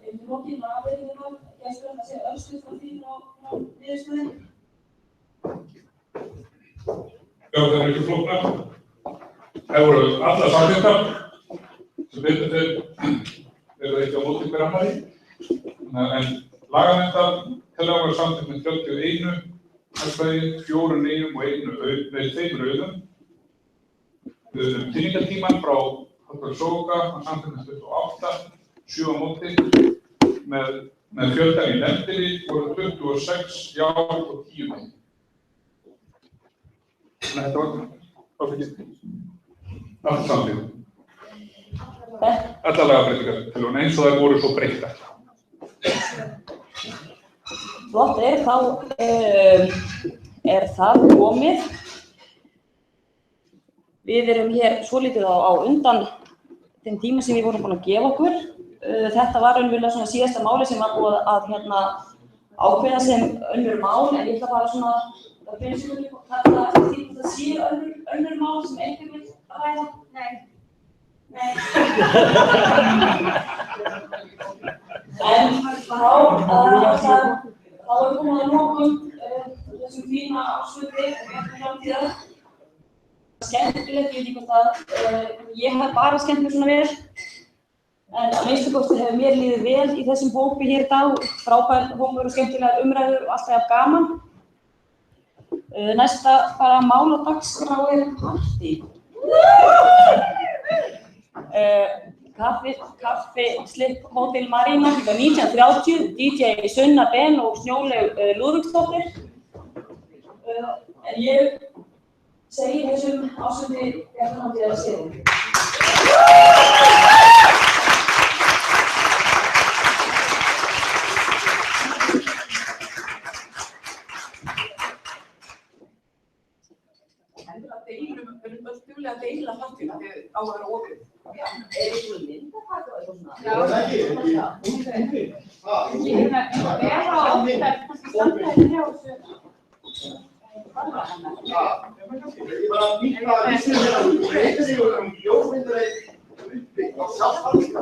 í lokin að verðum gesturinn að segja örstuð frá því frá samningarviðræðum? Já, það er ekki flóknar. Það voru allar samningar sem betur þeir eru ekki á móti hver annarri. En laganefndartillaga var samþykkt með 31 atkvæði, 4 neyjum og 2 rauðum. Kynningartímann frá Halldóri Zoga var samþykkt með 28, 7 á móti. Með fjöldan í nefndinni voru 26 já og 10 nei. Þannig að þetta var áfengið. Allt samþykkt. Allar lagabreytingar eins og þær voru svo breyttar. Flott þá það komið. Við erum hér svolítið á undan þeim tíma sem við vorum búin að gefa okkur. Þetta var raunverulega svona síðasta máli sem var búið að ákveða sem önnur mál, en ég ætla bara svona að finna sem við kalla eftir því að það sé önnur mál sem einhver vill ræða. Nei. En þá er komið að lokum þessum fína ársfundi framtíðar. Skemmtilegt, ég veit ekki hvort ég hef bara skemmt mér svona vel. En að minnsta kosti hefur mér líðið vel í þessum hópi hér í dag, frábær hópur og skemmtilegar umræður og alltaf jafn gaman. Næsta bara mál á dagskrá partí. Kaffi Slipp Hótel Marina kl. 19:30, DJ Sunna Ben og Snjólaug Lúðvíksdóttir. En ég segi þessum ársfundi framtíðar að séu. Við erum öll duglega að deila partýna þegar á að vera opið. Ekki mynda það eitthvað svona? Já, ekki. Ég er að vera á oftar, kannski standa hérna hjá þessu. Ég var að nýta að vissi þeirra breytir og ljósmyndir uppi á sjálfsfalska.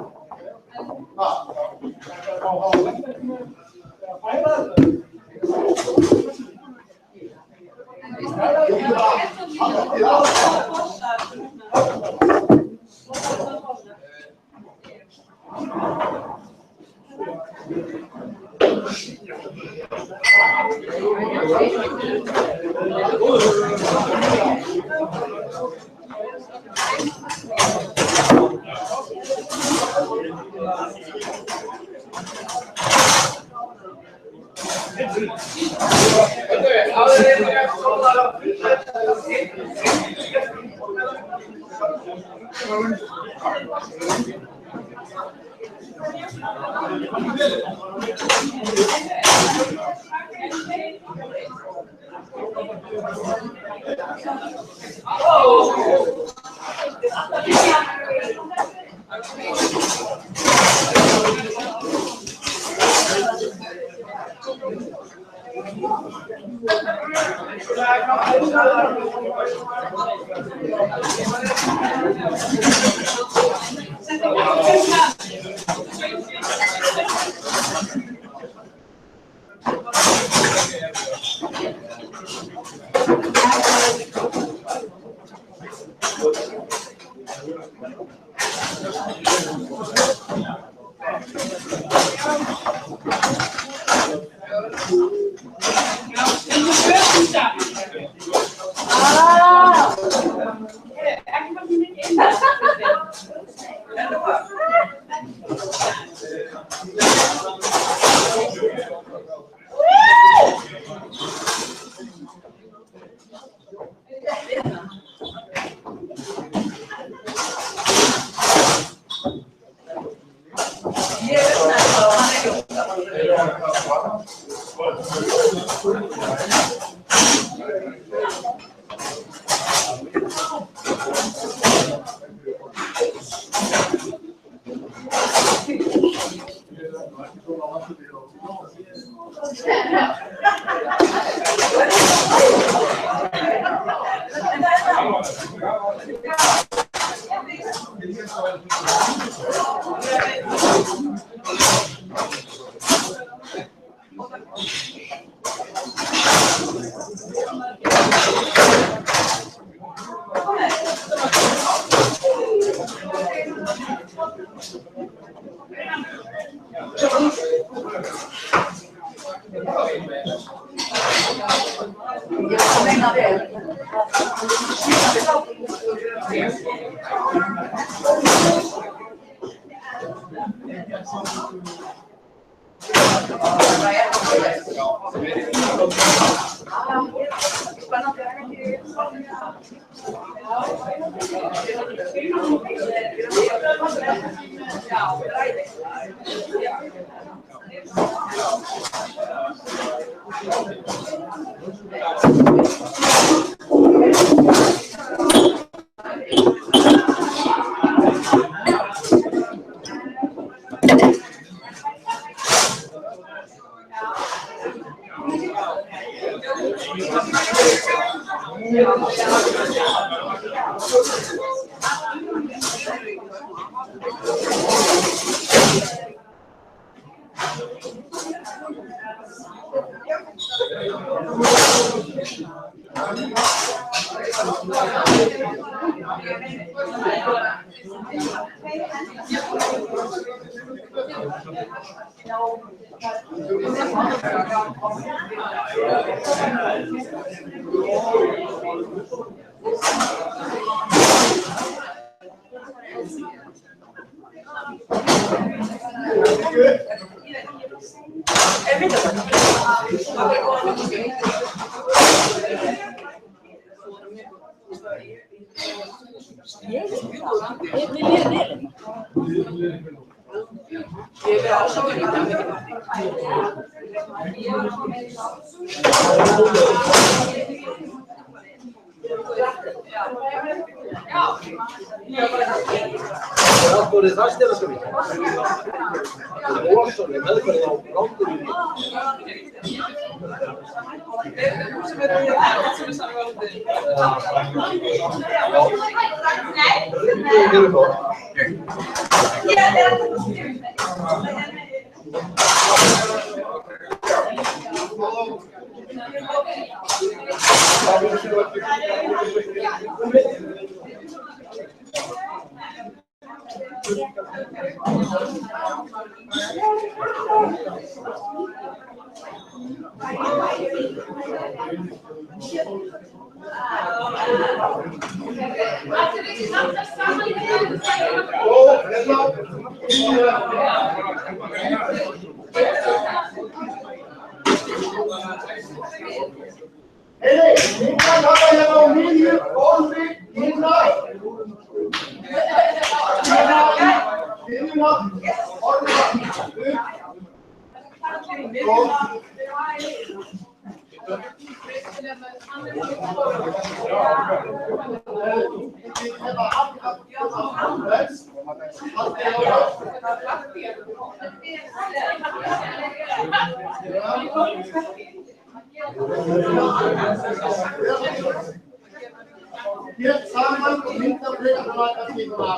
Hér saman og myndafleik svona kannski svona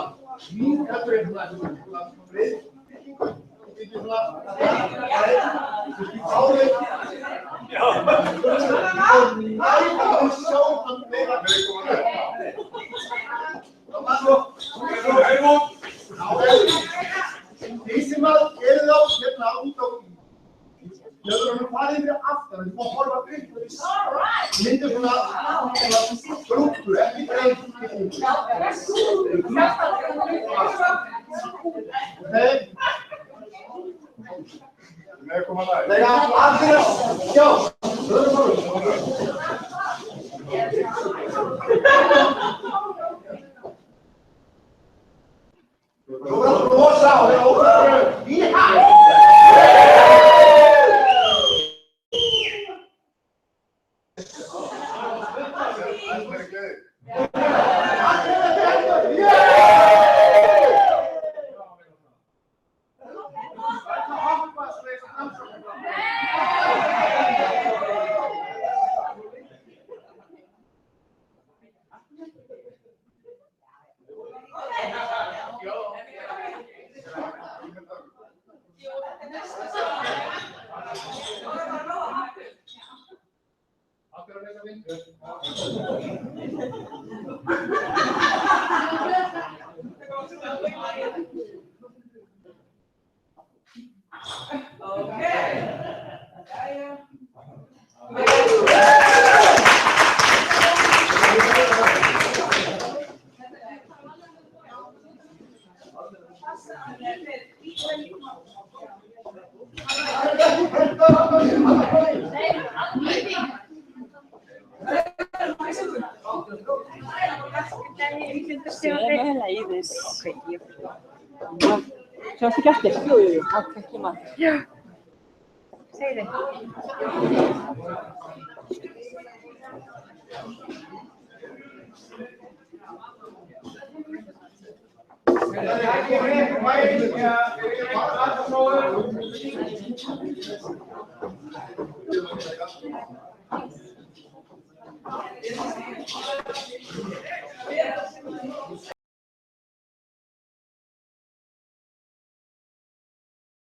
mínkaldur svona breið byggingu svona áður og sjá hann meira því sem að gerði þá hérna út á ég er að fara yfir aftan, þú má horfa upp myndir svona grúppu, ekki breið byggingu. Með koma næg. Nei, allir að sjá. Þú verður að brosa og vera óþarfur. Íha! Sjástu ekki eftir? Jú, jú, jú. Ok, ekki maður. Já. Segðu þið.